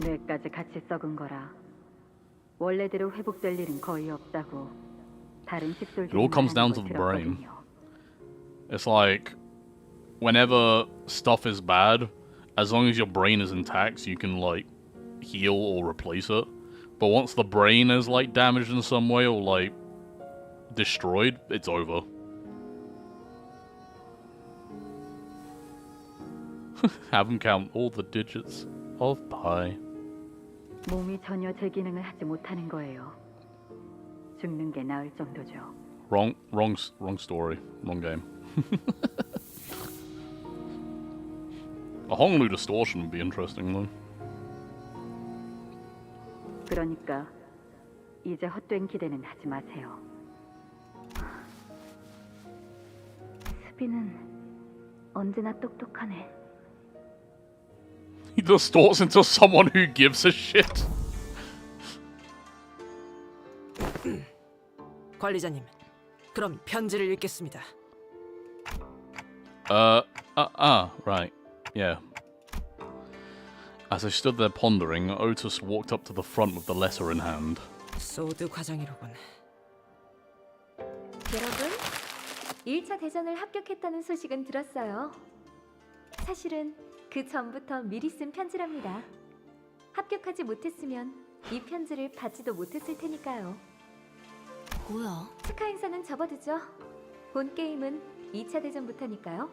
뇌까지 같이 썩은 거라 원래대로 회복될 일은 거의 없다고 다른 식솔들이 It all comes down to the brain. It's like whenever stuff is bad, as long as your brain is intact, you can like heal or replace it. But once the brain is like damaged in some way or like destroyed, it's over. Have him count all the digits of pi. 몸이 전혀 제 기능을 하지 못하는 거예요. 죽는 게 나을 정도죠. Wrong story. Wrong game. A Honglu distortion would be interesting though. 그러니까 이제 헛된 기대는 하지 마세요. 수빈은 언제나 똑똑하네. He distorts into someone who gives a shit. 관리자님, 그럼 편지를 읽겠습니다. Right. Yeah. As I stood there pondering, Otis walked up to the front with the letter in hand. 소드 과장이로군. 여러분, 1차 대전을 합격했다는 소식은 들었어요. 사실은 그 전부터 미리 쓴 편지랍니다. 합격하지 못했으면 이 편지를 받지도 못했을 테니까요. 뭐야? 축하 행사는 접어두죠. 본 게임은 2차 대전부터니까요.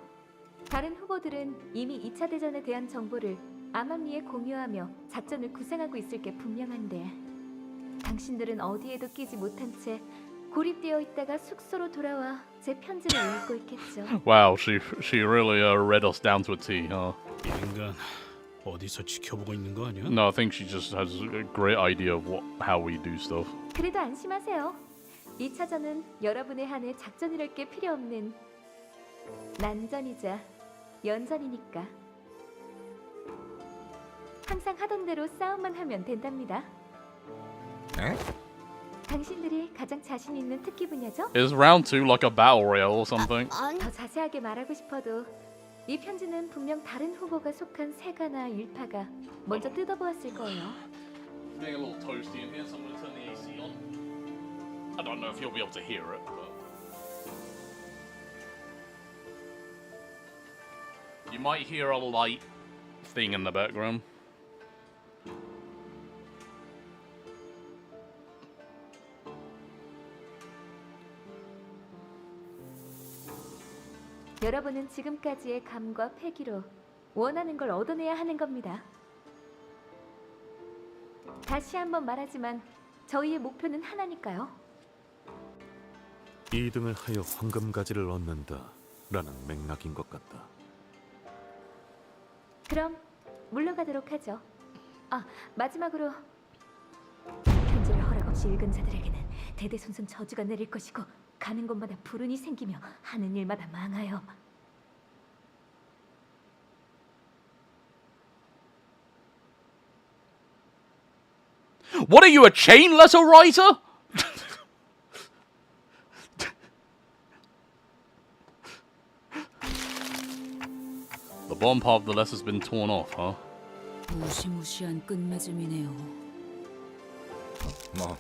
다른 후보들은 이미 2차 대전에 대한 정보를 암암리에 공유하며 작전을 구상하고 있을 게 분명한데 당신들은 어디에도 끼지 못한 채 고립되어 있다가 숙소로 돌아와 제 편지를 읽고 있겠죠. Wow, she really read us down to a T, huh? 이 인간 어디서 지켜보고 있는 거 아니야? No, I think she just has a great idea of how we do stuff. 그래도 안심하세요. 2차전은 여러분에 한해 작전이랄 게 필요 없는 난전이자 연전이니까 항상 하던 대로 싸움만 하면 된답니다. 에? 당신들이 가장 자신 있는 특기 분야죠? Is round 2 like a battle royale or something? 더 자세하게 말하고 싶어도 이 편지는 분명 다른 후보가 속한 세가나 일파가 먼저 뜯어보았을 거예요. Getting a little toasty in here, so I'm going to turn the AC on. I don't know if you'll be able to hear it, but you might hear a light thing in the background. 여러분은 지금까지의 감과 패기로 원하는 걸 얻어내야 하는 겁니다. 다시 한번 말하지만 저희의 목표는 하나니까요. 2등을 하여 황금가지를 얻는다라는 맥락인 것 같다. 그럼 물러가도록 하죠. 아, 마지막으로 편지를 허락 없이 읽은 자들에게는 대대손손 저주가 내릴 것이고 가는 곳마다 불운이 생기며 하는 일마다 망하여 What are you, a chain letter writer? The bottom part of the letter's been torn off, huh? 무시무시한 끝맺음이네요. 뭐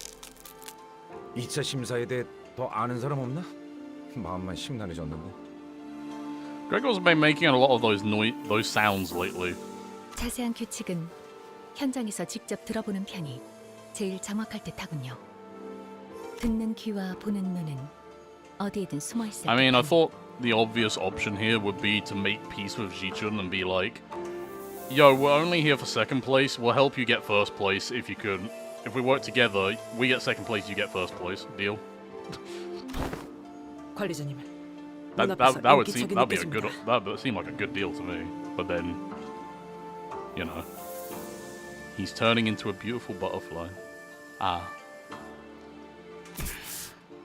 2차 심사에 대해 더 아는 사람 없나? 마음만 심란해졌는데. Gregor's been making a lot of those sounds lately. 자세한 규칙은 현장에서 직접 들어보는 편이 제일 정확할 듯하군요. 듣는 귀와 보는 눈은 어디에든 숨어 있을 I mean, I 듯한 thought the obvious option here would be to make peace with Jichun and be like, yo, we're only here for second place, we'll help you get first place if you could. If we work together, we get second place, you get first place. Deal? 관리자님. That'd be a good, that would seem like a good deal to me. But then, you know, he's turning into a beautiful butterfly. Ah.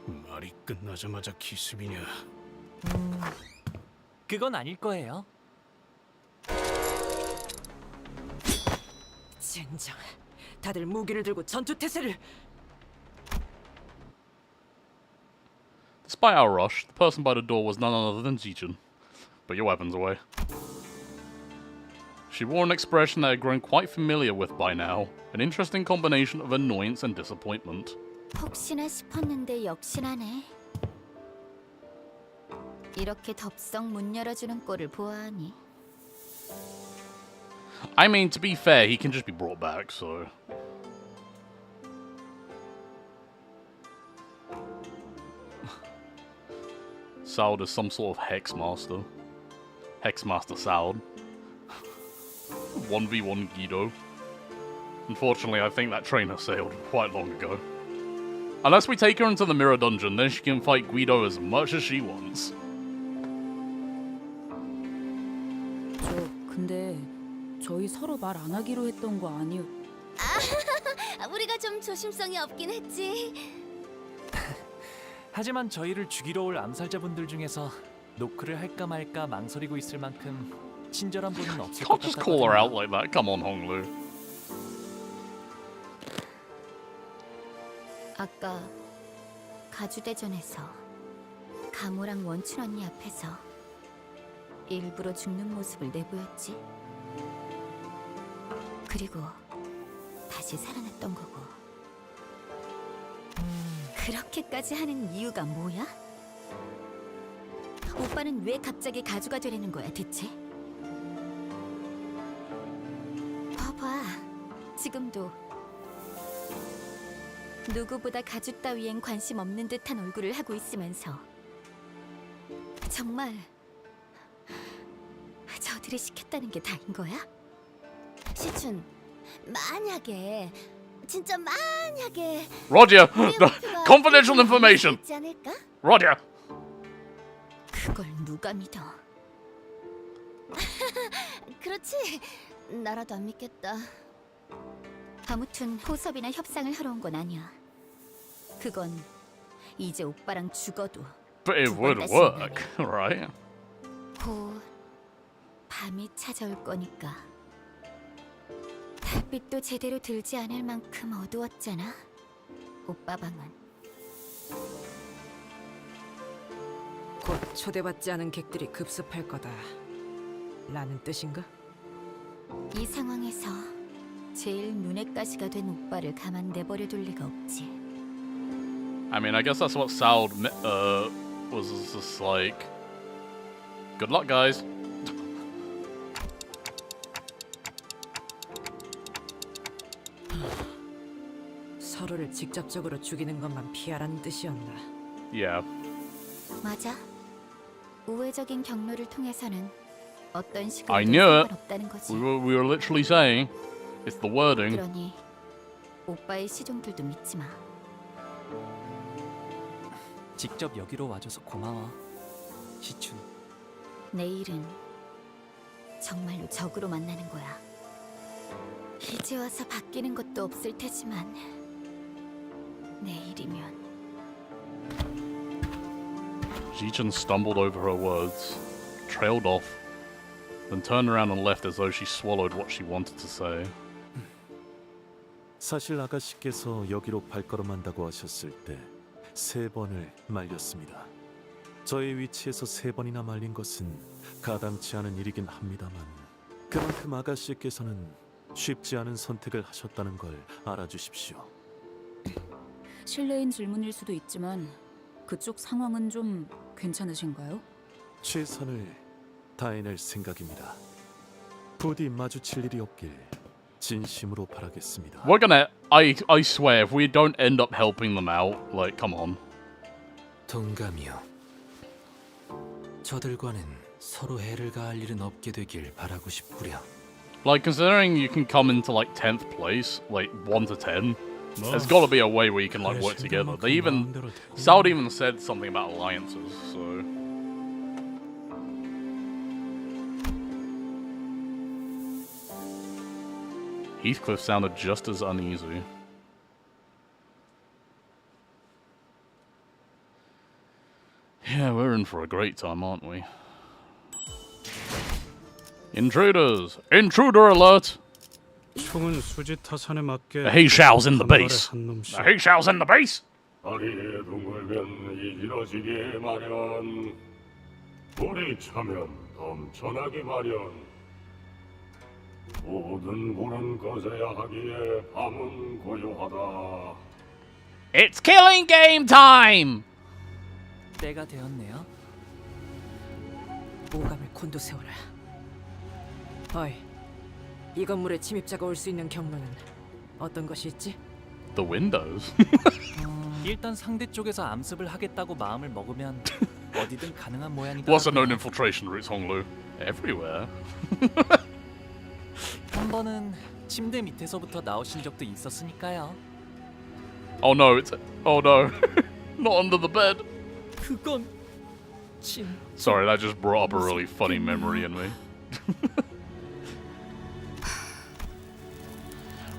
말이 끝나자마자 기습이냐? 그건 아닐 거예요. 젠장. 다들 무기를 들고 전투 태세를. Despite our rush, the person by the door was none other than Jichun. Put your weapons away. She wore an expression they had grown quite familiar with by now, an interesting combination of annoyance and disappointment. 혹시나 싶었는데 역시나네. 이렇게 덥석 문 열어주는 꼴을 보아하니 I mean, to be fair, he can just be brought back, so... Saud is some sort of Hexmaster. Hexmaster Saud. 1v1 Guido. Unfortunately, I think that train has sailed quite long ago. Unless we take her into the mirror dungeon, then she can fight Guido as much as she wants. 근데 저희 서로 말 안 하기로 했던 거 아니요? 우리가 좀 조심성이 없긴 했지. 하지만 저희를 죽이러 올 암살자분들 중에서 노크를 할까 말까 망설이고 있을 만큼 친절한 분은 없을 것 Can't just call her 같거든요. out like that. Come on, Honglu. 아까 가주대전에서 가모랑 원춘 언니 앞에서 일부러 죽는 모습을 내보였지. 그리고 다시 살아났던 거고. 그렇게까지 하는 이유가 뭐야? 오빠는 왜 갑자기 가주가 되려는 거야, 대체? 봐봐, 지금도 누구보다 가주 따위엔 관심 없는 듯한 얼굴을 하고 있으면서 정말 저들이 시켰다는 게 다인 거야? 시춘, 만약에 진짜 만약에 Roger. Confidential information. 있지 않을까? Roger. 그걸 누가 믿어? 그렇지, 나라도 안 믿겠다. 아무튼 호섭이나 협상을 하러 온 건 아니야. 그건 이제 오빠랑 죽어도 But it would work, right? 곧 밤이 찾아올 거니까. 달빛도 제대로 들지 않을 만큼 어두웠잖아, 오빠 방은. 곧 초대받지 않은 객들이 급습할 거다. 라는 뜻인가? 이 상황에서 제일 눈에 가시가 된 오빠를 가만 내버려 둘 리가 없지. I mean, I guess that's what Saud was just like. Good luck, guys. 서로를 직접적으로 죽이는 것만 피하라는 뜻이었나? Yeah. 맞아. 우회적인 경로를 통해서는 어떤 식으로도 I knew it. 상관없다는 거지. We were literally saying it's the wording. 그러니 오빠의 시종들도 믿지 마. 직접 여기로 와줘서 고마워, 시춘. 내일은 정말로 적으로 만나는 거야. 이제 와서 바뀌는 것도 없을 테지만 내일이면. Ji-chun stumbled over her words, trailed off, then turned around and left as though she swallowed what she wanted to say. 사실 아가씨께서 여기로 발걸음한다고 하셨을 때 3번을 말렸습니다. 저의 위치에서 3번이나 말린 것은 가당치 않은 일이긴 합니다만 그만큼 아가씨께서는 쉽지 않은 선택을 하셨다는 걸 알아주십시오. 실례인 질문일 수도 있지만 그쪽 상황은 좀 괜찮으신가요? 최선을 다해낼 생각입니다. 부디 마주칠 일이 없길 진심으로 바라겠습니다. We're gonna. I swear, if we don't end up helping them out, like, come on. 동감이요. 저들과는 서로 해를 가할 일은 없게 되길 바라고 싶구려. Like, considering you can come into like 10th place, like 1 to 10, there's got to be a way where you can like work together. They even Saud even said something about alliances, so. Heathcliff sounded just as uneasy. Yeah, we're in for a great time, aren't we? Intruders! Intruder alert! 총은 수지 타산에 맞게 The he shall's in the base! 한 놈씩. The he shall's in the base! 다리에 둥글면 이지러지기 마련 불이 차면 덤천하기 마련 모든 불은 꺼져야 하기에 밤은 고요하다. It's killing game time! 때가 되었네요. 오감을 곤두세워라. 어이, 이 건물에 침입자가 올 수 있는 경로는 어떤 것이 있지? The windows? 일단 상대 쪽에서 암습을 하겠다고 마음을 먹으면 어디든 가능한 모양이다. What's the known infiltration routes, Honglu? Everywhere. 한 번은 침대 밑에서부터 나오신 적도 있었으니까요. Oh no, it's... Oh no. Not under the bed. 그건 진... Sorry, that just brought up a really funny memory in me.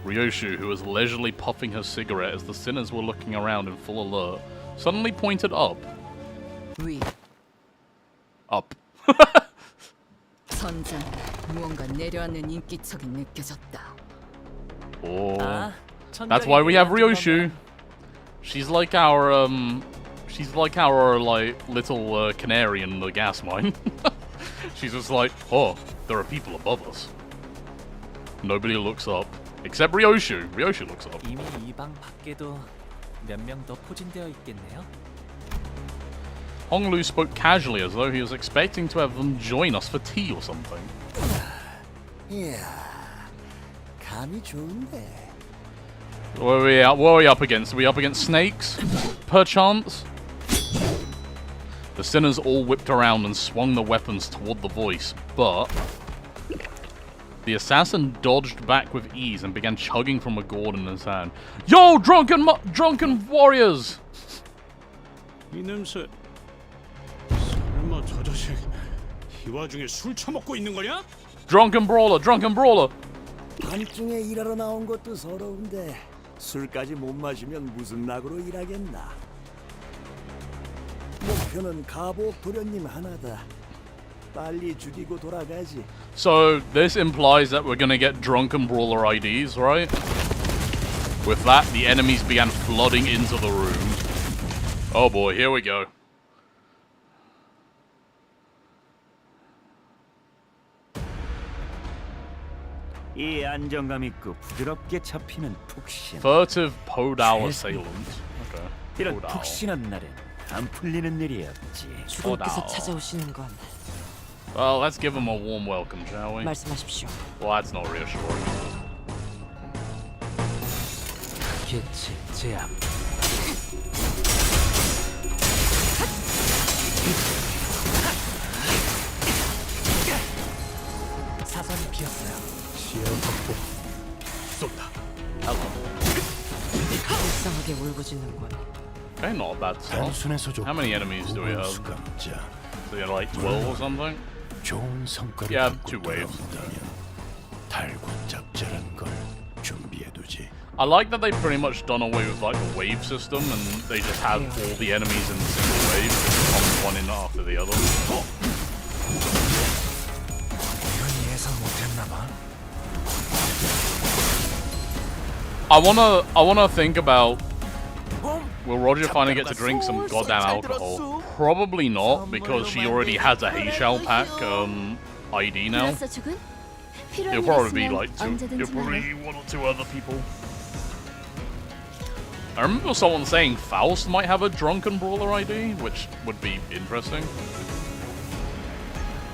Ryoshu, who was leisurely puffing her cigarette as the sinners were looking around in full alert, suddenly pointed up. 위. Up. 선장, 무언가 내려앉는 인기척이 느껴졌다. Oh. That's why we have Ryoshu. She's like our She's like our like little canary in the gas mine. She's just like, oh, there are people above us. Nobody looks up except Ryoshu. Ryoshu looks up. 이미 이 방 밖에도 몇 명 더 포진되어 있겠네요. Honglu spoke casually as though he was expecting to have them join us for tea or something. 이야, 감이 좋은데. What are we up against? Are we up against snakes? Perchance? The sinners all whipped around and swung the weapons toward the voice, but the assassin dodged back with ease and began chugging from a gourd in his hand. Yo, drunken warriors! 이 냄새. 설마 저 자식 이 와중에 술 처먹고 있는 거냐? Drunken brawler, drunken brawler. 밤중에 일하러 나온 것도 서러운데 술까지 못 마시면 무슨 낙으로 일하겠나. 목표는 가복 도련님 하나다. 빨리 죽이고 돌아가지. So this implies that we're gonna get drunken brawler IDs, right? With that, the enemies began flooding into the room. Oh boy, here we go. 이 안정감 있고 부드럽게 잡히는 푹신. Furtive Podal assailant. Okay. 이런 Podal. 푹신한 날엔 안 풀리는 일이 없지. 주군께서 찾아오시는 건 Well, let's give him a warm welcome, shall we? 말씀하십시오. Well, that's not reassuring. 개체 제압. 사선이 비었어요. 시야 확보. 쏜다. 불쌍하게 울부짖는군. Okay, not a bad start. 단순해서 좋고 How many enemies do we have? 수감자. So you like 12 or something? 좋은 성과를 Yeah, 갖고 2 waves. 돌아온다면 달고짭짤한 걸 준비해두지. I like that they pretty much done away with like the wave system and they just have all the enemies in a single wave, just comes one in after the other. 이건 예상 못했나봐. I wanna think about, will Roger finally get to drink some goddamn alcohol? Probably not, because she already has a Heishao pack ID now. It'll probably be like one or two other people. I remember someone saying Faust might have a drunken brawler ID, which would be interesting.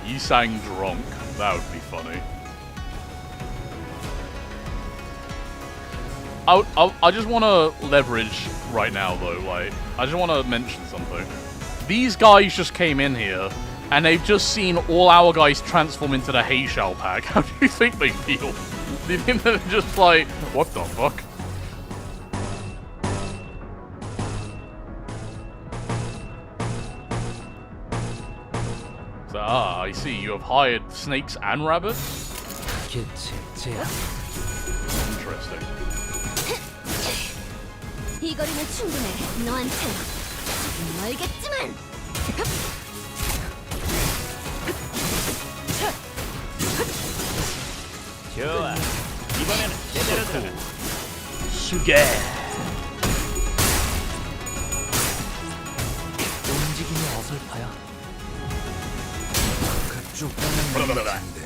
Yi sang drunk, that would be funny. I just want to leverage right now though, like, I just want to mention something. These guys just came in here, and they've just seen all our guys transform into the Heishao pack. How do you think they feel? Do you think they're just like, what the fuck? So, I see, you have hired snakes and rabbits? Interesting. 이 거리는 충분해. 너한텐 조금 멀겠지만. 좋아. 이번에는 제대로 들어가. 수게. 움직임이 어설퍼요. 그쪽 방향인데.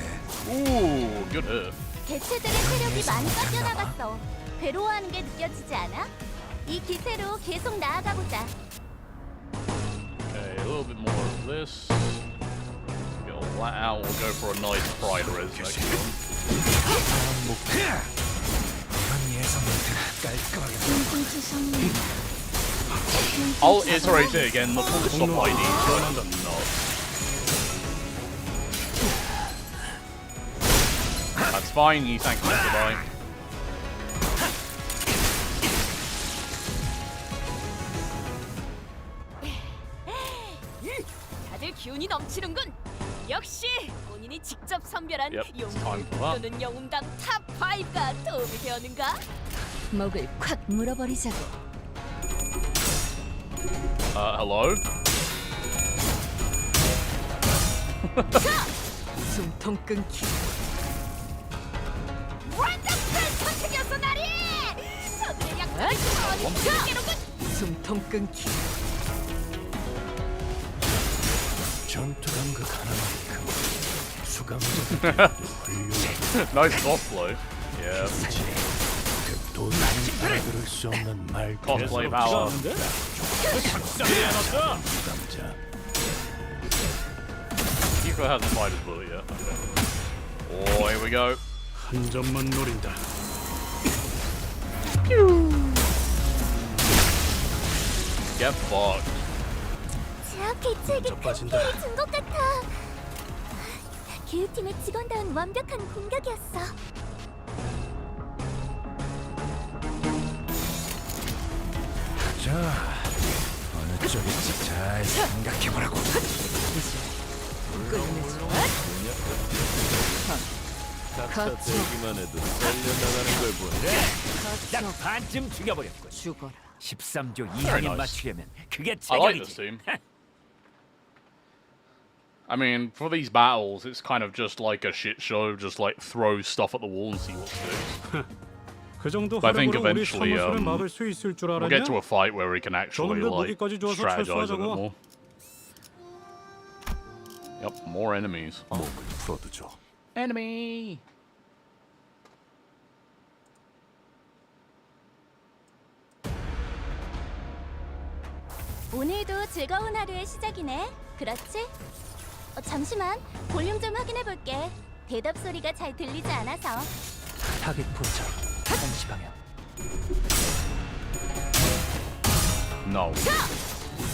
Ooh, good hit. 개체들의 체력이 많이 빠져나갔어. 괴로워하는 게 느껴지지 않아? 이 기세로 계속 나아가보자. Okay, a little bit more of this. Get all that out. We'll go for a nice pride res next one. 이건 예상 못해. 깔끔하게. I'll iterate it again. The full stop ID is nuts. That's fine. You thank me for buying. 다들 기운이 넘치는군. 역시 본인이 직접 선별한 Yep, it's 용품 time for that. 또는 영웅당 탑 5가 도움이 되었는가? 목을 콱 물어버리자고. Hello? 숨통 끊기. 완벽한 선택이었어, 나리! 저들의 약점을 어디 숨기로군! 숨통 끊기. 전투 감각 하나만큼 수감자들도 훌륭한. Nice cosplay. Yeah. 그 도저히 알아들을 수 없는 말투. Cosplay power. 수감자. Kiko hasn't fired his bullet yet. Okay. Oh, here we go. 한 점만 노린다. Get fucked. 제압기 책에 큰 피해를 준 것 같아. 기후팀의 직원다운 완벽한 공격이었어. 자, 어느 쪽일지 잘 생각해보라고. 가차 대기만 해도 살려나가는 걸 보네. 딱 반쯤 죽여버렸군. 죽어라. 13조 Very 이하에 nice. 맞추려면 그게 I like this 제격이지. team. I mean, for these battles, it's kind of just like a shit show. Just like throw stuff at the wall and see what sticks. 그 정도 But I think 화력으로 우리 eventually, 사무소를 막을 수 있을 줄 we'll 알았냐? get to a fight where we can actually 조금 더 like 무기까지 줘서 strategize a bit 철수하자고. more. Yep, more enemies. 목을 풀어두죠. Enemy. 오늘도 즐거운 하루의 시작이네. 그렇지? 잠시만, 볼륨 좀 확인해 볼게. 대답 소리가 잘 들리지 않아서. 타겟 포착. 동시 방향. No.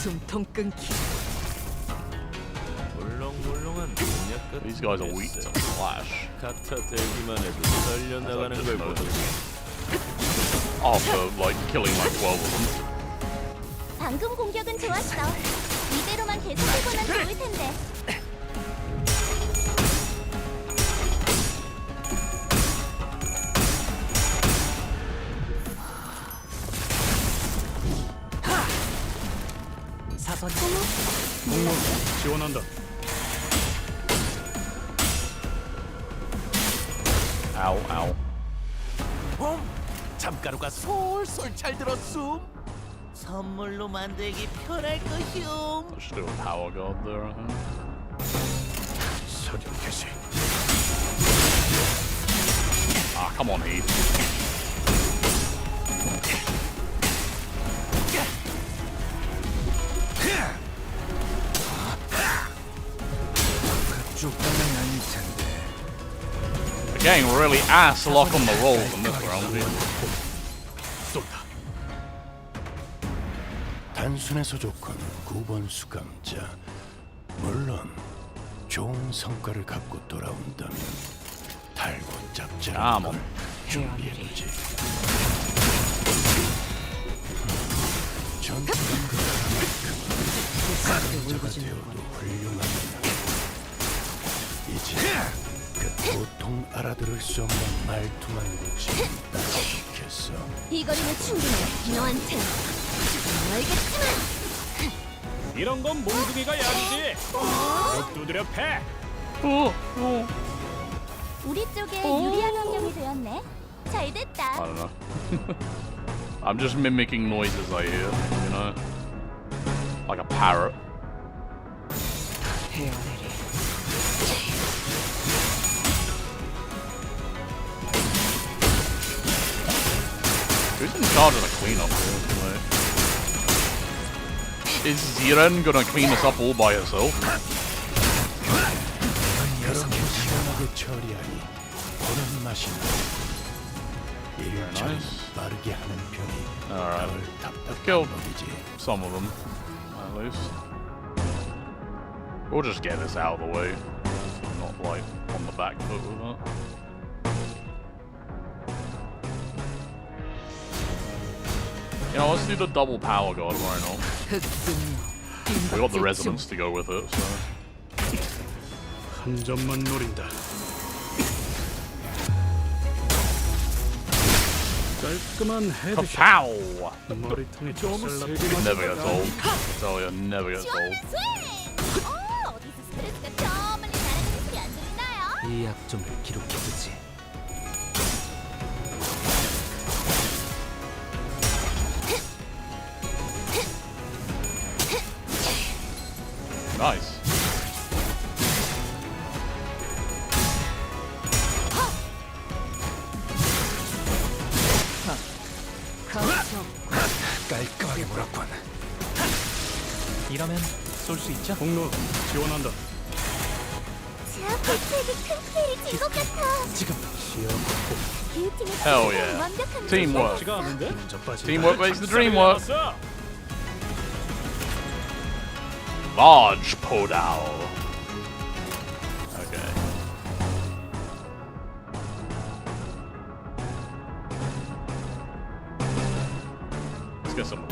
숨통 끊기. 물렁물렁한 공략 같은 These guys are weak to flash. 가차 대기만 해도 살려나가는 걸 보네. After like killing like 12 of them. 방금 공격은 좋았어. 이대로만 계속해보면 좋을 텐데. 사선. 공무 지원한다. Ow, ow. 참가루가 솔솔 잘 들었음. 선물로 만들기 편할 것이오. I should do a power guard there, I think. 사격 개시. Ah, come on, Heath. 그쪽 방향이 아닐 텐데. We're getting really ass lock on the rolls in this round. 쏜다. 단순해서 좋군 9번 수감자. 물론 좋은 성과를 갖고 돌아온다면 달고 짭짤한 걸 준비해보지. 전투 감각 수감자가 되어도 훌륭하구나. 이제 그 도통 알아들을 수 없는 말투만 고치면 따라잡겠어. 이 거리는 충분해. 너한텐 알겠지만. 이런 건 몽둥이가 약이지. 두드려 패. 우리 쪽에 유리한 환경이 되었네. 잘 됐다. I don't know. I'm just mimicking noises I hear, you know? Like a parrot. Who's in charge of the cleanup here? Like, is Ziren gonna clean this up all by herself? 그렇게 시원하게 처리하니 보는 맛이 나. 일처럼 빠르게 하는 편이 Alright. 답답한 Killed 법이지. some of them, at least. We'll just get this out of the way. Not like on the back foot with it. You know, let's do the double power guard, why not? We got the resonance to go with it, so. 한 점만 노린다. 깔끔한 헤드샷. Kapow! 머리통에 좀 Never gets old. I tell you, never gets old. 어디서 스트레스가 저 멀리 날아가는 소리 안 들리나요? 이 약점을 기록해두지. Nice. 이러면 쏠 수 있죠? 공로 지원한다. 제 앞에 되게 큰 피해를 진 것 같아. 지금 이 팀의 Hell 팀은 yeah. 완벽한 Teamwork. 조직이야. Teamwork makes the dream work. Large podal. Okay. Let's get some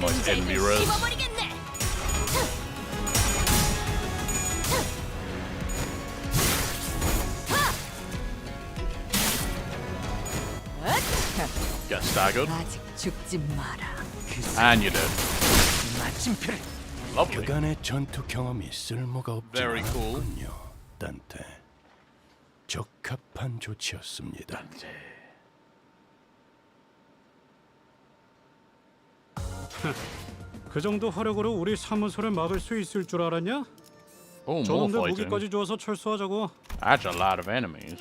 nice enemy res. 씹어버리겠네. Get staggered. 아직 죽지 마라. And you did. 마침표를. Lovely. 그간의 전투 경험이 쓸모가 없지 Very cool. 않았군요. 단테. 적합한 조치였습니다. 그 정도 화력으로 우리 사무소를 막을 수 있을 줄 알았냐? Oh, more 저놈들 fighting. 무기까지 줘서 철수하자고. That's a lot of enemies.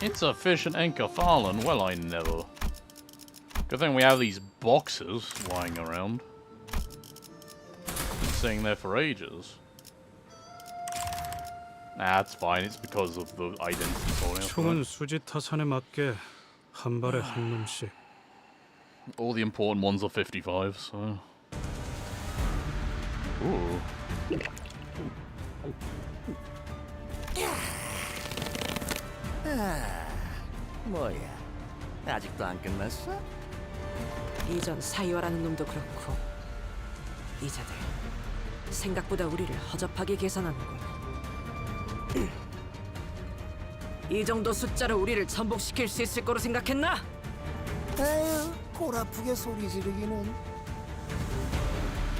It's a efficient anchor fallen. Well, I never. Good thing we have these boxes lying around. Been sitting there for ages. Nah, that's fine. It's because of the identity falling. 총은 수지 타산에 맞게 한 발에 한 놈씩. All the important ones are 55, so. Ooh. 뭐야? 아직도 안 끝났어? 이전 사이와라는 놈도 그렇고 이자들 생각보다 우리를 허접하게 계산하는군. 이 정도 숫자로 우리를 전복시킬 수 있을 거로 생각했나? 에휴, 골 아프게 소리 지르기는.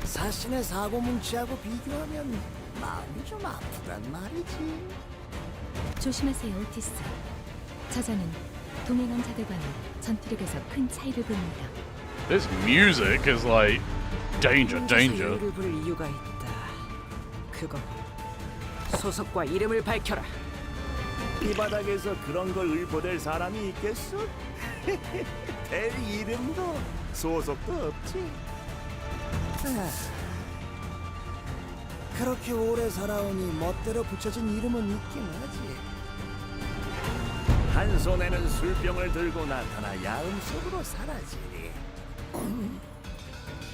사신의 사고 뭉치하고 비교하면 마음이 좀 아프단 말이지. 조심하세요, 오티스. 저자는 동행한 자들과는 전투력에서 큰 차이를 봅니다. This music is like danger, 혼자서 danger. 이유를 부를 이유가 있다. 그건 소속과 이름을 밝혀라. 이 바닥에서 그런 걸 의포될 사람이 있겠어? 될 이름도 소속도 없지. 그렇게 오래 살아오니 멋대로 붙여진 이름은 있긴 하지. 한 손에는 술병을 들고 나타나 야음 속으로 사라지니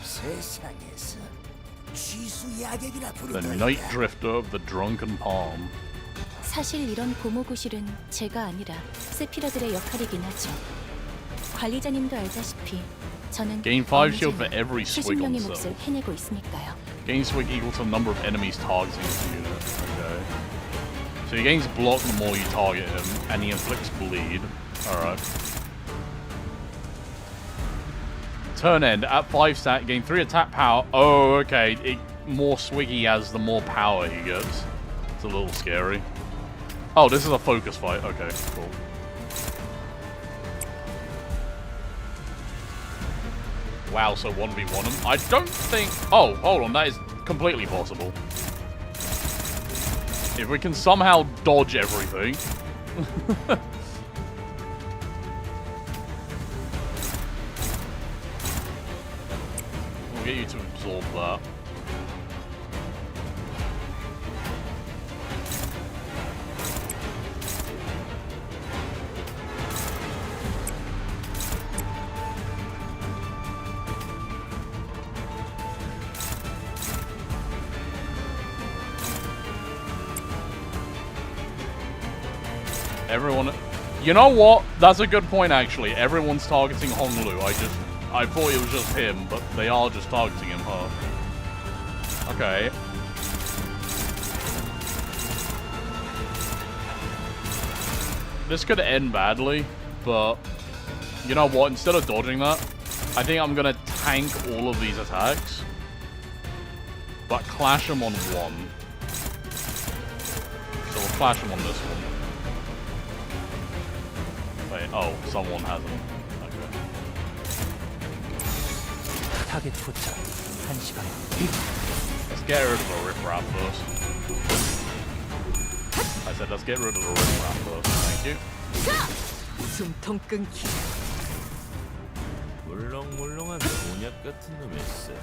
세상에서 쥐수 야객이라 The 부르더라. Night Drifter of the Drunken Palm. 사실 이런 보모구실은 제가 아니라 세피라들의 역할이긴 하죠. 관리자님도 알다시피 저는 Gain 5 shield for every swig 수십 on 명의 cell. 몫을 해내고 있으니까요. Gain swig equal to the number of enemies targeting the unit. Okay. So he gains block the more you target him, and he inflicts bleed. Alright. Turn end, at 5 stat, gain 3 attack power. Oh, okay. More swig he has, the more power he gets. It's a little scary. Oh, this is a focus fight. Okay, cool. Wow, so 1v1 him. I don't think... Oh, hold on, that is completely possible. If we can somehow dodge everything... we'll get you to absorb that. Everyone... You know what? That's a good point, actually. Everyone's targeting Honglu. I thought it was just him, but they are just targeting him, huh? Okay. This could end badly, but... You know what? Instead of dodging that, I think I'm gonna tank all of these attacks. But clash them on one. So we'll clash them on this one. Wait, oh, someone hasn't. Okay. 타겟 포착 1시 방향. Let's get rid of the riprap first. I said let's get rid of the riprap first. Thank you. 숨통 끊기. 물렁물렁한 곤약 같은 놈일세.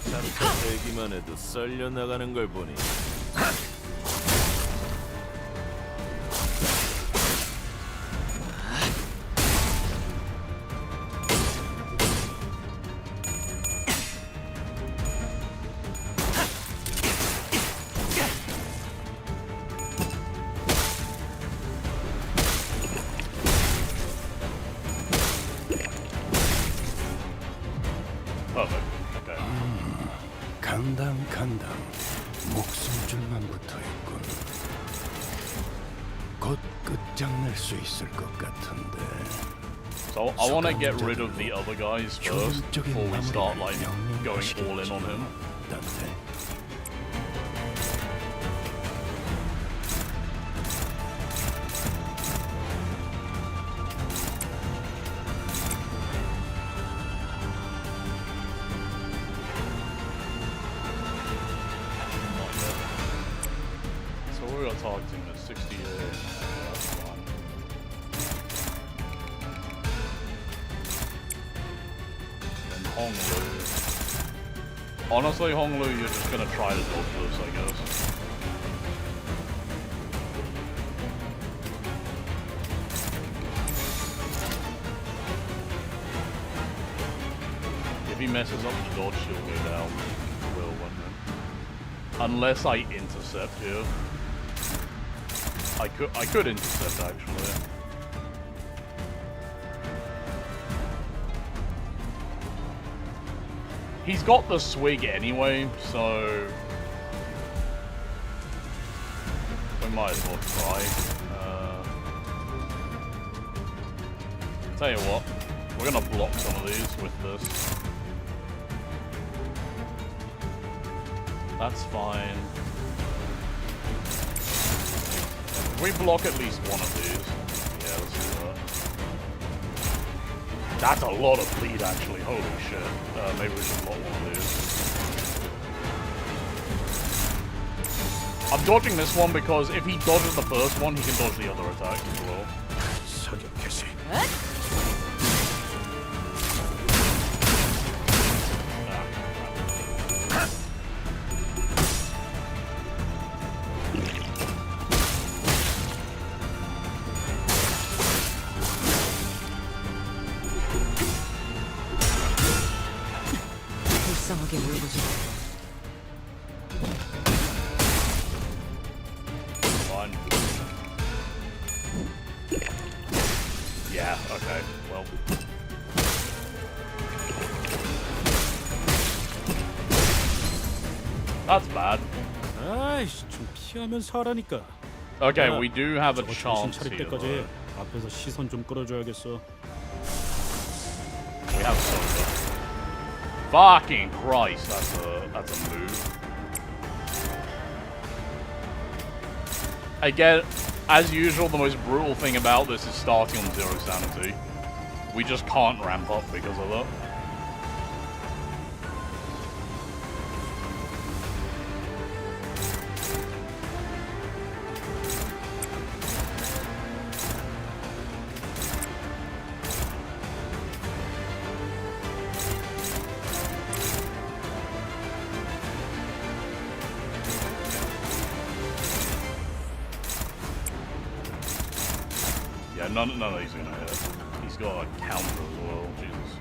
잠깐 대기만 해도 썰려 나가는 걸 보니 간당 목숨줄만 붙어있군. 곧 끝장낼 수 있을 것 같은데. So I want to get rid of the other guys first before we start like going all in on him. So we are targeting the 68. That's fine. And Honglu. Honestly, Honglu, you're just gonna try to dodge this, I guess. If he messes up the dodge, he'll go down. Will, won't he? Unless I intercept here. I could intercept actually. He's got the swig anyway, so we might as well try. Tell you what, we're gonna block some of these with this. That's fine. If we block at least one of these, yeah, let's do that. That's a lot of bleed, actually. Holy shit. Maybe we should block one of these. I'm dodging this one because if he dodges the first one, he can dodge the other attack as well. 불쌍하게 울고지. Fine. Yeah, okay, well. That's bad. 아이씨, 좀 피하면서 하라니까. Okay, we do have a 저거 chance 정신 차릴 here, 때까지 though. 앞에서 시선 좀 끌어줘야겠어. We have Soda. Fucking Christ, that's a move. Again, as usual, the most brutal thing about this is starting on 0 sanity. We just can't ramp up because of that. Yeah, none of these are gonna hit. He's got a counter as well, Jesus.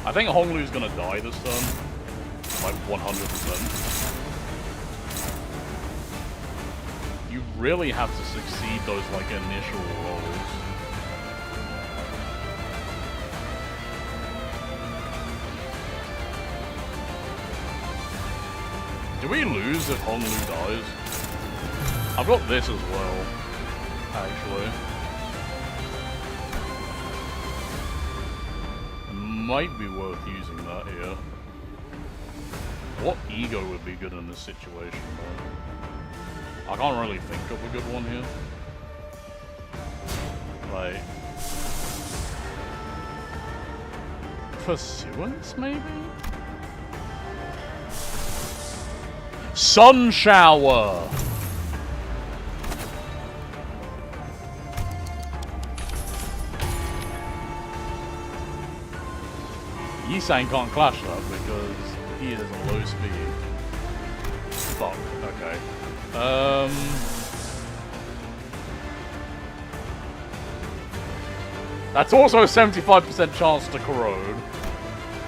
I think Honglu's gonna die this turn. Like 100%. You really have to succeed those like initial rolls. Do we lose if Honglu dies? I've got this as well, actually. It might be worth using that here. What ego would be good in this situation, though? I can't really think of a good one here. Like... Pursuance, maybe? Sun Shower! Yisang can't clash that because he is a low speed. Fuck. Okay. That's also a 75% chance to corrode.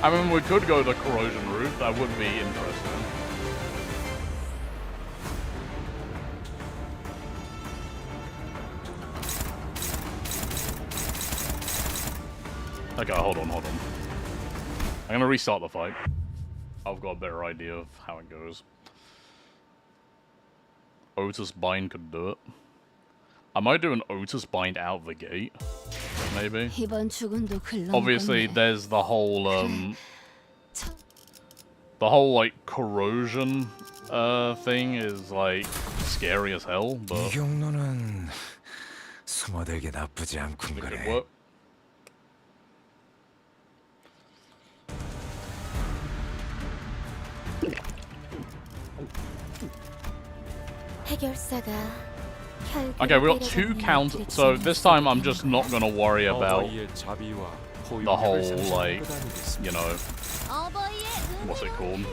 I mean, we could go the corrosion route. That would be interesting. Okay, hold on. I'm gonna restart the fight. I've got a better idea of how it goes. Otis Bind could do it. I might do an Otis Bind out the gate, maybe. Obviously, there's the whole like corrosion thing is like scary as hell, but 이 경로는 숨어들기 나쁘지 않군 it could 그래. work. Okay, we got 2 count, so this time I'm just not gonna worry about the whole, like, you know, what's it called?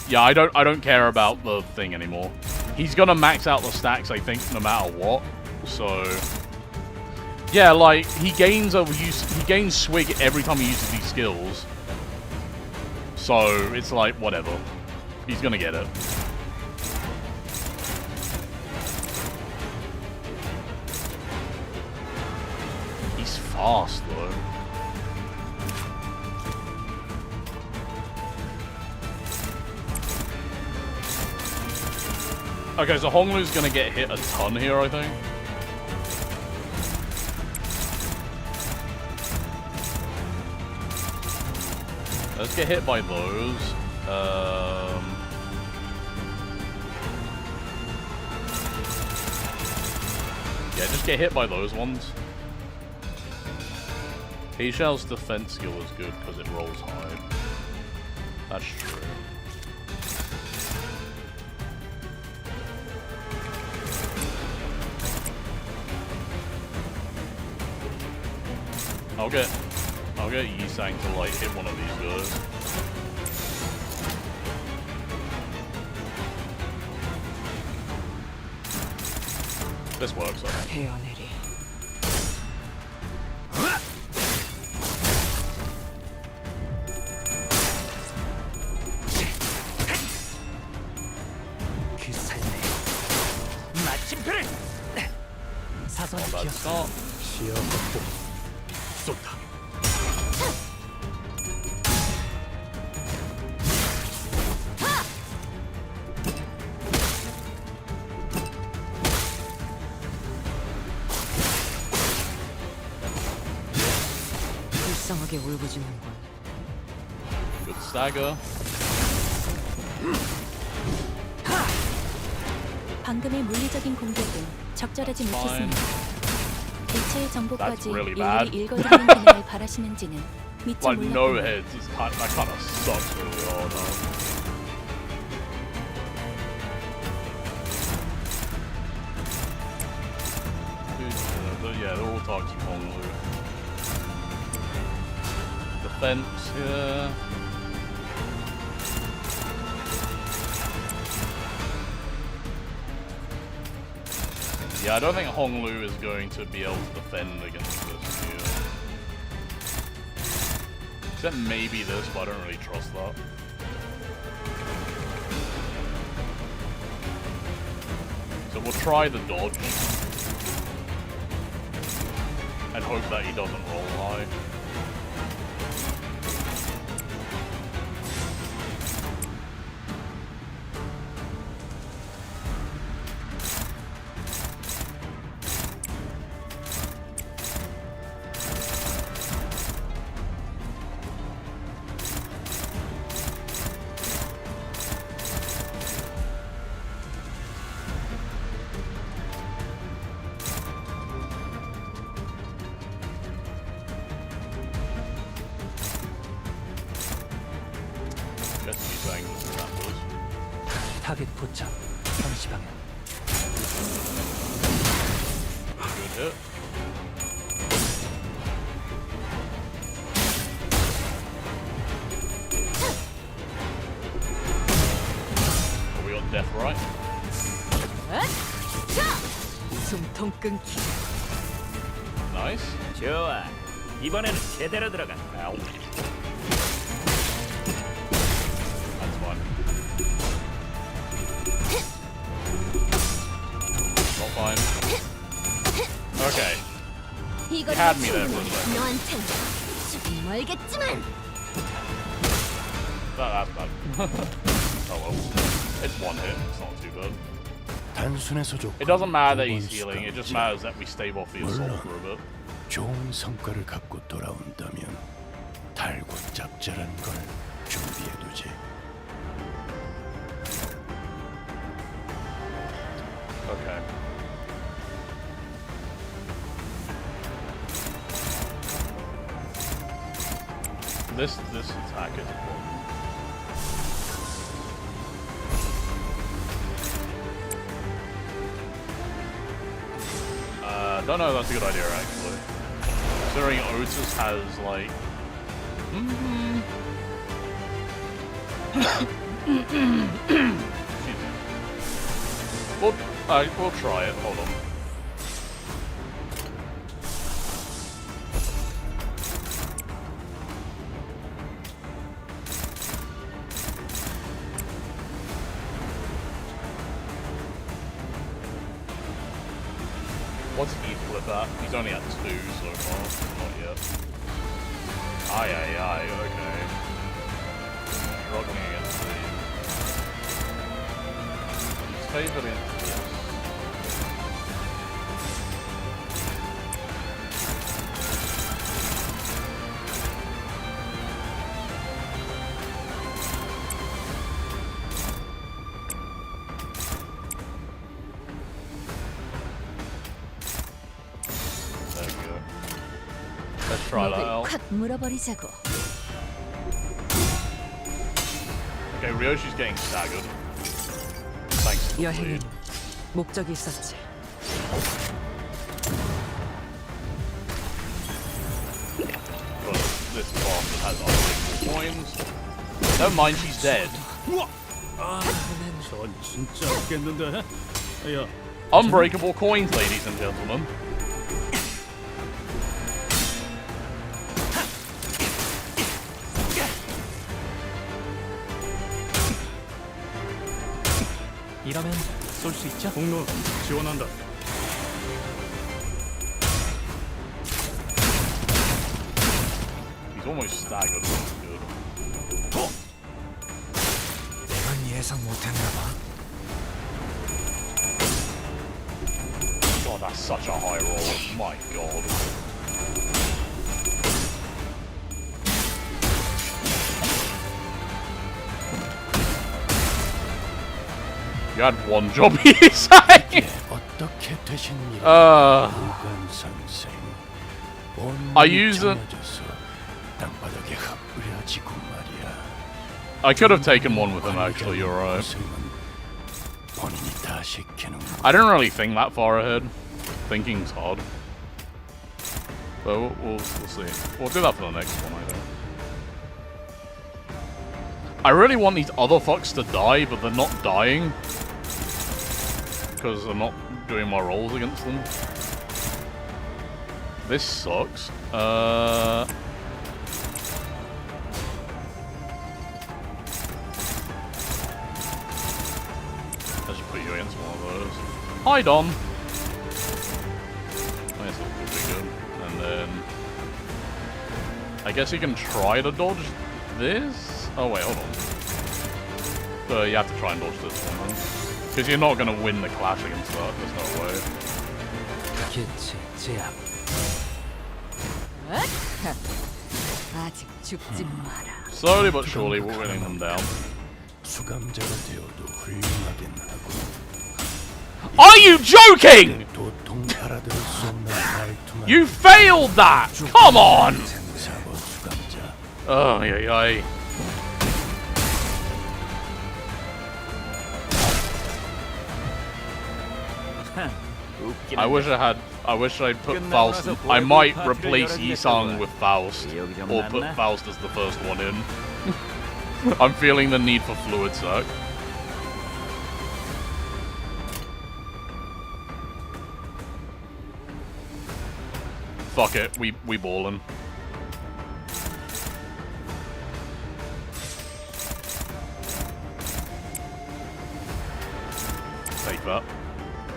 Yeah, I don't care about the thing anymore. He's gonna max out the stacks, I think, no matter what. So yeah, like he gains swig every time he uses these skills. So it's like whatever. He's gonna get it. He's fast though. Okay, so Honglu's gonna get hit a ton here, I think. Let's get hit by those. Yeah, just get hit by those ones. T-Shell's defense skill is good because it rolls high. That's true. I'll get Yisang to like hit one of these guys. This works, I think. 그 삶의 마침표를 사선 기억 시야 확보. 쏜다. 불쌍하게 울부짖는군. Good stagger. 방금의 물리적인 공격은 적절하지 못했습니다. 대체의 정보까지 really 일일이 읽어듣는 기능을 바라시는지는 미처 Like no 몰랐군요. heads, that kind of sucks really hard. Yeah, they're all targeting Honglu. Defense here. Yeah, I don't think Honglu is going to be able to defend against this here. Except maybe this, but I don't really trust that. So we'll try the dodge. And hope that he doesn't roll high. 타겟 포착 30방향 Good hit. 고통 끊기. Nice. 좋아. 이번에는 제대로 들어간다. That's fine. Not fine. Okay. 이걸 Had me there for a second. 너한텐 조금 멀겠지만 That's bad. Oh well. It's one hit. It's not too bad. 단순해서 좋고 It doesn't matter that he's healing. It just matters that we stave off the assault for a bit. 좋은 성과를 갖고 돌아온다면 달고 짭짤한 걸 준비해두지. Okay. This attack is important. Don't know if that's a good idea actually. Considering Otis has like we'll try it, hold on. What's he flip at? He's only at 2 so far, not yet. Aye, aye, aye, okay. Struggling against these. He's favoured against this. Try that out. 콱 물어버리자고. Okay, Ryoshi's getting staggered. Thanks to the 여행은 bleed. 목적이 있었지. But this bastard has unbreakable coins. Don't mind, she's dead. 전 진짜 없겠는데. 야. Unbreakable coins, ladies and gentlemen. 이러면 쏠 수 있죠? 공로 지원한다. He's almost staggered. That's good. 내가 예상 못했나 봐. God, that's such a high roll. My God. You had one job, you say? 어떻게 되신 일? 선생. I use it. 땅바닥에 흩뿌려지고 말이야. I could have taken one with him, actually, you're right. 본인이 다 시키는. I didn't really think that far ahead. Thinking's hard. But we'll see. We'll do that for the next one, I think. I really want these other fucks to die, but they're not dying. Because I'm not doing my rolls against them. This sucks. I should put you against one of those. Hi, Dom. This will be good. And then I guess you can try to dodge this. Oh wait, hold on. You have to try and dodge this one then. Because you're not going to win the clash against that, there's no way. 아직 죽지 마라. Slowly but surely we're winning them down. 수감자가 되어도 훌륭하긴 하고. Are you joking? 도통 알아들을 수 없는 말투만. You failed that! Come on! 사고 수감자. Oh, yeah. I wish I put Faust. I might replace Yisang with Faust, or put Faust as the first one in. I'm feeling the need for fluid suck. Fuck it, we ballin'. Take that.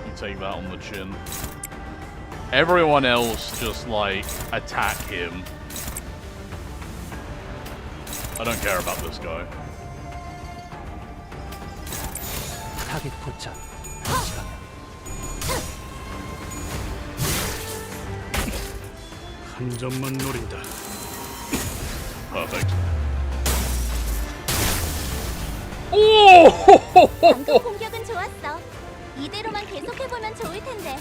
You take that on the chin. Everyone else just, like, attack him. I don't care about this guy. 타겟 포착. 한 점만 노린다. Perfect. 오! 방금 공격은 좋았어. 이대로만 계속해보면 좋을 텐데.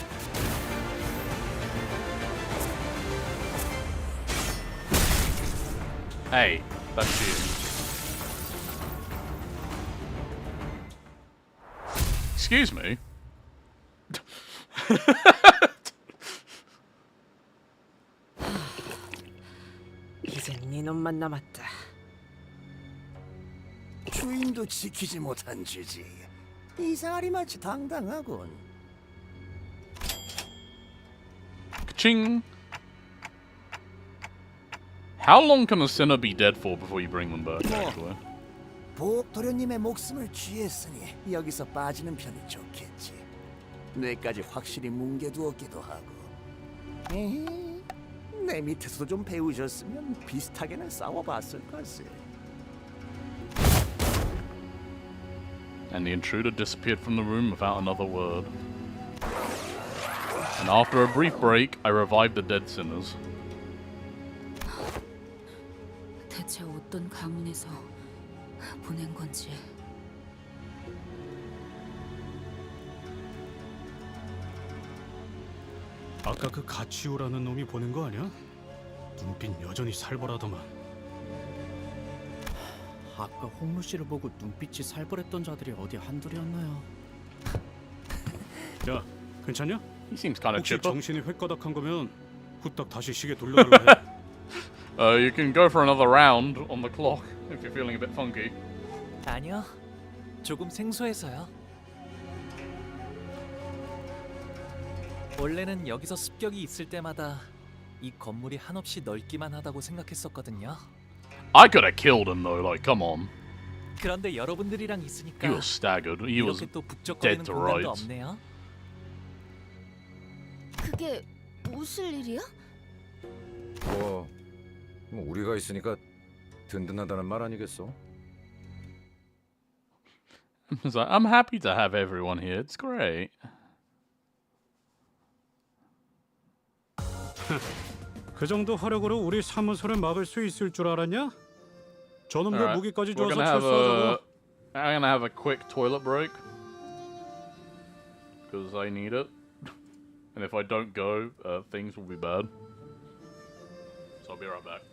Hey, that's cheating. Excuse me. 이젠 네 놈만 남았다. 주인도 지키지 못한 주지. 이상하리 마치 당당하군. Ka-ching. How long can a sinner be dead for before you bring them back, actually? 보옥 도련님의 목숨을 취했으니 여기서 빠지는 편이 좋겠지. 뇌까지 확실히 뭉개두었기도 하고. 에헤, 내 밑에서도 좀 배우셨으면 비슷하게는 싸워봤을 것을. And the intruder disappeared from the room without another word. And after a brief break, I revived the dead sinners. 대체 어떤 가문에서 보낸 건지. 아까 그 가치우라는 놈이 보낸 거 아니야? 눈빛 여전히 살벌하더만. 아까 홍루 씨를 보고 눈빛이 살벌했던 자들이 어디 한둘이었나요? 야, 괜찮냐? He seems kind of 혹시 chipper. 정신이 획가닥한 거면 후딱 다시 시계 돌려달라 해. You can go for another round on the clock if you're feeling a bit funky. 아니요. 조금 생소해서요. 원래는 여기서 습격이 있을 때마다 이 건물이 한없이 넓기만 하다고 생각했었거든요. I could have killed him though, like, come on. 그런데 여러분들이랑 있으니까 He was staggered. He was 이렇게 또 dead 북적거리는 to 공간도 rights. 없네요. 그게 무슨 일이야? 뭐 우리가 있으니까 든든하다는 말 아니겠어? It's like, I'm happy to have everyone here. It's great. 그 정도 화력으로 우리 사무소를 막을 수 있을 줄 알았냐? 저놈들 Alright, 무기까지 we're 줘서 gonna have 철수하자고. I'm gonna have a quick toilet break because I need it, and if I don't go, things will be bad. So I'll be right back.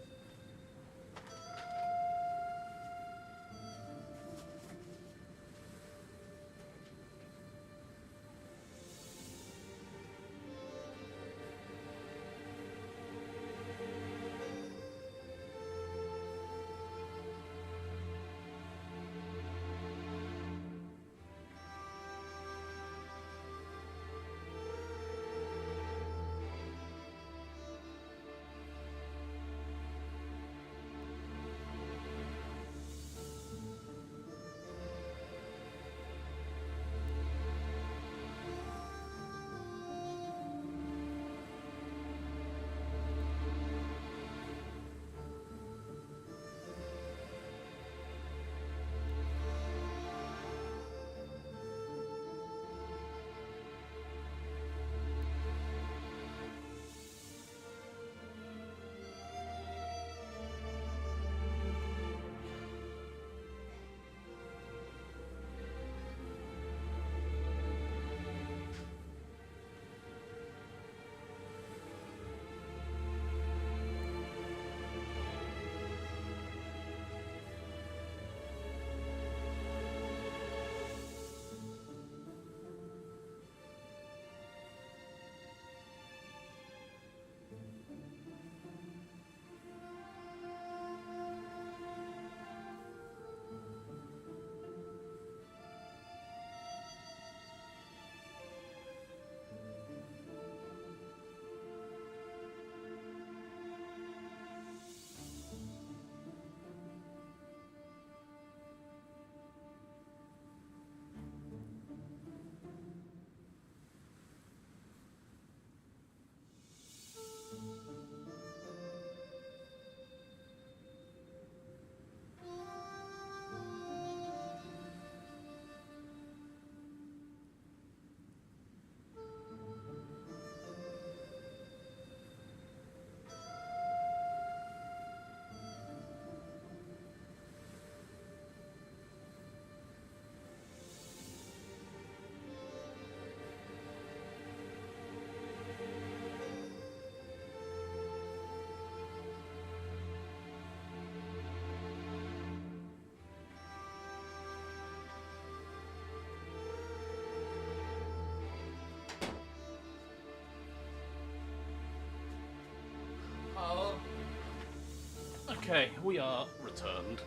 Okay, we are returned.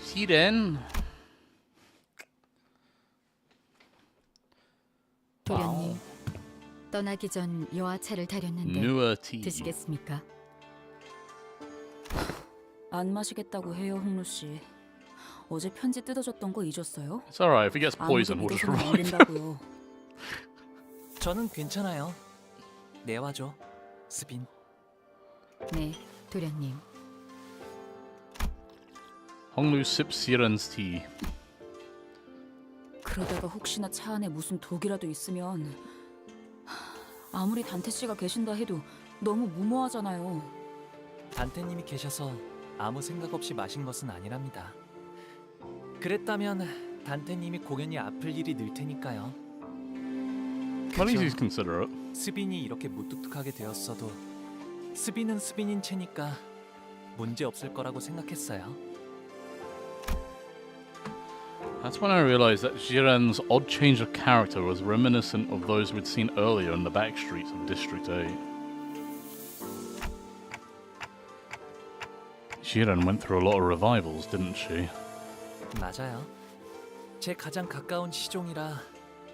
시렌. 도련님, 떠나기 전 여하차를 다렸는데 Newer tea. 드시겠습니까? 안 마시겠다고 해요, 홍루 씨. 어제 편지 뜯어줬던 거 잊었어요? It's alright. If he gets poisoned, we'll just 안 revive him. 된다고요. 저는 괜찮아요. 내와줘, 스빈. 네, 도련님. Honglu sips Siren's tea. 그러다가 혹시나 차 안에 무슨 독이라도 있으면 아무리 단테 씨가 계신다 해도 너무 무모하잖아요. 단테님이 계셔서 아무 생각 없이 마신 것은 아니랍니다. 그랬다면 단테님이 공연이 아플 일이 늘 테니까요. At least he's considerate. 스빈이 이렇게 무뚝뚝하게 되었어도 스빈은 스빈인 채니까 문제 없을 거라고 생각했어요. That's when I realized that Jiren's odd change of character was reminiscent of those we'd seen earlier in the back streets of District 8. Jiren went through a lot of revivals, didn't she? 맞아요. 제 가장 가까운 시종이라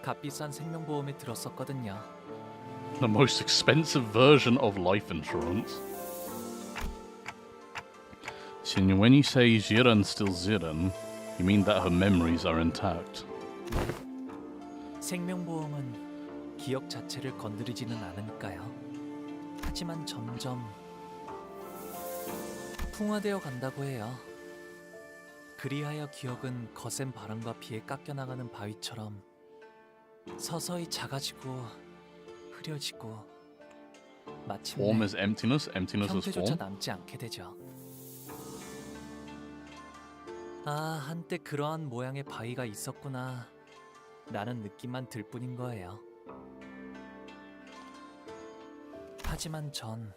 값비싼 생명보험에 들었었거든요. The most expensive version of life insurance. So when you say Jiren's still Jiren, you mean that her memories are intact. 생명보험은 기억 자체를 건드리지는 않으니까요. 하지만 점점 풍화되어 간다고 해요. 그리하여 기억은 거센 바람과 비에 깎여나가는 바위처럼 서서히 작아지고 흐려지고 마침내 Form is emptiness, emptiness is 형태조차 form. 남지 않게 되죠. 아, 한때 그러한 모양의 바위가 있었구나 라는 느낌만 들 뿐인 거예요. 하지만 전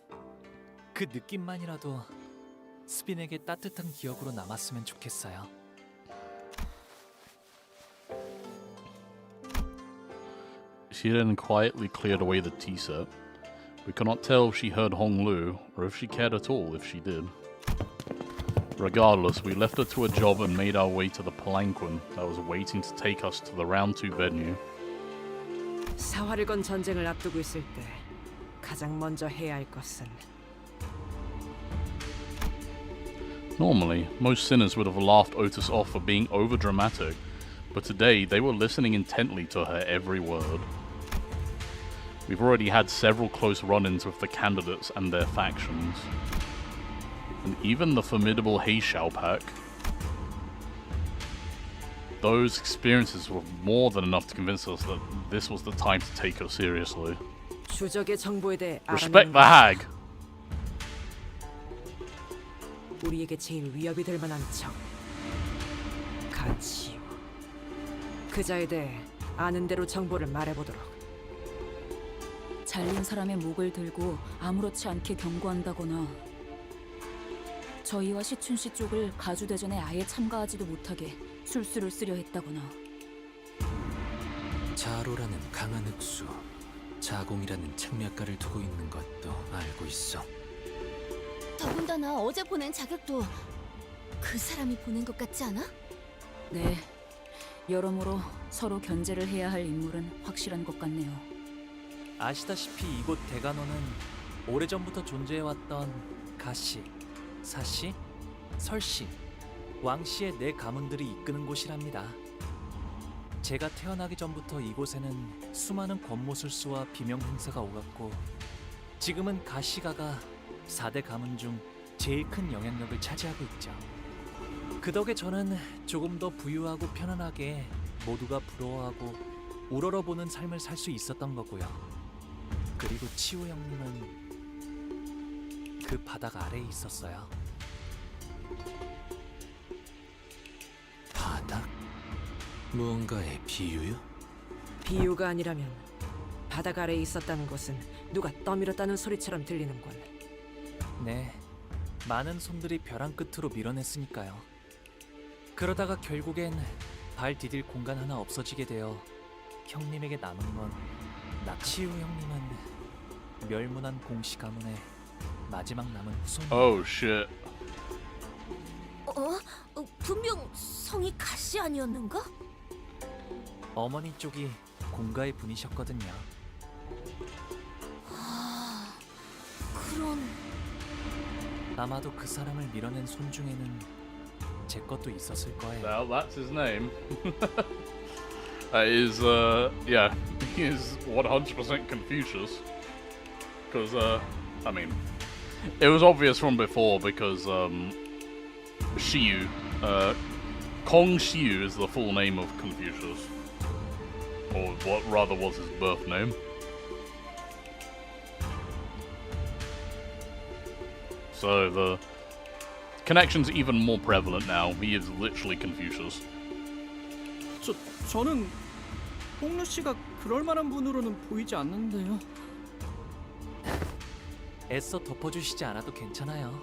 그 느낌만이라도 스빈에게 따뜻한 기억으로 남았으면 좋겠어요. Jiren quietly cleared away the tea set. We cannot tell if she heard Honglu, or if she cared at all if she did. Regardless, we left her to a job and made our way to the palanquin that was waiting to take us to the round 2 venue. 사활을 건 전쟁을 앞두고 있을 때 가장 먼저 해야 할 것은 Normally, most sinners would have laughed Otis off for being overdramatic, but today they were listening intently to her every word. We've already had several close run-ins with the candidates and their factions. And even the formidable Heishao pack. Those experiences were more than enough to convince us that this was the time to take her seriously. 주적의 정보에 대해 Respect the hag! 우리에게 제일 위협이 될 만한 적 가치요. 그자에 대해 아는 대로 정보를 말해보도록. 잘린 사람의 목을 들고 아무렇지 않게 경고한다거나 저희와 시춘 씨 쪽을 가주대전에 아예 참가하지도 못하게 술수를 쓰려 했다거나. 자로라는 강한 흑수, 자공이라는 책략가를 두고 있는 것도 알고 있어. 더군다나 어제 보낸 자격도 그 사람이 보낸 것 같지 않아? 네, 여러모로 서로 견제를 해야 할 인물은 확실한 것 같네요. 아시다시피 이곳 대간호는 오래전부터 존재해왔던 가씨, 사씨, 설씨, 왕씨의 네 가문들이 이끄는 곳이랍니다. 제가 태어나기 전부터 이곳에는 수많은 권모술수와 비명 행사가 오갔고 지금은 가시가가 4대 가문 중 제일 큰 영향력을 차지하고 있죠. 그 덕에 저는 조금 더 부유하고 편안하게 모두가 부러워하고 우러러보는 삶을 살 수 있었던 거고요. 그리고 치우 형님은 그 바닥 아래에 있었어요. 바닥? 무언가의 비유요? 비유가 아니라면 바닥 아래에 있었다는 것은 누가 떠밀었다는 소리처럼 들리는군. 네, 많은 손들이 벼랑 끝으로 밀어냈으니까요. 그러다가 결국엔 발 디딜 공간 하나 없어지게 되어 형님에게 남은 건 치유 형님은 멸문한 공씨 가문의 마지막 남은 후손. Oh shit. 분명 성이 가시 아니었는가? 어머니 쪽이 공가의 분이셨거든요. 그런... 아마도 그 사람을 밀어낸 손 중에는 제 것도 있었을 거예요. Well, that's his name. That is, yeah, he is 100% Confucius. Because, I mean, it was obvious from before because, Xiyu, Kong Xiyu is the full name of Confucius. Or what rather was his birth name. So the connection's even more prevalent now. He is literally Confucius. 저는 홍루 씨가 그럴 만한 분으로는 보이지 않는데요. 애써 덮어주시지 않아도 괜찮아요.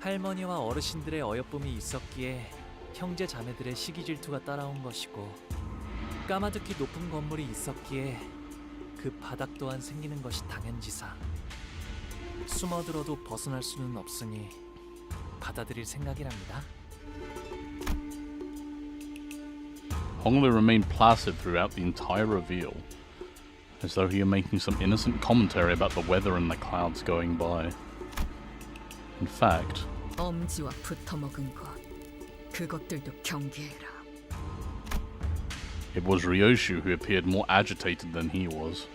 할머니와 어르신들의 어여쁨이 있었기에 형제 자매들의 시기 질투가 따라온 것이고 까마득히 높은 건물이 있었기에 그 바닥 또한 생기는 것이 당연지사. 숨어들어도 벗어날 수는 없으니 받아들일 생각이랍니다. Honglu remained placid throughout the entire reveal, as though he were making some innocent commentary about the weather and the clouds going by. In fact, 엄지와 붙어먹은 것, 그것들도 경계해라. it was Ryoshu who appeared more agitated than he was.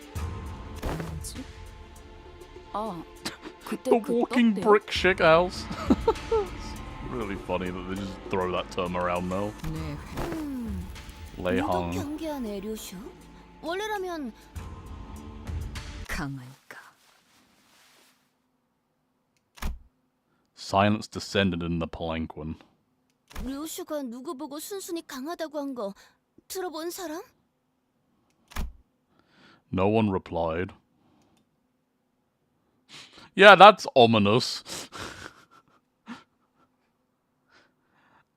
뭐지? 아, 그때 The 그 walking 떡대요? brick shit house. It's really funny that they just throw that term around now. 유독 Leihang. 경계한 에류슈? 원래라면 강할까? Silence descended in the palanquin. 류슈가 누구 보고 순순히 강하다고 한 거 들어본 사람? No one replied. Yeah, that's ominous.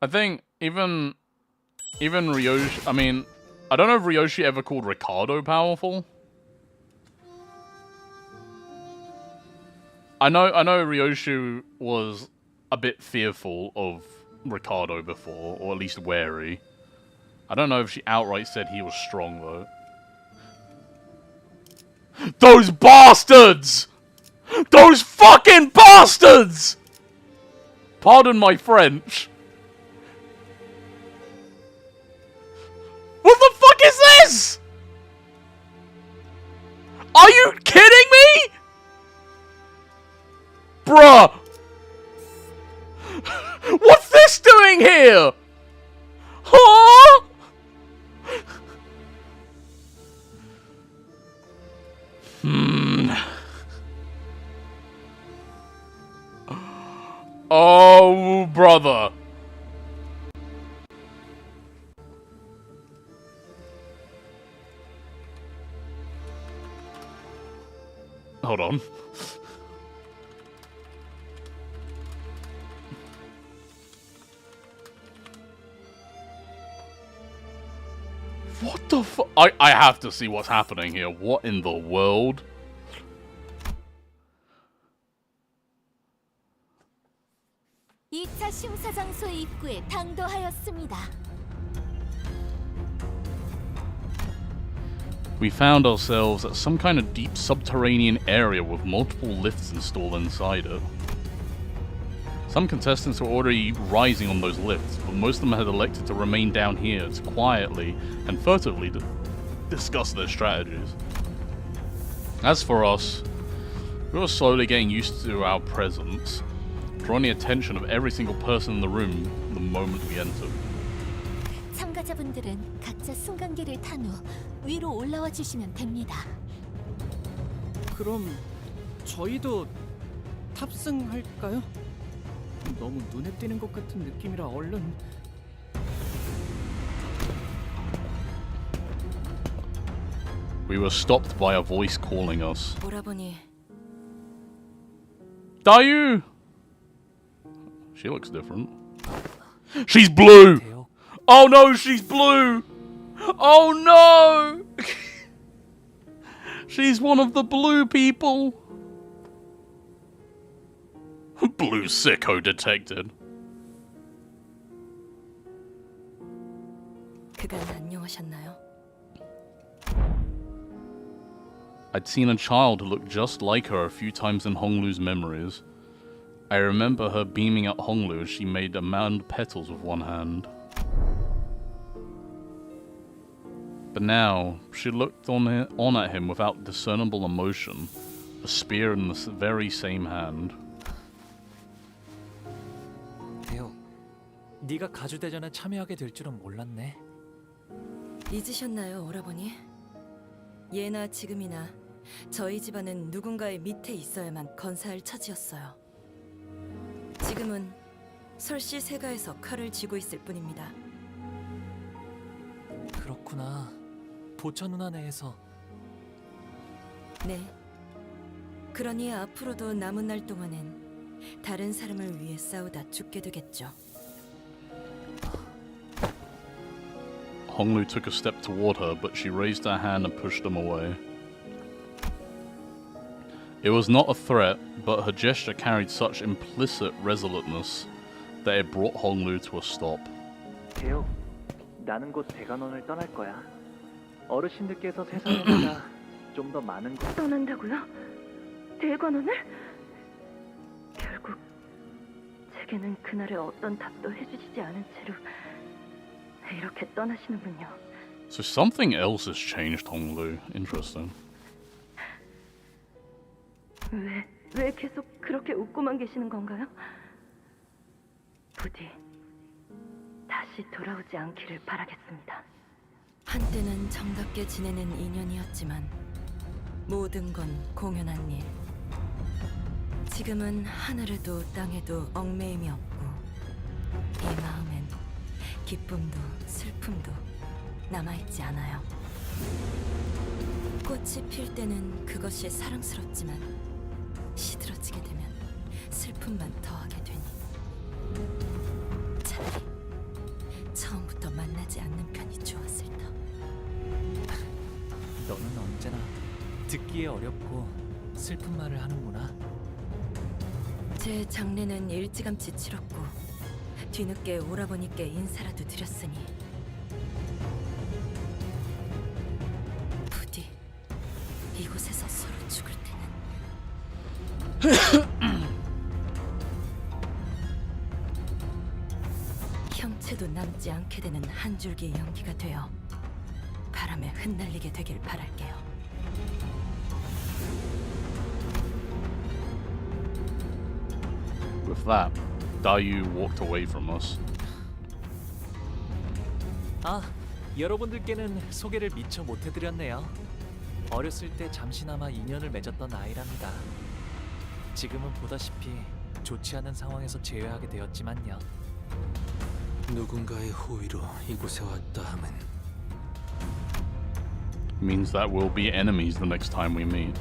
I think even Ryoshi, I mean, I don't know if Ryoshi ever called Ricardo powerful. I know Ryoshi was a bit fearful of Ricardo before, or at least wary. I don't know if she outright said he was strong though. Those bastards! Those fucking bastards! Pardon my French. What the fuck is this? Are you kidding me? Bruh! What's this doing here? Huh? Oh, brother. Hold on. What the fuck? I have to see what's happening here. What in the world? 이 차 심사 장소의 입구에 당도하였습니다. We found ourselves at some kind of deep subterranean area with multiple lifts installed inside it. Some contestants were already rising on those lifts, but most of them had elected to remain down here to quietly and furtively discuss their strategies. As for us, we were slowly getting used to our presence, drawing the attention of every single person in the room the moment we entered. 참가자분들은 각자 승강기를 탄 후 위로 올라와 주시면 됩니다. 그럼 저희도 탑승할까요? 너무 눈에 띄는 것 같은 느낌이라 얼른. We were stopped by a voice calling us. 오라버니, Dayu! She looks different. She's blue! Oh no, she's blue! Oh no! She's one of the blue people! Blue sicko detected. 그간 안녕하셨나요? I'd seen a child who looked just like her a few times in Honglu's memories. I remember her beaming at Honglu as she made amount petals with one hand. But now, she looked on at him without discernible emotion, a spear in the very same hand. 대호, 네가 가주대전에 참여하게 될 줄은 몰랐네. 잊으셨나요, 오라버니? 예나 지금이나 저희 집안은 누군가의 밑에 있어야만 건사할 처지였어요. 지금은 설씨 세가에서 칼을 쥐고 있을 뿐입니다. 그렇구나. 보처 누나 내에서. 네. 그러니 앞으로도 남은 날 동안은 다른 사람을 위해 싸우다 죽게 되겠죠. Honglu took a step toward her, but she raised her hand and pushed him away. It was not a threat, but her gesture carried such implicit resoluteness that it brought Honglu to a stop. 대호, 나는 곧 대관원을 떠날 거야. 어르신들께서 세상에보다 좀 더 많은 것. 떠난다고요? 대관원을? 결국 제게는 그날의 어떤 답도 해주시지 않은 채로 이렇게 떠나시는군요. So something else has changed, Honglu. Interesting. 왜 계속 그렇게 웃고만 계시는 건가요? 부디 다시 돌아오지 않기를 바라겠습니다. 한때는 정답게 지내는 인연이었지만 모든 건 공연한 일. 지금은 하늘에도 땅에도 얽매임이 없고 이 마음엔 기쁨도 슬픔도 남아있지 않아요. 꽃이 필 때는 그것이 사랑스럽지만 시들어지게 되면 슬픔만 더하게 되니 차라리 처음부터 만나지 않는 편이 좋았을 터. 너는 언제나 듣기에 어렵고 슬픈 말을 하는구나. 제 장례는 일찌감치 치렀고 뒤늦게 오라버니께 인사라도 드렸으니 부디 이곳에서 서로 죽을 때는 형체도 남지 않게 되는 한 줄기 연기가 되어 바람에 흩날리게 되길 바랄게요. With that, Dayu walked away from us. 아, 여러분들께는 소개를 미처 못해드렸네요. 어렸을 때 잠시나마 인연을 맺었던 아이랍니다. 지금은 보다시피 좋지 않은 상황에서 제외하게 되었지만요. 누군가의 호의로 이곳에 왔다 함은 Means that we'll be enemies the next time we meet.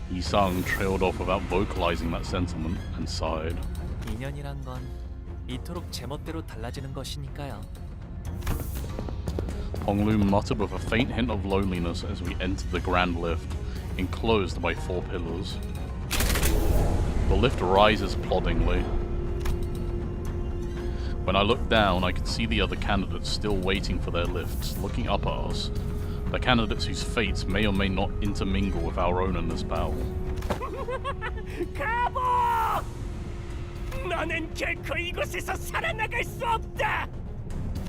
Yi-sang trailed off without vocalizing that sentiment and sighed. 인연이란 건 이토록 제멋대로 달라지는 것이니까요. Honglu muttered with a faint hint of loneliness as we entered the grand lift, enclosed by 4 pillars. The lift rises ploddingly. When I looked down, I could see the other candidates still waiting for their lifts, looking up at us. The candidates whose fates may or may not intermingle with our own in this battle. 가보! 너는 결코 이곳에서 살아나갈 수 없다.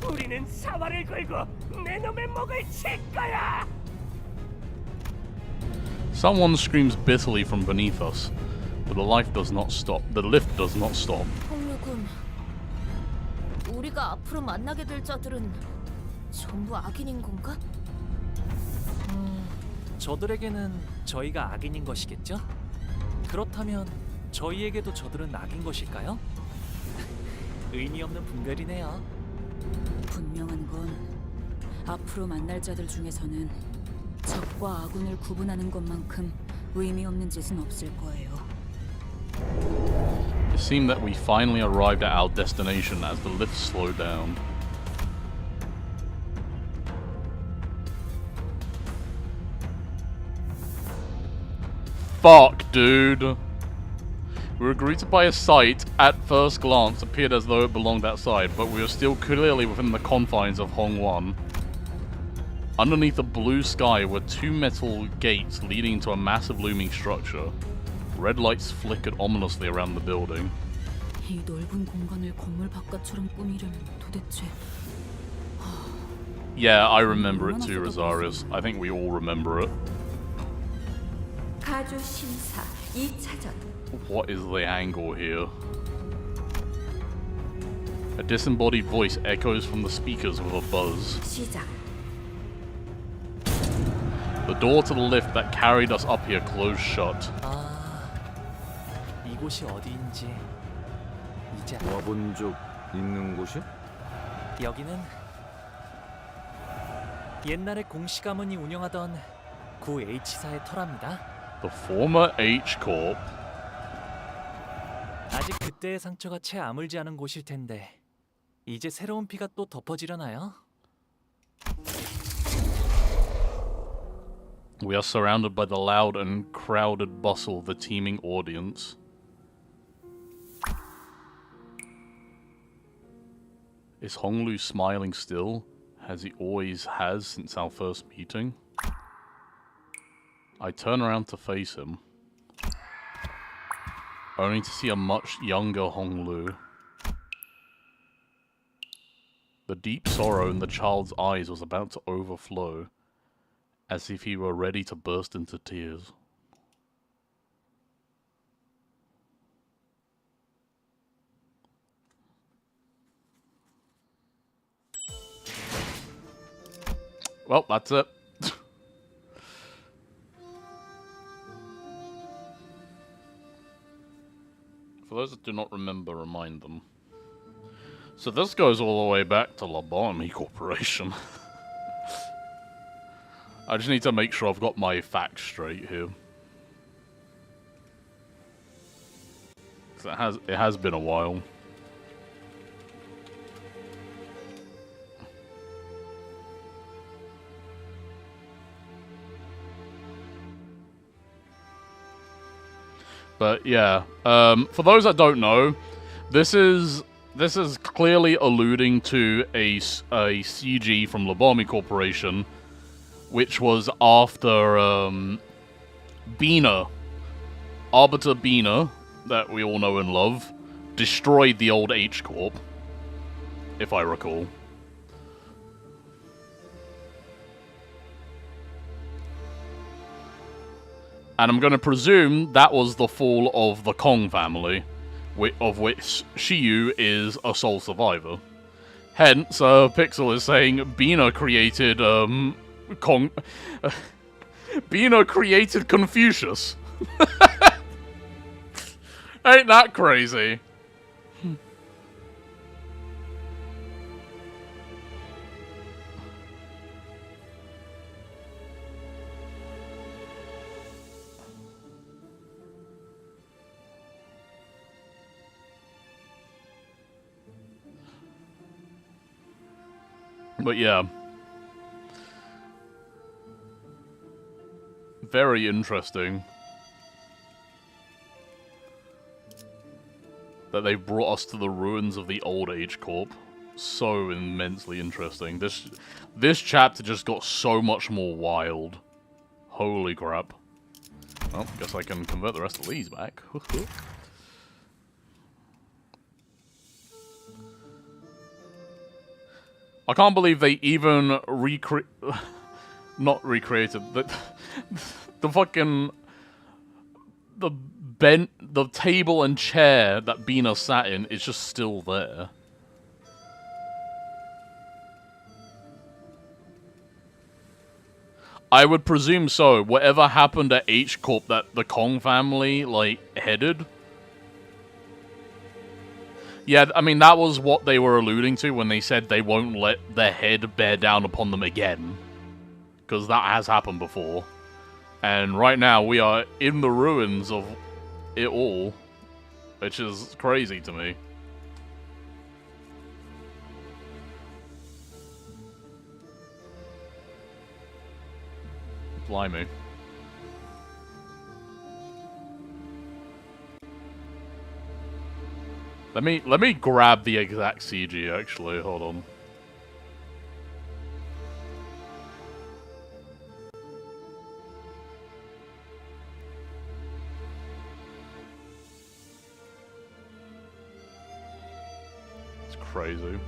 우리는 사활을 걸고 내 놈의 목을 칠 거야. Someone screams bitterly from beneath us, but the lift does not stop. 홍루군, 우리가 앞으로 만나게 될 자들은 전부 악인인 건가? 저들에게는 저희가 악인인 것이겠죠? 그렇다면 저희에게도 저들은 악인 것일까요? 의미 없는 분별이네요. 분명한 건 앞으로 만날 자들 중에서는 적과 아군을 구분하는 것만큼 의미 없는 짓은 없을 거예요. It seemed that we finally arrived at our destination as the lift slowed down. Fuck, dude. We were greeted by a sight at first glance appeared as though it belonged outside, but we were still clearly within the confines of Hong Wan. Underneath the blue sky were two metal gates leading to a massive looming structure. Red lights flickered ominously around the building. 이 넓은 공간을 건물 바깥처럼 꾸미려면 도대체... Yeah, I remember it too, Rosarius. I think we all remember it. 가주 심사 2차전. What is the angle here? A disembodied voice echoes from the speakers with a buzz. 시작. The door to the lift that carried us up here closed shut. 이곳이 어디인지 이제 와본 적 있는 곳이? 여기는 옛날에 공시 가문이 운영하던 구 H사의 터랍니다. The former H-Corp. 아직 그때의 상처가 채 아물지 않은 곳일 텐데 이제 새로운 피가 또 덮어지려나요? We are surrounded by the loud and crowded bustle of the teeming audience. Is Honglu smiling still, as he always has since our first meeting? I turn around to face him, only to see a much younger Honglu. The deep sorrow in the child's eyes was about to overflow, as if he were ready to burst into tears. Well, that's it. For those that do not remember, remind them. So this goes all the way back to Lobotomy Corporation. I just need to make sure I've got my facts straight here. 'Cause it has been a while. But yeah, for those that don't know, this is clearly alluding to a CG from Lobotomy Corporation, which was after Bina, Arbiter Bina, that we all know and love, destroyed the old H-Corp, if I recall. And I'm going to presume that was the fall of the Kong family, of which Shiyu is a sole survivor. Hence, Pixel is saying Bina created Bina created Confucius. Ain't that crazy? But yeah. Very interesting that they brought us to the ruins of the old H-Corp. So immensely interesting. This chapter just got so much more wild. Holy crap. Well, guess I can convert the rest of these back. I can't believe they even not recreated the fucking the table and chair that Bina sat in is just still there. I would presume so. Whatever happened at H-Corp that the Kong family, like, headed. Yeah, I mean, that was what they were alluding to when they said they won't let their head bear down upon them again. Because that has happened before. And right now, we are in the ruins of it all. which is crazy to me. Blimey. Let me grab the exact CG actually, hold on. It's crazy.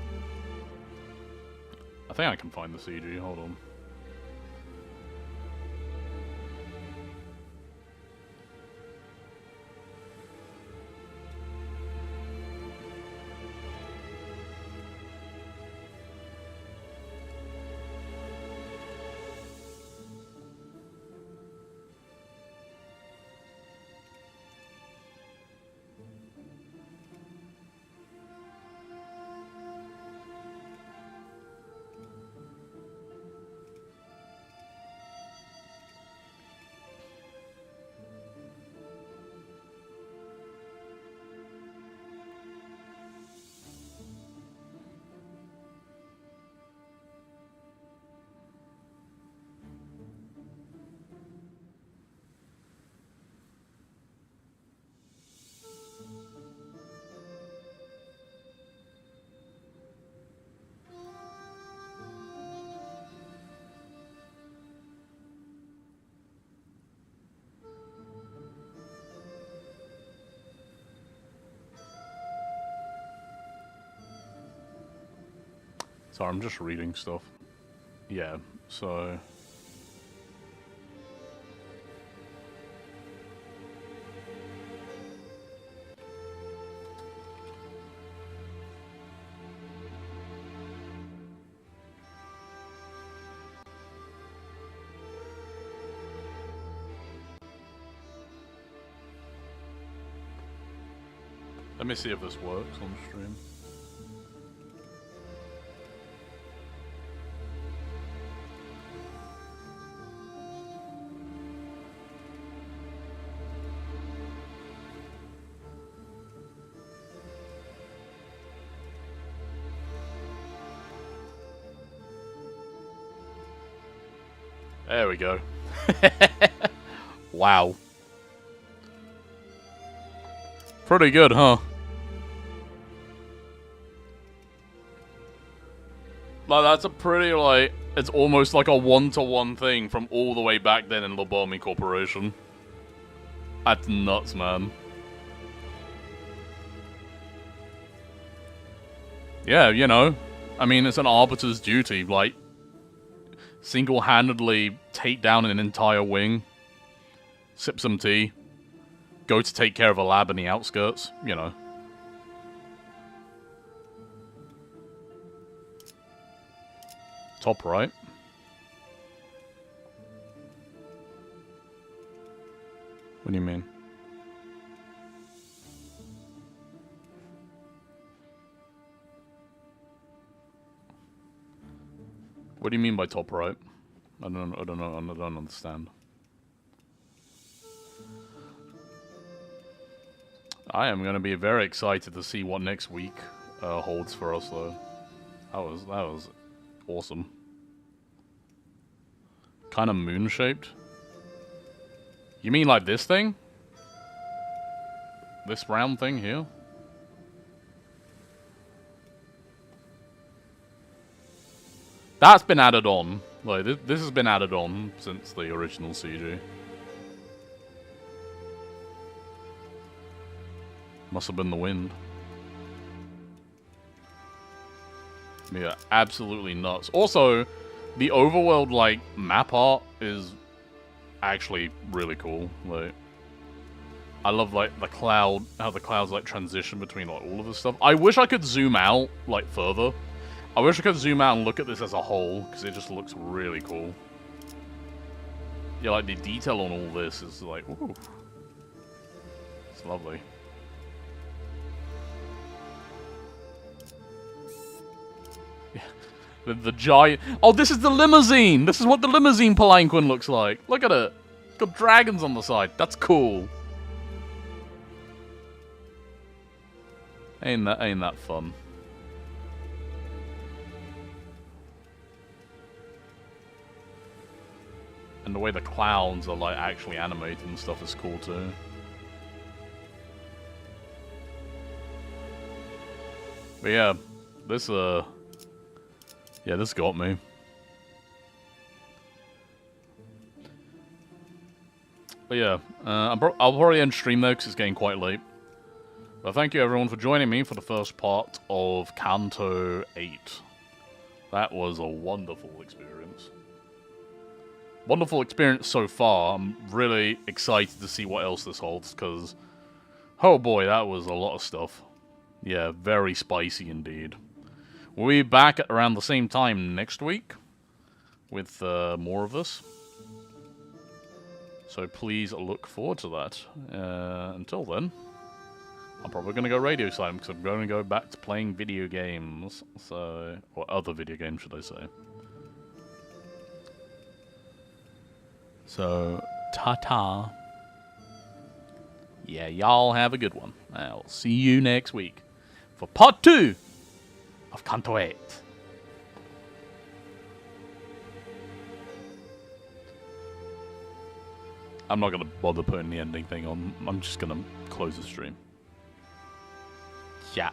I think I can find the CG, hold on. Sorry, I'm just reading stuff. Yeah, so... Let me see if this works on stream. There we go. Wow. Pretty good, huh? Like, that's a pretty, like... It's almost like a one-to-one thing from all the way back then in Lobomi Corporation. That's nuts, man. Yeah, you know. I mean, it's an arbiter's duty, like... Single-handedly take down an entire wing. Sip some tea. Go to take care of a lab in the outskirts, you know. Top right. What do you mean? What do you mean by top right? I don't understand. I am going to be very excited to see what next week holds for us, though. That was awesome. Kind of moon-shaped. You mean like this thing? This round thing here? That's been added on. Like, this has been added on since the original CG. Must have been the wind. Yeah, absolutely nuts. Also, the overworld, like, map art is actually really cool. Like, I love, like, the cloud, how the clouds, like, transition between, like, all of this stuff. I wish I could zoom out, like, further. I wish I could zoom out and look at this as a whole, because it just looks really cool. Yeah, like, the detail on all this is, like, ooh. It's lovely. The giant... Oh, this is the limousine! This is what the limousine palanquin looks like. Look at it. It's got dragons on the side. That's cool. Ain't that fun? And the way the clowns are like actually animated and stuff is cool too. But yeah, this this got me. But yeah, I'll probably end stream though because it's getting quite late. But thank you everyone for joining me for the first part of Canto 8. That was a wonderful experience. Wonderful experience so far. I'm really excited to see what else this holds because, oh boy, that was a lot of stuff. Yeah, very spicy indeed. We'll be back at around the same time next week with more of this. So please look forward to that. Until then, I'm probably going to go radio silent because I'm going to go back to playing video games. So, or other video games, should I say. So, ta-ta. Yeah, y'all have a good one. I'll see you next week for part 2 of Canto 8. I'm not going to bother putting the ending thing on. I'm just going to close the stream. Yeah.